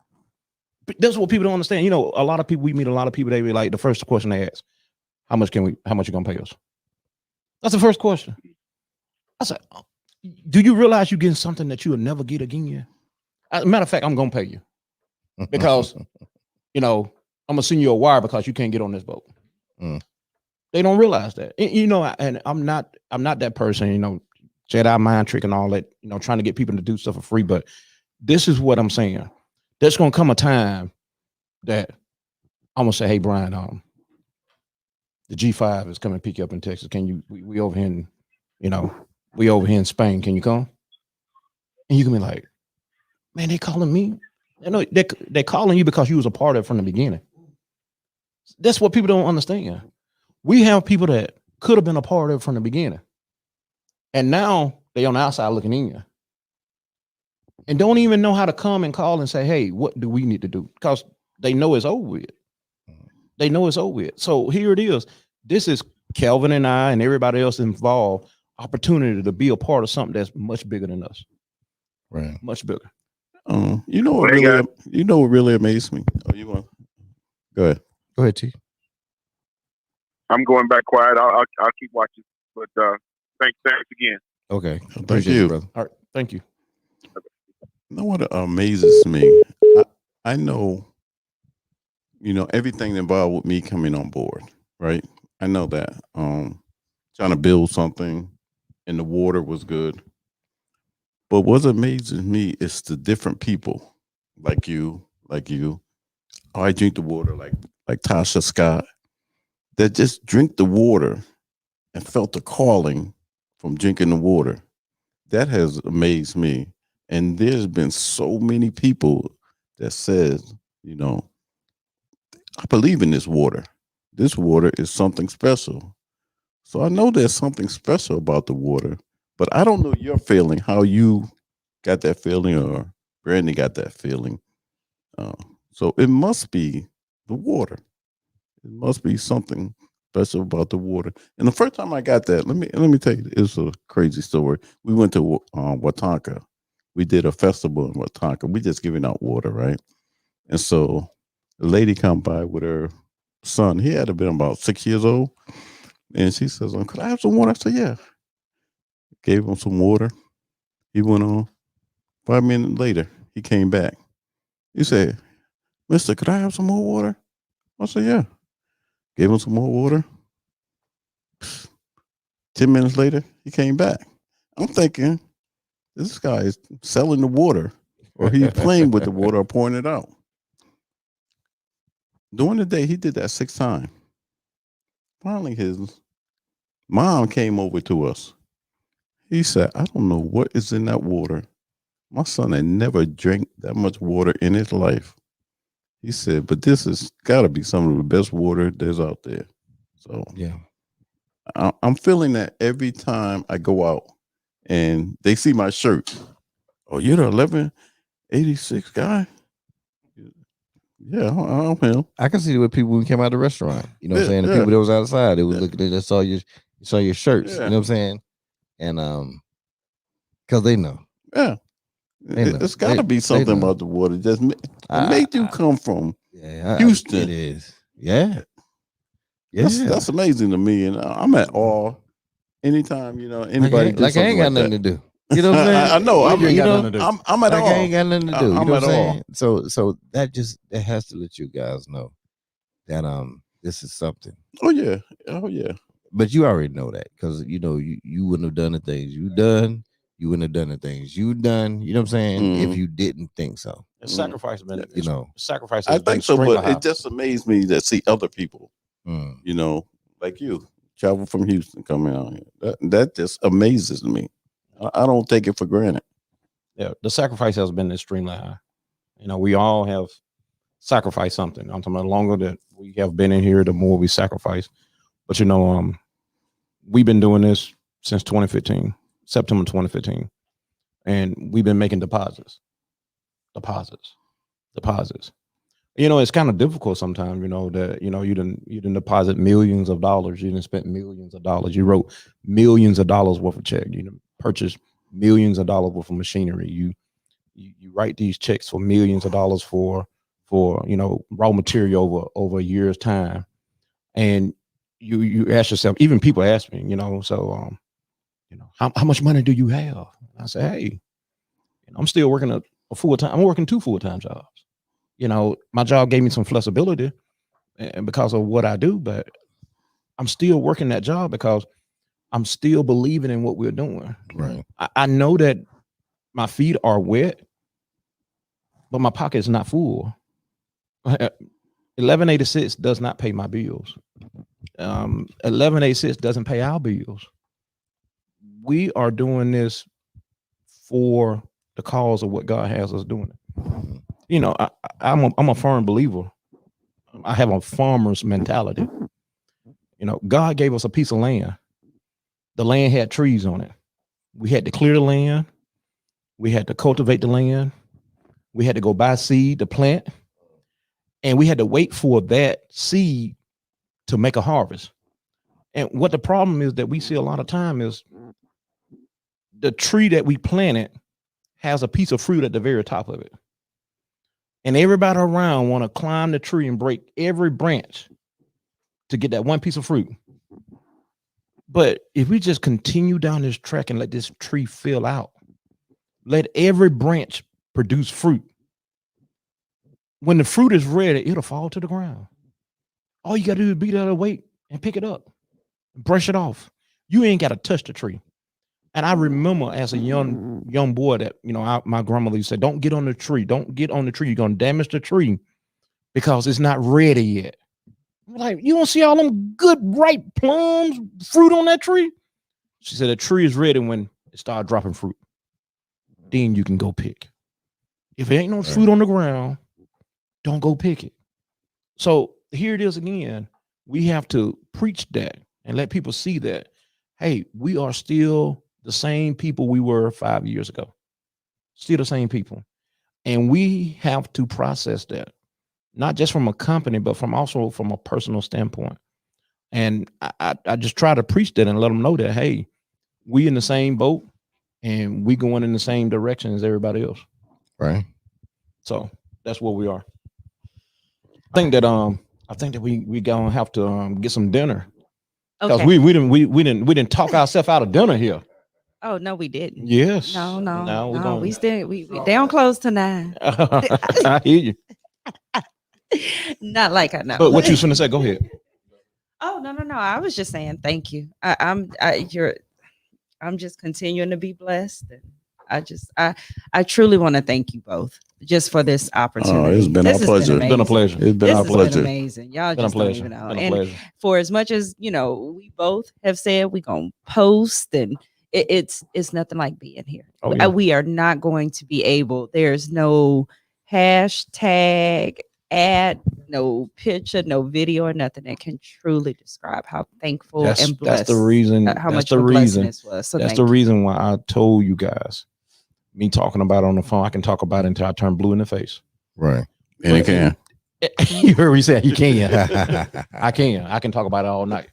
[SPEAKER 14] But that's what people don't understand. You know, a lot of people, we meet a lot of people, they be like, the first question they ask, how much you gonna pay us? That's the first question. I said, do you realize you're getting something that you'll never get again? As a matter of fact, I'm gonna pay you because you know I'm gonna send you a wire because you can't get on this boat. They don't realize that. You know, and I'm not that person, you know, Jedi mind trick and all that, you know, trying to get people to do stuff for free. But this is what I'm saying. There's gonna come a time that I'm gonna say, hey, Brian, the G5 is coming to pick you up in Texas. Can you? We over here in, you know, we over here in Spain. Can you come? And you can be like, man, they calling me. You know, they calling you because you was a part of it from the beginning. That's what people don't understand. We have people that could have been a part of it from the beginning, and now they on the outside looking in, and don't even know how to come and call and say, hey, what do we need to do? Because they know it's over with. They know it's over with. So here it is. This is Kelvin and I and everybody else involved opportunity to be a part of something that's much bigger than us.
[SPEAKER 1] Right.
[SPEAKER 14] Much bigger.
[SPEAKER 12] You know what really amazed me? Oh, you want? Go ahead.
[SPEAKER 1] Go ahead, T.
[SPEAKER 15] I'm going back quiet. I'll keep watching. But thanks again.
[SPEAKER 1] Okay.
[SPEAKER 12] Thank you,
[SPEAKER 14] brother. All right. Thank you.
[SPEAKER 12] You know what amazes me? I know, you know, everything involved with me coming on board, right? I know that. Trying to build something and the water was good. But what amazes me is the different people like you. I drink the water like Tasha Scott that just drink the water and felt the calling from drinking the water. That has amazed me. And there's been so many people that says, you know, I believe in this water. This water is something special. So I know there's something special about the water, but I don't know your feeling, how you got that feeling or Brandy got that feeling. So it must be the water. It must be something special about the water. And the first time I got that, let me tell you, it's a crazy story. We went to Autaugaville. We did a festival in Autaugaville. We just giving out water, right? And so the lady come by with her son. He had to been about 6 years old. And she says, could I have some water? I said, yeah. Gave him some water. He went on. 5 minutes later, he came back. He said, Mister, could I have some more water? I said, yeah. Gave him some more water. 10 minutes later, he came back. I'm thinking, this guy is selling the water, or he's playing with the water or pouring it out. During the day, he did that 6 times. Finally, his mom came over to us. He said, I don't know what is in that water. My son had never drank that much water in his life. He said, but this has got to be some of the best water there's out there. So
[SPEAKER 1] yeah,
[SPEAKER 12] I'm feeling that every time I go out and they see my shirt. Oh, you're the 1186 guy? Yeah, I'm him.
[SPEAKER 1] I can see it with people when we came out of the restaurant. You know what I'm saying? The people that was outside, they was looking, they just saw your shirts. You know what I'm saying? And because they know.
[SPEAKER 12] Yeah. It's got to be something about the water. Just made you come from Houston.
[SPEAKER 1] It is. Yeah. Yeah.
[SPEAKER 12] That's amazing to me. And I'm at awe anytime, you know, anybody
[SPEAKER 1] like I ain't got nothing to do. You know what I'm saying?
[SPEAKER 12] I know.
[SPEAKER 1] I'm at all. I ain't got nothing to do. You know what I'm saying? So that has to let you guys know that this is something.
[SPEAKER 12] Oh yeah.
[SPEAKER 1] But you already know that because you know you wouldn't have done the things you done. you wouldn't have done the things you done. You know what I'm saying? If you didn't think so.
[SPEAKER 14] The sacrifice has been,
[SPEAKER 1] you know,
[SPEAKER 14] sacrifice.
[SPEAKER 12] I think so, but it just amazed me to see other people, you know, like you travel from Houston coming out here. That just amazes me. I don't take it for granted.
[SPEAKER 14] Yeah, the sacrifice has been extremely high. You know, we all have sacrificed something. I'm talking about the longer that we have been in here, the more we sacrifice. But you know, we've been doing this since 2015, September 2015, and we've been making deposits. You know, it's kind of difficult sometimes. You know that you didn't deposit millions of dollars. You didn't spend millions of dollars. You wrote millions of dollars worth of check. You purchased millions of dollars worth of machinery. You write these checks for millions of dollars for you know, raw material over a year's time, and you ask yourself. Even people ask me, you know, so you know, how much money do you have? I say, hey, you know, I'm still working a full-time. I'm working 2 full-time jobs. You know, my job gave me some flexibility and because of what I do, but I'm still working that job because I'm still believing in what we're doing.
[SPEAKER 1] Right.
[SPEAKER 14] I know that my feet are wet, but my pocket is not full. 1186 does not pay my bills. 1186 doesn't pay our bills. We are doing this for the cause of what God has us doing. You know, I'm a firm believer. I have a farmer's mentality. You know, God gave us a piece of land. The land had trees on it. We had to clear the land. We had to cultivate the land. We had to go buy seed to plant. And we had to wait for that seed to make a harvest. And what the problem is that we see a lot of time is the tree that we planted has a piece of fruit at the very top of it. And everybody around want to climb the tree and break every branch to get that one piece of fruit. But if we just continue down this track and let this tree fill out, let every branch produce fruit. When the fruit is ready, it'll fall to the ground. All you got to do is beat out of weight and pick it up, brush it off. You ain't got to touch the tree. And I remember as a young boy that, you know, my grandmother used to say, don't get on the tree. Don't get on the tree. You're going to damage the tree because it's not ready yet. I'm like, you don't see all them good, ripe plums, fruit on that tree? She said, the tree is ready when it starts dropping fruit. Then you can go pick. If it ain't no fruit on the ground, don't go pick it. So here it is again. We have to preach that and let people see that, hey, we are still the same people we were 5 years ago. Still the same people. And we have to process that, not just from a company, but also from a personal standpoint. And I just try to preach that and let them know that, hey, we in the same boat and we going in the same direction as everybody else.
[SPEAKER 1] Right.
[SPEAKER 14] So that's where we are. I think that we gonna have to get some dinner. Because
[SPEAKER 13] Okay.
[SPEAKER 14] we didn't talk ourselves out of dinner here.
[SPEAKER 13] Oh no, we didn't.
[SPEAKER 14] Yes.
[SPEAKER 13] No, we still we they don't close till 9.
[SPEAKER 14] I hear you.
[SPEAKER 13] Not like I know.
[SPEAKER 14] But what you was finna say? Go ahead.
[SPEAKER 13] Oh no. I was just saying thank you. I'm just continuing to be blessed, and I truly want to thank you both just for this opportunity.
[SPEAKER 12] It's been our pleasure.
[SPEAKER 14] It's been a pleasure.
[SPEAKER 12] It's been our pleasure.
[SPEAKER 13] Amazing. Y'all
[SPEAKER 14] Been a
[SPEAKER 13] just don't
[SPEAKER 14] pleasure.
[SPEAKER 13] even know.
[SPEAKER 14] Been a
[SPEAKER 13] And
[SPEAKER 14] pleasure.
[SPEAKER 13] for as much as you know, we both have said we're gonna post, and it's nothing like being here.
[SPEAKER 14] Oh, yeah.
[SPEAKER 13] We are not going to be able. There's no hashtag, ad, no picture, no video, or nothing that can truly describe how thankful and blessed.
[SPEAKER 14] That's the reason.
[SPEAKER 13] How
[SPEAKER 14] That's
[SPEAKER 13] much
[SPEAKER 14] the
[SPEAKER 13] of a blessing
[SPEAKER 14] reason.
[SPEAKER 13] this was. So
[SPEAKER 14] That's
[SPEAKER 13] thank
[SPEAKER 14] the
[SPEAKER 13] you.
[SPEAKER 14] reason why I told you guys. Me talking about it on the phone, I can talk about it until I turn blue in the face.
[SPEAKER 1] Right.
[SPEAKER 12] And it can.
[SPEAKER 14] You heard me say you can. I can. I can talk about it all night.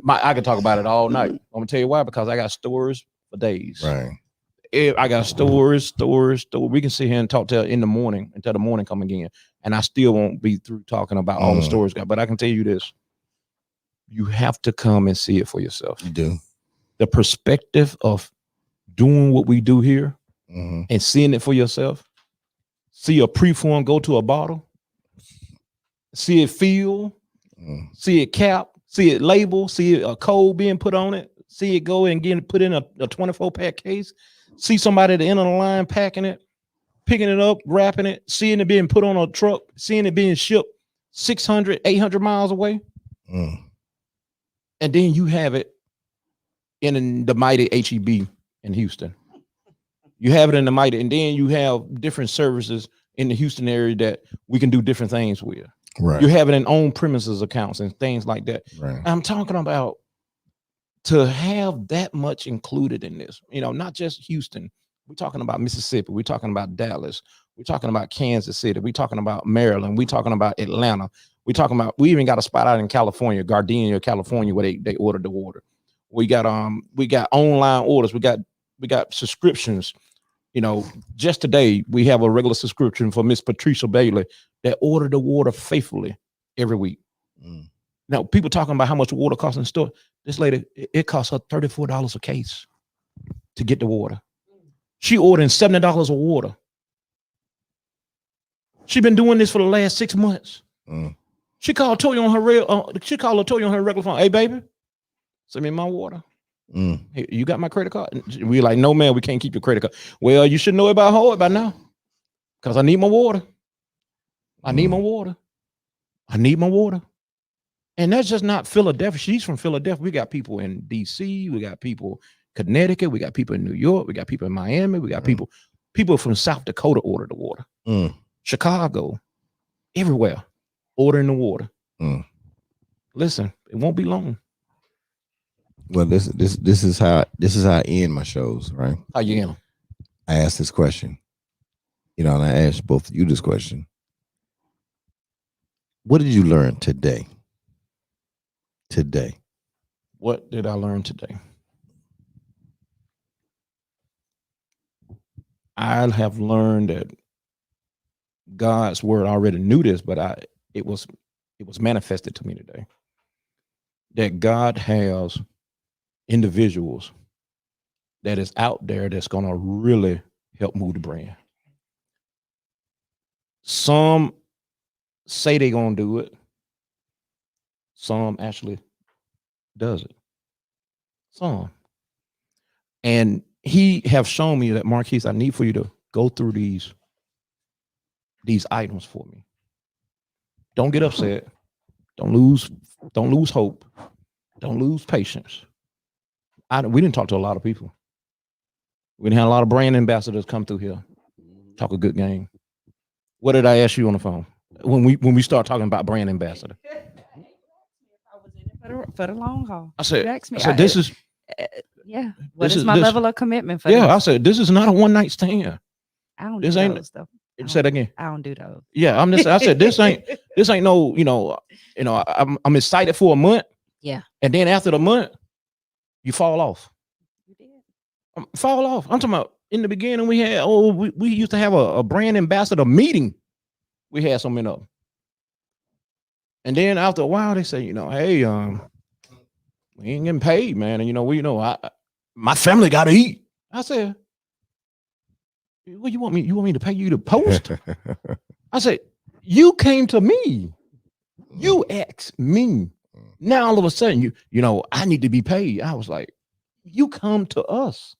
[SPEAKER 14] I can talk about it all night. I'm gonna tell you why, because I got stories for days.
[SPEAKER 1] Right.
[SPEAKER 14] I got stories. We can sit here and talk till in the morning until the morning come again, and I still won't be through talking about all the stories. But I can tell you this: you have to come and see it for yourself.
[SPEAKER 1] You do.
[SPEAKER 14] The perspective of doing what we do here and seeing it for yourself. See a preform go to a bottle. See it feel. See it cap. See it label. See it, a code being put on it. see it go and get it put in a 24-pack case, see somebody at the end of the line packing it, picking it up, wrapping it, seeing it being put on a truck, seeing it being shipped 600, 800 miles away. And then you have it in the mighty HEB in Houston. You have it in the mighty, and then you have different services in the Houston area that we can do different things with.
[SPEAKER 1] Right.
[SPEAKER 14] You have it in own premises accounts and things like that.
[SPEAKER 1] Right.
[SPEAKER 14] I'm talking about to have that much included in this, not just Houston. We're talking about Mississippi. We're talking about Dallas. We're talking about Kansas City. We're talking about Maryland. We're talking about Atlanta. We even got a spot out in California, Gardenia, California, where they ordered the water. We got online orders. We got subscriptions. Just today we have a regular subscription for Miss Patricia Bailey that ordered the water faithfully every week. Now people talking about how much water costs in the store. This lady, it costs her $34 a case to get the water. She ordering $70 of water. She been doing this for the last 6 months. She called Toya on her regular phone. Hey baby, send me my water. Hey, you got my credit card? We like, no man, we can't keep your credit card. Well, you should know about Howard by now, because I need my water. I need my water. I need my water. And that's just not Philadelphia. She's from Philadelphia. We got people in DC. We got people in Connecticut. We got people in New York. We got people in Miami. We got people from South Dakota order the water. Chicago, everywhere, ordering the water. Listen, it won't be long.
[SPEAKER 1] Well, this is how I end my shows, right?
[SPEAKER 14] How you end them?
[SPEAKER 1] I asked this question, and I asked both of you this question. What did you learn today?
[SPEAKER 14] What did I learn today? I have learned that God's word, I already knew this, but it was manifested to me today. That God has individuals that is out there that's going to really help move the brand. Some say they're going to do it. Some actually does it. Some. And he have shown me that, Marquis, I need for you to go through these items for me. Don't get upset. Don't lose hope. Don't lose patience. We didn't talk to a lot of people. We didn't have a lot of brand ambassadors come through here, talk a good game. What did I ask you on the phone when we start talking about brand ambassador?
[SPEAKER 13] For the long haul.
[SPEAKER 14] I said,
[SPEAKER 13] this is what is my level of commitment for this?
[SPEAKER 14] I said, this is not a one-night stand.
[SPEAKER 13] I don't do those stuff.
[SPEAKER 14] Say that again.
[SPEAKER 13] I don't do those.
[SPEAKER 14] Yeah, I said this ain't no, I'm excited for a month.
[SPEAKER 13] Yeah.
[SPEAKER 14] And then after the month, you fall off. You did. Fall off. I'm talking about in the beginning we had, we used to have a brand ambassador meeting. We had so many of them. And then after a while, they say, hey, we ain't getting paid, man. And my family got to eat. I said, what you want me? You want me to pay you to post? I said, you came to me. You asked me. Now all of a sudden, I need to be paid. I was like, you come to us.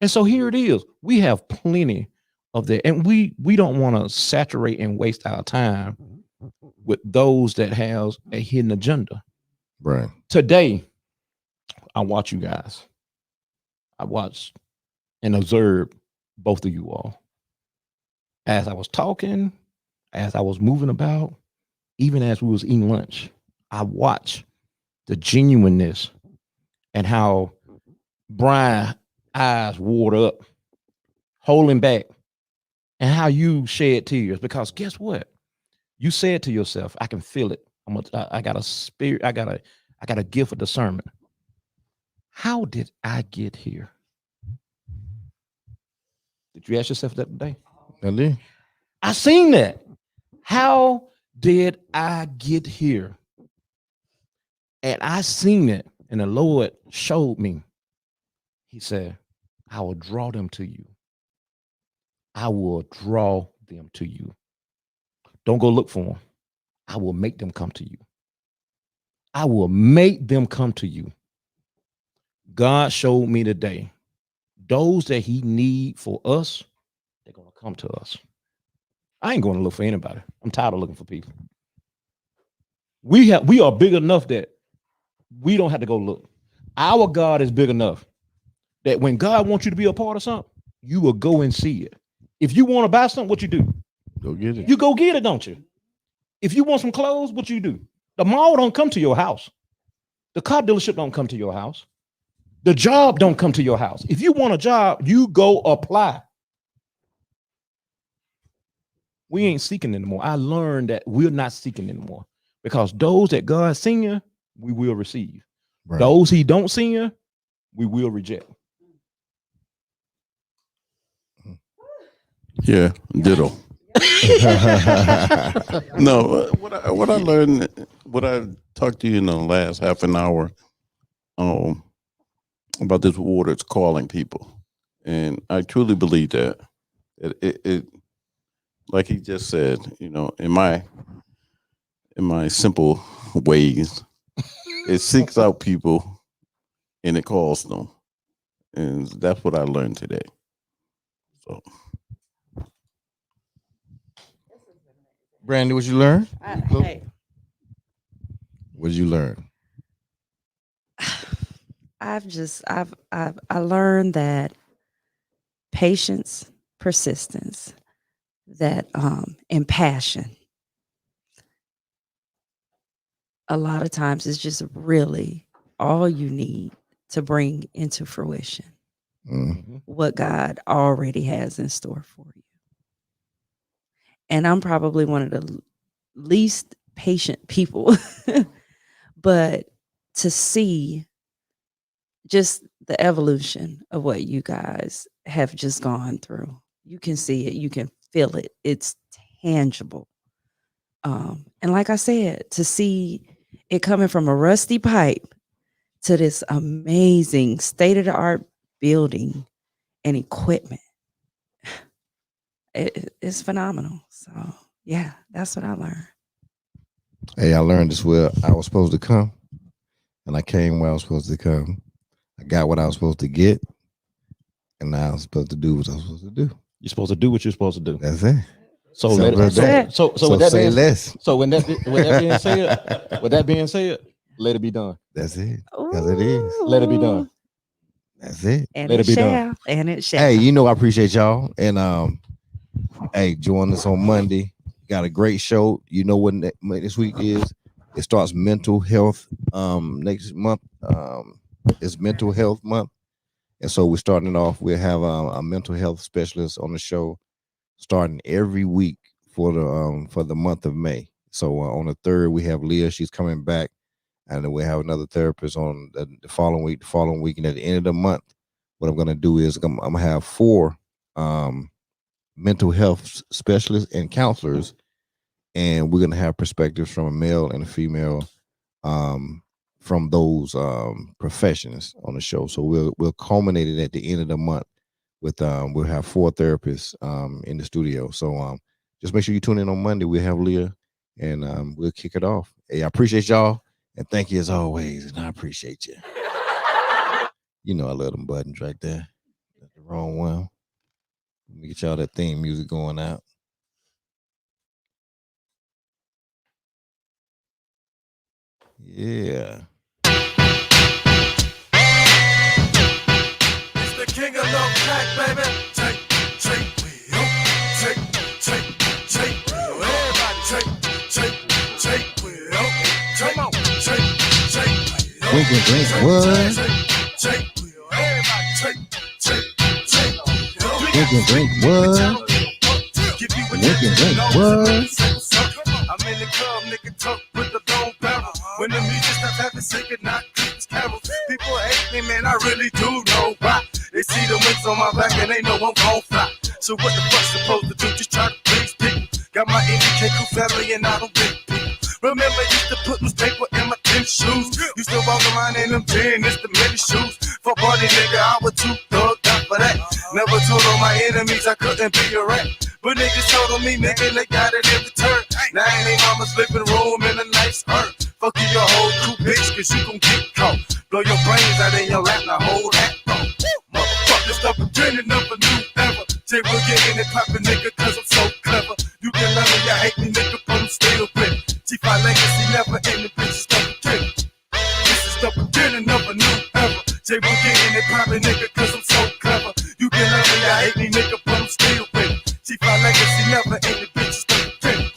[SPEAKER 14] And so here it is. We have plenty of that. And we don't want to saturate and waste our time with those that has a hidden agenda.
[SPEAKER 1] Right.
[SPEAKER 14] Today, I watch you guys. I watched and observed both of you all. As I was talking, as I was moving about, even as we was eating lunch, I watched the genuineness and how Brian's eyes watered up, holding back, and how you shed tears. Because guess what? You said to yourself, I can feel it. I got a spirit. I got a gift of discernment. How did I get here? Did you ask yourself that today?
[SPEAKER 1] I did.
[SPEAKER 14] I seen that. How did I get here? And I seen it, and the Lord showed me. He said, I will draw them to you. I will draw them to you. Don't go look for them. I will make them come to you. I will make them come to you. God showed me today, those that he need for us, they're going to come to us. I ain't going to look for anybody. I'm tired of looking for people. We are big enough that we don't have to go look. Our God is big enough that when God wants you to be a part of something, you will go and see it. If you want to buy something, what you do?
[SPEAKER 12] Go get it.
[SPEAKER 14] You go get it, don't you? If you want some clothes, what you do? The mall don't come to your house. The car dealership don't come to your house. The job don't come to your house. If you want a job, you go apply. We ain't seeking anymore. I learned that we're not seeking anymore because those that God send you, we will receive. Right. Those he don't send you, we will reject.
[SPEAKER 12] Yeah, ditto. No, what I learned, what I talked to you in the last half an hour about this water, it's calling people. And I truly believe that it like he just said, you know, in my simple ways, it seeks out people and it calls them. And that's what I learned today. So
[SPEAKER 1] Brandy, what you learn?
[SPEAKER 13] Hey,
[SPEAKER 1] What did you learn?
[SPEAKER 13] I learned that patience, persistence, that and passion. A lot of times it's just really all you need to bring into fruition what God already has in store for you. And I'm probably one of the least patient people, but to see just the evolution of what you guys have just gone through, you can see it, you can feel it, it's tangible. And like I said, to see it coming from a rusty pipe to this amazing state-of-the-art building and equipment, it's phenomenal. So yeah, that's what I learned.
[SPEAKER 1] Hey, I learned this where I was supposed to come, and I came where I was supposed to come. I got what I was supposed to get, and now I'm supposed to do what I was supposed to do.
[SPEAKER 14] You're supposed to do what you're supposed to do.
[SPEAKER 1] That's it.
[SPEAKER 14] So with that being said, let it be done.
[SPEAKER 1] That's it. Because it is.
[SPEAKER 14] Let it be done.
[SPEAKER 1] That's it.
[SPEAKER 13] And
[SPEAKER 1] let
[SPEAKER 13] it be done. And it shall.
[SPEAKER 1] Hey, you know I appreciate y'all. And hey, join us on Monday. Got a great show. You know what this week is? It starts mental health. Next month, it's mental health month. And so we're starting off. We'll have a mental health specialist on the show starting every week for the month of May. So on the 3rd, we have Leah. She's coming back. And then we have another therapist on the following week. And at the end of the month, what I'm going to do is I'm going to have 4 mental health specialists and counselors. And we're going to have perspectives from a male and a female from those professions on the show. So we'll culminate it at the end of the month with we'll have 4 therapists in the studio. So just make sure you tune in on Monday. We'll have Leah and we'll kick it off. Hey, I appreciate y'all. And thank you as always. And I appreciate you. You know I love them buttons right there. That's the wrong one. Let me get y'all that theme music going out. Yeah.
[SPEAKER 16] It's the king of love track, baby. Take wheel. Take wheel. Everybody take wheel. Come on. Take wheel.
[SPEAKER 1] Wink, what?
[SPEAKER 16] Take wheel. Everybody take wheel.
[SPEAKER 1] Wink, what? What?
[SPEAKER 16] I'm in the club, nigga, talk with the long barrel. When the music stop having singing, not Christmas carols. People hate me, man, I really do know why. They see the wings on my back and they know I'm gon' fly. So what the fuck supposed to do? Just try to please people. Got my NDK crew family and I don't big people. Remember, used to put newspaper in my tennis shoes. Used to walk around in them tennis, the many shoes. For party, nigga, I was too thugged out for that. Never told all my enemies I couldn't be a rat. But niggas told on me, nigga, they got it in return. Now ain't mama's living room in a nice urn. Fuck you, your whole crew, bitch, cause you gon' get caught. Blow Throw your brains out in your lap, now hold that thought. Motherfucker, it's the beginning of a new era. Jay will get in it poppin', nigga, cause I'm so clever. You can love me, you hate me, nigga, but I'm still with it. G5 legacy never ending, bitches the beginning. This is the beginning of a new era. Jay will get in it poppin', nigga, cause I'm so clever. You can love me, you hate me, nigga, but I'm still with it. G5 legacy never ending, bitches the beginning.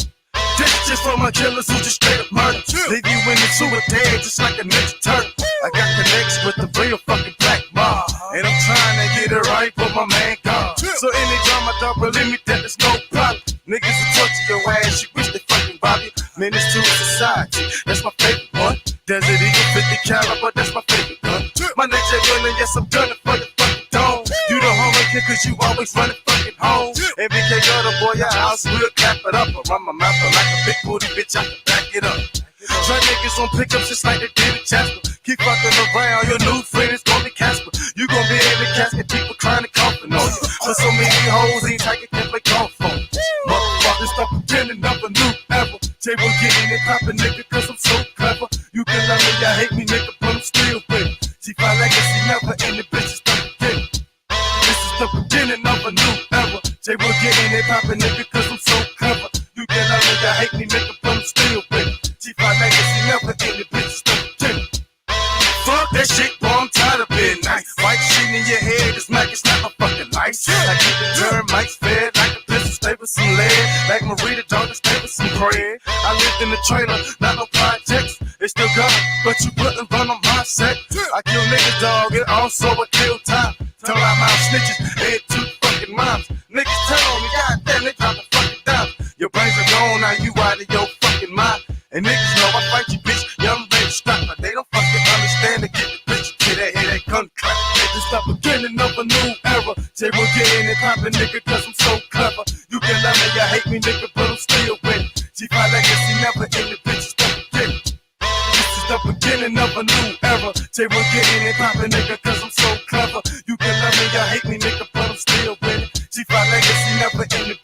[SPEAKER 16] This is just for my killers who just straight up murder. Leave you in the sewer dead just like a ninja turtle. I got connections with the real fucking black mob, and I'm trying to get it right for my man gone. So anytime I don't believe me, that there's no problem. Niggas will torture your ass, you wish they fucking rob you. Menace to society, that's my favorite one. Desert Eagle 50 caliber, that's my favorite gun. My next gun, and yes, I'm gunning for the fucking dome. You the homie kid, cause you always running fucking home. MBK got a boy, your house, we'll clap it up. I run my mouth like a big booty bitch, I can back it up. Try niggas on pickups just like they did in Jasper. Keep fucking around, your new friend is gonna be Casper. You gonna be in the casket, people trying to coffin on you. But so many hoes ain't taking can play golf on. Motherfuckers, stop pretending of a new era. Jay will get in it poppin', nigga, cause I'm so clever. You can love me, you hate me, nigga, but I'm still with it. G5 legacy never ending, bitches the beginning. This is the beginning of a new era. Jay will get in it poppin', nigga, cause I'm so clever. You can love me, you hate me, nigga, but I'm still with it. G5 legacy never ending, bitches the beginning. Fuck that shit, boy, I'm tired of being nice. White shit in your head, this Mac is not my fucking life. I keep the termites fed like a pistol, stay with some lead. Like Marita, dog, stay with some bread. I lived in the trailer, not no projects. They still got it, but you wouldn't run on my set. I kill niggas, dog, and also I kill time. Tell out my snitches, they had 2 fucking moms. Niggas tell me, goddamn, they drop the fucking dime. Your brains are gone, now you out of your fucking mind. And niggas know I fight you, bitch, young ready to strap. But they don't fucking understand to get the bitch, get that head, that gun clap. This is the beginning of a new era. Jay will get in it poppin', nigga, cause I'm so clever. You can love me, you hate me, nigga, but I'm still with it. G5 legacy never ending, bitches the beginning. This is the beginning of a new era. Jay will get in it poppin', nigga, cause I'm so clever. You can love me, you hate me, nigga, but I'm still with it. G5 legacy never ending.